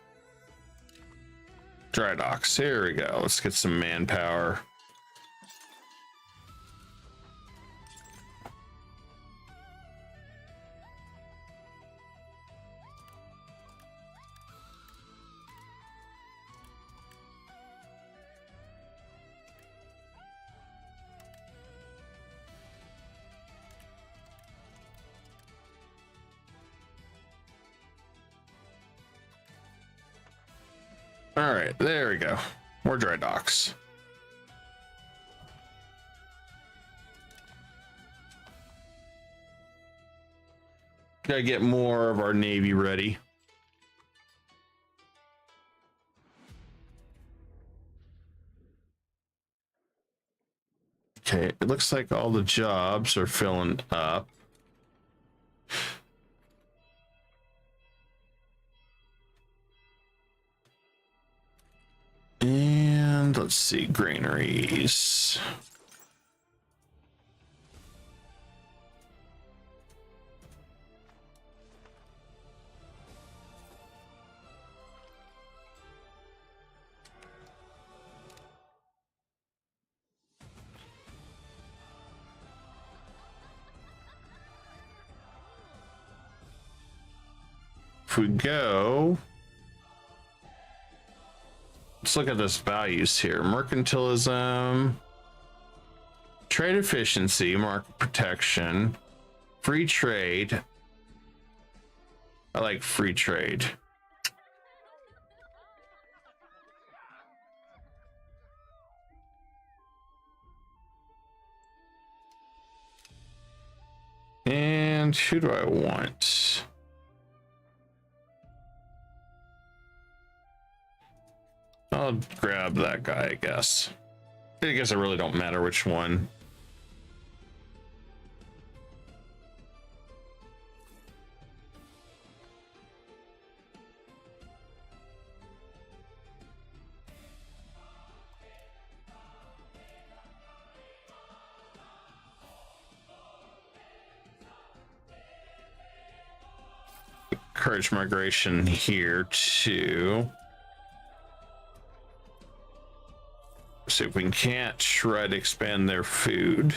Dry docks. Here we go. Let's get some manpower. All right, there we go. More dry docks. Gotta get more of our Navy ready. Okay, it looks like all the jobs are filling up. Let's see, granaries. If we go, let's look at this values here. Mercantilism, trade efficiency, market protection, free trade. I like free trade. And who do I want? I'll grab that guy, I guess. I guess it really don't matter which one. Encourage migration here too. See if we can't try to expand their food.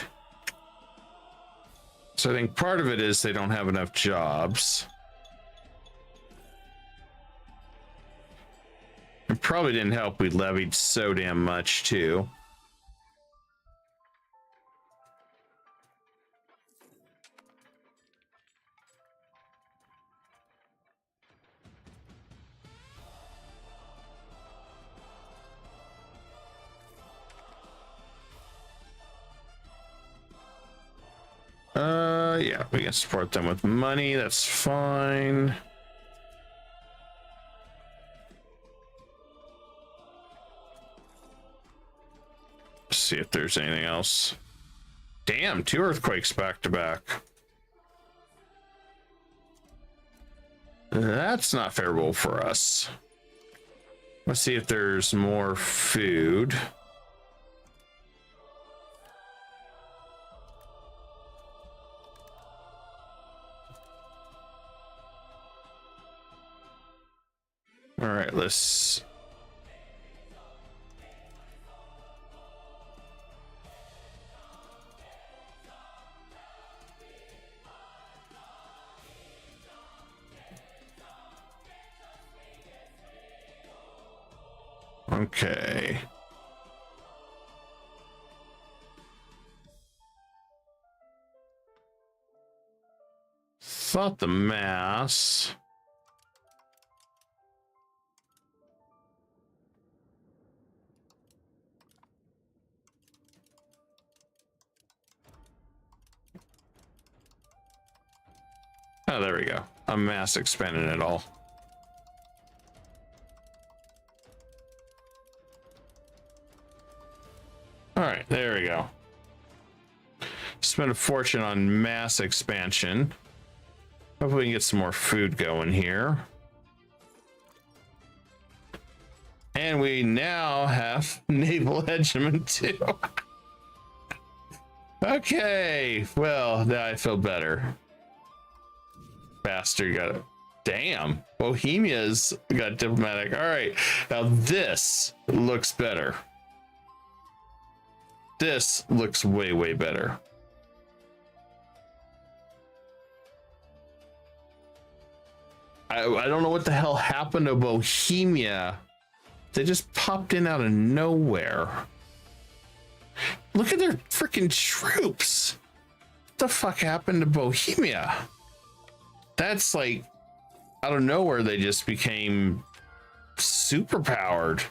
So I think part of it is they don't have enough jobs. It probably didn't help we levied so damn much too. Yeah, we can support them with money. That's fine. Let's see if there's anything else. Damn, 2 earthquakes back to back. That's not favorable for us. Let's see if there's more food. All right, let's. Okay. Thought the mass. Oh, there we go. A mass expanding it all. All right, there we go. Spent a fortune on mass expansion. Hopefully we can get some more food going here. And we now have naval hegemon too. Okay, well, now I feel better. Bastard got it. Damn, Bohemia's got diplomatic. All right, now this looks better. This looks way, way better. I don't know what the hell happened to Bohemia. They just popped in out of nowhere. Look at their freaking troops. What the fuck happened to Bohemia? That's like out of nowhere, they just became super powered.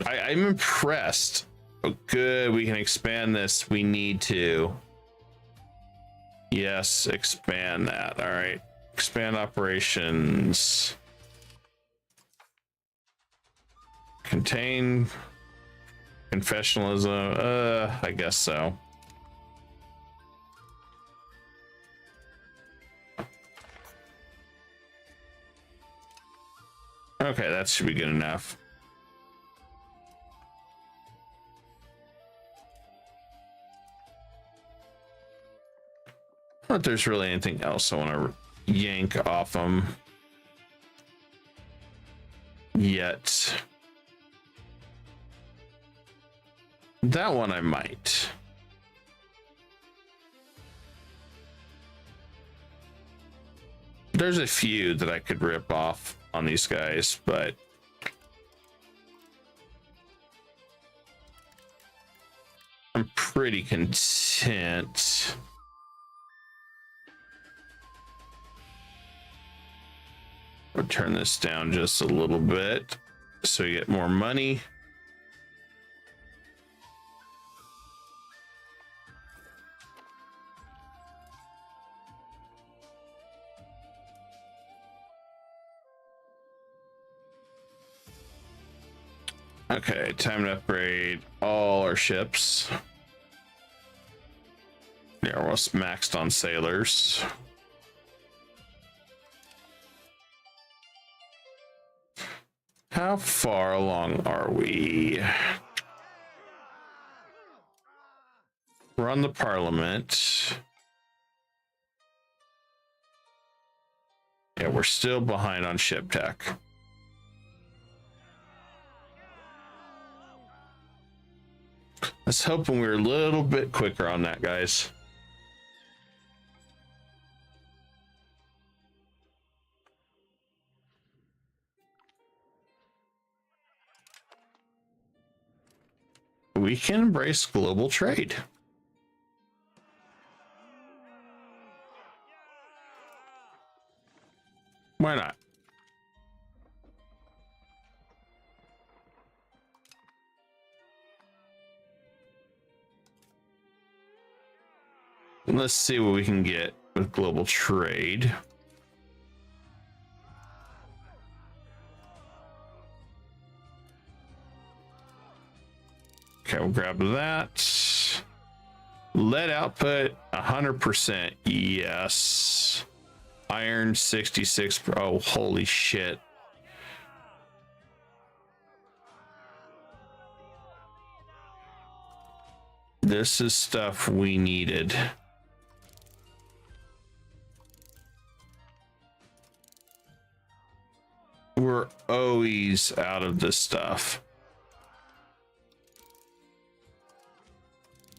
I'm impressed. Oh, good. We can expand this. We need to. Yes, expand that. All right. Expand operations. Contain confessionalism. I guess so. Okay, that should be good enough. But there's really anything else I want to yank off them yet. That one I might. There's a few that I could rip off on these guys, but I'm pretty content. We'll turn this down just a little bit so you get more money. Okay, time to upgrade all our ships. Yeah, we're almost maxed on sailors. How far along are we? We're on the Parliament. Yeah, we're still behind on ship tech. I was hoping we were a little bit quicker on that, guys. We can embrace global trade. Why not? Let's see what we can get with global trade. Okay, we'll grab that. Lead output 100%. Yes. Iron 66. Oh, holy shit. This is stuff we needed. We're always out of this stuff.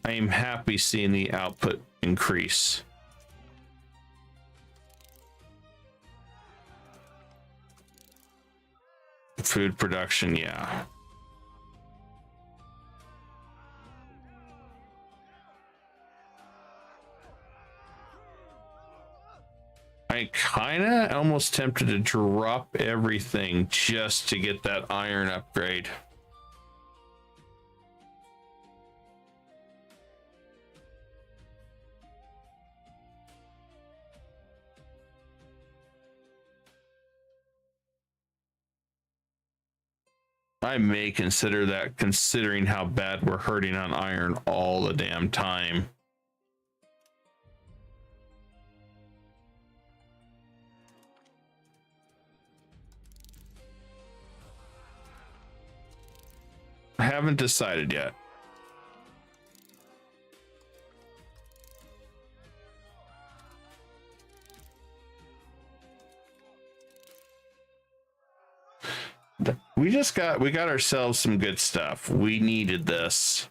I am happy seeing the output increase. Food production, yeah. I kinda almost tempted to drop everything just to get that iron upgrade. I may consider that, considering how bad we're hurting on iron all the damn time. I haven't decided yet. We got ourselves some good stuff. We needed this.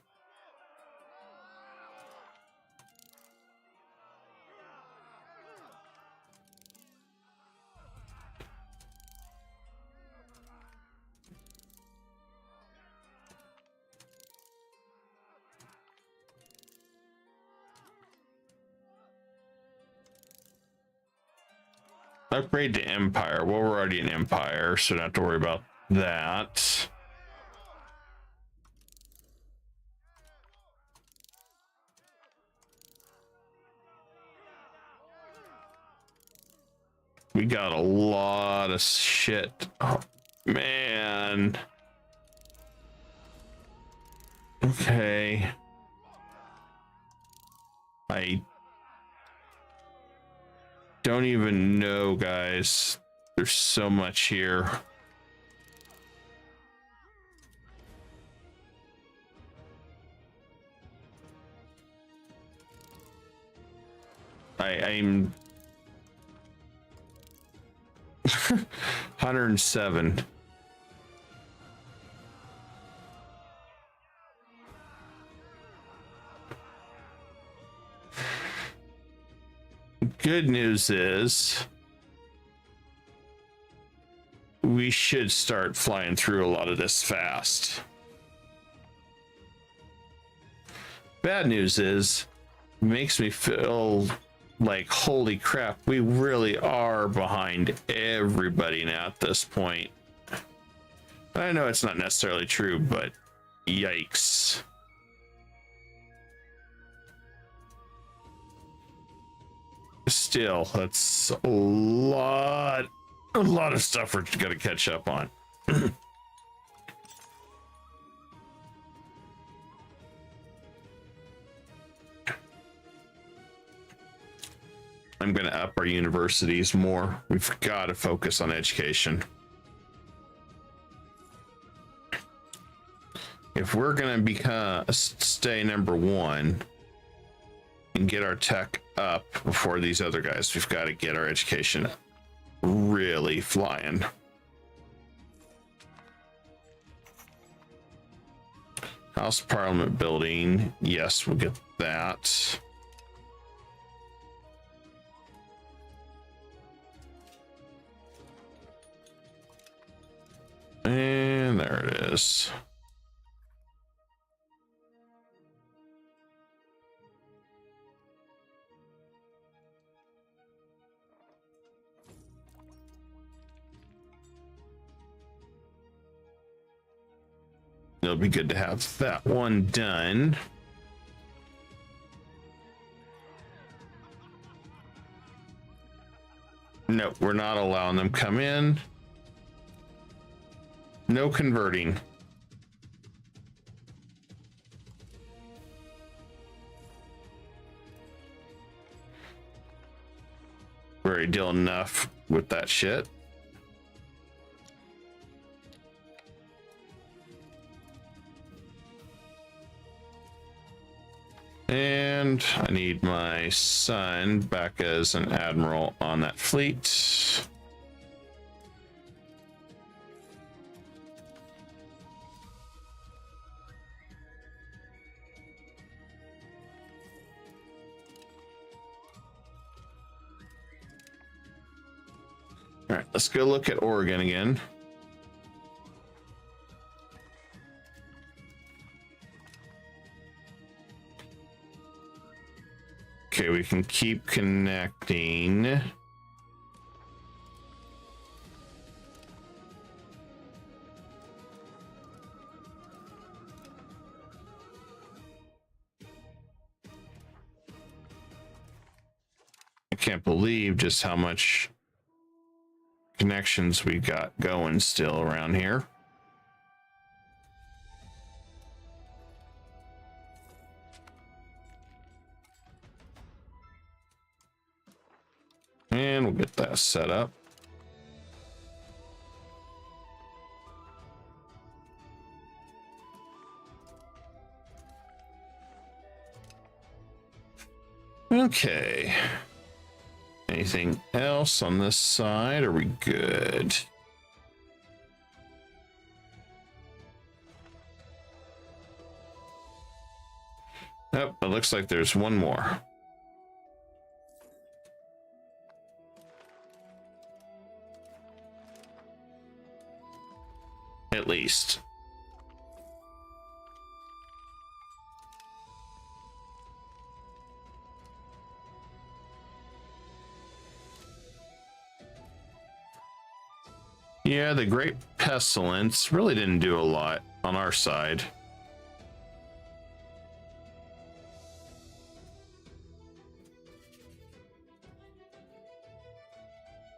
Upgrade to Empire. Well, we're already an Empire, so don't have to worry about that. We got a lot of shit. Oh, man. Okay. I don't even know, guys. There's so much here. I'm 107. Good news is we should start flying through a lot of this fast. Bad news is it makes me feel like, holy crap, we really are behind everybody now at this point. I know it's not necessarily true, but yikes. Still, that's a lot of stuff we're gonna catch up on. I'm gonna up our universities more. We've got to focus on education. If we're gonna stay number one and get our tech up before these other guys, we've got to get our education really flying. House Parliament building, yes, we'll get that. And there it is. It'll be good to have that one done. No, we're not allowing them come in. No converting. We already deal enough with that shit. And I need my son back as an admiral on that fleet. All right, let's go look at Oregon again. Okay, we can keep connecting. I can't believe just how much connections we got going still around here. And we'll get that set up. Okay. Anything else on this side? Are we good? Nope, it looks like there's one more. At least. Yeah, the Great Pestilence really didn't do a lot on our side.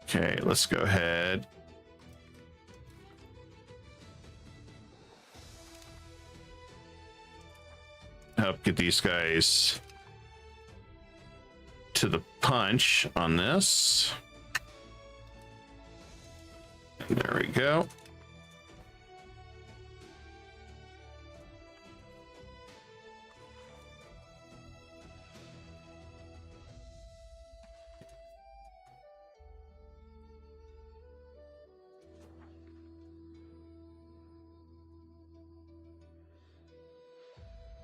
Okay, let's go ahead. Help get these guys to the punch on this. There we go.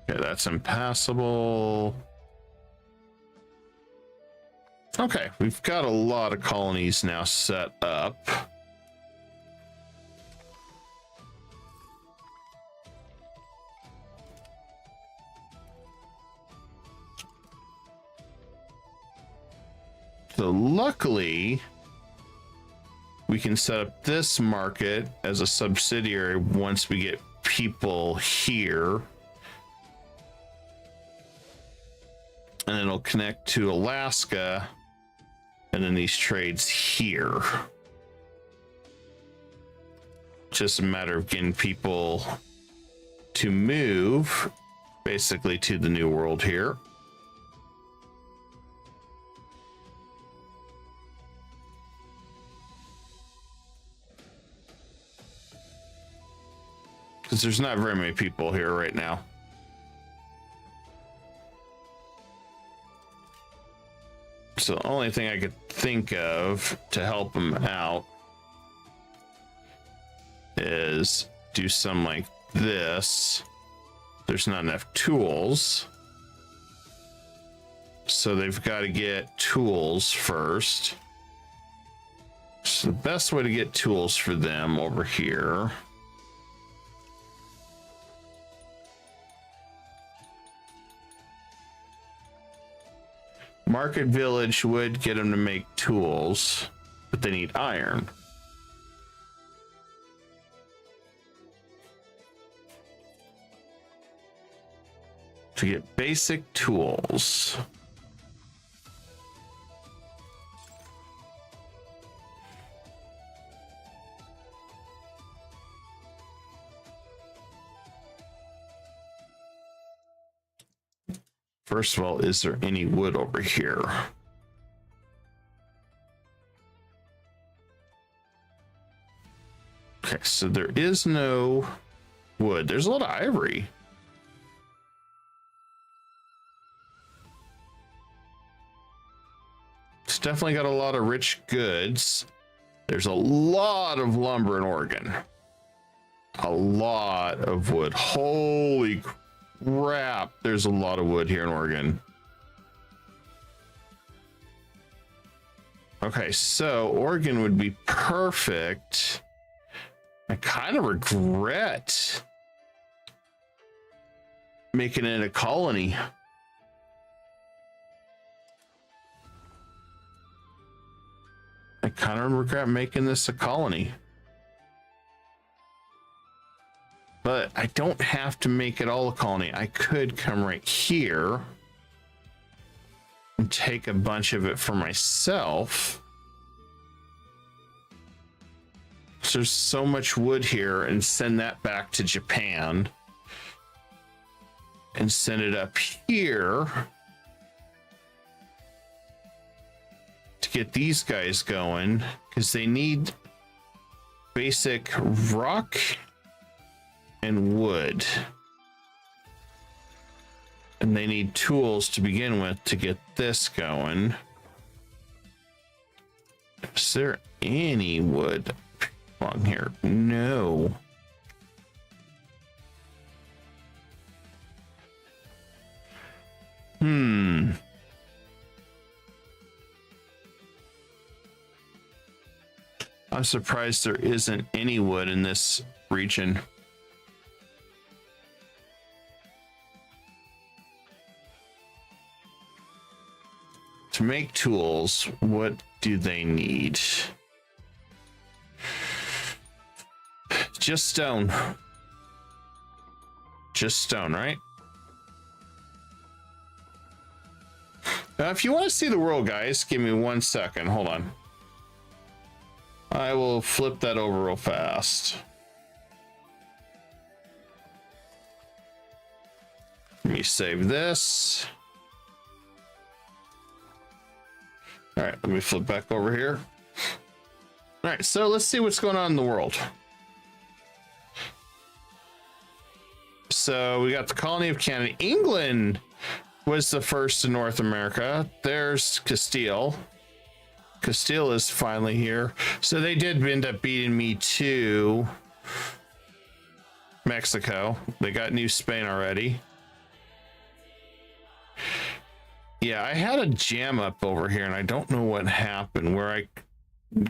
Okay, that's impassable. Okay, we've got a lot of colonies now set up. So luckily, we can set up this market as a subsidiary once we get people here. And then it'll connect to Alaska and then these trades here. Just a matter of getting people to move basically to the new world here. Because there's not very many people here right now. So the only thing I could think of to help them out is do something like this. There's not enough tools. So they've got to get tools first. So the best way to get tools for them over here. Market Village would get them to make tools, but they need iron. To get basic tools. First of all, is there any wood over here? Okay, so there is no wood. There's a lot of ivory. It's definitely got a lot of rich goods. There's a lot of lumber in Oregon. A lot of wood. Holy crap, there's a lot of wood here in Oregon. Okay, so Oregon would be perfect. I kind of regret making it a colony. I kind of regret making this a colony. But I don't have to make it all a colony. I could come right here and take a bunch of it for myself. So there's so much wood here, and send that back to Japan and send it up here to get these guys going, because they need basic rock and wood, and they need tools to begin with to get this going. Is there any wood along here? No. I'm surprised there isn't any wood in this region. To make tools, what do they need? Just stone. Just stone, right? If you want to see the world, guys, give me 1 second. Hold on. I will flip that over real fast. Let me save this. All right, let me flip back over here. All right, so let's see what's going on in the world. So we got the colony of Canada. England was the first in North America. There's Castile. Castile is finally here. So they did end up beating me to Mexico. They got New Spain already. Yeah, I had a jam up over here, and I don't know what happened.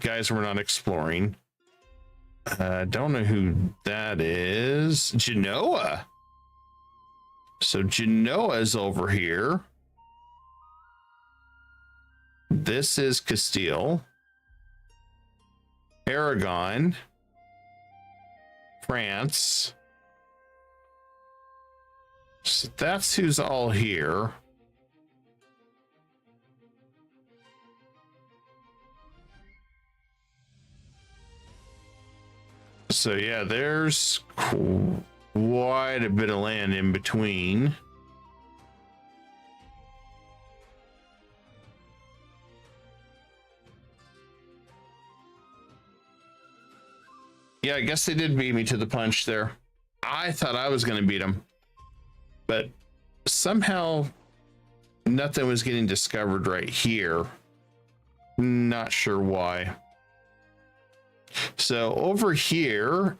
Guys were not exploring. Don't know who that is. Genoa. So Genoa is over here. This is Castile. Aragon. France. So that's who's all here. So yeah, there's quite a bit of land in between. Yeah, I guess they did beat me to the punch there. I thought I was going to beat them, but somehow nothing was getting discovered right here. Not sure why. So over here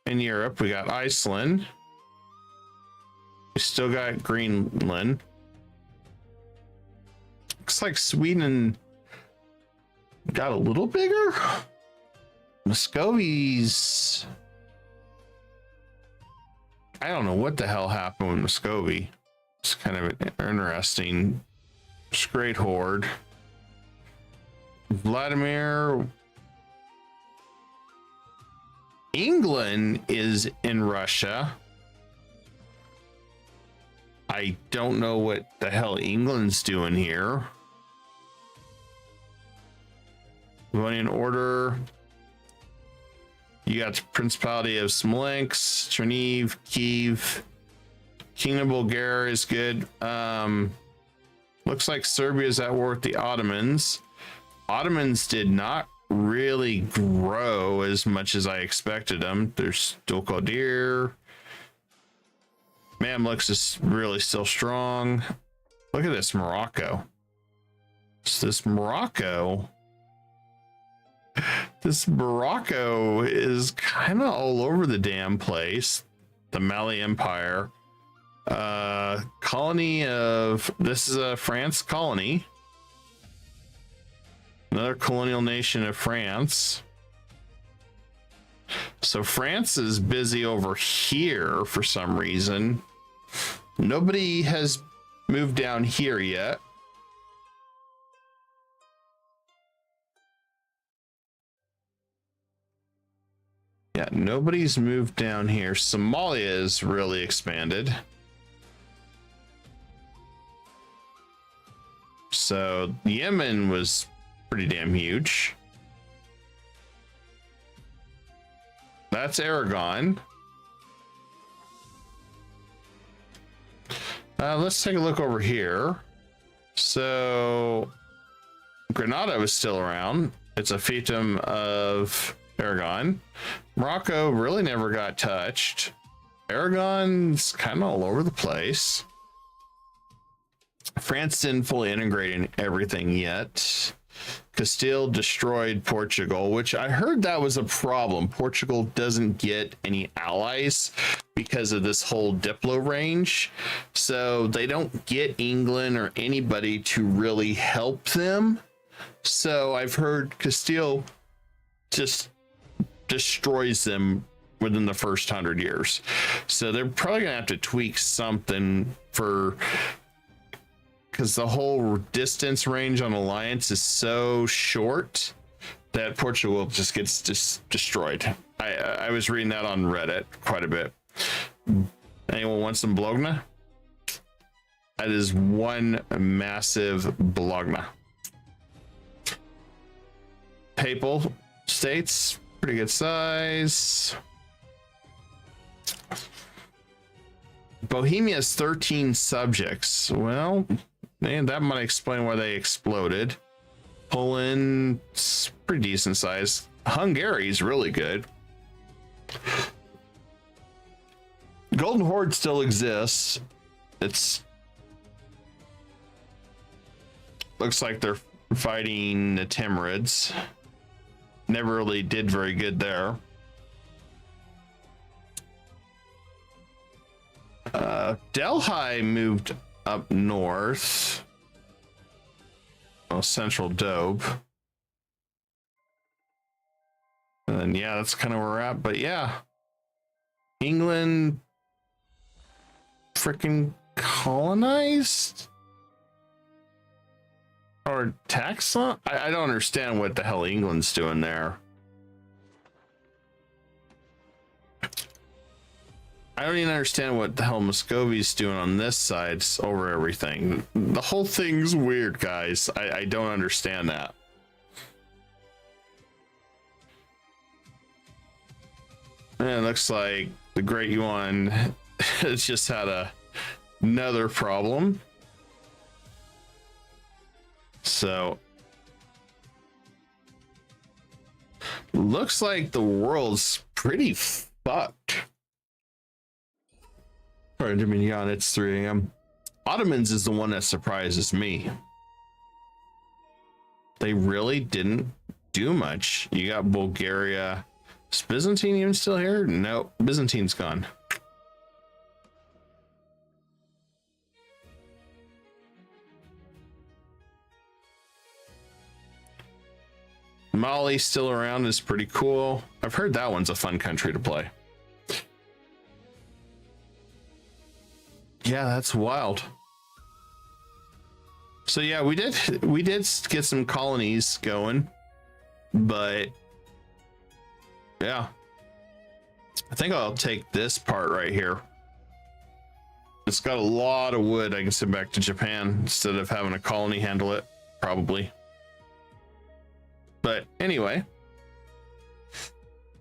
in Europe, we got Iceland. We still got Greenland. Looks like Sweden got a little bigger. Muscovy's... I don't know what the hell happened with Muscovy. It's kind of interesting. It's great horde. Vladimir... England is in Russia. I don't know what the hell England's doing here. Livonian Order. You got the Principality of Smolensk, Cherniv, Kiev. Kingdom of Bulgaria is good. Looks like Serbia is at war with the Ottomans. Ottomans did not really grow as much as I expected them. There's Dulkadir. Mamluks is really still strong. Look at this Morocco. So this Morocco is kind of all over the damn place. The Mali Empire. Colony of... This is a France colony. Another colonial nation of France. So France is busy over here for some reason. Nobody has moved down here yet. Yeah, nobody's moved down here. Somalia is really expanded. So Yemen was pretty damn huge. That's Aragon. Let's take a look over here. So Granada was still around. It's a fiefdom of Aragon. Morocco really never got touched. Aragon's kind of all over the place. France didn't fully integrate in everything yet. Castile destroyed Portugal, which I heard that was a problem. Portugal doesn't get any allies because of this whole Diplo range. So they don't get England or anybody to really help them. So I've heard Castile just destroys them within the first 100 years. So they're probably gonna have to tweak something for... because the whole distance range on Alliance is so short that Portugal just gets destroyed. I was reading that on Reddit quite a bit. Anyone want some Bologna? That is one massive Bologna. Papal States, pretty good size. Bohemia has 13 subjects. Well, man, that might explain why they exploded. Poland's pretty decent size. Hungary's really good. Golden Horde still exists. It's looks like they're fighting the Timurids. Never really did very good there. Delhi moved up north. Central Dobe. And then, yeah, that's kind of where we're at. But yeah, England freaking colonized or tax on? I don't understand what the hell England's doing there. I don't even understand what the hell Muscovy's doing on this side over everything. The whole thing's weird, guys. I don't understand that. And it looks like the Great Yuan has just had another problem. So looks like the world's pretty fucked. Sorry, Dominion, it's 3 a.m. Ottomans is the one that surprises me. They really didn't do much. You got Bulgaria. Is Byzantine even still here? No, Byzantine's gone. Mali still around is pretty cool. I've heard that one's a fun country to play. Yeah, that's wild. So yeah, we did get some colonies going, but yeah, I think I'll take this part right here. It's got a lot of wood. I can send back to Japan instead of having a colony handle it, probably. But anyway,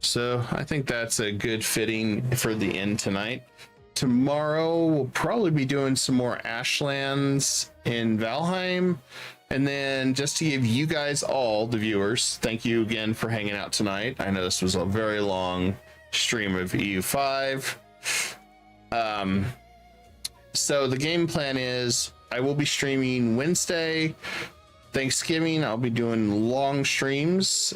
so I think that's a good fitting for the end tonight. Tomorrow we'll probably be doing some more Ashlands in Valheim. And then just to give you guys, all the viewers, thank you again for hanging out tonight. I know this was a very long stream of EU5. So the game plan is I will be streaming Wednesday, Thanksgiving. I'll be doing long streams.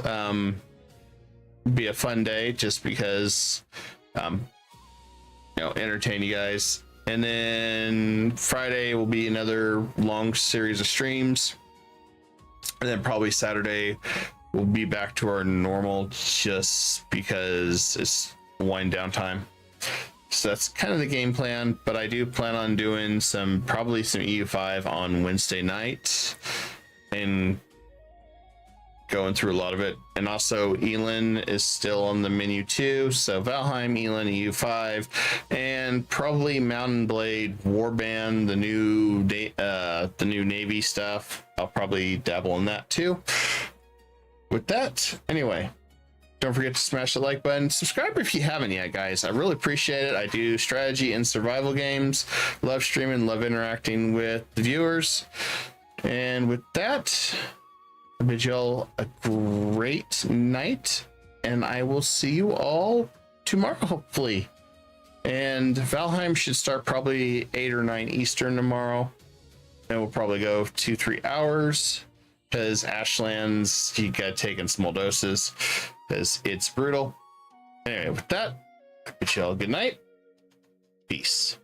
Be a fun day just because, entertain you guys. And then Friday will be another long series of streams. And then probably Saturday we'll be back to our normal just because it's wind down time. So that's kind of the game plan, but I do plan on doing probably some EU5 on Wednesday night and going through a lot of it. And also Elin is still on the menu too. So Valheim, Elin, EU5, and probably Mountain Blade Warband, the new Navy stuff. I'll probably dabble in that too. With that, anyway, don't forget to smash the like button. Subscribe if you haven't yet, guys. I really appreciate it. I do strategy and survival games. Love streaming, love interacting with the viewers. And with that, I bid y'all a great night, and I will see you all tomorrow, hopefully. And Valheim should start probably 8 or 9 Eastern tomorrow. And we'll probably go 2-3 hours. Because Ashlands, you gotta take in small doses because it's brutal. Anyway, with that, I bid y'all good night. Peace.